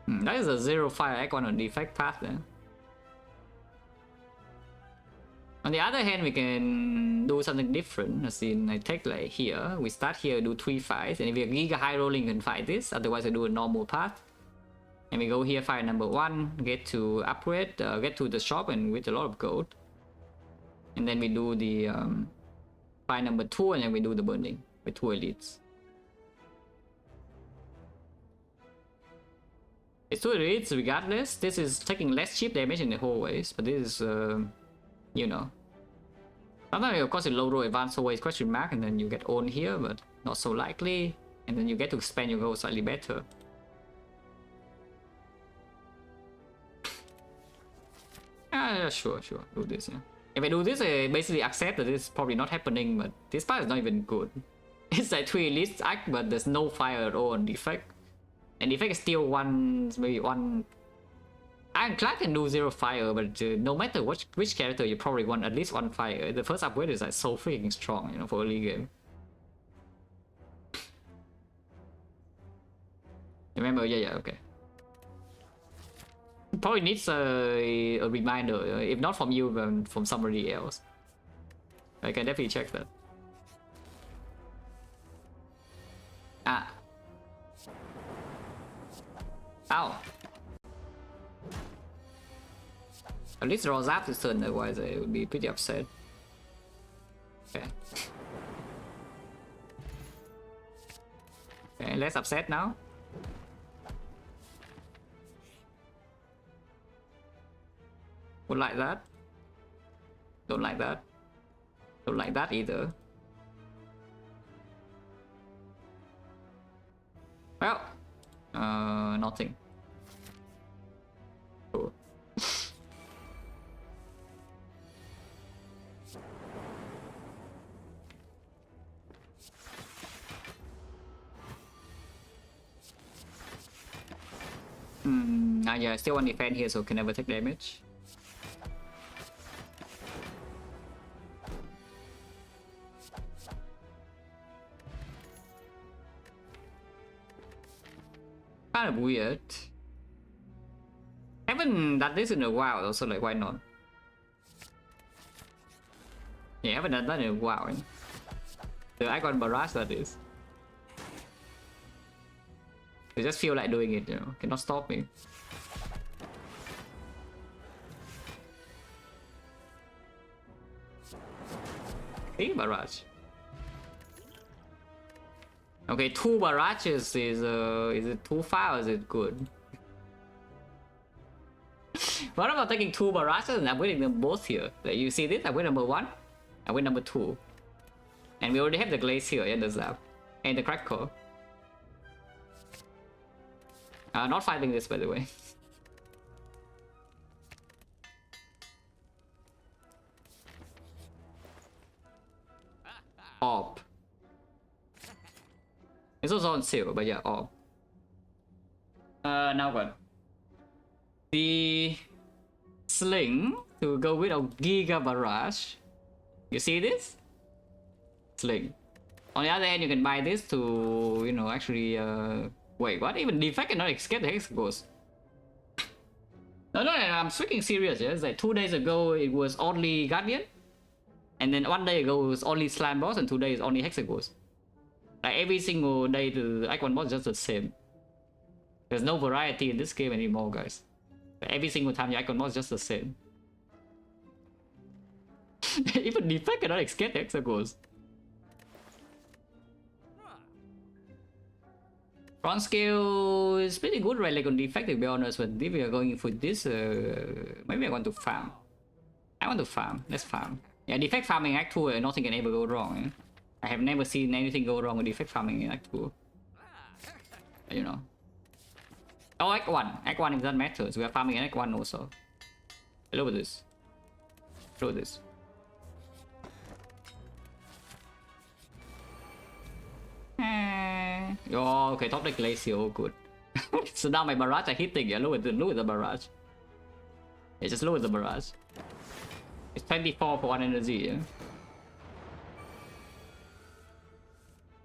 That is a 0 fire icon on Defect path then. On the other hand, we can do something different. As in, I take like here, we start here, do 3 fights, and if we are Giga High Rolling, we can fight this. Otherwise, I do a normal path. And we go here, fight number 1, get to upgrade, get to the shop, and with a lot of gold. And then we do the fight number 2, and then we do the burning with 2 elites. It's 2 elites regardless. This is taking less chip damage in the hallways, but this is, you know. Sometimes, of course, in low roll advanced hallways question mark, and then you get owned here, but not so likely. And then you get to spend your gold slightly better. Sure, do this, yeah. If I do this, I basically accept that this is probably not happening, but this part is not even good. It's like 3 elites act, but there's no fire at all on Defect. And Defect is still maybe 1... Ironclad can do 0 fire, but no matter which character, you probably want at least 1 fire. The first upgrade is like so freaking strong, you know, for early game. Remember, yeah, okay. Probably needs a reminder, if not from you, then from somebody else. I can definitely check that. Ah. Ow. At least draws up this turn, otherwise I would be pretty upset. Okay. Okay, less upset now. Don't like that. Don't like that. Don't like that either. Well, nothing. Cool. Yeah, I still want defend here, so can never take damage. Kind of weird. Haven't done this in a while though, so like why not? Yeah, haven't done that in a while. The Icon Barrage that is. I just feel like doing it, you know. Cannot stop me. Hey, barrage. Okay, 2 barrages is it too far or is it good? What about taking 2 barrages and I'm winning them both here? Like you see this? I win number 1, I win number 2. And we already have the glaze here and the zap. And the cracker. Not fighting this, by the way. Orb. It's also on sale, but yeah, orb. Now what? The sling to go with a Giga Barrage. You see this? Sling. On the other hand, you can buy this to, you know, actually, wait, what? Even Defect cannot escape the Hexaghost. No, I'm freaking serious, yeah? It's like 2 days ago it was only Guardian. And then 1 day ago it was only Slam Boss and 2 days only Hexaghost. Like every single day the Icon Boss is just the same. There's no variety in this game anymore, guys. Like every single time the Icon Boss is just the same. Even Defect cannot escape the Hexaghost. Front scale is pretty good, right? Like on Defect, to be honest, but if we are going for this, maybe I want to farm. I want to farm. Let's farm. Yeah, Defect farming Act 2, nothing can ever go wrong. Eh? I have never seen anything go wrong with Defect farming in Act 2. You know. Oh, Act 1. Act 1 it doesn't matter. So we are farming in Act 1 also. Look at this. Look at this. Oh, okay, top deck glacier, oh good. So now my barrage are hitting, yeah, look at the barrage. Yeah, just look at the barrage. It's 24 for 1 energy, yeah?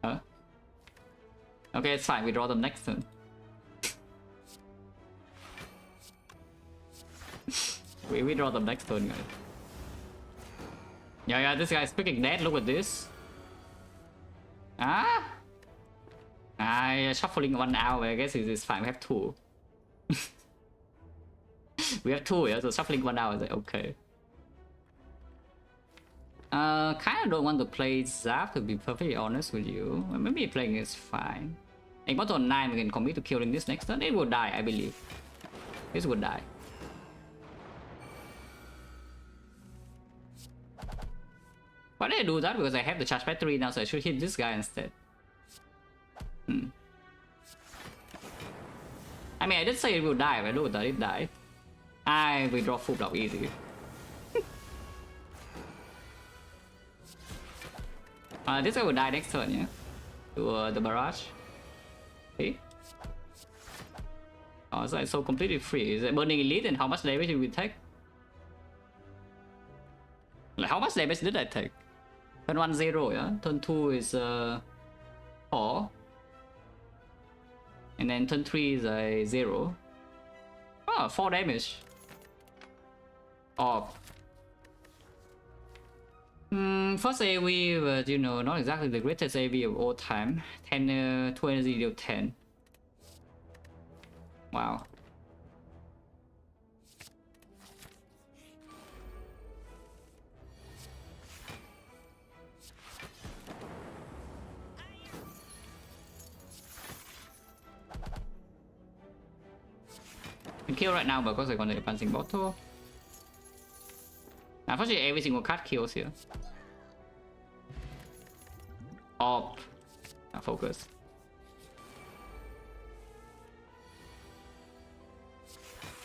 Huh? Okay, it's fine, we draw them next turn. we draw them next turn, guys. Yeah, this guy's freaking dead, look at this. Ah? Shuffling 1 hour, I guess it's fine, we have 2. We have 2, yeah, so shuffling 1 hour is like, okay. Kinda don't want to play Zap, to be perfectly honest with you. Maybe playing is fine. In bottom 9 we can commit to killing this next turn. It will die, I believe. This would die. Why did I do that? Because I have the charge battery now, so I should hit this guy instead. I mean, I did say it will die, but look at that, it died. I withdraw full block easy. This guy will die next turn, yeah? To the barrage. See? Oh, so it's so completely free. Is it burning elite and how much damage did we take? Like, how much damage did I take? Turn 1 0, yeah? Turn 2 is 4. And then turn 3 is a 0. Oh, 4 damage. Oh. First AoE, but you know, not exactly the greatest AoE of all time. 10, 2 energy deal 10. Wow. I can kill right now because I got the advancing bottle. Unfortunately, every single card kills here. Op. Focus.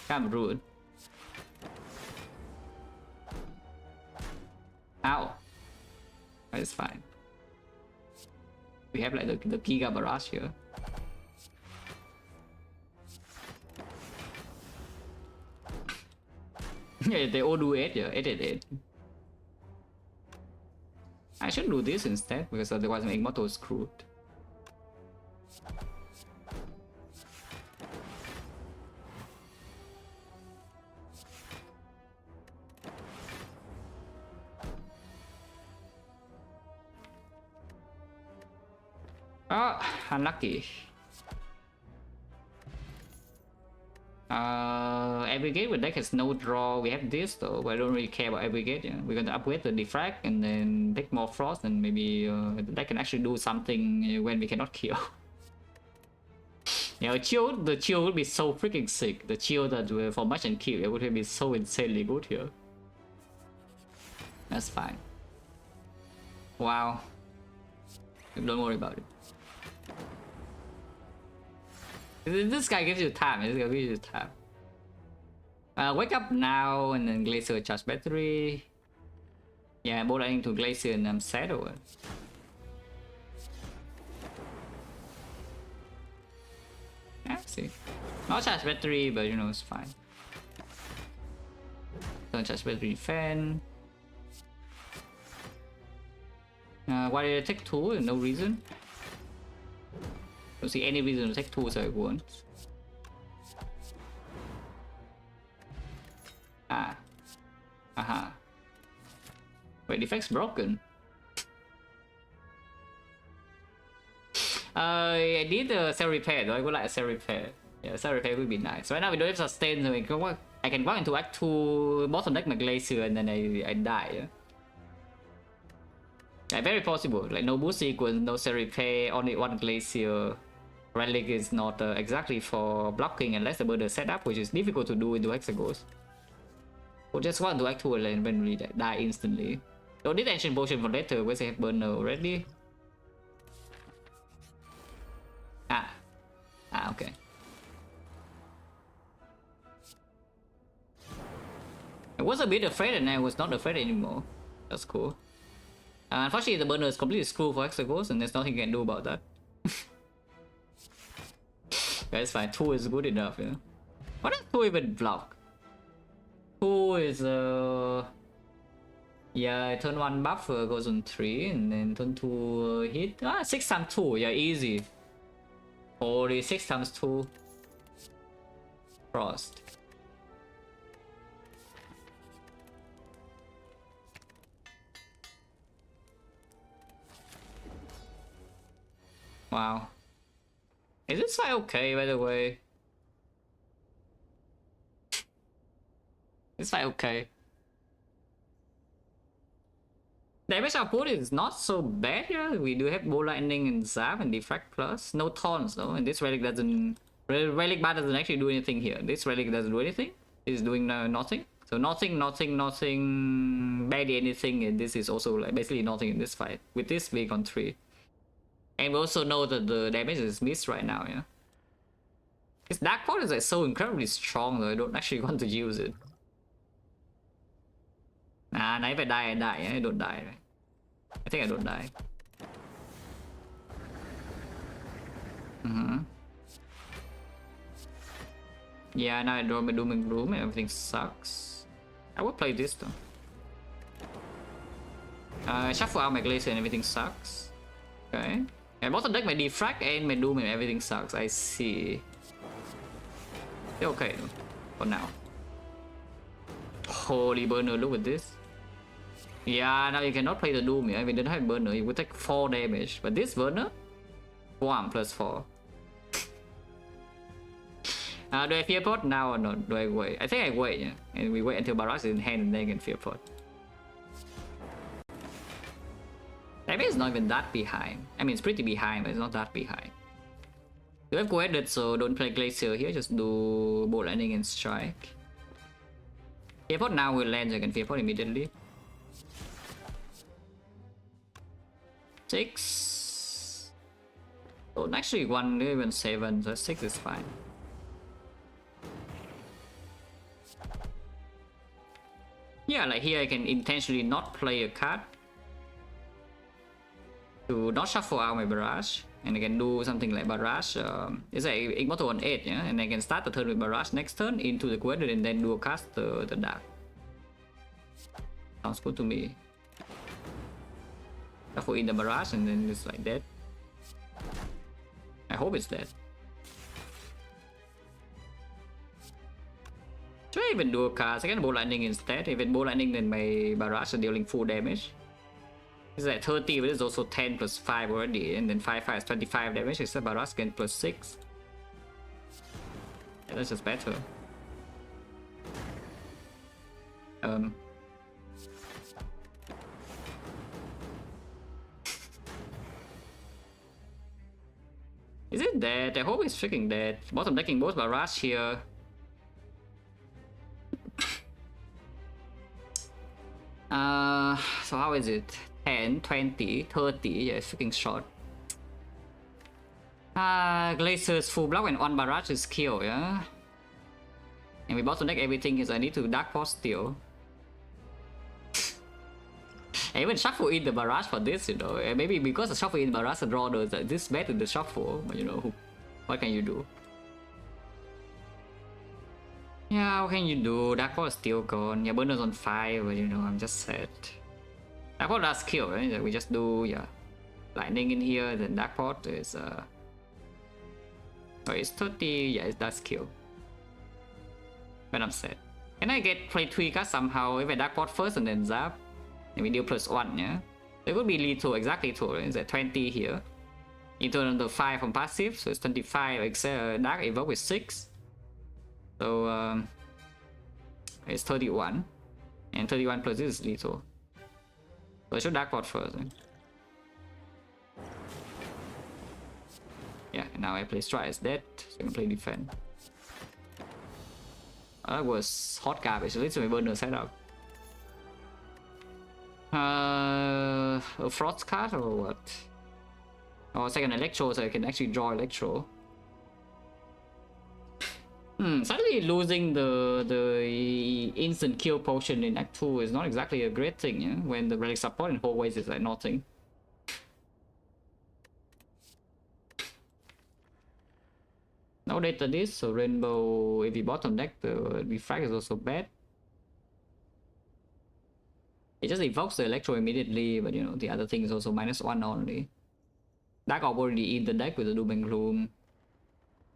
Kind of rude. Ow. That is fine. We have like the Giga Barrage here. Yeah, they all do 8, yeah, 8. I should do this instead because otherwise my Immortal is screwed. Oh, unlucky. Aggregate with deck has no draw. We have this though, but I don't really care about aggregate. Yeah, we're gonna upgrade the Defect and then take more frost, and maybe the deck can actually do something when we cannot kill. Yeah, the chill would be so freaking sick. The chill that for match and kill, it would be so insanely good here. That's fine. Wow. Don't worry about it. This guy gives you time. This guy gives you time. Wake up now and then Glacier charge battery. Yeah, both lightning to Glacier and I'm sad over. Yeah, see. Not charge battery, but you know it's fine. Don't charge battery fan. Why did I take 2? No reason. Don't see any reason to take 2, so I won't. Ah. Aha. Wait, Defect's broken. I need a cell repair though. I would like a cell repair. Yeah, cell repair would be nice. Right now we don't have sustain, so I can walk into Act 2, bottom deck my Glacier, and then I die. Yeah? Yeah, very possible. Like no boost sequence, no cell repair, only one Glacier. Relic is not exactly for blocking unless the bird is set up, which is difficult to do into Hexaghost. Or just want to Act 2 and then really die instantly. Don't need ancient potion for later, because I have burner already. Okay. I was a bit afraid and I was not afraid anymore. That's cool. Unfortunately, the burner is completely screwed for Hexaghost and there's nothing you can do about that. That's fine, 2 is good enough, yeah. What does 2 even block? 2 is yeah, turn 1 buff goes on 3 and then turn 2 hit. 6 times 2, yeah, easy. Holy, 6 times 2. Frost. Wow. Is this fight okay, by the way? This fight okay? Damage output is not so bad here. We do have Bow Lightning and Zap and Defect plus. No taunts though, and this relic doesn't... Relic bar doesn't actually do anything here. This relic doesn't do anything. It's doing nothing. So nothing, barely anything, and this is also like basically nothing in this fight. With this being on 3. And we also know that the damage is missed right now, yeah? This Dark Pot is like so incredibly strong though, I don't actually want to use it. Nah, if I die, yeah? I don't die, right? I think I don't die. Yeah, now I draw my Doom and Gloom and everything sucks. I would play this though. Shuffle out my Glacier and everything sucks. Okay. I bottom deck my Defect and my Doom and everything sucks. I see. They're okay though, for now. Holy burner, look at this. Yeah, now you cannot play the Doom. Yeah? We don't have burner, you would take 4 damage. But this burner, 1 plus 4. Do I fear pot now or not? Do I wait? I think I wait, yeah. And we wait until Barrage is in hand and then I can fear pot. Damage is not even that behind. I mean, it's pretty behind, but it's not that behind. You have co-edit, so don't play Glacier here, just do Bolt Lightning and Strike. Fearport now will land, so I can Fearport immediately. 6. Oh, actually 1, even 7, so 6 is fine. Yeah, like here I can intentionally not play a card to not shuffle out my barrage, and I can do something like barrage. It's like Immortal on 8, yeah, and I can start the turn with barrage next turn into the quest and then do a cast the dark. Sounds good to me. Shuffle in the barrage and then it's like that. I hope it's that. Should I even do a card? Second Bolt Lightning instead. If it's Bolt Lightning, then my barrage is dealing full damage. It's like 30, but it's also 10 plus 5 already, and then 5 is 25 damage. It's a barrage again plus 6. Yeah, that's just better. Is it dead? I hope it's freaking dead. Bottom decking both barrage here. So how is it? 10, 20, 30, yeah, it's freaking short. Glacier's full block and 1 barrage is kill, yeah? And we bottom deck everything is I need to Dark Force still. I even shuffle in the barrage for this, you know. And maybe because the shuffle in barrage, the draw does this better than the shuffle, but you know, what can you do? Yeah, what can you do? Dark Force is still gone. Yeah, Burner's on 5, but you know, I'm just sad. Dark Force does kill, right? We just do, yeah, Lightning in here, then Dark Force is, oh, it's 30, yeah, it does kill. But I'm sad. Can I get play 3 cards somehow? If I Dark Force first and then Zap, and we deal +1, yeah? It would be lethal, exactly lethal, right? It's at 20 here. Into another 5 from passive, so it's 25, except Dark Evoke with 6. So it's 31, and 31 plus this is lethal. So I should Dark Force first. Yeah, and now I play Strike as dead, so I can play defend. That was hot garbage, at least my burner setup. A Frost card or what? Or second Electro, so I can actually draw Electro. Suddenly losing the instant kill potion in Act 2 is not exactly a great thing, yeah? When the relic support in hallways is like nothing. No data this, so Rainbow, if we bottom deck, the Defect is also bad. It just evokes the Electro immediately, but you know, the other thing is also -1 only. Dark Orb already in the deck with the Doom and Gloom.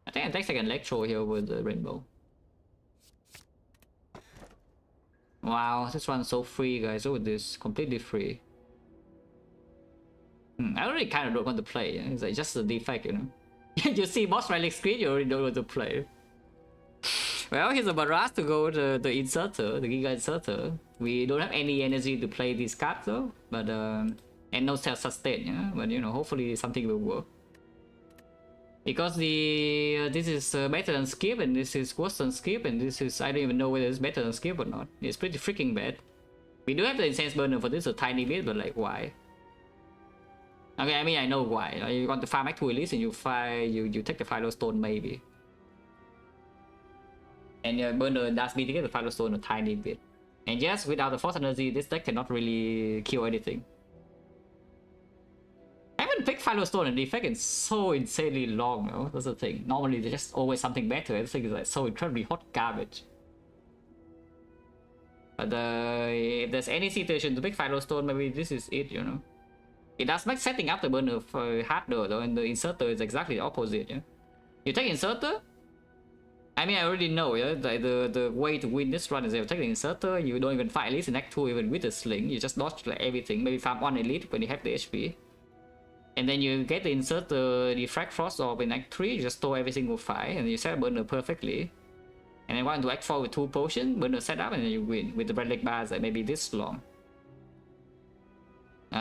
I think I take second Electro here with the Rainbow. Wow, this one's so free, guys. Look at this, completely free. I already kind of don't want to play. Yeah? It's like just a defect, you know. You see boss relic screen, you already don't want to play. Well, here's a barrage to go to the inserter, the Giga inserter. We don't have any energy to play these cards though, but and no self-sustain, yeah. But you know, hopefully something will work. Because the this is better than skip, and this is worse than skip, and this is I don't even know whether it's better than skip or not. It's pretty freaking bad. We do have the Incense Burner for this a tiny bit, but like why? Okay, I mean I know why. You want to farm Act 2 Elise and you take the Philo Stone maybe. And your burner does mitigate the Philo Stone a tiny bit. And yes, without the Force Energy, this deck cannot really kill anything. I haven't picked Philo Stone and Defect in so insanely long, though. That's the thing. Normally there's just always something better. Everything is like so incredibly hot garbage. But if there's any situation to pick Philo Stone, maybe this is it, you know. It does make setting up the burner harder though, and the inserter is exactly the opposite, yeah. You take inserter? I mean, I already know, yeah. Like the way to win this run is if you take the inserter, you don't even fight Elite in Act 2 even with the sling. You just dodge like everything. Maybe farm 1 Elite when you have the HP. And then you get the inserter, the Frag Frost Orb in Act 3, you just store every single fight, and you set burner perfectly. And then want to Act 4 with 2 potions, burner set up, and then you win with the relic bars like maybe this long.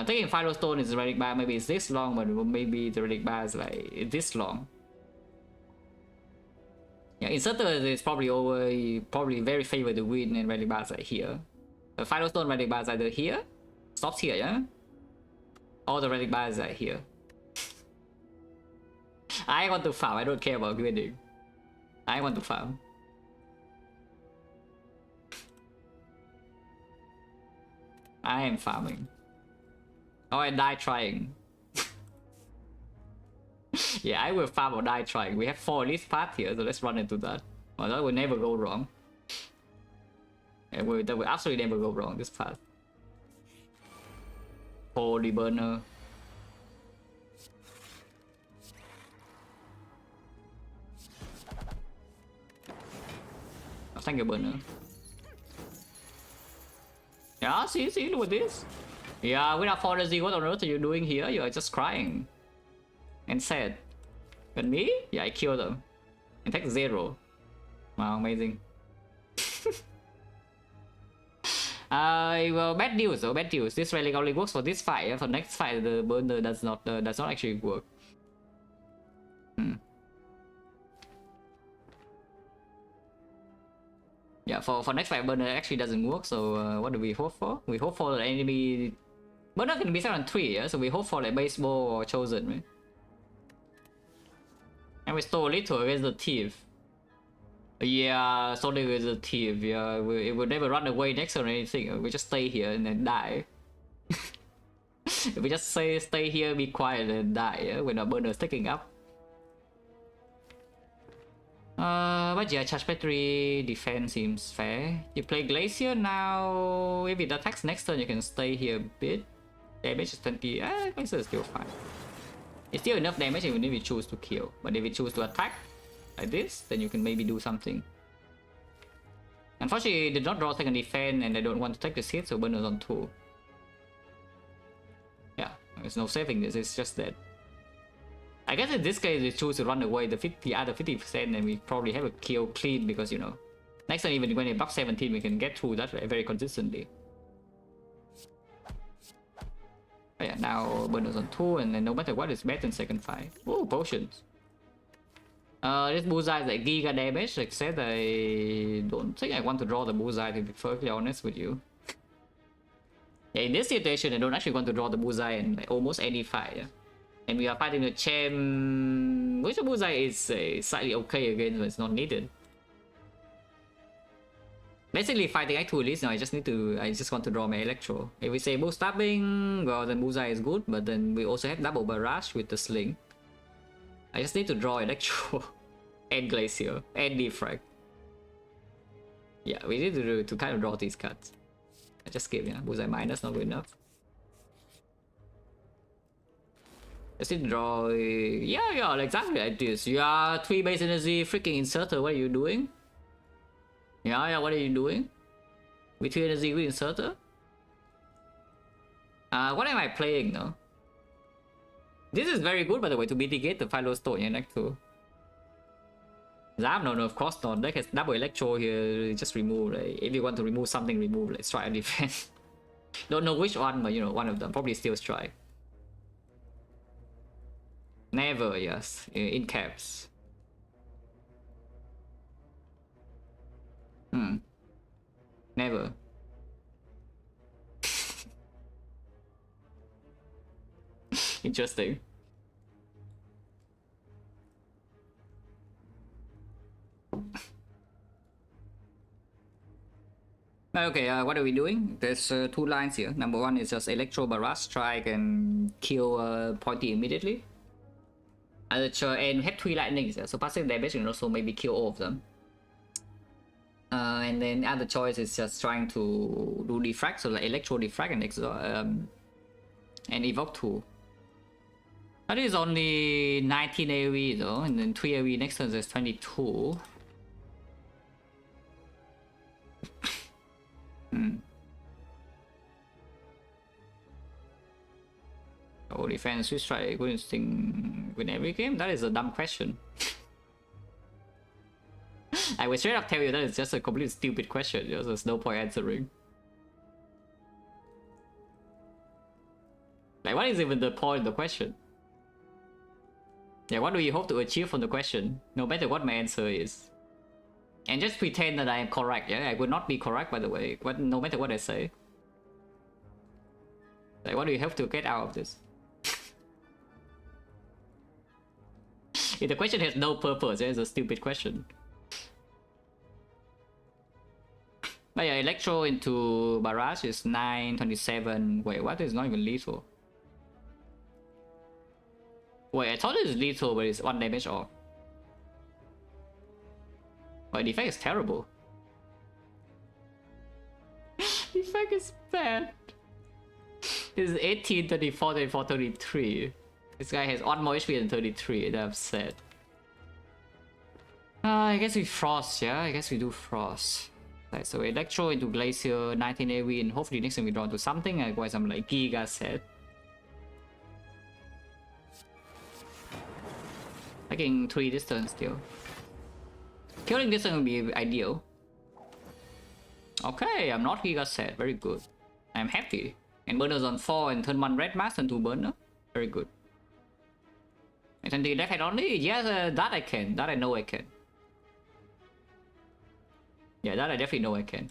Taking Philo Stone is the relic bar, maybe it's this long, but maybe the relic bar is like this long. Yeah, Inserter is probably probably very favored to win, and Relic Bars are here. The Final Stone Relic Bars either here, stops here, yeah? All the Relic Bars are here. I want to farm, I don't care about winning. I want to farm. I am farming. Oh, I die trying. Yeah, I will farm or die trying. We have 4 elite paths here, so let's run into that. Oh, that will never go wrong. And that will absolutely never go wrong, this path. Holy burner. Oh, thank you, burner. Yeah, see, look at this. Yeah, without Fortesy, what on earth are you doing here? You are just crying. And sad. But me? Yeah, I killed them. In fact, 0. Wow, amazing. Well, bad news though, bad news. This relic only works for this fight. For next fight, the burner does not actually work. Yeah, for next fight, burner actually doesn't work. So what do we hope for? We hope for the enemy. Burner can be set on 3, yeah. So we hope for like baseball or chosen, right? And we stole a little against the thief. Yeah, stoning against the thief. Yeah, it will never run away next or anything. We just stay here and then die. If we just stay here, be quiet and die, yeah, when our burner's taking up. But yeah, charge battery defense seems fair. You play Glacier now. If it attacks next turn, you can stay here a bit. Damage is 20. Glacier is still fine. It's still enough damage even if you choose to kill. But if you choose to attack like this, then you can maybe do something. Unfortunately, they did not draw second defense and they don't want to take this hit, so burner's on 2. Yeah, there's no saving this, it's just that. I guess in this case, we choose to run away the other 50%, and we probably have a kill clean because, you know, next time even when we buff 17, we can get through that very consistently. But yeah, now burner's on 2, and then no matter what, it's better in second fight. Ooh, potions. This bullseye is like giga damage, except I don't think I want to draw the bullseye, to be perfectly honest with you. Yeah, in this situation, I don't actually want to draw the bullseye in like almost any fight. Yeah? And we are fighting a champ, which the bullseye is slightly okay again, but it's not needed. Basically, fighting Act 2 elites now, I just want to draw my Electro. If we say bull stabbing, well, then bullseye is good, but then we also have double barrage with the sling. I just need to draw Electro and Glacier and Defect. Yeah, we need to kind of draw these cards. I just skip, yeah. Bullseye minus, not good enough. Just need to draw. Yeah, exactly like this. Yeah, 3 base energy, freaking inserter. What are you doing? Yeah, what are you doing? With 3 energy, with inserter? What am I playing now? This is very good, by the way, to mitigate the Philo Stone in Act 2. Zap? No, of course not. Deck has double Electro here, just remove. Like, if you want to remove something, remove. Like, strike and defense. Don't know which one, but you know, one of them. Probably still strike. Never, yes. In caps. Never. Interesting. Okay, what are we doing? There's 2 lines here. Number 1 is just Electro Barrage Strike and kill Pointy immediately. And have 3 lightnings, so passive damage and also maybe kill all of them. And then other choice is just trying to do Defect, so like Electro Defect and Evoke 2. That is only 19 AoE though, and then 3 AoE next turn is 22. Oh, defense, switch strike, good instinct win every game? That is a dumb question. I will straight up tell you that it's just a completely stupid question, you know, so there's no point answering. Like, what is even the point of the question? Yeah, what do you hope to achieve from the question? No matter what my answer is. And just pretend that I am correct, yeah? I would not be correct, by the way, no matter what I say. Like, what do you have to get out of this? If the question has no purpose, it's a stupid question. But yeah, Electro into Barrage is 927. Wait, what is not even lethal? Wait, I thought it was lethal, but it's 1 damage off. Wait, Defect is terrible. Defect is bad. This is 18, 34, 34, 33. This guy has 1 more HP than 33, and I'm sad. I guess we Frost, yeah? I guess we do Frost. Right, so Electro into Glacier, 19 AoE, and hopefully next time we draw into something, otherwise I'm like Giga sad. Taking 3 distance still. Killing distance would be ideal. Okay, I'm not Giga sad, very good. I'm happy. And burners on 4 and turn 1 red mask and 2 burner. Very good. And then the left hand only? Yes, that I can. That I know I can. Yeah, that I definitely know I can.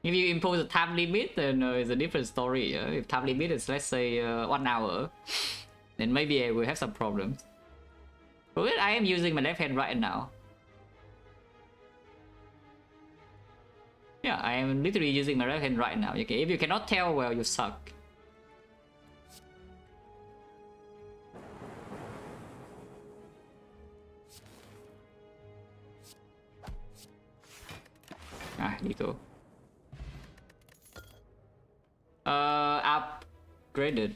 If you impose a time limit, then it's a different story. If time limit is, let's say, 1 hour, then maybe I will have some problems. But I am using my left hand right now. Yeah, I am literally using my left hand right now. Okay, if you cannot tell, well, you suck. Ah, lethal. Upgraded.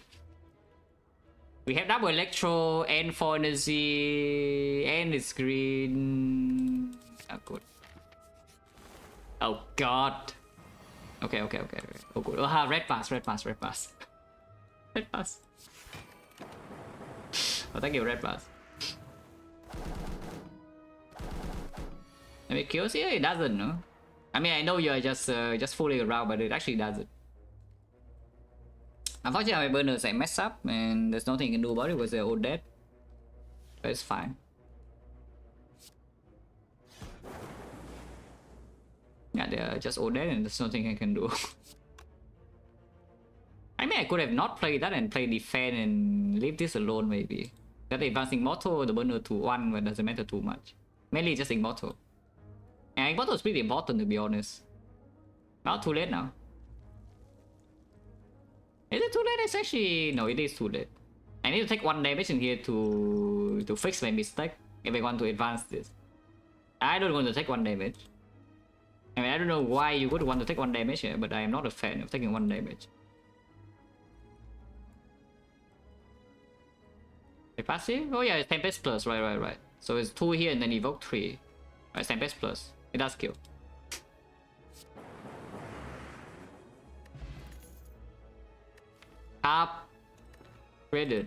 We have double Electro and 4 energy and it's green. Oh, good. Oh god. Okay. Oh good. Oh, red pass. Red pass. Red pass. Oh, thank you, red pass. I mean, kills here? It doesn't, no? I mean, I know you're just fooling around, but it actually doesn't. Unfortunately, my burners like mess up, and there's nothing you can do about it because they're all dead. But it's fine. Yeah, they're just all dead, and there's nothing I can do. I mean, I could have not played that and play Defend and leave this alone, maybe. That advancing Immortal, the burner to 1, but doesn't matter too much. Mainly just Immortal. And Immortal is pretty important, to be honest. Not too late now. Is it too late? It's actually... No, it is too late. I need to take 1 damage in here to fix my mistake if I want to advance this. I don't want to take 1 damage. I mean, I don't know why you would want to take 1 damage here, but I am not a fan of taking 1 damage. The passive? Oh yeah, it's Tempest plus, right. So it's 2 here and then evoke 3. Right, Tempest plus. It does kill. Upgraded.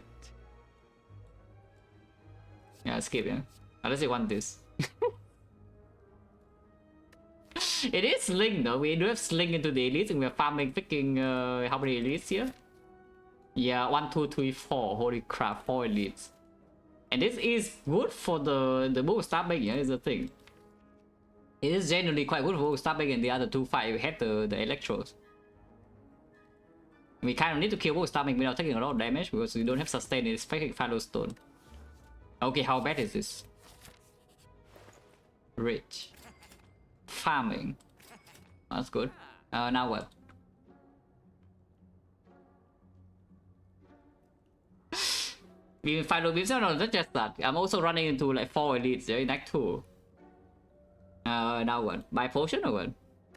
Yeah, skip, yeah. Unless you want this. It is Sling though, we do have Sling into the elites and we're farming freaking how many elites here? Yeah, 1, 2, 3, 4. Holy crap, 4 elites. And this is good for the move start making, is the thing. It is generally quite good for start making the other 2 fight. We have the electros. We kind of need to kill both start making without taking a lot of damage because we don't have sustain in this freaking Fallow Stone. Okay, how bad is this? Rich. Farming. That's good. Now what? We Fallow Beams, no, not just that. I'm also running into like 4 elites in Act 2. Now what? Buy potion or what?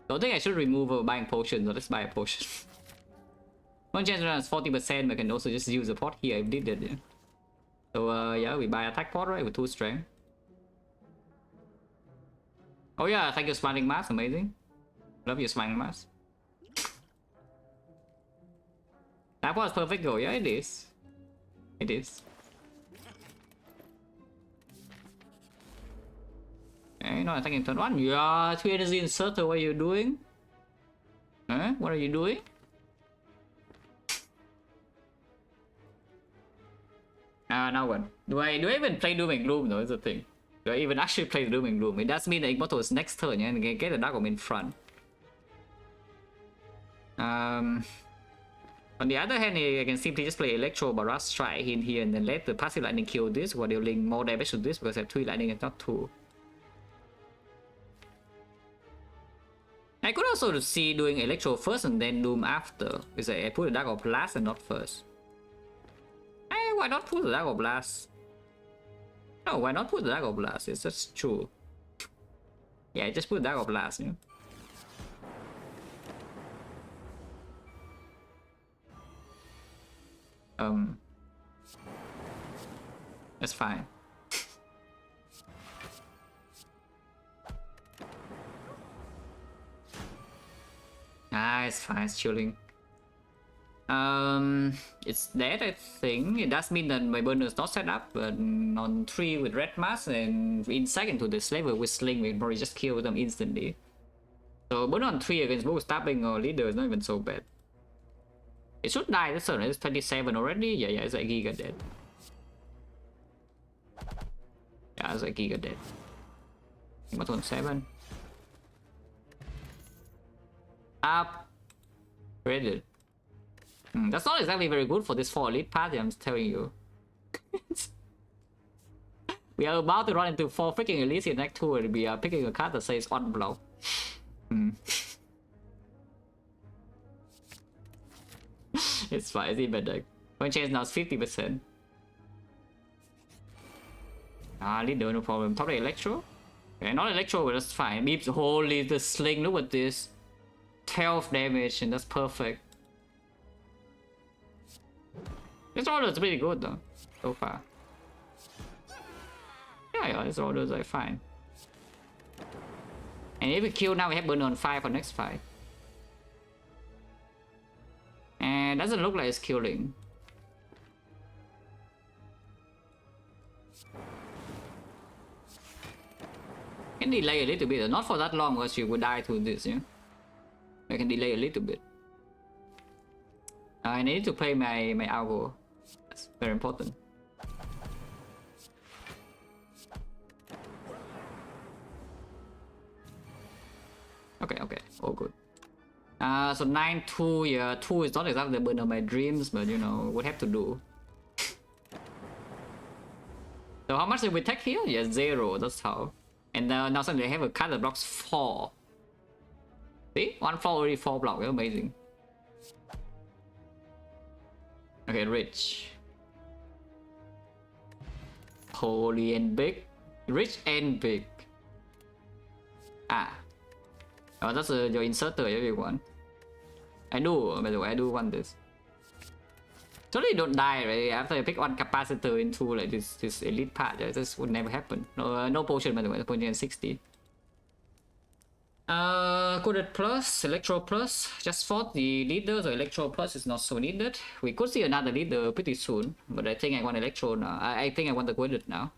Don't think I should remove buying potion, so let's buy a potion. One chance runs 40%, but can also just use a pot here if needed. Yeah. So yeah, we buy attack pot, right, with 2 strength. Oh yeah, thank you Smiling Mask, amazing. Love your Smiling Mask. That was perfect though, yeah it is. It is. Okay, not attacking turn 1. Yeah, 3 energy inserter, what are you doing? Huh? What are you doing? Now what? Do I even play Doom and Gloom though, is the thing. Do I even actually play the Dooming Gloom? It does mean the Immortal is next turn, yeah, and get the Dark Orb in front. On the other hand, I can simply just play Electro Barrage Strike in here and then let the passive lightning kill this while dealing more damage to this because I have 3 lightning and not 2. I could also see doing Electro first and then Doom after, because I put the Dark Orb last and not first. Why not put the Dark Orb last? No, why not put the Dark Orb last? It's just true. Yeah, just put the Dark Orb last, you know? That's fine. It's fine, it's chilling. It's dead, I think. It does mean that my burner is not set up, but on 3 with red mask and in second to the slaver with sling, we probably just kill them instantly. So burner on 3 against both stabbing or leader is not even so bad. It should die this turn. It's 27 already. Yeah, it's like Giga dead. Yeah, it's like Giga dead. What's on 7? Upgraded. That's not exactly very good for this 4 elite party, I'm just telling you. We are about to run into 4 freaking elites in Act 2 and we are picking a card that says on block. It's fine, it's even better. Point change now is 50%. Leader, no problem. Top the Electro? Okay, not Electro, but that's fine. Beeps, holy, the sling, look at this. 12 damage, and that's perfect. This order is pretty good though, so far. Yeah, this orders are fine. And if we kill now, we have burn on 5 for next fight. And doesn't look like it's killing. Can delay a little bit, not for that long because you would die to this, yeah? I can delay a little bit. I need to play my algo. That's very important. Okay, all good. So 9-2, yeah, 2 is not exactly the burn of my dreams, but you know, would have to do. So how much did we take here? Yeah, 0, that's how. And now suddenly I have a card that blocks 4. See? 1 4 already 4 block, amazing. Okay, rich. Holy and big. Rich and big. Oh, that's your inserter, everyone. I do, by the way, I do want this. Totally don't die, right? After I pick 1 capacitor into like this elite part, this would never happen. No potion, by the way, the potion is 60. Coded plus, Electro plus, just fought the leader, so Electro plus is not so needed. We could see another leader pretty soon, but I think I want Electro now. I think I want the coded now.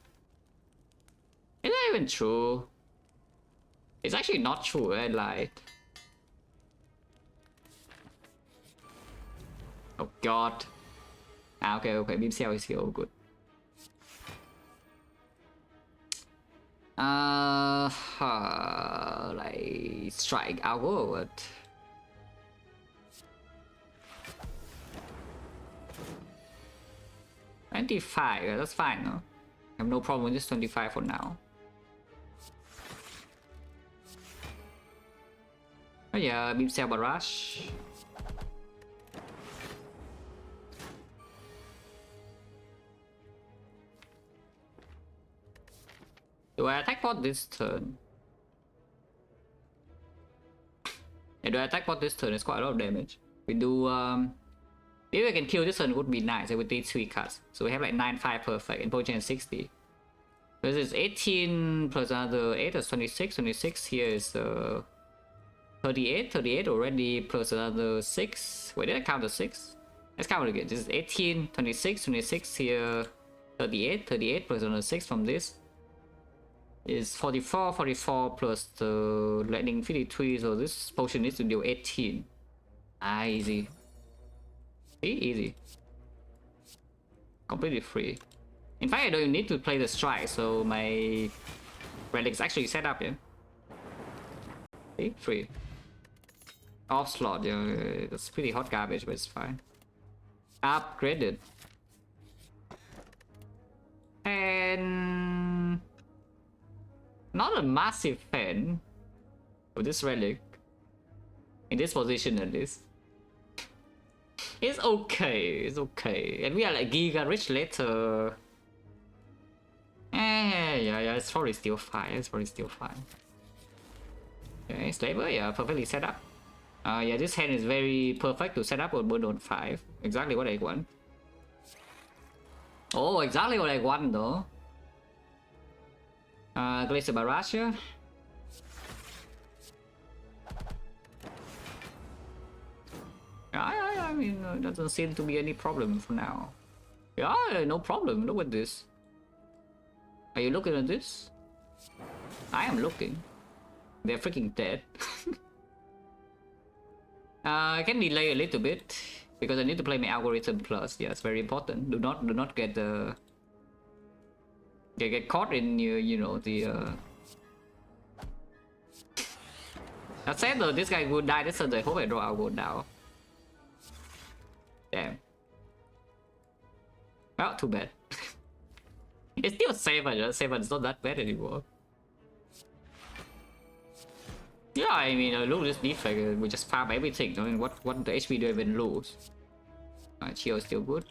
Is that even true? It's actually not true, I lied. Oh god. Okay, beam cell is here, oh good. Like strike algo or what? $25, that's fine, no? I have no problem with this 25 for now. Oh yeah, beam cell barrage. Do I attack bot this turn? Yeah, do I attack bot this turn? It's quite a lot of damage. We do maybe I can kill this turn would be nice. I would take 3 cards. So we have like 9-5 perfect and potion 60. This is 18 plus another 8 is 26. 26 here is 38. 38 already plus another 6. Wait, did I count the 6? Let's count it again. This is 18, 26, 26 here, 38, 38 plus another 6 from this. Is 44, 44 plus the lightning 53, so this potion needs to deal 18. Easy. See? Easy. Completely free. In fact, I don't even need to play the strike, so my relic's actually set up here. See? 3. Off slot, yeah, that's pretty hot garbage, but it's fine. Upgraded. And not a massive fan of this relic. In this position at least. It's okay, it's okay. And we are like giga rich later. Yeah, it's probably still fine, it's probably still fine. Okay, Slaver, yeah, perfectly set up. Yeah, this hand is very perfect to set up on burn on 5. Exactly what I want. Oh, exactly what I want though. Glacier Barrage here. I mean, doesn't seem to be any problem for now. Yeah, no problem. Look at this. Are you looking at this? I am looking. They're freaking dead. I can delay a little bit because I need to play my algorithm plus. Yeah, it's very important. Do not get get caught in you know the. I said though, this guy would die. This turn. I hope I draw algo now. Damn. Well, too bad. It's still 7. 7 is not that bad anymore. Yeah, I mean, look at this defect. We just farm everything. I mean, what the HP do I even lose? Chill is still good.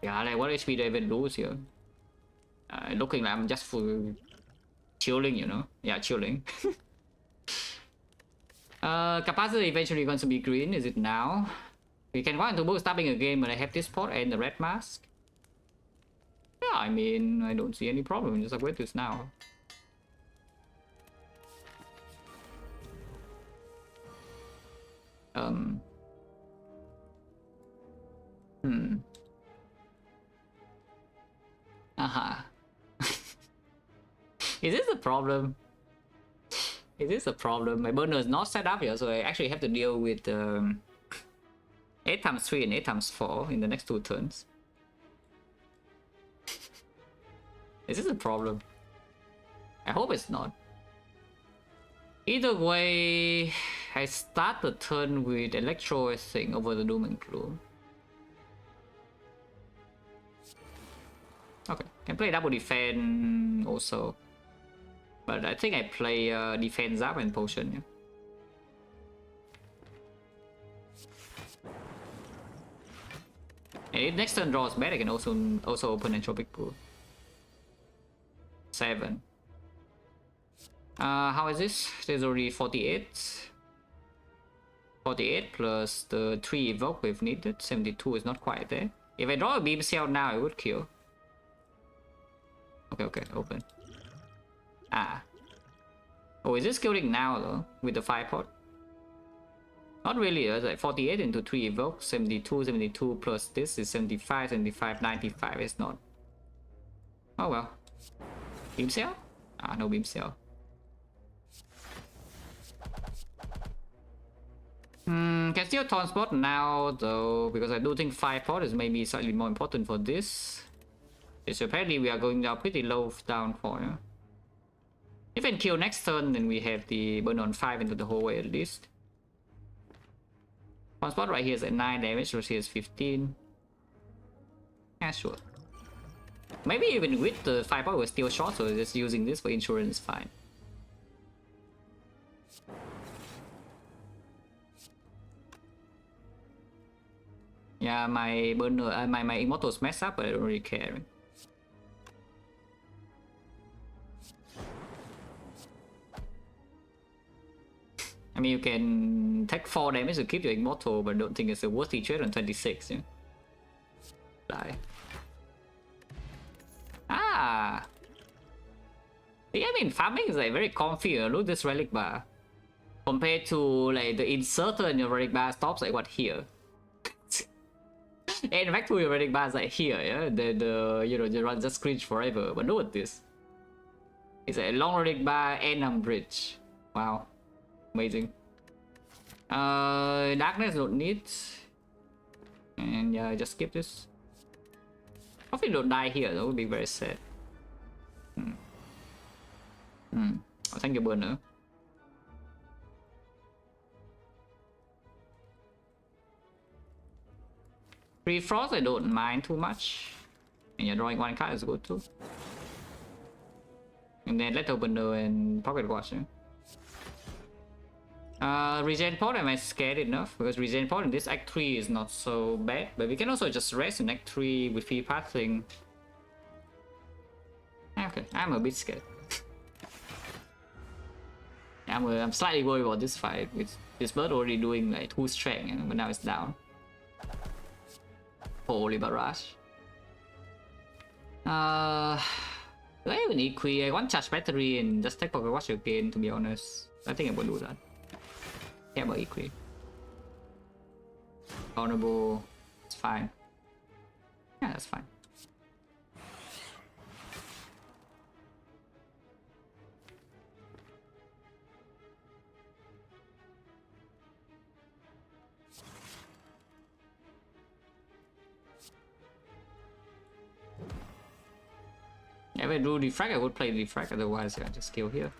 Yeah, like what HP do I even lose here? Looking like I'm just full chilling, you know? Yeah, chilling. Capacity eventually going to be green. Is it now? We can go into both stopping a game when I have this pot and the red mask. Yeah, I mean, I don't see any problem. Just upgrade this now. Is this a problem? Is this a problem? My burner is not set up here, so I actually have to deal with 8 times 3 and 8 times 4 in the next 2 turns. Is this a problem? I hope it's not. Either way, I start the turn with Electro, I think, over the Doom and Gloom. Okay, can play double defense also. But I think I play defense up and potion, yeah. And if next turn draws bad, I can also open Entropic Pool. 7. How is this? There's already 48. 48 plus the 3 evoke we've needed. 72 is not quite there. If I draw a beam cell now, it would kill. Okay, open. Oh, is this killing now though? With the 5 pot? Not really, it's like 48 into 3 evoke. 72 plus this is 75, 95. It's not. Oh well. Beam cell? No beam cell. Can still transport now though, because I do think 5 pot is maybe slightly more important for this. So apparently we are going down pretty low down for, yeah? If I kill next turn, then we have the burn on 5 into the whole way at least. One spot right here is at 9 damage, right here is 15. Yeah, sure. Maybe even with the 5 pot we're still short, so just using this for insurance is fine. Yeah, my burner, my immortals mess up, but I don't really care. I mean, you can take 4 damage to keep your immortal, but don't think it's a worthy trade on 26. Yeah? Die. Yeah, I mean, farming is like very comfy. Look at this relic bar. Compared to like the inserter in your relic bar stops like what here. And back to your relic bar is like here, yeah. The you know, you run just cringe forever. But look at this. It's a long relic bar and bridge. Wow. Amazing. Darkness don't need. And yeah, just skip this. Hopefully don't die here, that would be very sad. Oh, thank you, burner. Free frost I don't mind too much. And you're drawing one card is good too. And then Lethal Burner and Pocket Watch. Regen Pod am I scared enough? Because Regen Pod in this Act 3 is not so bad. But we can also just rest in Act 3 with free passing. Okay, I'm a bit scared. I'm slightly worried about this fight. With this bird already doing like 2 strength, but now it's down. Holy barrage. Do I even equi? I want charge battery and just take Pocket Watch again, to be honest. I think I will do that. Yeah, but equi. Vulnerable. It's fine. Yeah, that's fine. If I do Defect, I would play Defect, otherwise I just kill here.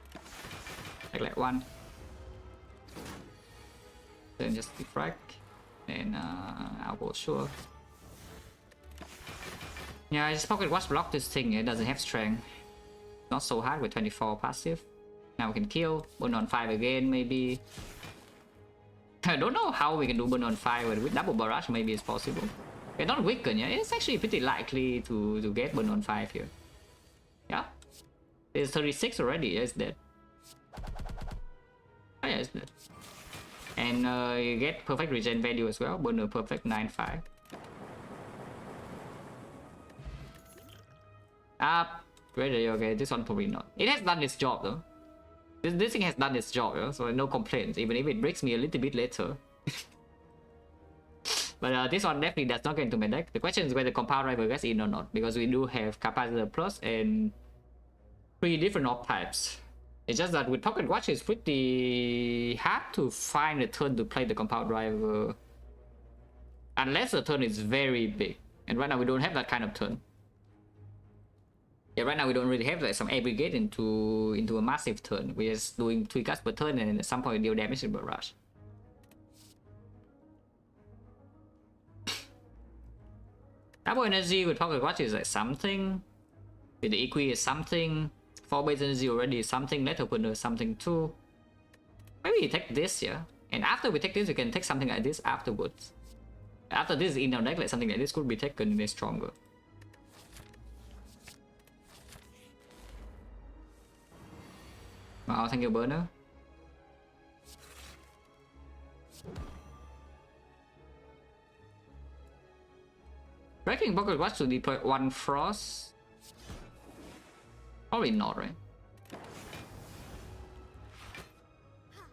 Like 1. Then just Defect. And I'll go sure. Yeah, I just Pocket Watch block this thing, it doesn't have strength. Not so hard with 24 passive. Now we can kill, burn on 5 again maybe. I don't know how we can do burn on 5, but with double barrage maybe it's possible. We're not weakened, yeah, it's actually pretty likely to get burn on 5 here. Yeah, it's 36 already. Yeah, it's dead. Oh yeah, it's dead. And you get perfect regen value as well. Burner perfect 9-5. Great. Okay, this one probably not. It has done its job though. This thing has done its job, yeah? So no complaints. Even if it breaks me a little bit later. But this one definitely does not get into my deck. The question is whether Compound Rival gets in or not, because we do have Capacitor Plus and 3 different op types. It's just that with Pocket Watch it's pretty hard to find a turn to play the Compound Rival. Unless the turn is very big. And right now we don't have that kind of turn. Yeah, right now we don't really have like some aggregate into a massive turn. We're just doing 3 cards per turn and at some point deal damage with Barrage. Double energy with Pocket Watch is like something. With the Equi is something. 4 base energy already is something. Let opener is something too. Maybe we take this, yeah. And after we take this, we can take something like this afterwards. After this is in our deck, like something like this could be taken and it's stronger. Wow, thank you, burner. Breaking Pocket Watch to deploy 1 Frost? Probably not, right?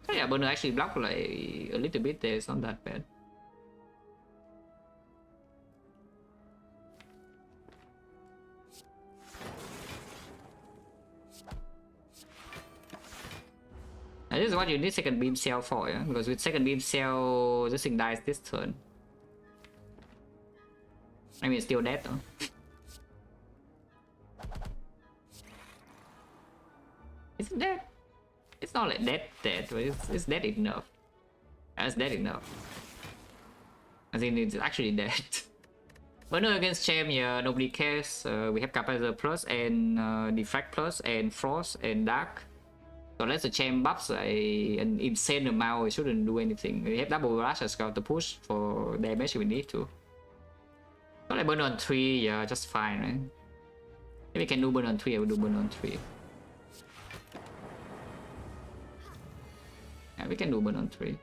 Oh yeah, burner actually blocked like a little bit there, it's not that bad. And this is what you need second beam cell for, yeah? Because with second beam cell, this thing dies this turn. I mean, it's still dead though. It's dead. It's not like dead, but it's dead enough. It's dead enough. I think it's actually dead. But no, against Cham, yeah, nobody cares. We have Capacitor Plus and Defect Plus and Frost and Dark. So unless the Cham buffs an insane amount, it shouldn't do anything. We have double rush as well to push for damage if we need to. So like burn on 3, yeah, just fine, right? If we can do burn on 3, I will do burn on 3. Yeah, we can do burn on 3.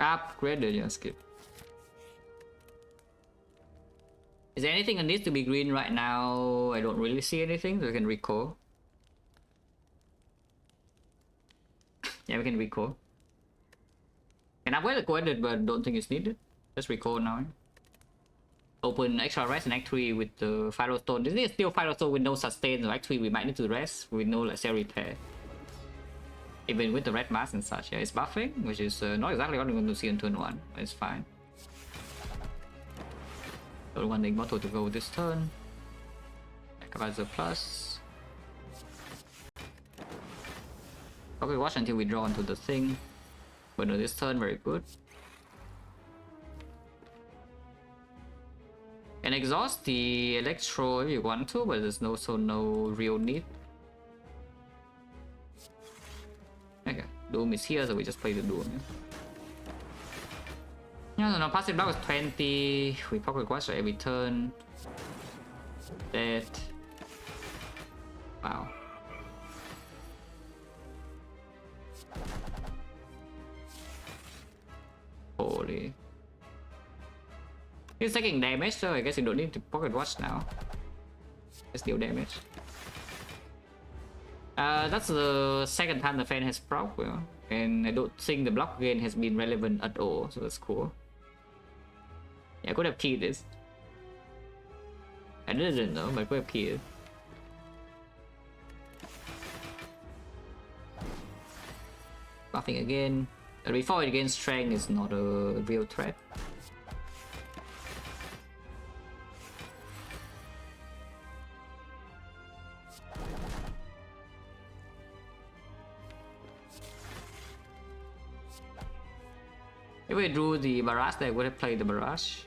Upgraded, yeah, skip. Is there anything that needs to be green right now? I don't really see anything, so we can recall. Yeah, we can recall. Can upgrade the coordinate, but don't think it's needed. Just recall now. Open extra rest in Act 3 with the Firestone. This is still Firestone with no sustain. So Act 3 we might need to rest with no like cell repair. Even with the red mask and such, yeah, it's buffing, which is not exactly what we're going to see on turn 1, but it's fine. Don't want the Immortal to go this turn. Capacitor plus. Okay, watch until we draw onto the thing. But no, this turn, very good. And exhaust the Electro if you want to, but there's no real need. Okay, Doom is here, so we just play the Doom. Yeah, no, passive block was 20. We pocket watch every turn. That. Wow. Holy. He's taking damage, so I guess you don't need to pocket watch now. Let's deal damage. That's the second time the fan has proc, and I don't think the block gain has been relevant at all, so that's cool. Yeah, I could have keyed this. I didn't know, but I could have keyed it. Buffing again. Before it gains strength is not a real threat. If we drew the barrage, they would have played the barrage.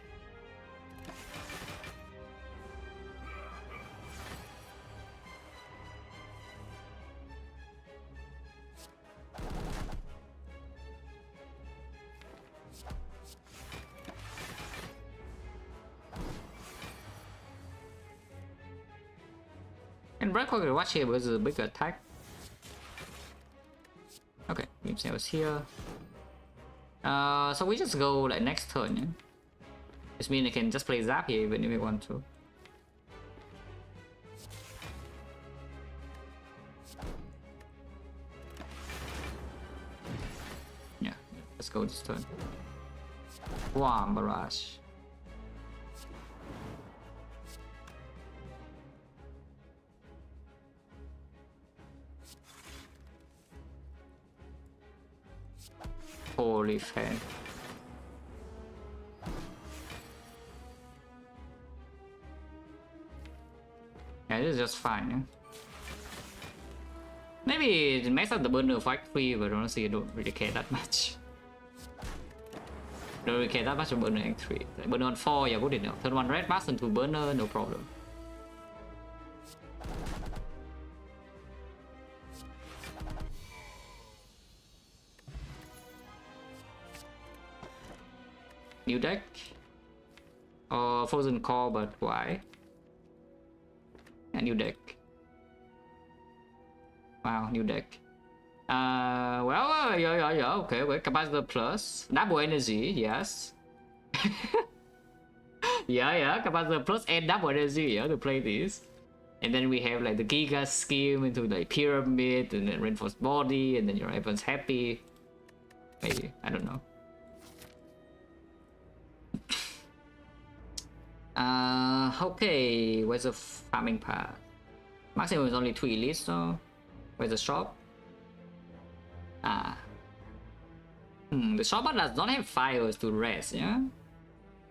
And Black Hawk watch here was a big attack. Okay, Gimsay was here. So we just go like next turn, yeah? This means I can just play Zap here even if we want to. Yeah, let's go this turn. Wow, barrage. Holy fan. Yeah, this is just fine, yeah? Maybe it messes up the burner of Act 3, but honestly I don't really care that much. Don't really care that much about burner Act 3. Like, burner on 4, yeah, good enough. Turn 1 red mask into burner, no problem. New deck? Or Frozen Core, but why? Yeah, new deck. Wow, new deck. Well, yeah, okay, wait, Capacitor Plus. Double Energy, yes. yeah, Capacitor Plus and Double Energy, yeah, to play this. And then we have like the Giga Scheme into like Pyramid, and then Reinforced Body, and then your everyone's happy. Maybe, I don't know. Okay, where's the farming path? Maximum is only 2 elites, so where's the shop? The shop does not have fires to rest, yeah?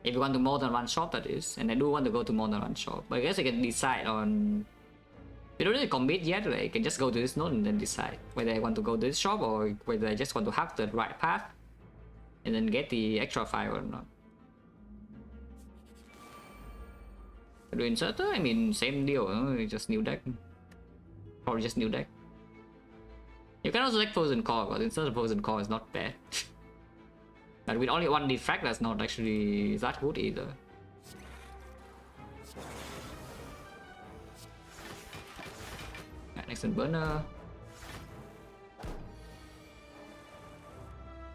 If you want to more than one shop, that is. And I do want to go to more than one shop. But I guess I can decide on... You don't really commit yet, like, I can just go to this node and then decide whether I want to go to this shop or whether I just want to have the right path and then get the extra fire or not. Do inserter? I mean, same deal, just new deck. Or just new deck. You can also like Frozen Core, but instead of Frozen Core is not bad. But with only one Defect, that's not actually that good either. Next in burner.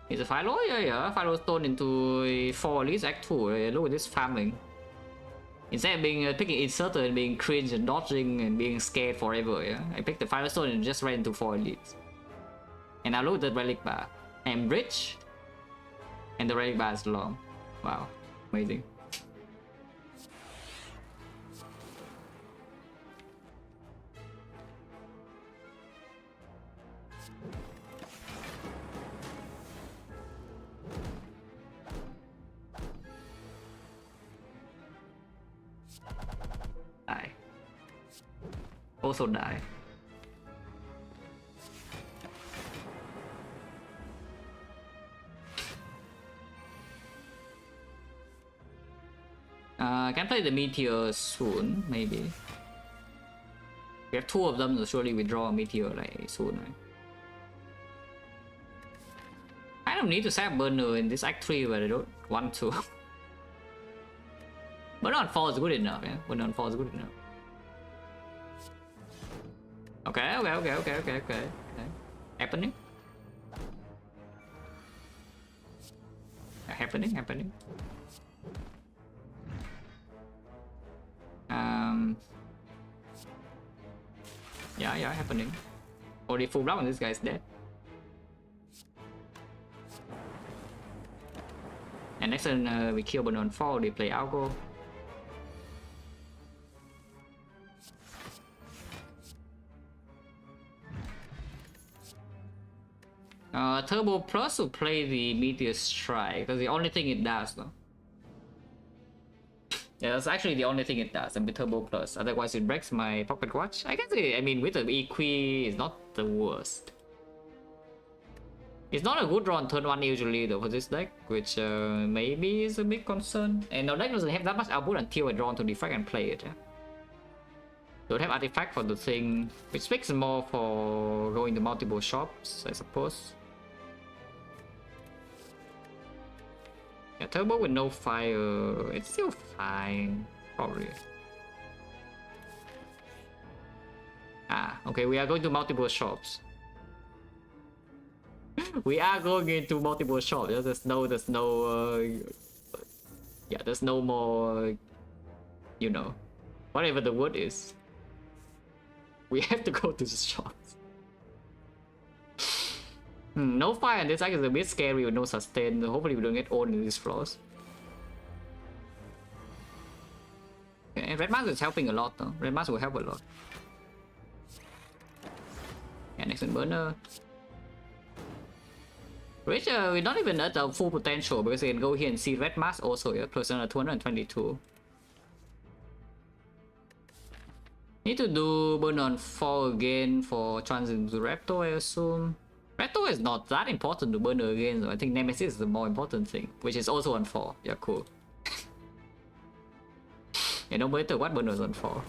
Is a Philo? Yeah. Philo Stone into 4 elites, Act 2. Look at this farming. Instead of being picking inserter and being cringe and dodging and being scared forever, yeah, I picked the Firestone and just ran into 4 elites. And now look at the relic bar. And bridge. And the relic bar is long. Wow, amazing. Die. Also die. I can play the meteor soon, maybe. We have two of them, so surely we draw a meteor like soon, right? I don't need to set burner in this act 3, but I don't want to. Burner on 4 is good enough, yeah? Burner on 4 is good enough. Okay. Happening. Happening. Yeah, happening. Already full block and this guy's dead. And next turn we kill Burner on 4, they play Algo. Turbo Plus will play the Meteor Strike, that's the only thing it does though. Yeah, that's actually the only thing it does, and with Turbo Plus. Otherwise it breaks my pocket watch. I guess I mean with the EQ it's not the worst. It's not a good draw on turn 1 usually though for this deck, which maybe is a big concern. And our deck doesn't have that much output until I draw onto Defect and play it. Yeah? Don't have artifact for the thing, which speaks more for going to multiple shops, I suppose. Yeah, turbo with no fire, it's still fine, probably. Okay, we are going to multiple shops. We are going into multiple shops. Yeah, there's no more, you know, whatever the word is. We have to go to the shops. No fire, and this deck is a bit scary with no sustain. Hopefully we don't get owned in these floors. Okay, Red Mask is helping a lot though. Red Mask will help a lot. Yeah, next one burner. Which we're not even at our full potential because we can go here and see Red Mask also, yeah, plus another 222. Need to do burn on 4 again for transit to Raptor, I assume. Raptor is not that important to burn again, so I think Nemesis is the more important thing, which is also on 4. Yeah, cool. Yeah, no matter what, burner is on 4.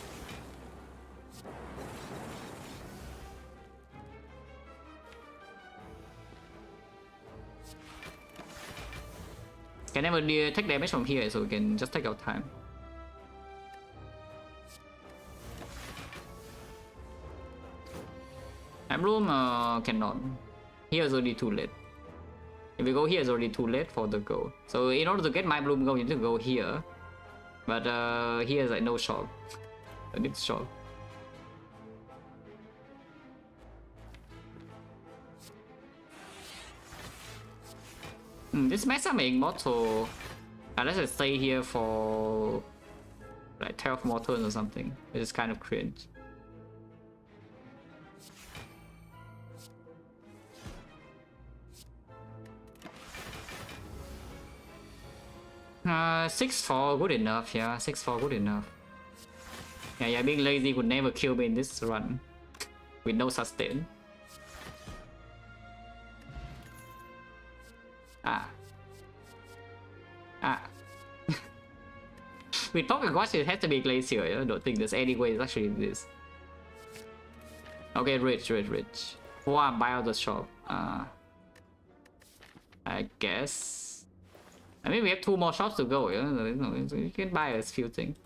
Can never take damage from here, so we can just take our time. Time room cannot. Here is already too late. If we go here, it's already too late for the goal. So in order to get my bloom goal, you need to go here. But here is like no shop. I need shop. This mess up my immortal. Unless I stay here for like 12 more turns or something, which is kind of cringe. Uh, 6-4 good enough, yeah, 6-4 good enough. Yeah, being lazy would never kill me in this run with no sustain. With Pocket Watch it has to be Glacier, yeah? I don't think there's any way it's actually this. Okay, rich. Wow, buy out the shop. I guess. I mean, we have 2 more shops to go, yeah? You can buy a few things.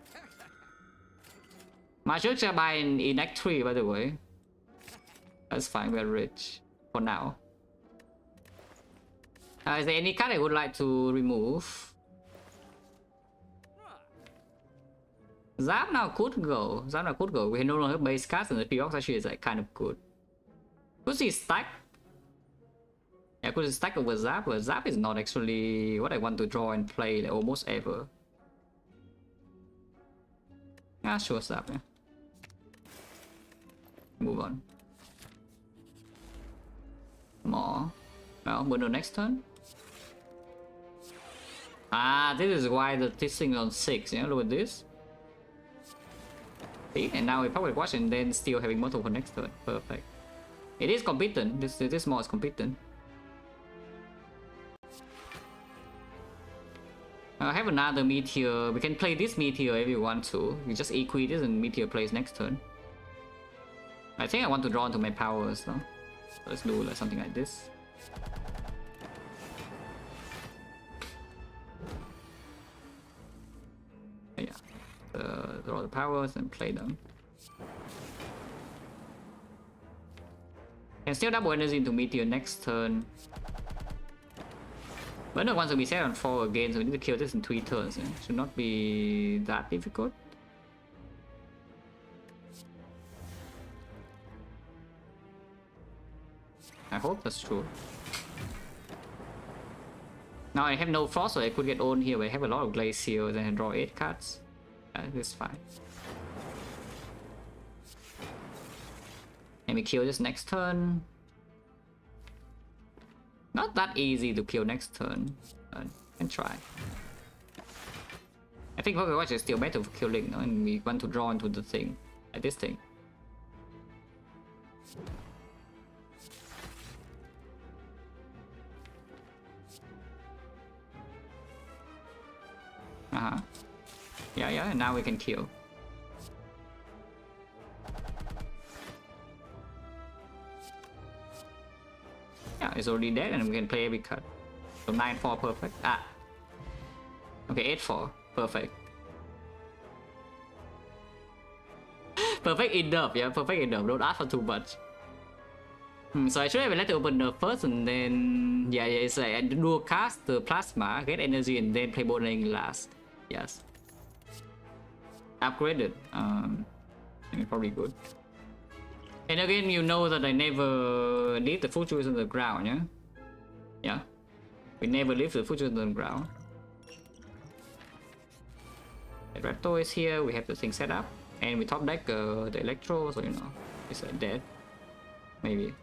My church I buy in Act 3, by the way. That's fine, we're rich. For now. Is there any card I would like to remove? Zap now could go. We no longer have base cards, and the P-Box actually is like kind of good. Could see stack. Yeah, could stack over Zap, but Zap is not actually what I want to draw and play like, almost ever. Yeah, sure, Zap. Yeah. Move on. More. Well, Bruno next turn. This is why this thing on 6. Yeah, look at this. See? And now we probably watch and then still having multiple for next turn. Perfect. It is competent. This mod is competent. I have another meteor. We can play this meteor if you want to. You just equip this and meteor plays next turn. I think I want to draw into my powers though. So let's do like something like this. Yeah. Draw the powers and play them. Can still double energy into meteor next turn. But no wants to be set on 4 again, so we need to kill this in 3 turns. Yeah? Should not be that difficult. I hope that's true. Now I have no frost, so I could get owned here. But I have a lot of glaciers and I draw 8 cards. This is fine. Let me kill this next turn. Not that easy to kill next turn, but can try. I think Overwatch is still better for killing, no? And we want to draw into the thing, like this thing. Yeah, and now we can kill. Yeah, it's already dead and we can play every card. So 9-4, perfect. Okay, 8-4, perfect. Perfect enough, yeah, perfect enough. Don't ask for too much. So I should have let the opener first and then... Yeah, it's like I do cast the plasma, get energy and then play bowling last. Yes. Upgraded. Probably good. And again, you know that I never leave the food juice on the ground, yeah? Yeah. We never leave the food juice on the ground. The Raptor is here, we have the thing set up. And we top deck the Electro, so you know, it's dead. Maybe.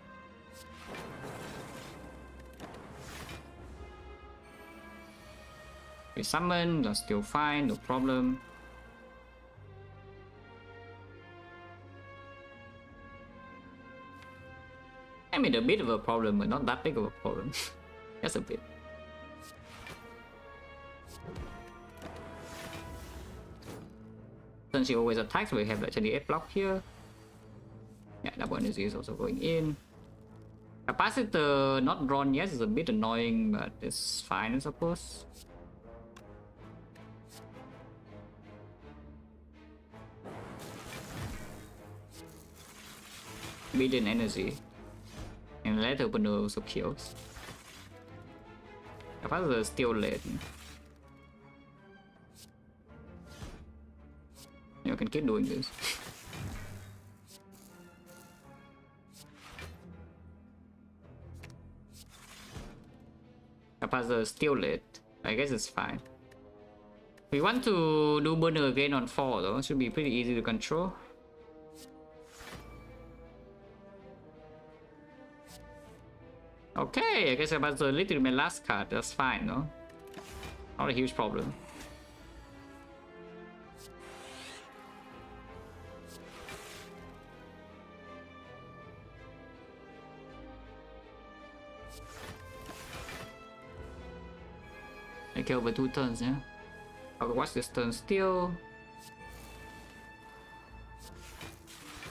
We summon, that's still fine, no problem. I mean, a bit of a problem, but not that big of a problem. Just a bit. Since she always attacks, we have like 28 block here. Yeah, double energy is also going in. Capacitor not drawn yet is a bit annoying, but it's fine, I suppose. Billion energy. And let opener also kills. Capacitor is still late. You can keep doing this. Capacitor is still late. I guess it's fine. We want to do burner again on 4 though. It should be pretty easy to control. Okay, I guess about the literally my last card. That's fine, no? Not a huge problem. I kill over 2 turns, yeah? I'll watch this turn still.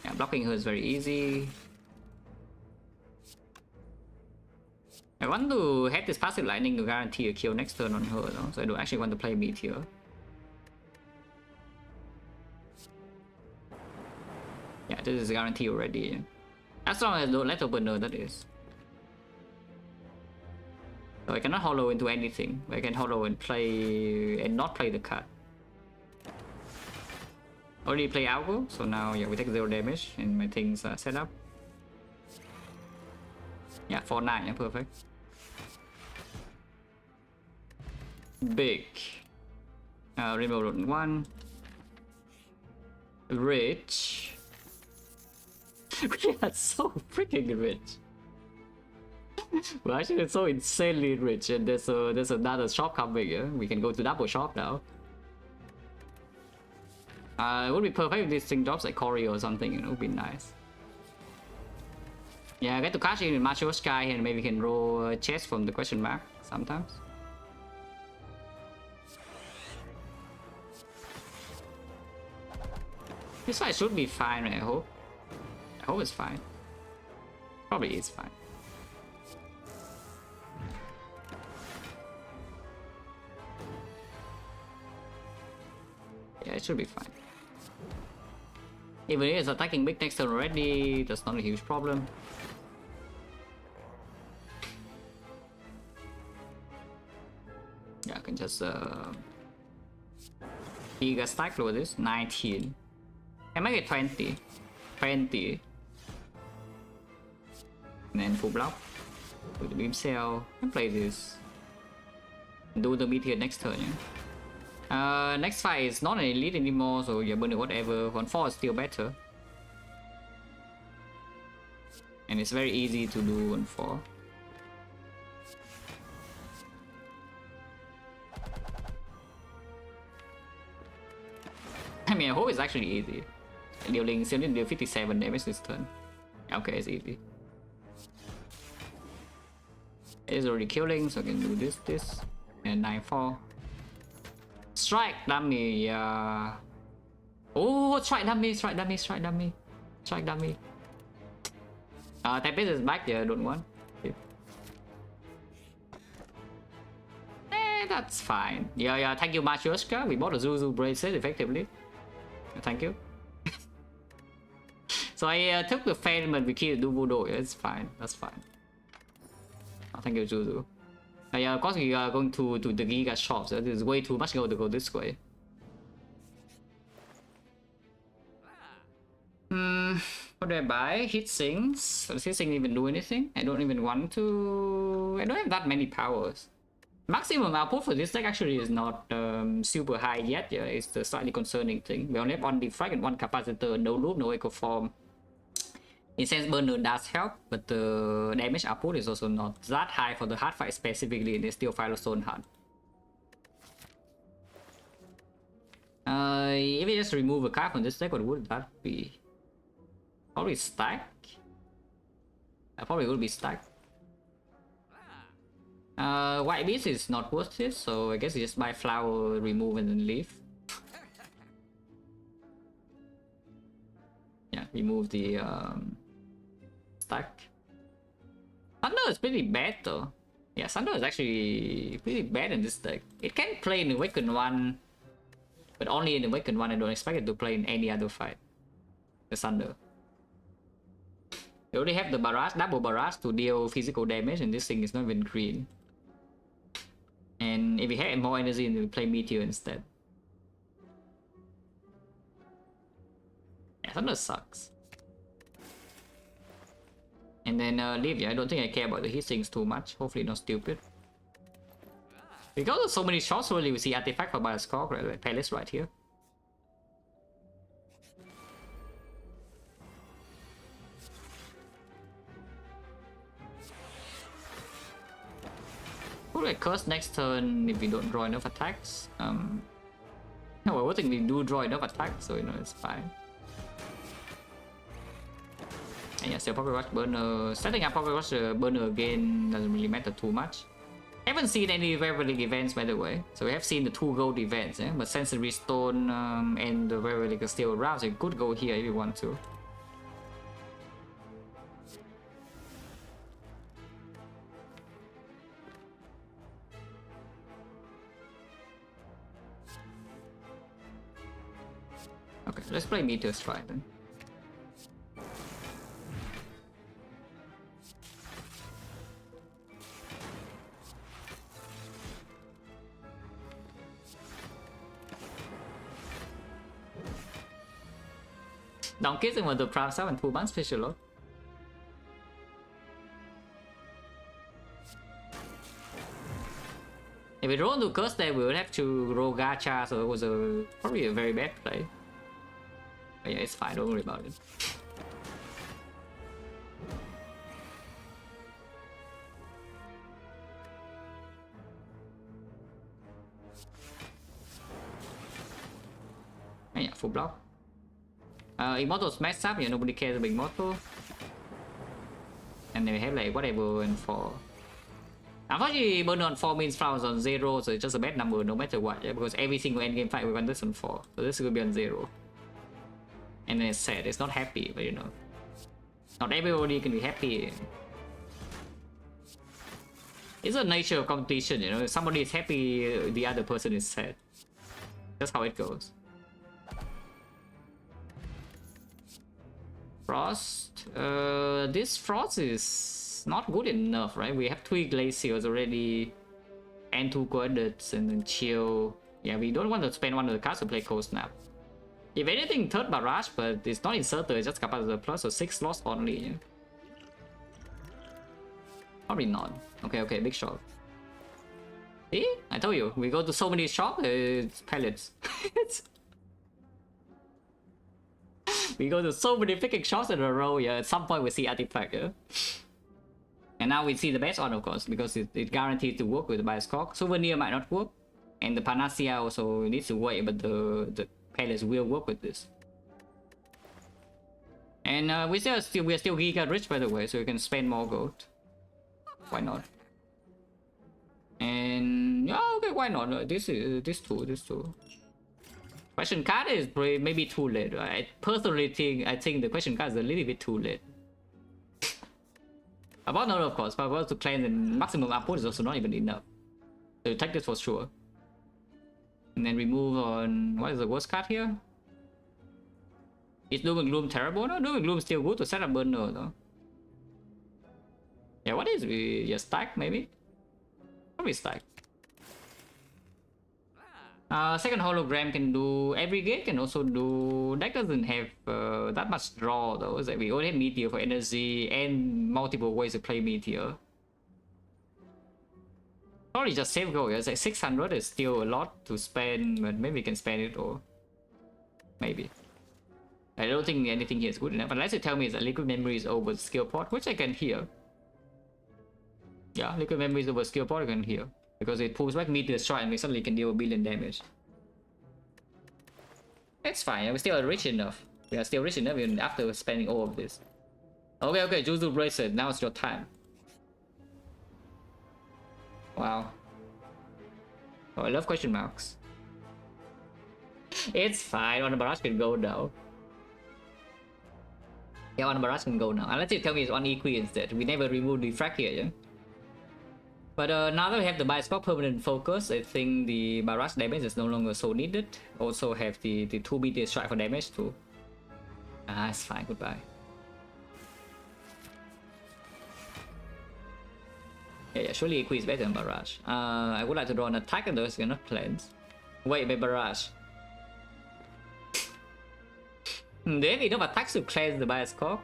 Yeah, blocking her is very easy. I want to have this passive lightning to guarantee a kill next turn on her, no? So I don't actually want to play meteor. Yeah, this is a guarantee already. As long as don't let opener, that is. So I cannot hollow into anything. I can hollow and play and not play the card. Only play algo, so now yeah, we take 0 damage and my things are set up. Yeah, 4-9, yeah, perfect. Big. Rainbow Road 1. Rich. We are so freaking rich. We're actually so insanely rich, and there's another shop coming. Yeah? We can go to double shop now. It would be perfect if this thing drops like Cory or something, it would be nice. Yeah, I get to catch in Martial Sky and maybe we can roll a chest from the question mark sometimes. This fight should be fine, I hope. I hope it's fine. Probably is fine. Yeah, it should be fine. Even if it's attacking big next turn already, that's not a huge problem. Yeah, I can just Giga stack lower this 19. I make it 20. 20. And then full block. Do the beam cell and play this. Do the meteor next turn, yeah. Next fight is not an elite anymore, so yeah, burn it whatever. 1-4 is still better. And it's very easy to do 1-4. I mean, I hope it's actually easy. Dealing 57 damage this turn. Okay, it's easy. It's already killing, so I can do this, and 9-4. Strike dummy, yeah. Oh, strike dummy. Tempest is back, yeah, don't want. That's fine. Yeah, thank you, Machioshka. We bought a Zuzu bracelet effectively. Thank you. So I took the fan and we killed do voodoo. Yeah, it's fine. That's fine. Oh, thank you, Zuzu. Yeah, of course we are going to the Giga shop, so there's way too much gold to go this way. What do I buy? Hit sinks. Does hit sink even do anything? I don't even want to. I don't have that many powers. Maximum output for this deck actually is not super high yet. Yeah, it's the slightly concerning thing. We only have one defect and one capacitor, no loop, no echo form. In sense, burner does help, but the damage output is also not that high for the hard fight specifically, and it's still Firestone hard. If we just remove a card from this deck, what would that be? Probably stack. I probably would be stacked. White Beast is not worth it, so I guess you just buy flower, remove, and then leave. Yeah, remove the stack. Thunder is pretty bad though. Yeah, Thunder is actually pretty bad in this deck. It can play in Awaken 1, but only in Awaken 1. I don't expect it to play in any other fight. The Thunder. You already have the barrage, double barrage to deal physical damage, and this thing is not even green. And if we had more energy, we play Meteor instead. Yeah, Thunder sucks. And then leave. Yeah, I don't think I care about the hit sinks too much. Hopefully not stupid. Because of so many shots, really we see artifact for Bioscope, right? Palace right here. Probably curse next turn if we don't draw enough attacks. No, I think we do draw enough attacks, so you know it's fine. And yeah, still probably rush burner. Setting up probably rush burner again doesn't really matter too much. Haven't seen any Relic events by the way. So we have seen the 2 gold events, but Sensory Stone and the Relic are still around, so you could go here if you want to. Okay, let's play Meteor Strike then. Donkeys and the Prime 7 2 months special load. If we roll to curse there, we would have to roll gacha, so it was probably a very bad play. But yeah, it's fine, don't worry about it. Yeah, full block. Immortal's messed up, yeah, nobody cares about Immortal. And they have like whatever and 4. Unfortunately, burn on 4 means flowers on 0, so it's just a bad number no matter what, yeah? Because every single endgame fight we want this on 4. So this will be on 0. And then it's sad, it's not happy, but you know. Not everybody can be happy. It's the nature of competition, you know. If somebody is happy, the other person is sad. That's how it goes. Frost. This Frost is not good enough, right? We have 3 glaciers already, and 2 coordinates, and then chill. Yeah, we don't want to spend one of the cards to play Cold Snap. If anything, third barrage, but it's not inserted, it's just capacitor plus, so 6 slots only. Yeah? Probably not. Okay, big shot. See? I told you, we go to so many shops, it's pellets. We go to so many freaking shots in a row, yeah. At some point we see artifact, yeah. And now we see the best one, of course, because it guarantees to work with the Bioscock. Souvenir might not work, and the Panacea also needs to wait, but the pellets will work with this. And we are still giga rich, by the way, so we can spend more gold. Why not? And yeah, okay, why not? This two. Question card is maybe too late. I personally think the question card is a little bit too late. About not, of course, but about to cleanse and maximum output is also not even enough. So take this for sure. And then remove on what is the worst card here? Is Doom and Gloom terrible? No, Doom and Gloom still good to set up burner though. Yeah, what is we just stack maybe? Probably stack. Second hologram can do every gate, can also do. Deck doesn't have that much draw though. Is that we only have Meteor for energy and multiple ways to play Meteor. Probably just save gold. It's like 600 is still a lot to spend, but maybe we can spend it or maybe. I don't think anything here is good enough. Unless you tell me that Liquid Memory is over skill pot, which I can hear. Yeah, Liquid Memory is over skill pot, I can hear. Because it pulls back Meteor Strike and we suddenly can deal a billion damage. It's fine, we're still rich enough. We are still rich enough even after spending all of this. Okay, Juzu Bracelet, now it's your time. Wow. Oh, I love question marks. It's fine, on barrage can go now. Yeah, on barrage can go now. Unless you tell me it's on Equi instead. We never remove the Defect here, yeah? But now that we have the Bioscope permanent focus, I think the barrage damage is no longer so needed. Also have the 2 Meteor Strike for damage too. Ah, it's fine, goodbye. Yeah, surely Equi is better than barrage. I would like to draw an attack and those cannot cleanse. Wait, by barrage. They have enough attacks to cleanse the Bioscope.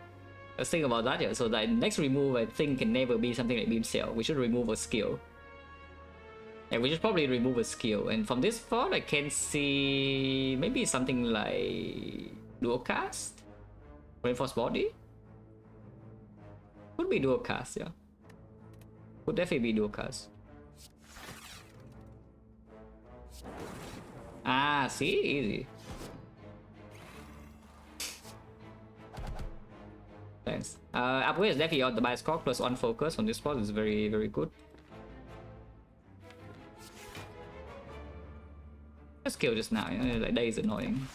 Let's think about that, yeah. So the next remove I think can never be something like Beam Cell. We should remove a skill. Yeah, we should probably remove a skill. And from this far I can see maybe something like Dual Cast? Reinforced Body? Could be Dual Cast, yeah. Could definitely be Dual Cast. Ah, see? Easy. Thanks. Upgrade is definitely on the Bioscope plus 1 focus on this spot is very, very good. Let's kill just now, you know, like that is annoying.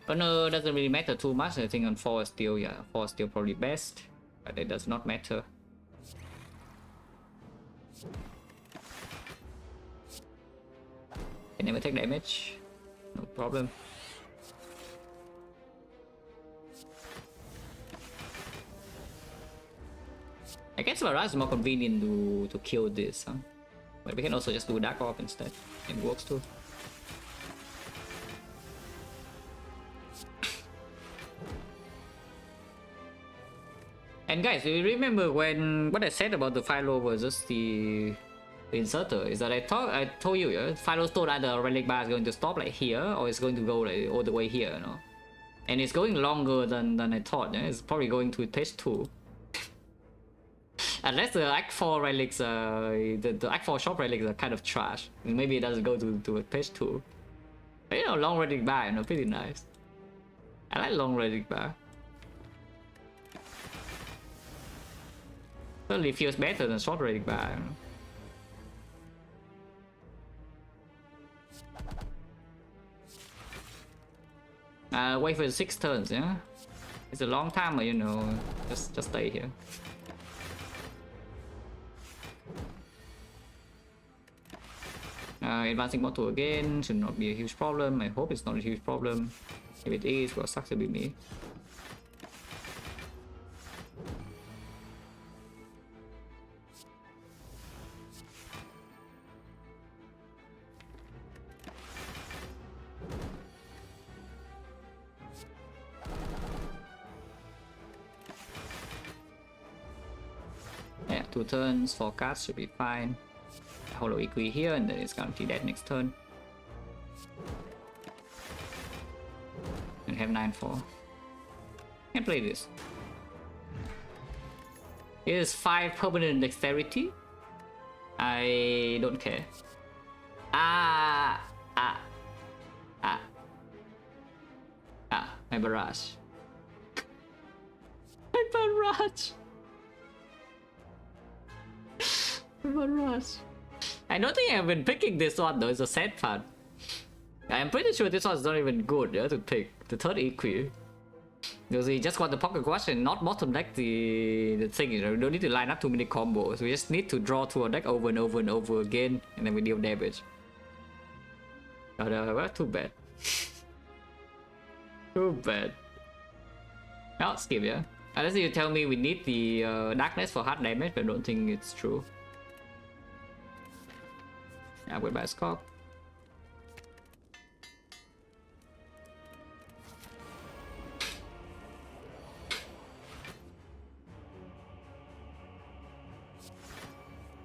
But no, doesn't really matter too much. I think on 4 is still, yeah, 4 is still probably best. But it does not matter. Can never take damage. No problem. I guess Barrage is more convenient to kill this, huh? But we can also just do Dark Orb instead. It works too. And guys, do you remember when what I said about the Philo versus the inserter? Is that I told you, yeah, Philo Stone either relic bar is going to stop like here or it's going to go like all the way here, you know? And it's going longer than I thought, yeah? It's probably going to stage 2. Unless the Act 4 relics, the Act 4 shop relics are kind of trash. Maybe it doesn't go to page 2. You know, long relic bar, you know, pretty nice. I like long relic bar. Certainly feels better than short relic bar. You know? Wait for 6 turns, yeah? It's a long time, but you know, just stay here. Advancing model again should not be a huge problem. I hope it's not a huge problem. If it is, well, sucks to be me. Yeah, 2 turns, 4 cards should be fine. Hollow Equi here, and then it's guaranteed dead next turn. And have 9-4. Can play this. It is 5 permanent dexterity. I don't care. My barrage. My barrage. My barrage. I don't think I've been picking this one though, it's a sad part. I'm pretty sure this one's not even good, yeah, to pick. The third Equi. Because we just got the pocket watch and not bottom deck the thing, you know, we don't need to line up too many combos. We just need to draw to our deck over and over and over again, and then we deal damage. But well, too bad. Too bad. I'll skip, yeah. Unless you tell me we need the darkness for hard damage, but I don't think it's true. Yeah, we're by Scott.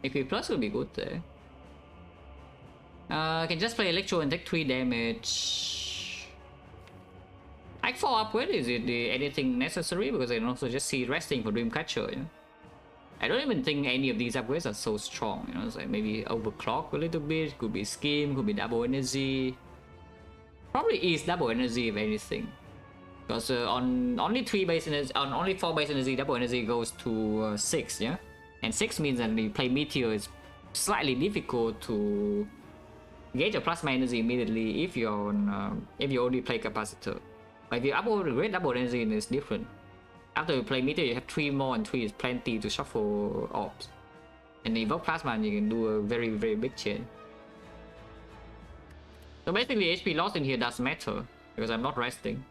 AP plus will be good there. I can just play Electro and take 3 damage. Like 4 upgrade, is it anything necessary? Because I can also just see resting for Dreamcatcher, you know? I don't even think any of these upgrades are so strong, you know, it's like maybe overclock a little bit, could be scheme, could be double energy. Probably is double energy if anything. Because on only 3 base energy, on only 4 base energy, double energy goes to 6, yeah? And 6 means that when you play Meteor, it's slightly difficult to gauge your plasma energy immediately if you're on, if you only play Capacitor. But if you upgrade double energy, then it's different. After you play Meteor, you have 3 more, and 3 is plenty to shuffle orbs. And evoke plasma, and you can do a very, very big chain. So basically, HP loss in here does matter, because I'm not resting.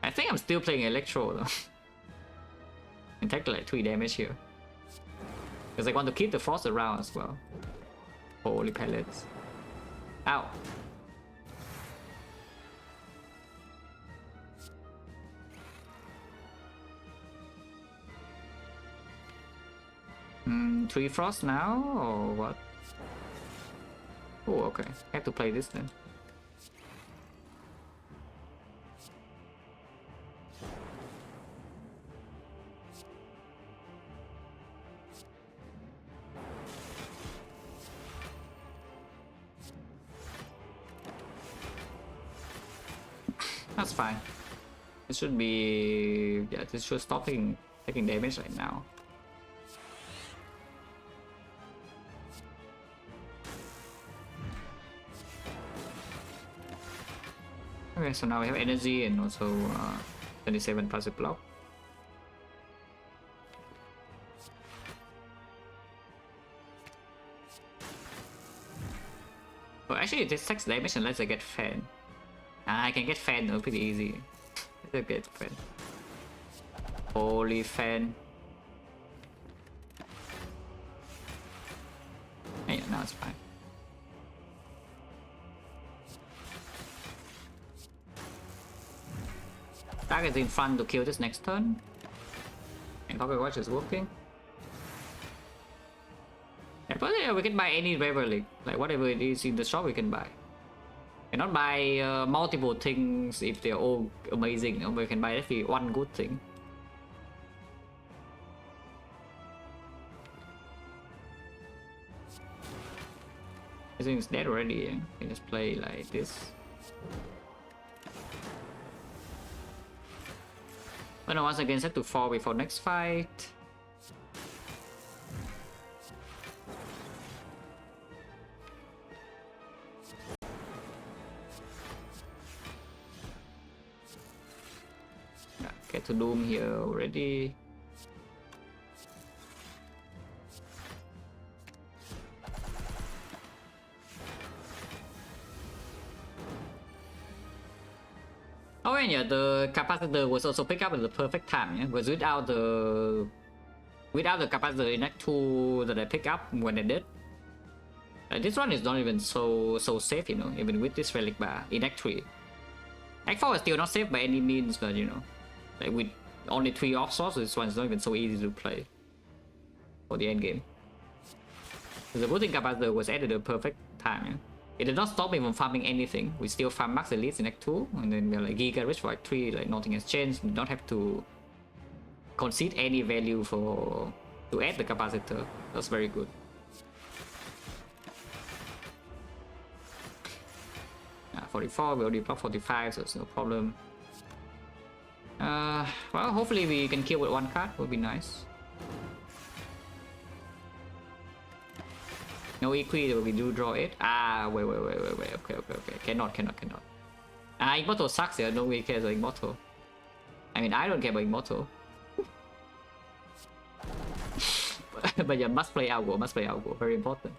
I think I'm still playing Electro though. And take like 3 damage here. Because I want to keep the Frost around as well. Holy pellets. Ow. Three Frost now, or what? Oh, okay. I have to play this then. That's fine. It should be... yeah, this should stop taking damage right now. Okay, so now we have energy and also 27 passive block. Well, actually it takes damage unless I get fan. I can get fan though, pretty easy. Let's get fan. Holy fan. Yeah, now it's fine. Target in front to kill this next turn. And Pocket Watch is working. Yeah, but yeah, we can buy any relic, like whatever it is in the shop we can buy. Cannot buy multiple things if they're all amazing, or we can buy actually one good thing. This thing is dead already. Yeah? You can just play like this. But no, once again, set to 4 before next fight. Yeah, get to Doom here already. Oh, and yeah, the capacitor was also picked up at the perfect time. Yeah, because without the capacitor in Act 2 that I picked up when I did, this one is not even so safe, you know, even with this relic bar in Act 3. Act 4 is still not safe by any means, but you know, like with only 3 off swords, this one is not even so easy to play for the end game. The booting capacitor was added at the perfect time. Yeah? It did not stop me from farming anything. We still farm max elites in Act 2, and then we're like Giga Rich for Act 3, like nothing has changed. We don't have to concede any value to add the capacitor. That's very good. Yeah, 44, we already blocked 45, so it's no problem. Well, hopefully we can kill with 1 card, would be nice. No equi, we do draw it. Ah, wait. Okay. Cannot. Immortal sucks, yeah. Nobody cares about Immortal. I mean, I don't care about Immortal. But yeah, must play Algo. Very important.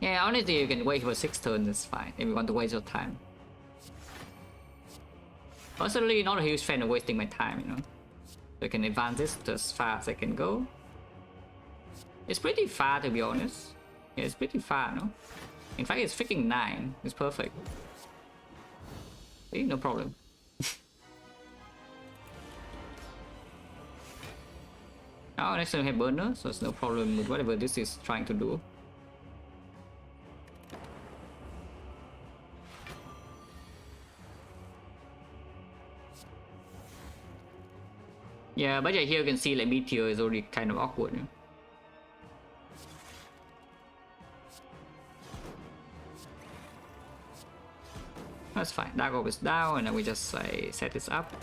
Yeah, honestly, you can wait for 6 turns, it's fine. If you want to waste your time. Personally, not a huge fan of wasting my time, you know. So I can advance this as far as I can go. It's pretty far, to be honest. Yeah, it's pretty far, no? In fact, it's freaking 9. It's perfect. See, no problem. Oh, next time we have burner, so it's no problem with whatever this is trying to do. Yeah, but yeah, here you can see like Meteor is already kind of awkward. You know? That's fine. Dark Orb is down, and then we just set this up.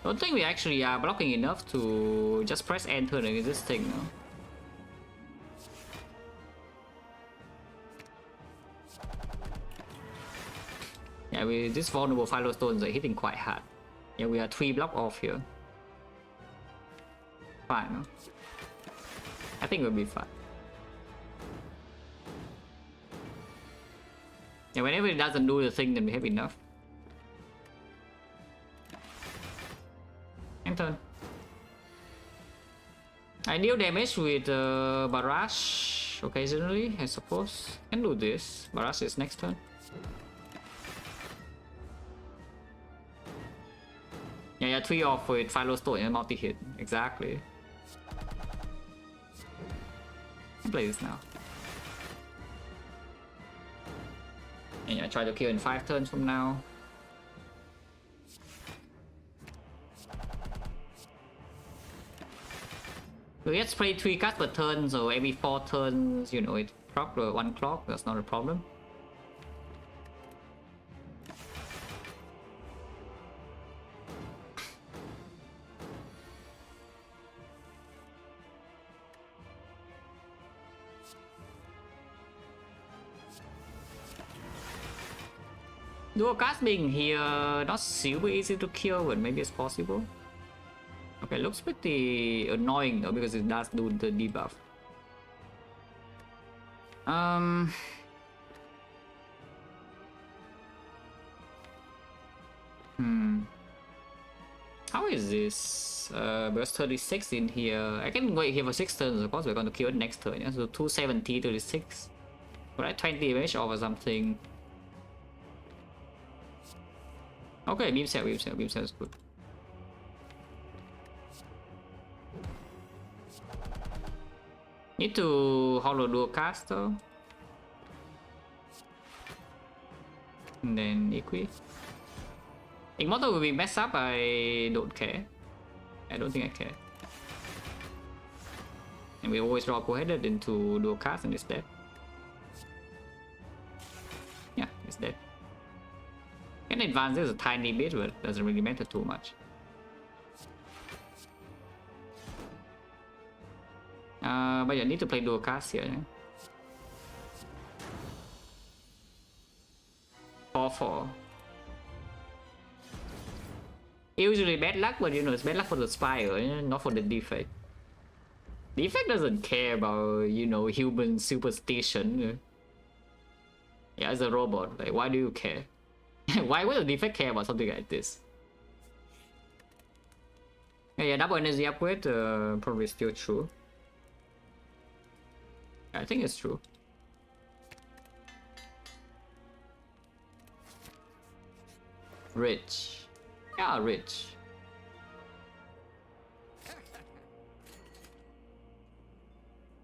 I don't think we actually are blocking enough to just press enter against this thing, no? Yeah, this vulnerable Firestones are hitting quite hard. Yeah, we are 3 block off here. Fine, no? I think we'll be fine. Yeah, whenever it doesn't do the thing, then we have enough. End turn. I deal damage with Barrage occasionally, I suppose. Can do this. Barrage is next turn. Yeah, 3 off with Firestone and multi-hit. Exactly. I'll play this now. And yeah, try to kill in 5 turns from now. We just play 3 cards per turn, so every 4 turns, you know, it proc 1 clock, that's not a problem. Dual cast being here, not super easy to kill, but maybe it's possible. Okay, looks pretty annoying though because it does do the debuff. How is this? There's 36 in here. I can wait here for 6 turns, of course we're going to kill it next turn. Yeah? So 270, 36. Right, 20 damage off or something. Okay, beam cell is good. Need to hollow dual cast though. And then equi. Immortal will be messed up, I don't care. I don't think I care. And we always draw co-headed into dual cast and it's dead. Yeah, it's dead. Can advance this a tiny bit, but doesn't really matter too much. But you need to play dual cast here. Yeah? 4-4. Usually bad luck, but you know, it's bad luck for the Spire, not for the Defect. Defect doesn't care about, you know, human superstition. Yeah, as a robot, like, why do you care? Why would the Defect care about something like this? Yeah, double energy upgrade, probably still true. I think it's true. Rich. Yeah, rich.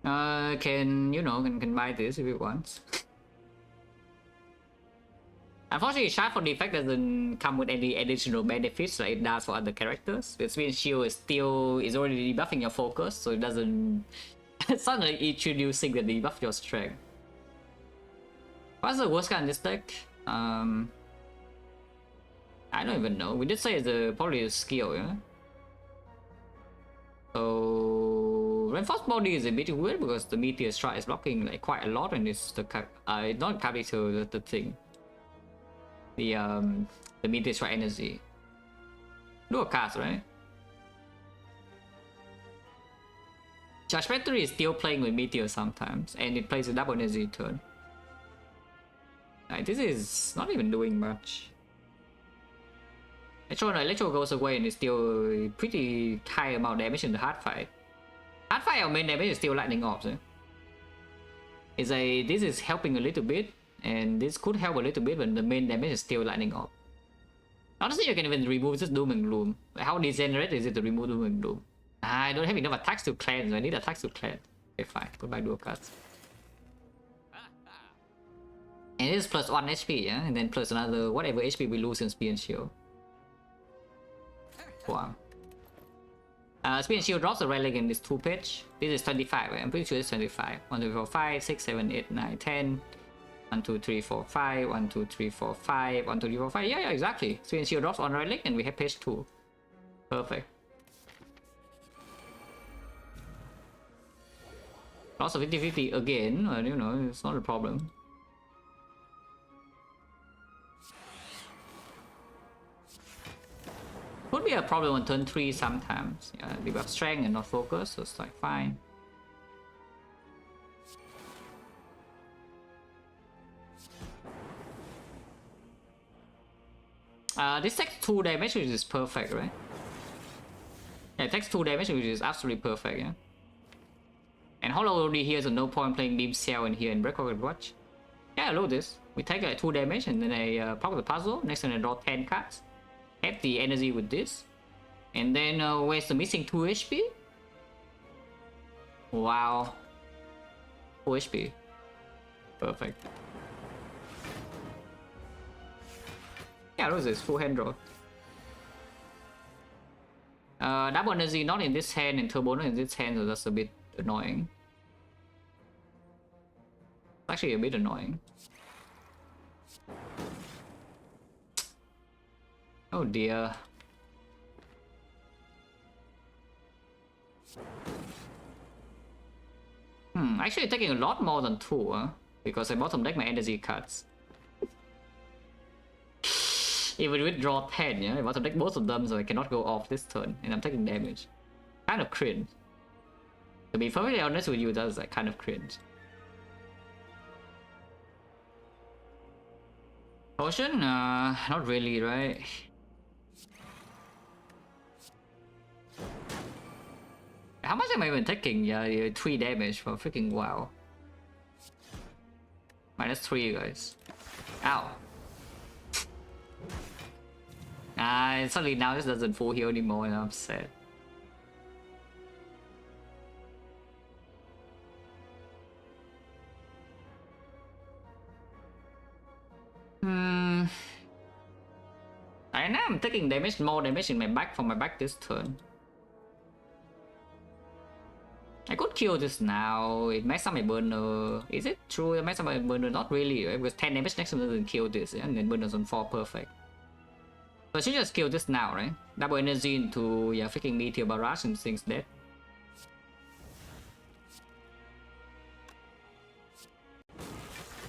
Can, you know, can buy this if it wants. Unfortunately, Shard for Defect doesn't come with any additional benefits like it does for other characters. The Spin Shield is already debuffing your focus, so it doesn't... it's not like introducing the debuff your strength. What's the worst card in this deck? I don't even know. We did say it's probably a skill, yeah? So... Reinforced Body is a bit weird because the Meteor Strike is blocking like quite a lot and it's the not capital the thing. The Meteor Strike energy. Do a cast, right? Charge Factory is still playing with Meteor sometimes and it plays a double energy turn. Like, this is not even doing much. Electro goes away and it's still pretty high amount of damage in the hard fight. Hard fight, our main damage is still lightning orbs. This is helping a little bit, and this could help a little bit, but the main damage is still lightning orb. Honestly, you can even remove this Doom and Gloom. How degenerate is it to remove Doom and Gloom? I don't have enough attacks to cleanse. I need attacks to cleanse. Okay, fine. Goodbye, dual cards. And it is plus 1 HP, yeah, and then plus another whatever HP we lose in Spear and Shield. Wow. Spear and Shield drops a relic in this 2-pitch. This is 25, right? I'm pretty sure it's 25. 1, 2, 4, 5, 6, 7, 8, 9, 10. 1, 2, 3, 4, 5. 1, 2, 3, 4, 5. 1, 2, 3, 4, 5. Yeah, exactly. Spear and Shield drops on relic and we have page 2. Perfect. Loss of 50-50 again, you know, it's not a problem. Could be a problem on turn 3 sometimes. Yeah, debuff strength and not focus, so it's like fine. This takes 2 damage, which is perfect, right? Yeah, it takes 2 damage, which is absolutely perfect, yeah. And Hollow already here, so no point playing Beam Cell in here and Break Rocket Watch. Yeah, I load this. We take 2 damage and then I pop the puzzle. Next turn I draw 10 cards. Have the energy with this. And then where's the missing 2 HP? Wow. 4 HP. Perfect. Yeah, what is this? Full hand draw. Double energy not in this hand and turbo not in this hand, so that's a bit annoying. Actually a bit annoying. Oh dear. Actually taking a lot more than 2, huh? Because I bottom deck my energy cards. Even with draw 10, yeah? I bottom deck both of them so I cannot go off this turn, and I'm taking damage. Kind of cringe. To be perfectly honest with you, that's like kind of cringe. Potion? Not really, right? How much am I even taking? Yeah, 3 damage for freaking wow. -3, guys. Ow. Suddenly now this doesn't full heal anymore and I'm sad. I know I'm taking damage, more damage in my back from my back this turn. I could kill this now. It maxes out my burner. Is it true it maxes out my burner? Not really, right? Because 10 damage next time doesn't kill this, yeah? And then burner's on 4 perfect. So I should just kill this now, right? Double energy into, yeah, freaking meteor barrage and things dead.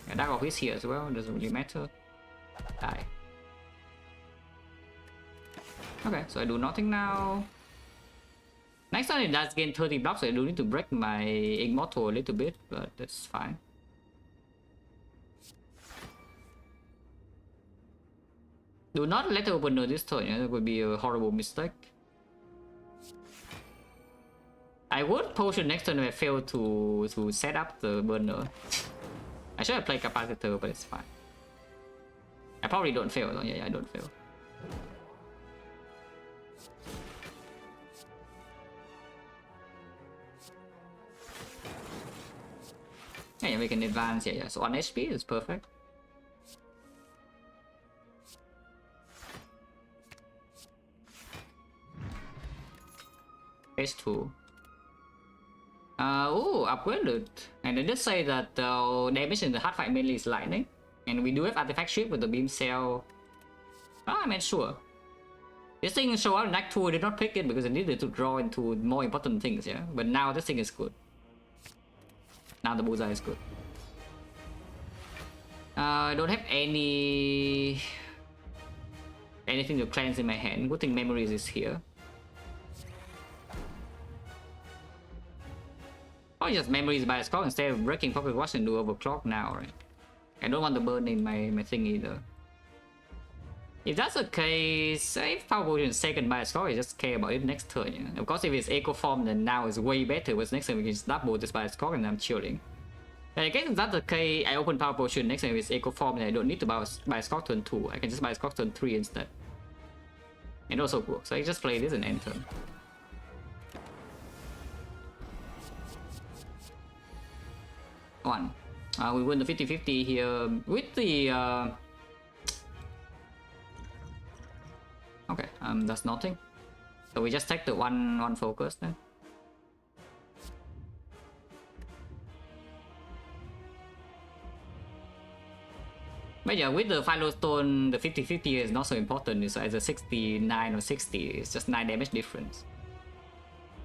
Yeah, Dark Orb is here as well, doesn't really matter. Die. Okay, so I do nothing now. Next time it does gain 30 blocks, so I do need to break my Immortal a little bit, but that's fine. Do not let the opener this turn, yeah? That would be a horrible mistake. I would potion next turn if I fail to set up the burner. I should have played Capacitor, but it's fine. I probably don't fail though, yeah, I don't fail. Yeah, we can advance, yeah. So 1 HP is perfect. Phase 2. Oh, upgraded. And they did say that damage in the hard fight mainly is lightning. And we do have artifact ship with the beam cell. Ah, I mean, sure. This thing show up in Act 2, I did not pick it because I needed to draw into more important things, yeah? But now this thing is good. Now the bullseye is good. I don't have anything to cleanse in my hand. Good thing memories is here. Or just memories by Scott instead of breaking pocket watch and do overclock now, right? I don't want to burn in my thing either. If that's the case, if Power Potion is second by Scott, I just care about it next turn. Yeah? Of course, if it's Echo Form, then now it's way better. Because next time we can just double this by Scott and I'm chilling. And I guess if that's the case, I open Power Potion next time if it's Echo Form, then I don't need to buy Scott turn 2. I can just buy Scott turn 3 instead. It also works. So I just play this and end turn. One. We win the 50-50 here with the okay, that's nothing. So we just take the one focus then. But yeah, with the Philo Stone, the 50-50 is not so important. It's either 69 or 60. It's just 9 damage difference.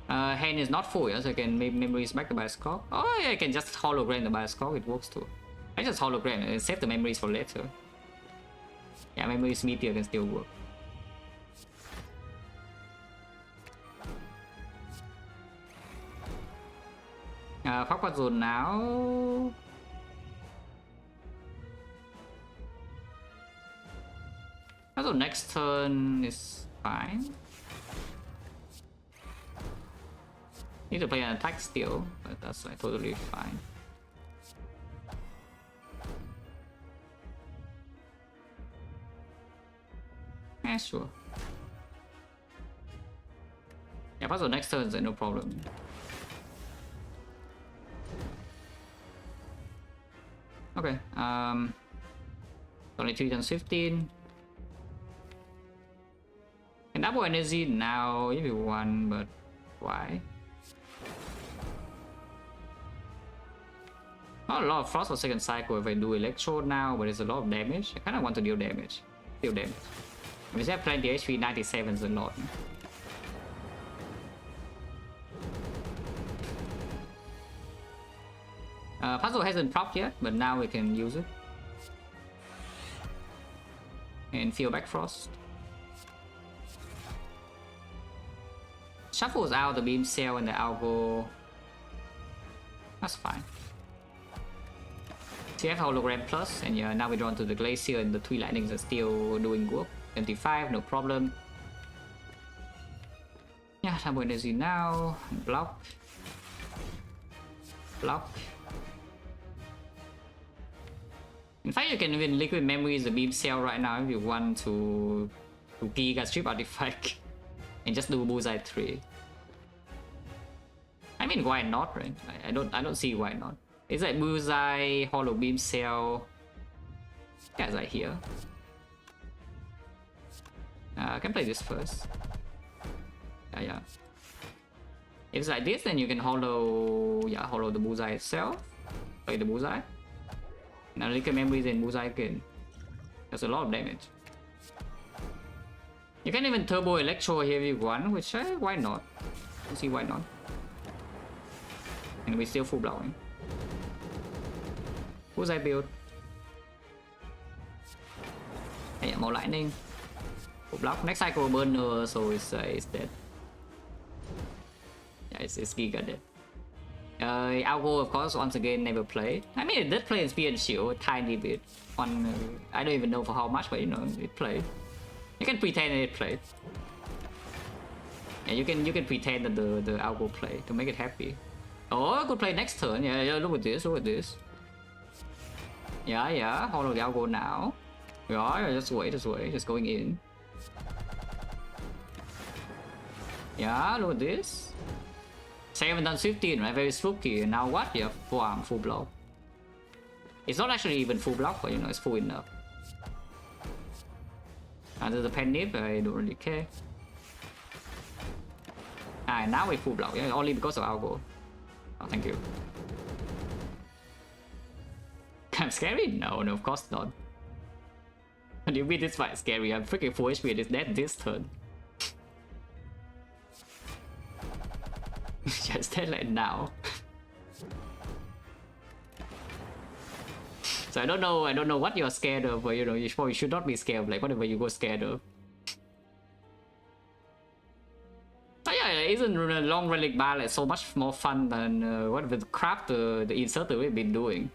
Hand is not full, yeah, so I can maybe memories back the Bioscope. Oh yeah, I can just hologram the Bioscope, it works too. I just hologram and save the memories for later. Yeah, memories meteor can still work. Focus zone now. Also next turn is fine. Need to play an attack still, but that's like totally fine. Yeah, sure. Yeah, puzzle next turn is no problem. Okay, only 3 times 15. Can double energy now if you want, but why? Not a lot of frost for second cycle if I do electro now, but it's a lot of damage. I kind of want to deal damage. Deal damage. If I have plenty HP, 97 is a lot. Puzzle hasn't propped yet, but now we can use it. And feel back frost. Shuffles out the beam cell and the algo. That's fine. TF hologram plus, and yeah, now we're drawn to the glacier and the 3 lightnings are still doing work. 25, no problem. Yeah, double energy now. Block. Block. In fact, you can even liquid memories the beam cell right now if you want to Giga Strip Artifact and just do Bullseye 3. I mean, why not, right? I don't see why not. It's like Bullseye, Hollow Beam Cell. Guys are here. I can play this first. Yeah. If it's like this, then you can hollow, yeah, hollow the bullseye itself. Play the bullseye. Now liquor memories and bullseye again. That's a lot of damage. You can even turbo electro here if you want, which why not? You see why not? And we still full blowing. Bullseye build. Yeah, more lightning. Full block. Next cycle burner, so it's dead. Yeah, it's Giga dead. Algo, of course, once again, never played. I mean, it did play in Spear and Shield a tiny bit. On, I don't even know for how much, but you know, it played. You can pretend that it played. Yeah, you can pretend that the Algo played to make it happy. Oh, I could play next turn. Yeah, look at this, look at this. Yeah, hold on the Algo now. Yeah, just wait, just going in. Yeah, look at this. 7 times 15, right? Very spooky. And now what? Yeah, full block. It's not actually even full block, but you know, it's full enough. Under the pen nip, I don't really care. Ah, now we full block, yeah, only because of Algo. Oh, thank you. I'm scary? No, of course not. What do you mean this fight scary? I'm freaking full HP and it's dead this turn. Just dead like now. So I don't know what you're scared of, but you know, you should not be scared of like whatever you go scared of. So yeah, isn't a long relic bar like so much more fun than whatever the crap the inserter we've been doing.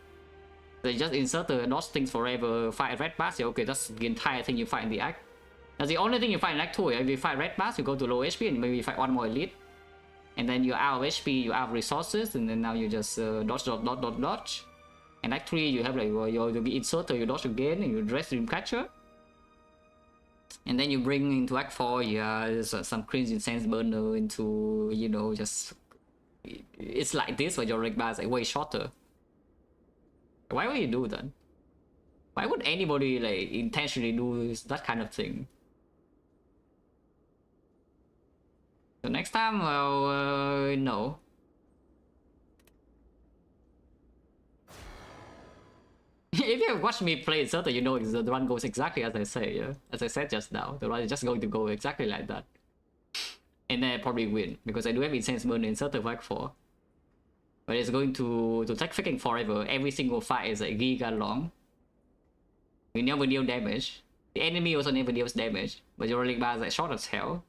They just insert the dodge things forever, fight red bars, yeah, okay, that's the entire thing you fight in the act. That's the only thing you fight in act 2, if you fight red bars, you go to low HP and maybe fight one more elite. And then you're out of HP, you're out of resources, and then now you just dodge. And act 3, you have like your inserter, you dodge again, and you dress Dreamcatcher. And then you bring into act 4, yeah, some crazy sense burner into, you know, just... It's like this, but your red bar is like way shorter. Why would you do that? Why would anybody like intentionally do that kind of thing? So next time, well, no. If you have watched me play Inserter, you know the run goes exactly as I say, yeah? As I said just now, the run is just going to go exactly like that. And then I probably win, because I do have Incense Burn Inserter Act 4. But it's going to take freaking forever. Every single fight is like giga long. You never deal damage. The enemy also never deals damage. But your relic bar is like short as hell.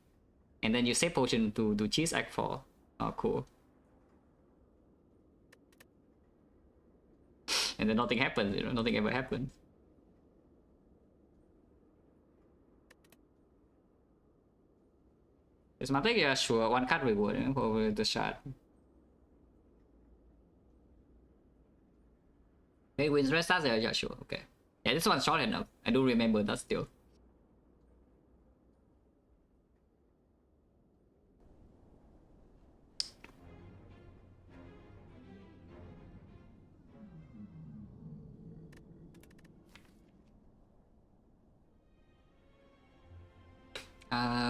And then you save potion to cheese act 4. Oh, cool. And then nothing happens, you know, nothing ever happens. Is Matic? Yeah, sure. One card reward, you know, for the shot. Hey, wins rest stars? Yeah, sure. Okay. Yeah, this one's short enough. I do remember that still.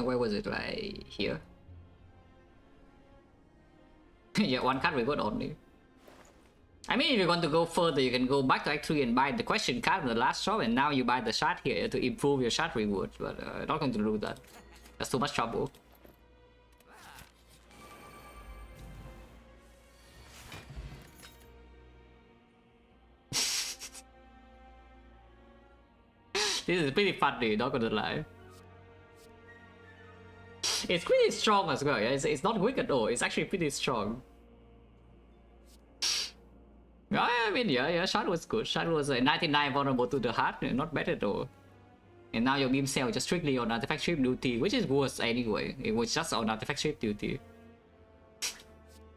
Where was it? Right here. Yeah, one card reward only. I mean, if you want to go further, you can go back to Act 3 and buy the question card in the last shop, and now you buy the shard here to improve your shard reward, but not going to do that. That's too much trouble. This is pretty funny, not gonna lie. It's pretty strong as well, yeah? It's not weak at all, it's actually pretty strong. Yeah, I mean, yeah, shard was good. Shard was 99 vulnerable to the heart, not bad at all. And now your beam cell is just strictly on artifact strip duty, which is worse anyway. It was just on artifact strip duty.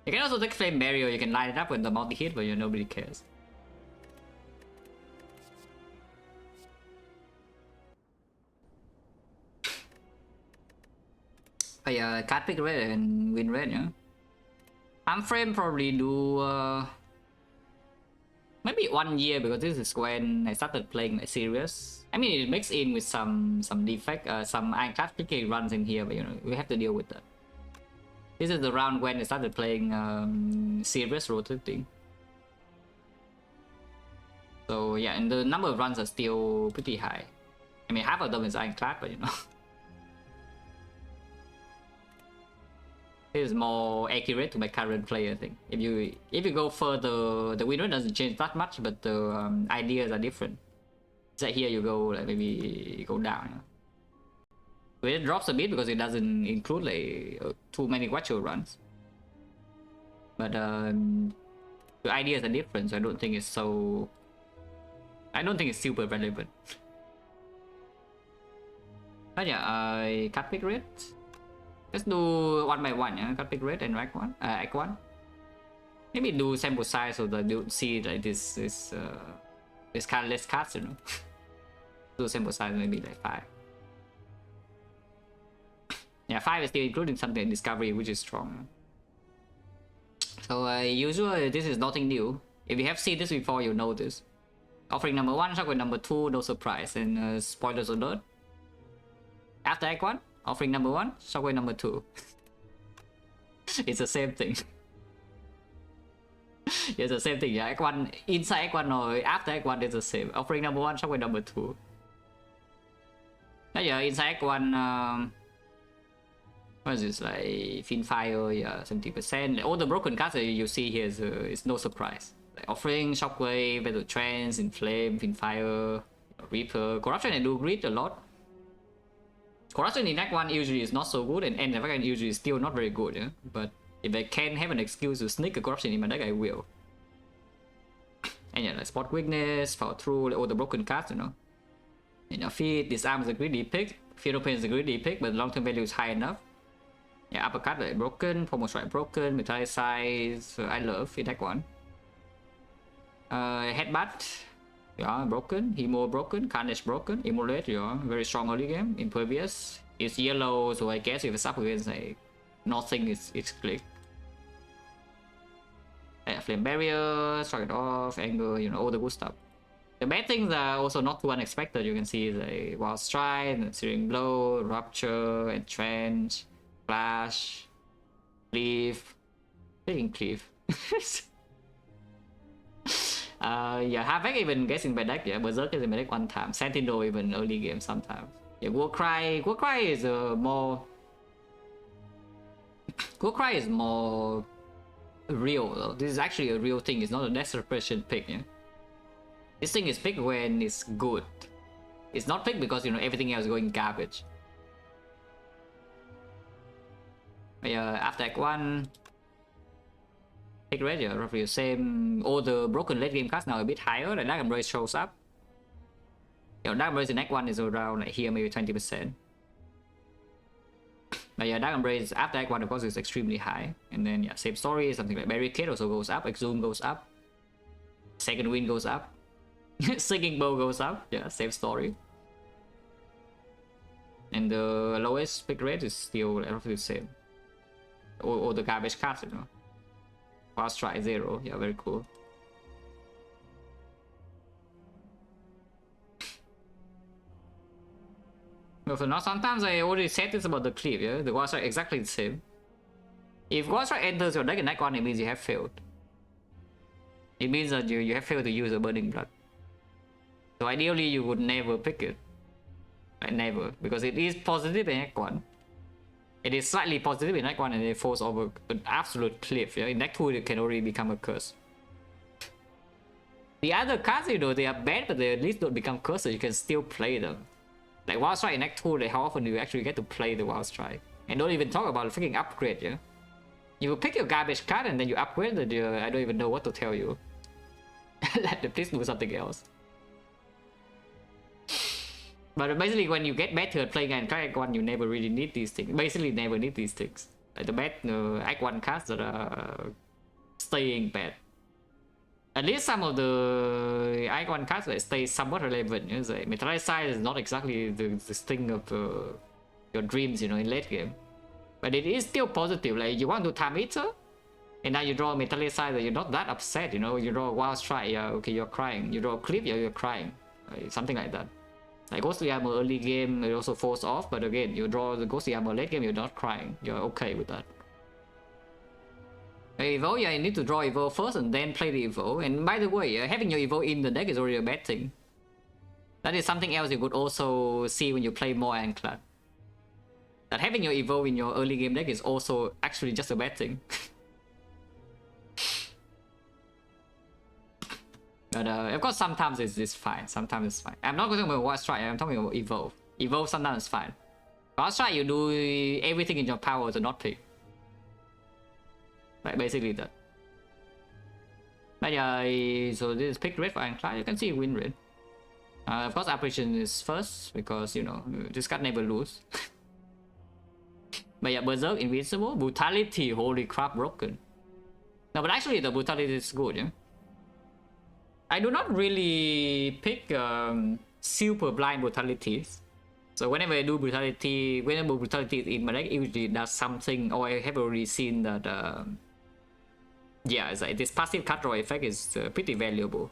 You can also take flame barrier, you can line it up with the multi-hit, but you know, nobody cares. But yeah, card pick red and win red, yeah. Frame probably do maybe 1 year, because this is when I started playing my serious. I mean, it mixed in with some defect, some Ironclad PK runs in here, but you know, we have to deal with that. This is the round when I started playing serious rotating. So yeah, and the number of runs are still pretty high. I mean, half of them is Ironclad, but you know. This is more accurate to my current play, I think. If you go further, the win rate doesn't change that much, but the ideas are different. So here you go, like maybe you go down. You know? It drops a bit because it doesn't include like too many virtual runs. But the ideas are different, so I don't think it's so. I don't think it's super relevant. But yeah, I cut pick rate. Let's do one by one, yeah. Cut pick rate and act one. Maybe do sample size so that you see like this kind of less cards, you know. Do sample size maybe like 5. Yeah, 5 is still including something like discovery, which is strong. So usually this is nothing new. If you have seen this before, you know this. Offering number 1, shockwave number 2, no surprise, and spoilers alert. After act 1, offering number 1, shockwave number 2. It's the same thing. It's the same thing, yeah. Act 1, inside act 1 or after act 1 is the same. Offering number 1, shockwave number 2. Now yeah, inside act 1, what is this, like Finfire, yeah, 70%. All the broken cards that you see here is no surprise. Like offering, shockwave, battle trance, inflame, Finfire, Reaper. Corruption I do read a lot. Corruption in act 1 usually is not so good, and end of act usually is still not very good, yeah? But if I can have an excuse to sneak a corruption in my deck, I will. And yeah, like spot weakness, follow through, like all the broken cards, you know. In your feet, disarm is a greedy pick, fear open is a greedy pick, but long term value is high enough. Yeah, uppercut like broken, pommel strike broken, metallicize, I love in act 1. Headbutt, yeah, broken, Hemo broken, Carnage broken, Immolate, yeah, very strong early game, Impervious. It's yellow, so I guess if it's up against like nothing, it's click. Yeah, Flame Barrier, strike it off, anger, you know, all the good stuff. The bad things are also not too unexpected. You can see the Wild Strike, Searing Blow, Rupture, Entrench, Flash, Cleave, taking Cleave. Yeah, Havoc even gets in my deck, yeah, Berserk is in my deck one time, Sentinel even early game sometimes. Yeah, Warcry is more... Warcry is more real though. This is actually a real thing, it's not a desperation pick, yeah. This thing is picked when it's good. It's not picked because, you know, everything else is going garbage. Yeah, after act 1, pick red, yeah, roughly the same. All the broken late game cards now a bit higher. The Dark Embrace shows up. You know, Dark Embrace in act 1 is around like here maybe 20%. But yeah, Dark Embrace after act 1 of course is extremely high. And then yeah, same story, something like Barricade also goes up, Exhume goes up, Second Wind goes up. Singing Bow goes up, yeah, same story. And the lowest pick rate is still roughly the same. All the garbage cards, you know. Fast Strike 0, yeah, very cool. But for now, sometimes I already said this about the clip, yeah? The Wild Strike exactly the same. If Wild Strike enters your deck in act 1, it means you have failed. It means that you have failed to use a Burning Blood. So ideally you would never pick it. Like never. Because it is positive in act 1. It is slightly positive in act 1 and it falls over an absolute cliff. Yeah? In act 2 it can already become a curse. The other cards, you know, they are bad but they at least don't become curses. You can still play them. Like Wild Strike in act 2, like how often do you actually get to play the Wild Strike? And don't even talk about freaking upgrade, yeah? You pick your garbage card and then you upgrade it, I don't even know what to tell you. Let them please do something else. But basically when you get better at playing Act 1, you never really need these things. Basically never need these things. Like the bad Act 1 cards that are staying bad. At least some of the Act 1 cards that stay somewhat relevant. You know, like Metallicize is not exactly the thing of your dreams, you know, in late game. But it is still positive. Like you want to Time Eater, and now you draw a Metallicize, you're not that upset, you know. You draw a Wild Strike, yeah, okay, you're crying. You draw a Clip, yeah, you're crying. Like, something like that. Like Ghostly Armor early game, it also falls off, but again, you draw the Ghostly Armor late game, you're not crying. You're okay with that. Evo, yeah, you need to draw Evo first and then play the Evo. And by the way, having your Evo in the deck is already a bad thing. That is something else you could also see when you play more Ironclad. That having your Evo in your early game deck is also actually just a bad thing. But of course, sometimes it's fine. Sometimes it's fine. I'm not talking about War Strike, I'm talking about Evo. Evo sometimes is fine. War Strike, you do everything in your power to not pick. Like basically that. But yeah, so this is pick red for Ironclad. You can see win red. Of course, Apparition is first because, you know, this card never lose. But yeah, Berserk, Invincible, Brutality, holy crap, broken. No, but actually the Brutality is good, yeah? I do not really pick super blind Brutalities. So whenever I do Brutality, whenever Brutality is in my deck, it usually does something, or I have already seen that, yeah, it's like this passive card draw effect is pretty valuable.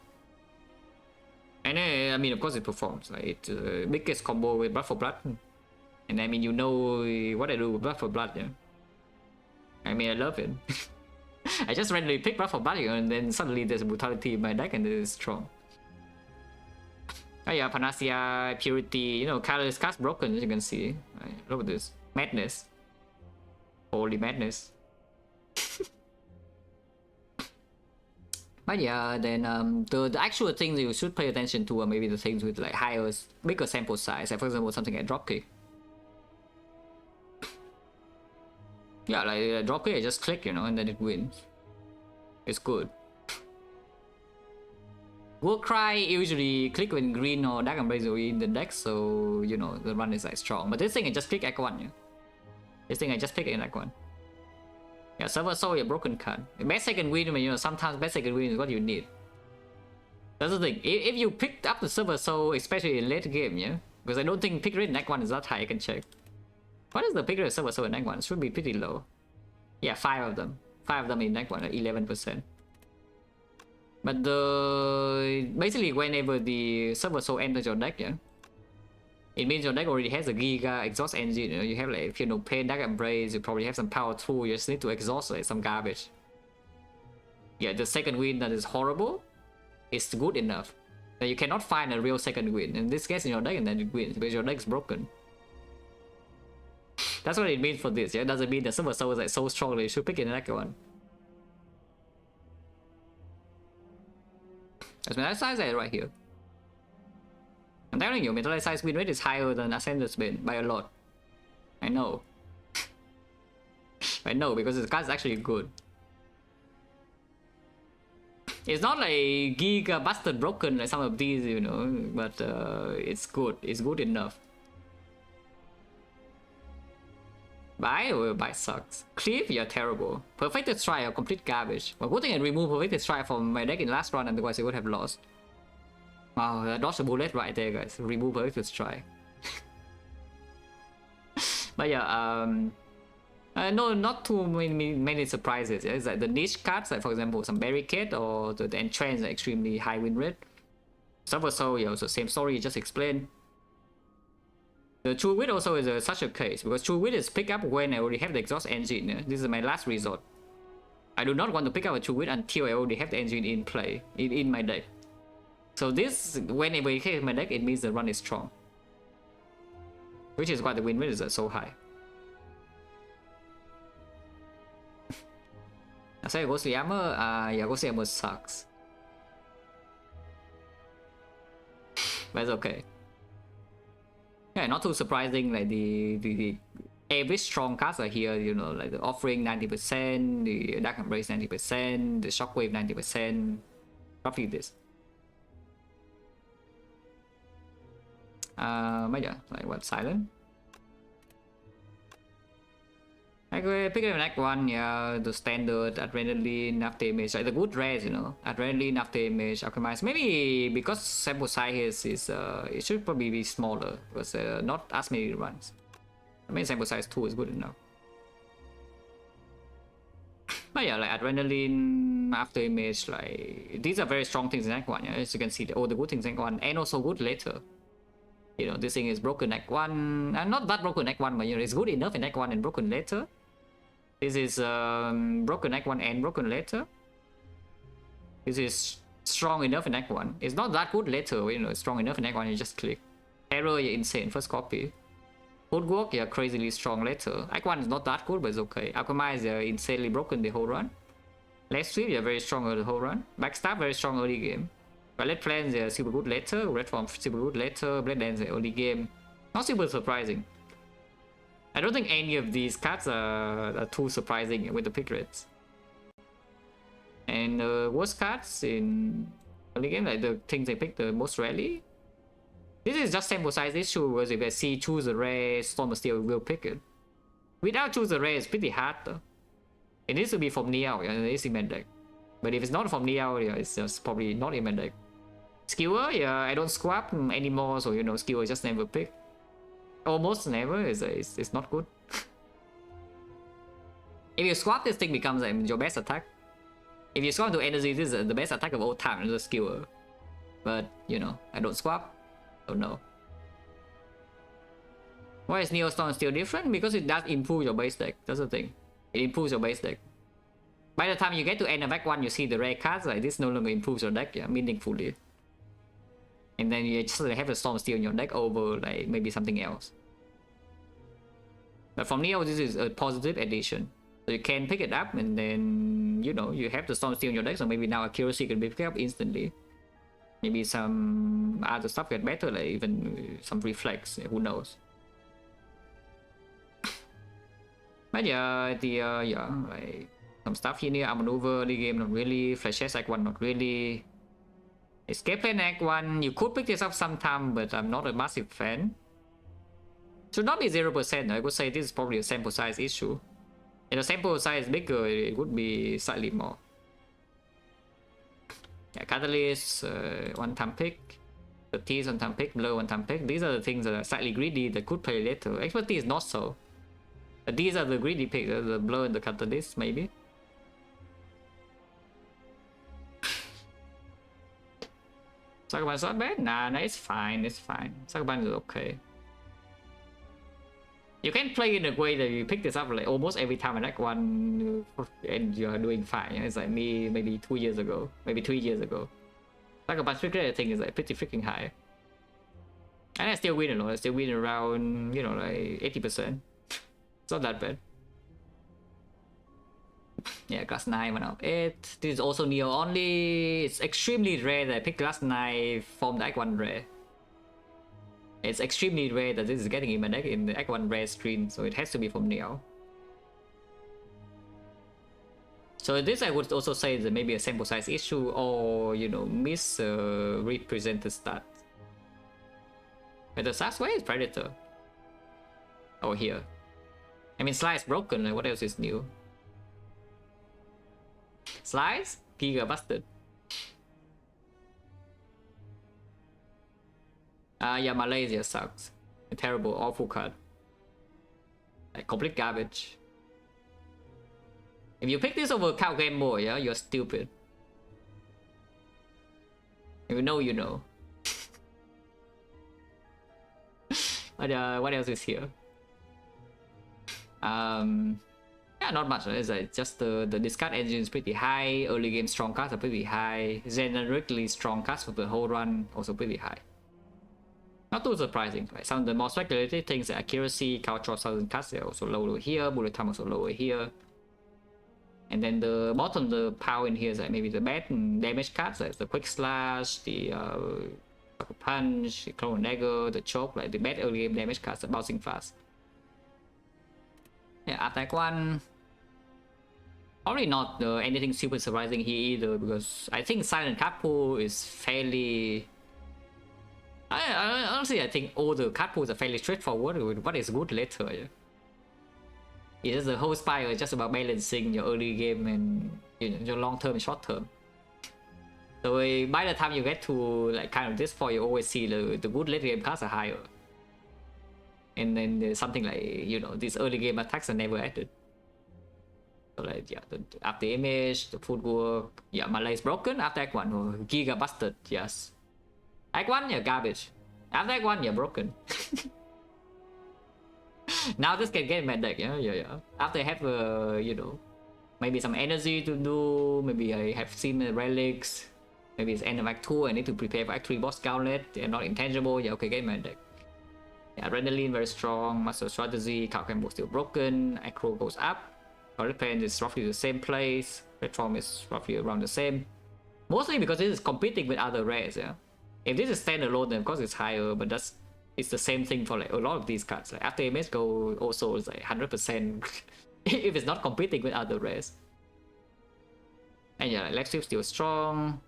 And I mean, of course it performs, like it's biggest combo with Blood for Blood. And I mean, you know what I do with Blood for Blood, yeah? I mean, I love it. I just randomly pick Blood for Blood, and then suddenly there's a Brutality in my deck and it is strong. Oh yeah, Panacea, Purity, you know, colorless cast broken, as you can see. Look at this. Madness. Holy madness. But yeah, then the actual things you should pay attention to are maybe the things with like bigger sample size. Like for example, something like Dropkick. Yeah, like Dropkick, I just click, you know, and then it wins. It's good. Warcry usually click when green or Dark Embrace are in the deck, so you know the run is like strong. But this thing I just click Act 1, yeah. This thing I just pick in Act 1. Yeah, Server Soul, a broken card. Best second win, you know, sometimes best second win is what you need. That's the thing. If you picked up the Server Soul, especially in late game, yeah, because I don't think pick rate in Act 1 is that high. I can check. What is the pick rate of Server Soul in Act 1? It should be pretty low. Yeah, 5 of them. 5 of them in Act 1, like 11%. But basically whenever the Server Soul enters your deck, yeah, it means your deck already has a Giga exhaust engine. You know, you have like, if you know, Pain, Dark Embrace, you probably have some power too. You just need to exhaust like some garbage. Yeah, the second win that is horrible is good enough that you cannot find a real second win. In this case, in your deck, and then it wins because your deck is broken. That's what it means for this. Yeah, it doesn't mean the Server Soul is like so strong that you should pick it in Act 1. That's Metallized right here. I'm telling you, Metallized win rate is higher than Ascender's Bane by a lot. I know. I know, because this card is actually good. It's not like Giga busted broken like some of these, you know, but it's good. It's good enough. Buy sucks. Cleave, you're terrible. Perfected Strike, are complete garbage. Well, good thing I removed Perfected Strike from my deck in last round, otherwise I would have lost. Wow, dodge a bullet right there, guys. Remove Perfected Strike. But yeah, no, not too many surprises. Yeah? It's like the niche cards, like for example, some Barricade or the Entrance are extremely high win rate. Server Soul, yeah, also same story, just explained. The True Wit also is such a case, because True Wit is pick up when I already have the exhaust engine. Yeah? This is my last resort. I do not want to pick up a True Wit until I already have the engine in play, in my deck. So this, whenever it hits my deck, it means the run is strong. Which is why the win rate is so high. I say Ghostly Armor, yeah, Ghostly Armor sucks. But it's okay. Yeah, not too surprising, like the every strong cards are here, you know, like the Offering 90%, the Dark Embrace 90%, the Shockwave 90%, roughly this. But yeah, like what, Silent? I go pick up an Act 1, yeah, the standard, Adrenaline, enough damage, like the good rares, you know, Adrenaline, enough damage, Alchemize. Maybe because sample size is it should probably be smaller, because not as many runs. I mean, sample size 2 is good enough. But yeah, like Adrenaline, After Image, like, these are very strong things in Act 1, yeah, as you can see, all the good things in Act 1, and also good later. You know, this thing is broken Act 1, and not that broken Act 1, but you know, it's good enough in Act 1 and broken later. This is broken Act 1 and broken later. This is strong enough in Act 1. It's not that good later, you know, it's strong enough in Act 1, you just click. Error, you're insane, first copy. Footwork, you're crazily strong later. Act 1 is not that good, but it's okay. Alchemize, you're insanely broken the whole run. Left sweep, you're very strong the whole run. Backstab, very strong early game. Ballet plans, you're super good later. Red form, super good later. Blade dance, early game. Not super surprising. I don't think any of these cards are too surprising with the pick rates. And worst cards in early game, like the things they pick the most rarely. This is just sample size issue, because if I see choose a rare, Storm of Steel will pick it. Without choose a rare, it's pretty hard though. It needs to be from Neo, yeah, it's in main deck. But if it's not from Neo, yeah, it's just probably not in main deck. Skewer, yeah, I don't swap anymore, so you know, Skewer just never pick. Almost never, it's not good. If you swap, this thing becomes your best attack. If you swap to energy, this is the best attack of all time, the Skewer. But, you know, I don't swap. Oh no. Why is Neo Storm still different? Because it does improve your base deck. That's the thing. It improves your base deck. By the time you get to end of Act 1, you see the rare cards, like this no longer improves your deck, yeah, meaningfully. And then you just have the Storm Steel in your deck over like maybe something else. But from Neo, this is a positive addition. So you can pick it up, and then you know you have the Storm Steel in your deck, so maybe now accuracy can be picked up instantly. Maybe some other stuff get better, like even some reflex, who knows. But yeah, yeah, like some stuff here near maneuver the game, not really. Flashes Act 1, not really. Escape plan Act 1, you could pick this up sometime, but I'm not a massive fan. Should not be 0%, I would say this is probably a sample size issue. If the sample size is bigger, it would be slightly more. Yeah, Catalyst, one-time pick. Expertise, one-time pick. Blur, one-time pick. These are the things that are slightly greedy that could play later. Expertise, not so. But these are the greedy picks, the Blur and the Catalyst, maybe. Sakaban is not bad? Nah, it's fine, it's fine. Sakaban is okay. You can play in a way that you pick this up like almost every time in Act 1 and you're doing fine. It's like me maybe 2 years ago, maybe 3 years ago. Sakaban's pick rate I think is like pretty freaking high. And I still win a lot, I still win around, you know, like 80%. It's not that bad. Yeah, class 9, 1 out of 8. This is also Neo only. It's extremely rare that I pick class 9 from the Act 1 rare. It's extremely rare that this is getting in my deck in the Act 1 rare screen, so it has to be from Neo. So this I would also say that maybe a sample size issue, or you know, misrepresented stats. But the stats, where is Predator? Oh, here. I mean, Slice broken, like what else is new? Slice? Giga busted. Yeah, Malaysia sucks. A terrible, awful card. Like, complete garbage. If you pick this over Cow Game Boy, yeah, you're stupid. If you know, you know. But what else is here? Yeah, not much. It's like just the discard engine is pretty high. Early game strong cards are pretty high. Generically strong cards for the whole run also pretty high. Not too surprising. Like some of the more speculative things like accuracy, cultural thousand cards, they're also lower here. Bullet time also lower here. And then the bottom, the power in here is like maybe the bad damage cards, like the quick slash, the punch, the clone dagger, the choke, like the bad early game damage cards are bouncing fast. Yeah, attack 1. Probably not anything super surprising here either, because I think silent card pool is fairly. Honestly, I think all the card pools are fairly straightforward with what is good later. Yeah. It's just the whole spire is just about balancing your early game and your long term and short term. So by the time you get to like kind of this point, you always see the good late game cards are higher. And then there's something like, you know, these early game attacks are never added. So like, yeah, the after image, the footwork, yeah, Malay is broken after Act 1, oh, Giga busted, yes. Act 1, yeah, garbage. After Act 1, yeah, broken. Now this can get mad deck, yeah. After I have you know, maybe some energy to do, maybe I have seen the relics, maybe it's end of Act 2, I need to prepare for Act 3 boss gauntlet, they're not intangible, yeah, okay, get mad deck. Yeah, adrenaline very strong, master strategy, card combo still broken, acro goes up, current plan is roughly the same place, platform is roughly around the same. Mostly because this is competing with other rares, yeah. If this is standalone, then of course it's higher, but it's the same thing for like a lot of these cards. Like after MS go also is like 100% if it's not competing with other rares. And yeah, like Lexif still strong.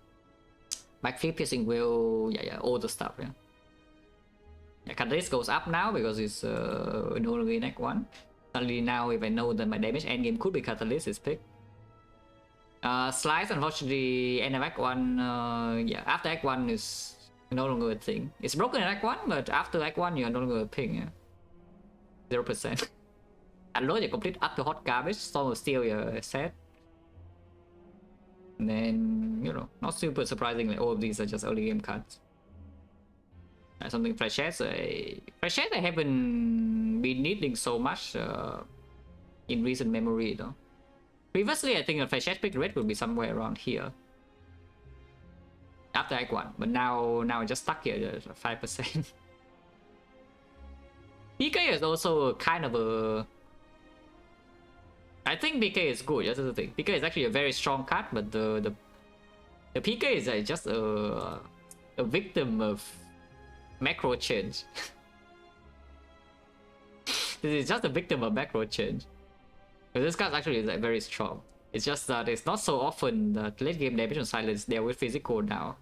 Backflip, piercing will, yeah, all the stuff, yeah. Yeah, Catalyst goes up now because it's no longer in Act 1. Suddenly now if I know that my damage endgame could be Catalyst, it's picked. Slice, unfortunately, end of Act 1, yeah, after Act 1 is no longer a thing. It's broken in Act 1, but after Act 1 you're no longer a ping, yeah. 0%. Unload your complete up to hot garbage, Storm of Steel, yeah, set. And then, you know, not super surprising, like all of these are just early game cards. Something Flashes, Flashes I haven't been needing so much in recent memory though. Previously, I think a Flash pick rate would be somewhere around here. After Act 1, but now I just stuck here at 5%. PK is also kind of a... I think PK is good, that's the thing. PK is actually a very strong card, but the PK is just a victim of macro change. This is just a victim of macro change. This card actually is like very strong. It's just that it's not so often that late game damage on silence deal with physical now.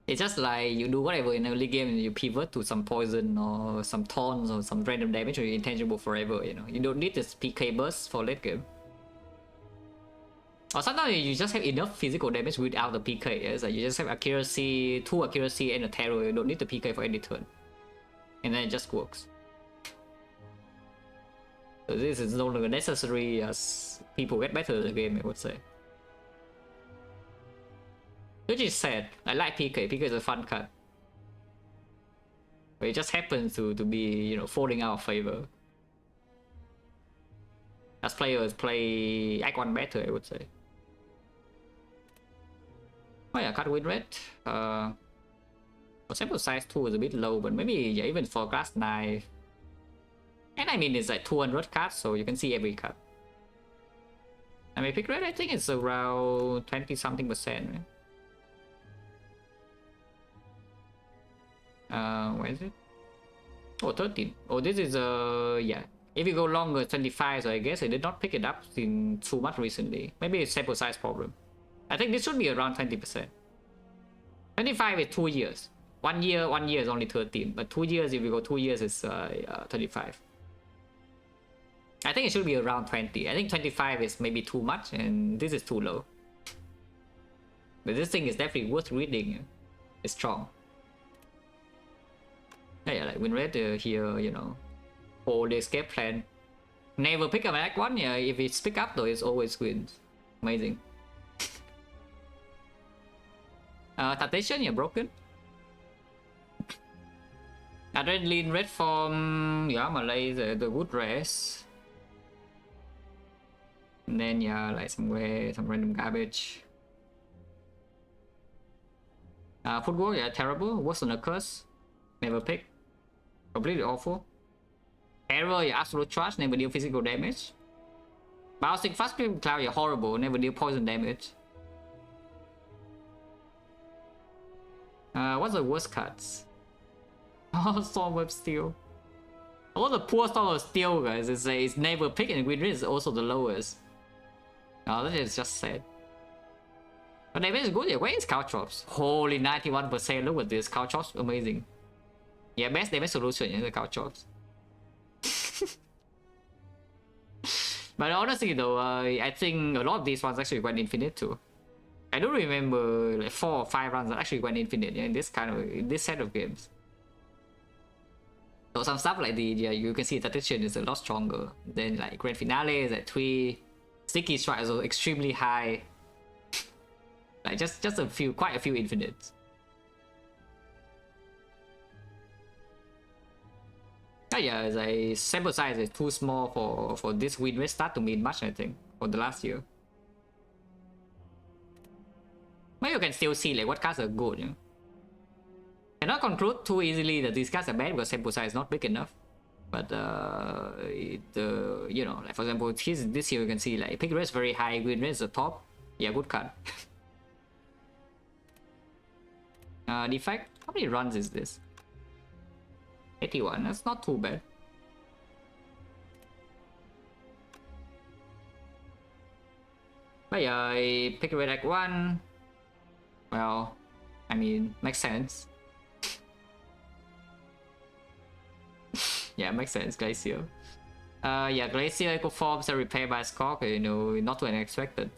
It's just like you do whatever in early game and you pivot to some poison or some taunts or some random damage or you're intangible forever, you know. You don't need this PK burst for late game. Or sometimes you just have enough physical damage without the PK. It's like you just have accuracy, 2 accuracy and a terror. You don't need the PK for any turn. And then it just works. So this is no longer necessary as people get better at the game, I would say. Which is sad. I like PK. PK is a fun card. But it just happens to be, you know, falling out of favor. As players play Act 1 better, I would say. Oh yeah, card win rate. For sample size 2 is a bit low, but maybe yeah, even for Glass Knife. And I mean, it's like 200 cards, so you can see every card. I mean, pick rate, I think it's around 20 something percent. Right? Where is it? Oh, 13. Oh, this is yeah. If you go longer, 25, so I guess I did not pick it up in too much recently. Maybe it's sample size problem. I think this should be around 20%. 25 is 2 years. 1 year is only 13, but 2 years, if you go 2 years, it's 25. I think it should be around 20. I think 25 is maybe too much, and this is too low. But this thing is definitely worth reading. It's strong. Yeah, like win rate here, you know, for the escape plan. Never pick up an Act 1, yeah, if it's pick up though, it's always wins. Amazing. Temptation, yeah, broken. Adrenaline red form, yeah, Malay, the good rest. And then yeah, like somewhere, some random garbage. Footwork, yeah, terrible. Worse than a curse. Never pick. Completely awful. Error, yeah, absolute trash. Never deal physical damage. Bouncing fast cloud, yeah, horrible. Never deal poison damage. What's the worst cards? Oh, Storm of Steel. All the poor Storm of Steel, guys. It's never pick, and win rate is also the lowest. Oh, that is just sad. But damage is good, yeah. Where is Caltrops? Holy 91%. Look at this. Caltrops, amazing. Yeah, best damage solution in the Caltrops. But honestly though, I think a lot of these ones actually went infinite too. I don't remember like 4 or 5 runs that actually went infinite, yeah, in this set of games. So some stuff like the, yeah, you can see Temptation is a lot stronger. Then like Grand Finale is at 3. Sticky Strike is extremely high. Like just quite a few infinites. But yeah, the sample size is too small for this win rate start to mean much, I think, for the last year. But you can still see like what cards are good, you know. Cannot conclude too easily that these cards are bad because sample size is not big enough. But you know, like for example, this here you can see like pick rate is very high, win rate is the top. Yeah, good card. Defect. How many runs is this? 81. That's not too bad. But yeah, I pick rate like 1. Well, I mean, makes sense. Yeah, makes sense, Glacier. Yeah, Glacier eco forms are repaired by Scork, you know, not too unexpected.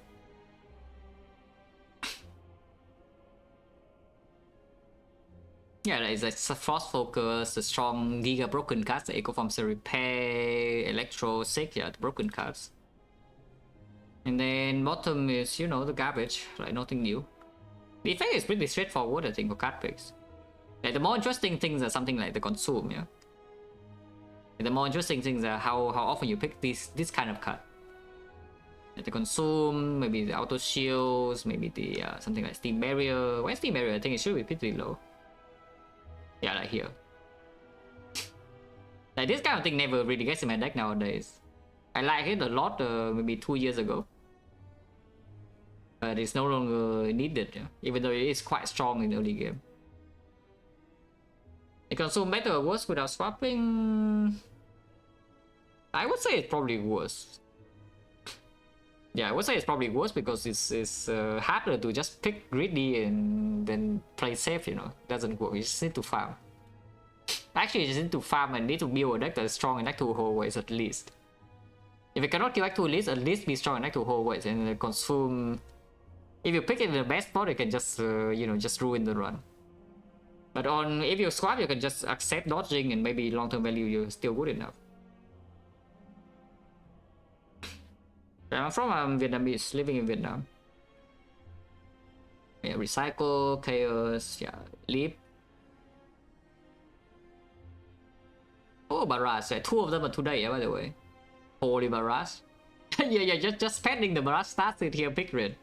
Yeah, it's like Frost Focus, the strong Giga Broken cards, the eco forms are repair, Electro, Sick, yeah, the broken cards. And then bottom is, you know, the garbage, like nothing new. The effect is pretty straightforward, I think, for card picks. Like the more interesting things are something like the consume, yeah. And the more interesting things are how often you pick this kind of card. Like the consume, maybe the auto shields, maybe the something like Steam Barrier. Why Steam Barrier? I think it should be pretty low. Yeah, like here. Like this kind of thing never really gets in my deck nowadays. I like it a lot maybe 2 years ago. But it's no longer needed, yeah? Even though it is quite strong in the early game. It consume better or worse without swapping? I would say it's probably worse. Yeah, I would say it's probably worse because it's harder to just pick greedy and then play safe, you know. It doesn't work, you just need to farm. Actually, you just need to farm and need to build a deck that is strong enough to hold ways at least. If you cannot kill back 2 at least be strong enough to hold ways and consume. If you pick it in the best spot, you can just, you know, just ruin the run. But if you swap, you can just accept dodging and maybe long-term value you're still good enough. I'm from Vietnamese, living in Vietnam. Yeah, recycle, chaos, yeah, leap. Oh, barrage, yeah, 2 of them are today, yeah, by the way. Holy barrage. Yeah, just spending the barrage started here, pick red.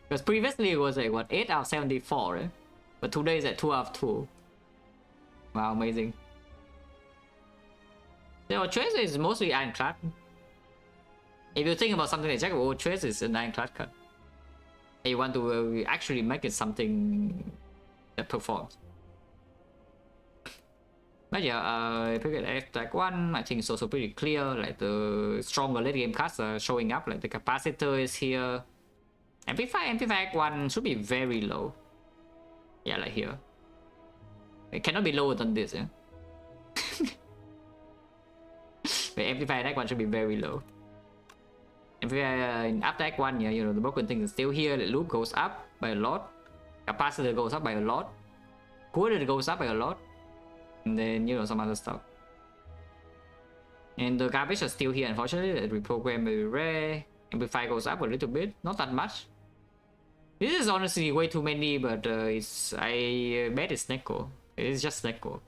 Because previously it was like what, 8 out of 74, right? But today is at 2 out of 2. Wow, amazing. The Trace is mostly Ironclad. If you think about something like Jack of all Trace is an Ironclad card. And you want to actually make it something that performs. But yeah, pick it F tag 1, I think it's also pretty clear, like the stronger late game cards are showing up, like the capacitor is here. Amplify 1 should be very low. Yeah, like here. It cannot be lower than this, yeah. But Amplify Attack 1 should be very low. Amplify in up Attack 1, yeah, you know, the broken thing is still here. The loop goes up by a lot. Capacitor goes up by a lot. Quarter goes up by a lot. And then, you know, some other stuff. And the garbage is still here, unfortunately. The reprogram may be rare. Amplify goes up a little bit, not that much. This is honestly way too many, but I bet it's Neko. It's just Neko.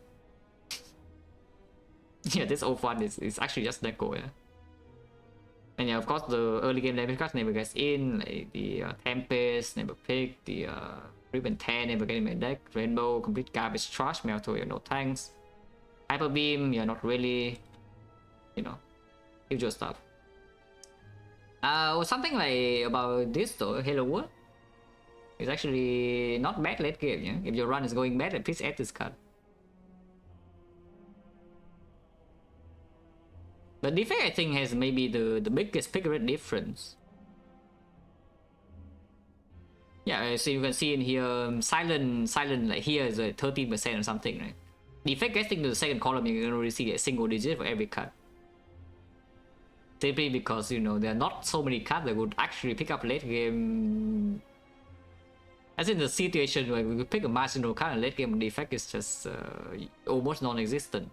Yeah, this old one is actually just Neko, yeah. And yeah, of course, the early game damage cards never gets in, like the Tempest, never pick, the Ribbon 10, never get in my deck, Rainbow, complete garbage trash, Melto, you know, tanks. Hyper Beam, yeah, not really, you know, usual stuff. Something like about this though, Hello World. It's actually not bad late game, yeah? If your run is going bad, please add this card. But Defect, I think, has maybe the biggest pick rate difference. Yeah, so you can see in here, silent like here is a 13% or something, right? Defect getting to the second column, you can already see a single digit for every card. Simply because, you know, there are not so many cards that would actually pick up late game. As in the situation where we pick a marginal card and late game Defect is just almost non-existent.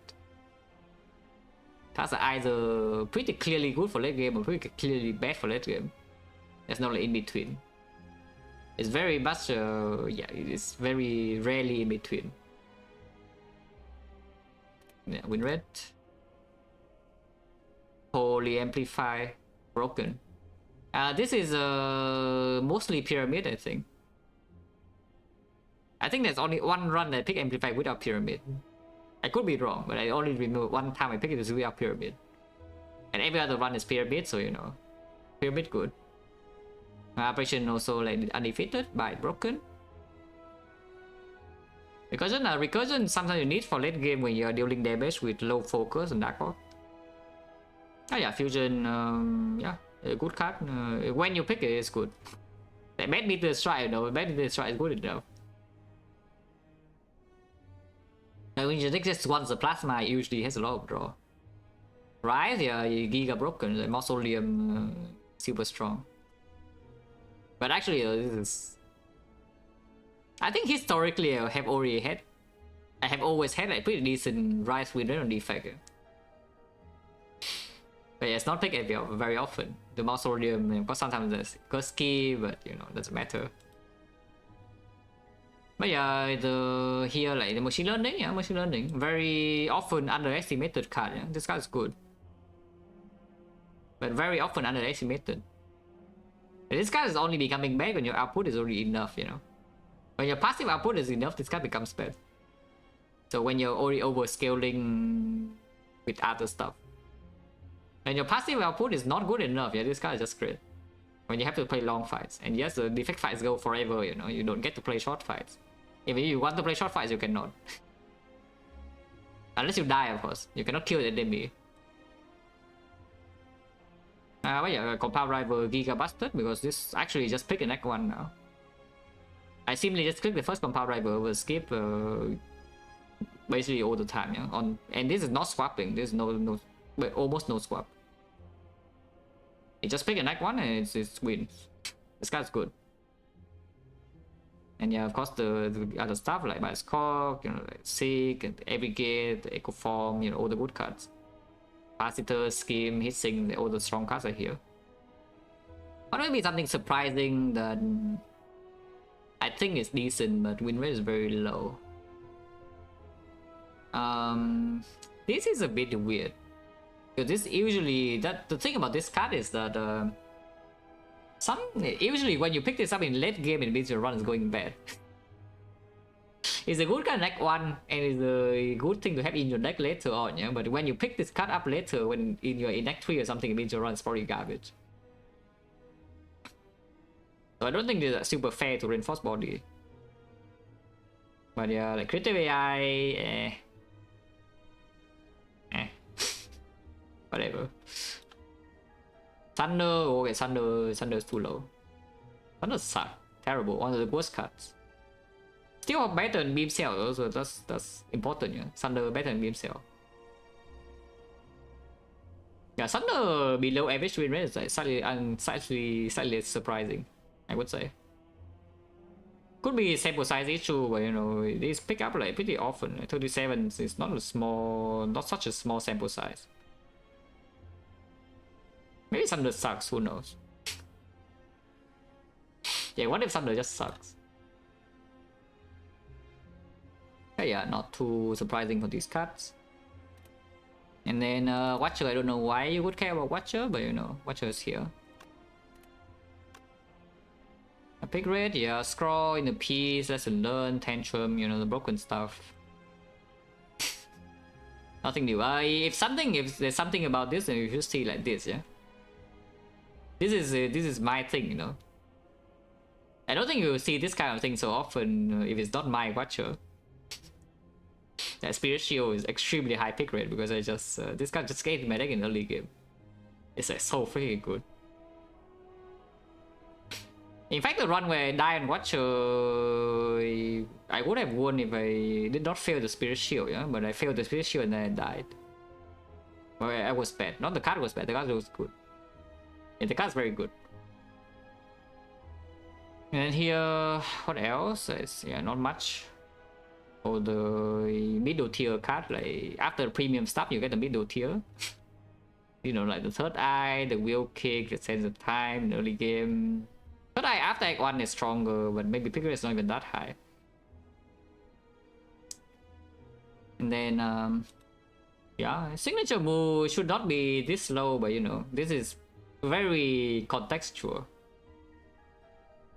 Cards are either pretty clearly good for late game or pretty clearly bad for late game. There's no like in between. It's very much, yeah, it's very rarely in between. Yeah, win red. slowly amplify broken. This is mostly pyramid, I think. I think there's only one run that I pick amplify without pyramid. I could be wrong, but I only remember one time I picked it without pyramid. And every other run is pyramid, so you know, pyramid good. Operation also like undefeated by broken. Recursion sometimes you need for late game when you're dealing damage with low focus and dark hole. Oh yeah, fusion, yeah, a good card. When you pick it, it's good. Bad meter strike, no, bad meter strike is good enough. When you take just once the plasma, it usually has a lot of draw. Right? Yeah, Giga broken, the mausoleum, super strong. But actually, this is. I think historically, I have always had a pretty decent rise win rate on Defect. But yeah, it's not picked very often. The mausoleum, because sometimes there's Gusky, but you know, doesn't matter. But yeah, here like the machine learning, very often underestimated card. Yeah? This card is good, but very often underestimated. And this card is only becoming bad when your output is already enough, you know. When your passive output is enough, this card becomes bad. So when you're already overscaling with other stuff. When your passive output is not good enough, yeah, this card is just great. When you have to play long fights. And yes, the defect fights go forever, you know, you don't get to play short fights. If you want to play short fights, you cannot. Unless you die, of course. You cannot kill the enemy. But yeah, compound rival Giga busted because this actually just pick an Act 1 now. I simply just click the first compound rival, will skip basically all the time, yeah. And this is not swapping. There's almost no swap. It just pick an Act 1 and it's wins. This guy's good. And yeah, of course the other stuff like Bioscock, you know, like Seek, and Abrigate, Echo Form, you know, all the good cards. Capacitor, Scheme, Hitsing, all the strong cards are here. But maybe something surprising that I think is decent, but win rate is very low. This is a bit weird. Because this usually, the thing about this card is that usually when you pick this up in late game, it means your run is going bad. It's a good card in Act 1 and it's a good thing to have in your deck later on, yeah. But when you pick this card up later, when in Act 3 or something, it means your run is probably garbage. So I don't think this is super fair to reinforce body. But yeah, like creative AI, whatever. Thunder, okay, Thunder is too low. Thunder suck, terrible, one of the worst cards. Still better than Beam Cell though, so that's important, yeah. Thunder better than Beam Cell. Yeah, Thunder below average win rate is like slightly surprising, I would say. Could be sample size issue, but you know, these pick up like pretty often. 37 is not such a small sample size. Maybe Thunder sucks, who knows? Yeah, what if Thunder just sucks? Yeah, not too surprising for these cards. And then Watcher, I don't know why you would care about Watcher, but you know, Watcher is here. A pick rate, yeah, scroll in the piece, lesson learned, tantrum, you know, the broken stuff. Nothing new. If there's something about this, then you should see like this, yeah. This is my thing, you know. I don't think you will see this kind of thing so often if it's not my Watcher. That Spirit Shield is extremely high pick rate because I just this card just gave my deck in early game. It's like so freaking good. In fact, the run where I die on Watcher, I would have won if I did not fail the Spirit Shield, yeah. But I failed the Spirit Shield and then I died. Well, I was bad. Not the card was bad. The card was good. Yeah, the card's very good. And then here, what else? It's, yeah, not much. For the middle tier card, like after the premium stuff, you get the middle tier. You know, like the Third Eye, the Wheel Kick, the Sense of Time in early game. Third Eye after Act 1 is stronger, but maybe pick rate is not even that high. And then Yeah, signature move should not be this low, but you know, this is very contextual.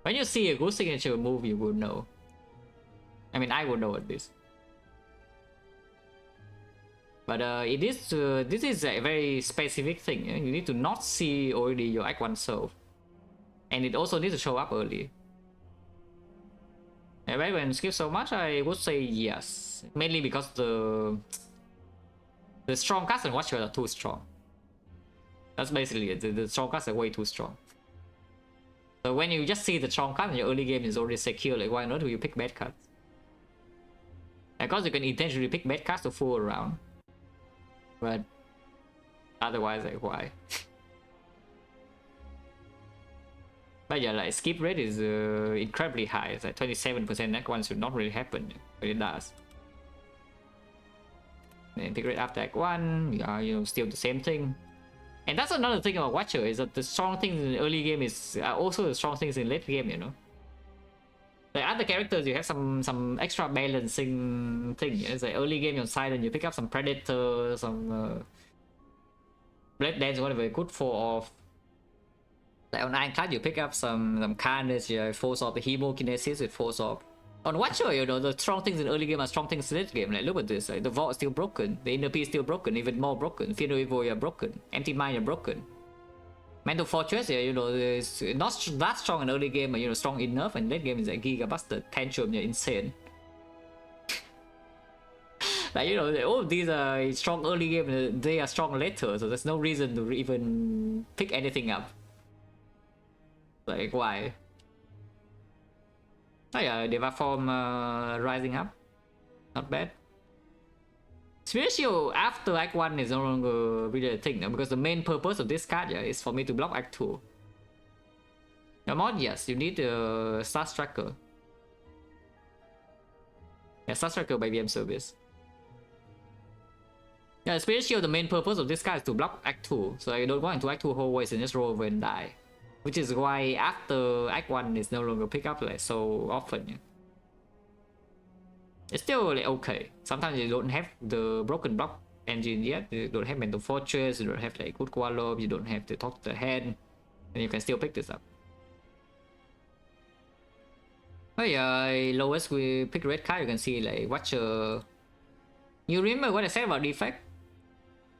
When you see a good signature move, you would know. I mean, I would know at least. But it is this is a very specific thing. You need to not see already your Act 1 self. And it also needs to show up early. And when skip so much, I would say yes. Mainly because the strong cards and Watcher are too strong. That's basically it. The strong cards are way too strong. So when you just see the strong card and your early game is already secure, like why not do you pick bad cards? Of course you can intentionally pick bad cards to fool around. But otherwise, like why? But yeah, like skip rate is incredibly high. It's like 27%. That one should not really happen, but it does. Then pick rate after Act 1, yeah, you know, still the same thing. And that's another thing about Watcher, is that the strong things in the early game is also the strong things in late game, you know. Like other characters, you have some extra balancing thing. It's like early game on Silent, you pick up some Predator, some Blade Dance, whatever, good for off. Like on Ironclad, you pick up some Carnage, force off the Hemokinesis with force off. On Watcher, you know, the strong things in early game are strong things in late game. Like look at this, like the Vault is still broken, the Inner Peace is still broken, even more broken, Fear No Evil are broken, Empty Mind are broken. Mental Fortress, yeah, you know, is not that strong in early game, but you know, strong enough, and late game is like Giga Buster, Tantrum, you're insane. Like, you know, all these are strong early game, they are strong later, so there's no reason to even pick anything up. Like, why? Oh yeah, Deva form rising up. Not bad. Spiritual after Act 1 is no longer really a thing, because the main purpose of this card, yeah, is for me to block Act 2. Now mod, yes, you need a Star Striker. Yeah, Star Striker by VM service. Yeah, Spiritual, the main purpose of this card is to block Act 2, so I don't go into Act 2 whole ways and just roll over and die. Which is why after Act 1 is no longer pick up like so often. Yeah. It's still like okay. Sometimes you don't have the broken block engine yet. You don't have Mental Fortress, you don't have like good Qualob, you don't have to talk to the hand, and you can still pick this up. Oh yeah, lowest we pick red card, you can see like Watcher. You remember what I said about Defect?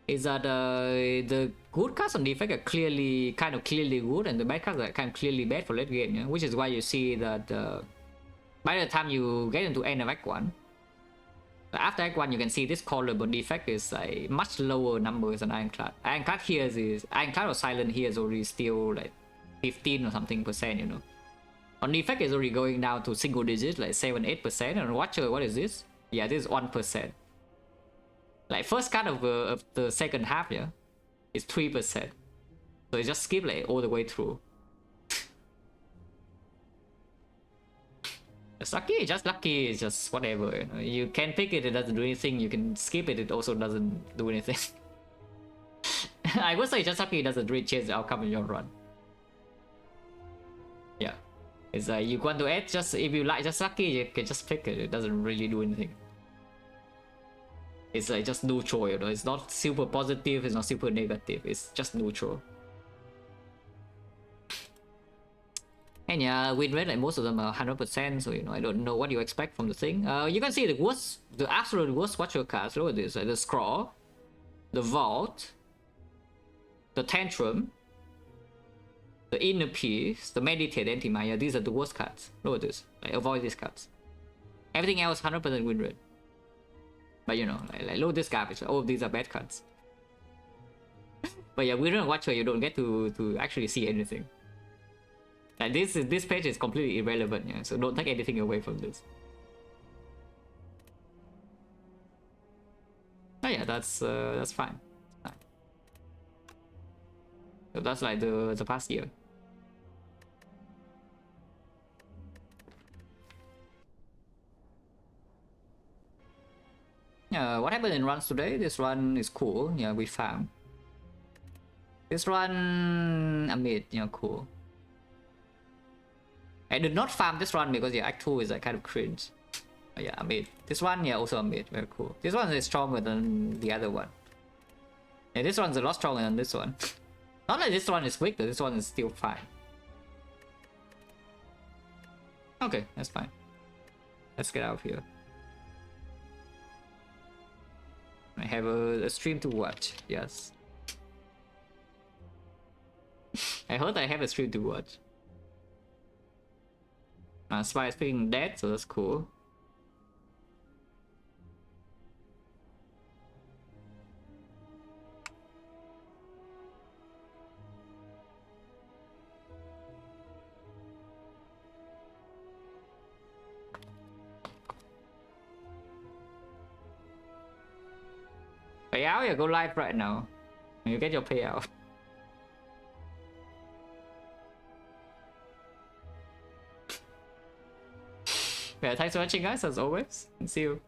Is that the good cards on Defect are clearly good, and the bad cards are kind of clearly bad for late game, yeah? Which is why you see that by the time you get into end of Act 1, after Act 1 you can see this column on Defect is like much lower numbers than Ironclad. Ironclad or Silent here is already still like 15 or something percent, you know. On Defect is already going down to single digits, like 7-8%, and on Watcher, what is this? Yeah, this is 1%. Like first card of the second half, yeah, is 3%. So it just skip like all the way through. It's lucky, just lucky, it's just whatever. You know? You can pick it, it doesn't do anything. You can skip it, it also doesn't do anything. I would say just lucky, it doesn't really change the outcome in your run. Yeah, it's like you want to add, just if you like just lucky, you can just pick it. It doesn't really do anything. It's like just neutral, you know. It's not super positive, it's not super negative. It's just neutral. And yeah, win rate, like most of them are 100%, so you know, I don't know what you expect from the thing. You can see the absolute worst Watcher cards. Look at this, like the Scrawl, the Vault, the Tantrum, the Inner Peace, the Meditate, Anti-Maya. These are the worst cards. Look at this, like avoid these cards. Everything else 100% win rate. But you know, like look at this garbage. All of these are bad cards. But yeah, win rate Watcher, you don't get to actually see anything. Like this page is completely irrelevant, yeah. So don't take anything away from this. Oh yeah, that's fine. So that's like the past year. What happened in runs today? This run is cool. Yeah, we farm. This run amid, you know, cool. I did not farm this run because yeah, Act 2 is like kind of cringe. But yeah, amid. This one, yeah, also amid. Very cool. This one is stronger than the other one. Yeah, this one's a lot stronger than this one. Not like this one is weak, though. This one is still fine. Okay, that's fine. Let's get out of here. I have a stream to watch. Yes. I heard I have a stream to watch. Spy is freaking dead, so that's cool. Payout, you go live right now. You get your payout. Yeah, thanks for watching, guys, as always, and see you.